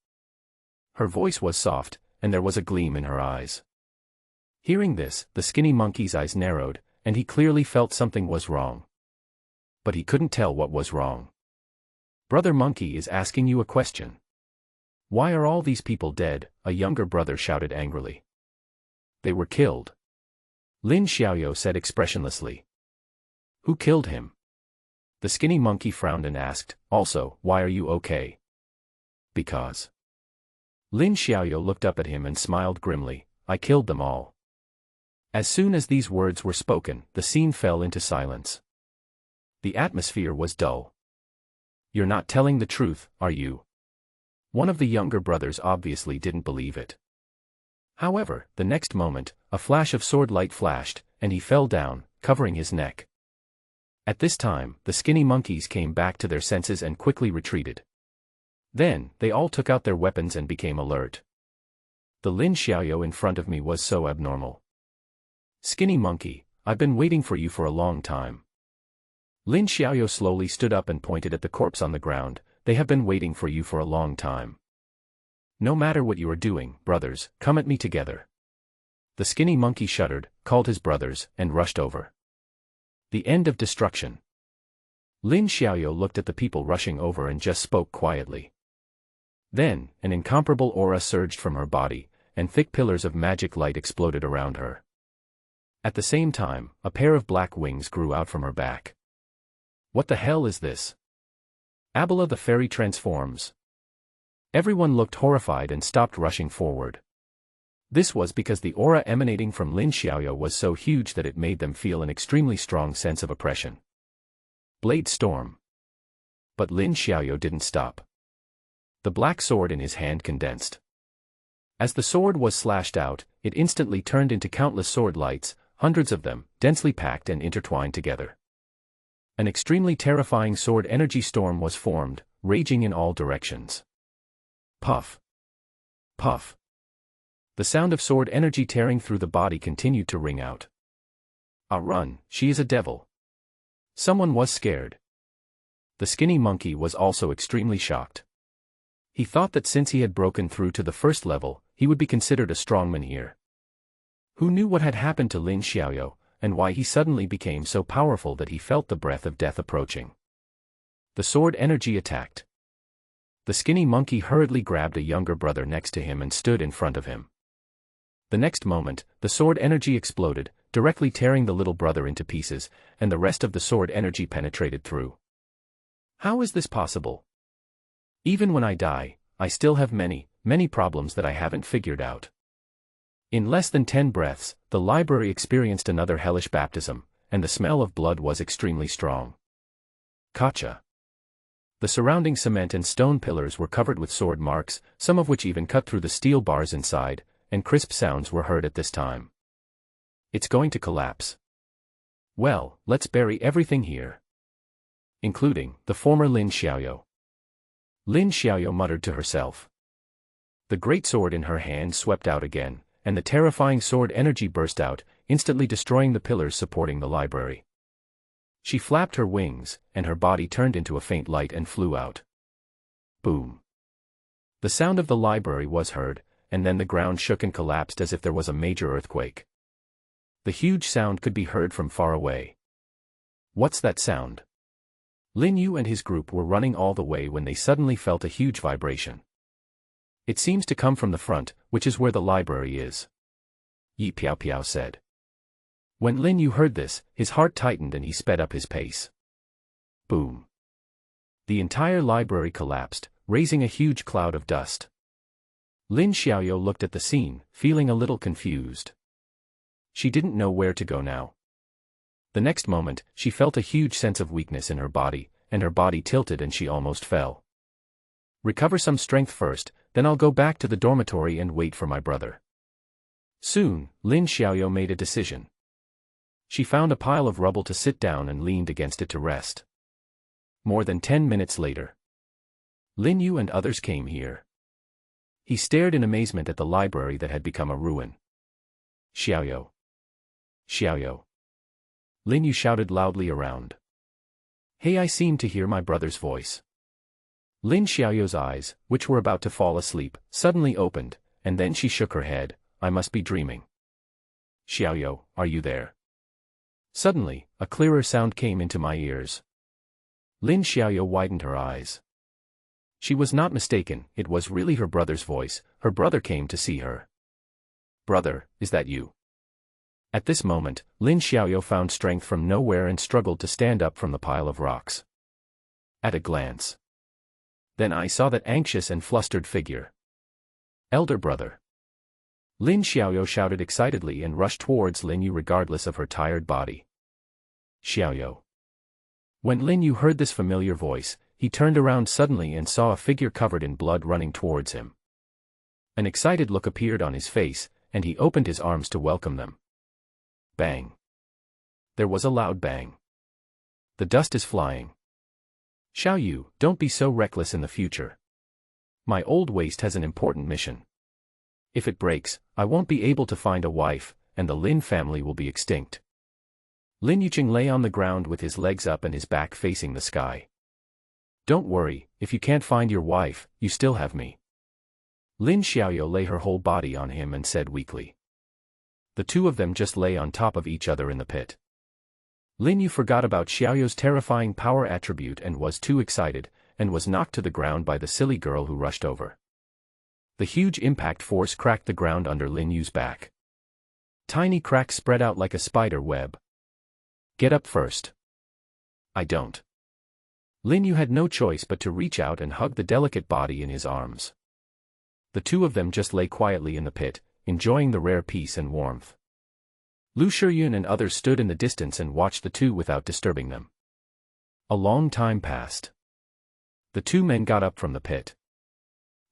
S1: Her voice was soft, and there was a gleam in her eyes. Hearing this, the skinny monkey's eyes narrowed, and he clearly felt something was wrong. But he couldn't tell what was wrong. Brother Monkey is asking you a question. Why are all these people dead? A younger brother shouted angrily. They were killed. Lin Xiaoyou said expressionlessly. Who killed him? The skinny monkey frowned and asked, also, why are you okay? Because. Lin Xiaoyou looked up at him and smiled grimly, I killed them all. As soon as these words were spoken, the scene fell into silence. The atmosphere was dull. You're not telling the truth, are you? One of the younger brothers obviously didn't believe it. However, the next moment, a flash of sword light flashed, and he fell down, covering his neck. At this time, the skinny monkeys came back to their senses and quickly retreated. Then, they all took out their weapons and became alert. The Lin Xiaoyou in front of me was so abnormal. Skinny monkey, I've been waiting for you for a long time. Lin Xiaoyou slowly stood up and pointed at the corpse on the ground, they have been waiting for you for a long time. No matter what you are doing, brothers, come at me together. The skinny monkey shuddered, called his brothers, and rushed over. The end of destruction. Lin Xiaoyou looked at the people rushing over and just spoke quietly. Then, an incomparable aura surged from her body, and thick pillars of magic light exploded around her. At the same time, a pair of black wings grew out from her back. What the hell is this? Abela the fairy transforms. Everyone looked horrified and stopped rushing forward. This was because the aura emanating from Lin Xiaoyou was so huge that it made them feel an extremely strong sense of oppression. Blade storm. But Lin Xiaoyou didn't stop. The black sword in his hand condensed. As the sword was slashed out, it instantly turned into countless sword lights, hundreds of them, densely packed and intertwined together. An extremely terrifying sword energy storm was formed, raging in all directions. Puff. Puff. The sound of sword energy tearing through the body continued to ring out. Ah, run, she is a devil. Someone was scared. The skinny monkey was also extremely shocked. He thought that since he had broken through to the first level, he would be considered a strongman here. Who knew what had happened to Lin Xiaoyou, and why he suddenly became so powerful that he felt the breath of death approaching? The sword energy attacked. The skinny monkey hurriedly grabbed a younger brother next to him and stood in front of him. The next moment, the sword energy exploded, directly tearing the little brother into pieces, and the rest of the sword energy penetrated through. How is this possible? Even when I die, I still have many problems that I haven't figured out. In less than 10 breaths, the library experienced another hellish baptism, and the smell of blood was extremely strong. Gotcha. The surrounding cement and stone pillars were covered with sword marks, some of which even cut through the steel bars inside, and crisp sounds were heard at this time. It's going to collapse. Well, let's bury everything here. Including the former Lin Xiaoyou. Lin Xiaoyou muttered to herself. The great sword in her hand swept out again, and the terrifying sword energy burst out, instantly destroying the pillars supporting the library. She flapped her wings, and her body turned into a faint light and flew out. Boom. The sound of the library was heard, and then the ground shook and collapsed as if there was a major earthquake. The huge sound could be heard from far away. What's that sound? Lin Yu and his group were running all the way when they suddenly felt a huge vibration. It seems to come from the front, which is where the library is. Yi Piao Piao said. When Lin Yu heard this, his heart tightened and he sped up his pace. Boom. The entire library collapsed, raising a huge cloud of dust. Lin Xiaoyou looked at the scene, feeling a little confused. She didn't know where to go now. The next moment, she felt a huge sense of weakness in her body, and her body tilted and she almost fell. Recover some strength first, then I'll go back to the dormitory and wait for my brother. Soon, Lin Xiaoyou made a decision. She found a pile of rubble to sit down and leaned against it to rest. More than 10 minutes later, Lin Yu and others came here. He stared in amazement at the library that had become a ruin. Xiaoyou. Xiaoyou. Lin Yu shouted loudly around. Hey, I seem to hear my brother's voice. Lin Xiaoyou's eyes, which were about to fall asleep, suddenly opened, and then she shook her head. I must be dreaming. Xiaoyou, are you there? Suddenly, a clearer sound came into my ears. Lin Xiaoyou widened her eyes. She was not mistaken, it was really her brother's voice. Her brother came to see her. Brother, is that you? At this moment, Lin Xiaoyou found strength from nowhere and struggled to stand up from the pile of rocks. At a glance. Then I saw that anxious and flustered figure. Elder brother. Lin Xiaoyou shouted excitedly and rushed towards Lin Yu regardless of her tired body. Xiaoyou. When Lin Yu heard this familiar voice, he turned around suddenly and saw a figure covered in blood running towards him. An excited look appeared on his face, and he opened his arms to welcome them. Bang. There was a loud bang. The dust is flying. Xiaoyu, don't be so reckless in the future. My old waist has an important mission. If it breaks, I won't be able to find a wife, and the Lin family will be extinct. Lin Yuqing lay on the ground with his legs up and his back facing the sky. Don't worry, if you can't find your wife, you still have me. Lin Xiaoyou lay her whole body on him and said weakly. The two of them just lay on top of each other in the pit. Lin Yu forgot about Xiaoyou's terrifying power attribute and was too excited, and was knocked to the ground by the silly girl who rushed over. The huge impact force cracked the ground under Lin Yu's back. Tiny cracks spread out like a spider web. Get up first. I don't. Lin Yu had no choice but to reach out and hug the delicate body in his arms. The two of them just lay quietly in the pit, enjoying the rare peace and warmth. Lu Shiyun and others stood in the distance and watched the two without disturbing them. A long time passed. The two men got up from the pit.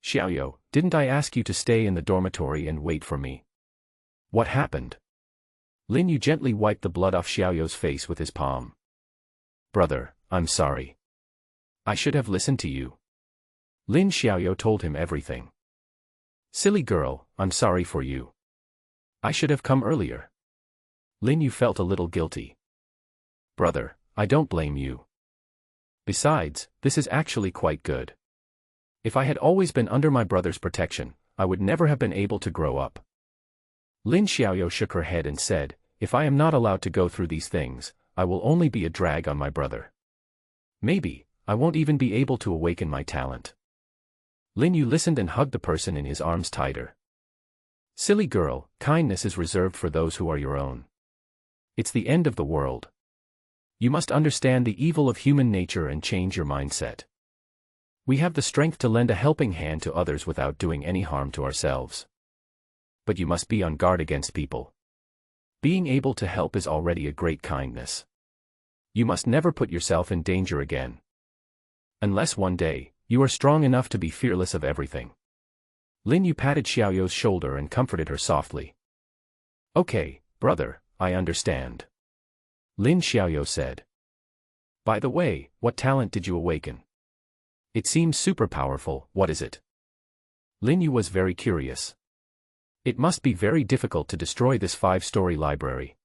S1: Xiaoyou, didn't I ask you to stay in the dormitory and wait for me? What happened? Lin Yu gently wiped the blood off Xiaoyou's face with his palm. Brother, I'm sorry. I should have listened to you. Lin Xiaoyou told him everything. Silly girl, I'm sorry for you. I should have come earlier. Lin Yu felt a little guilty. Brother, I don't blame you. Besides, this is actually quite good. If I had always been under my brother's protection, I would never have been able to grow up. Lin Xiaoyou shook her head and said, if I am not allowed to go through these things, I will only be a drag on my brother. Maybe, I won't even be able to awaken my talent. Lin Yu listened and hugged the person in his arms tighter. Silly girl, kindness is reserved for those who are your own. It's the end of the world. You must understand the evil of human nature and change your mindset. We have the strength to lend a helping hand to others without doing any harm to ourselves. But you must be on guard against people. Being able to help is already a great kindness. You must never put yourself in danger again. Unless one day, you are strong enough to be fearless of everything. Lin Yu patted Xiaoyou's shoulder and comforted her softly. Okay, brother, I understand. Lin Xiaoyou said. By the way, what talent did you awaken? It seems super powerful, what is it? Lin Yu was very curious. It must be very difficult to destroy this 5-story library.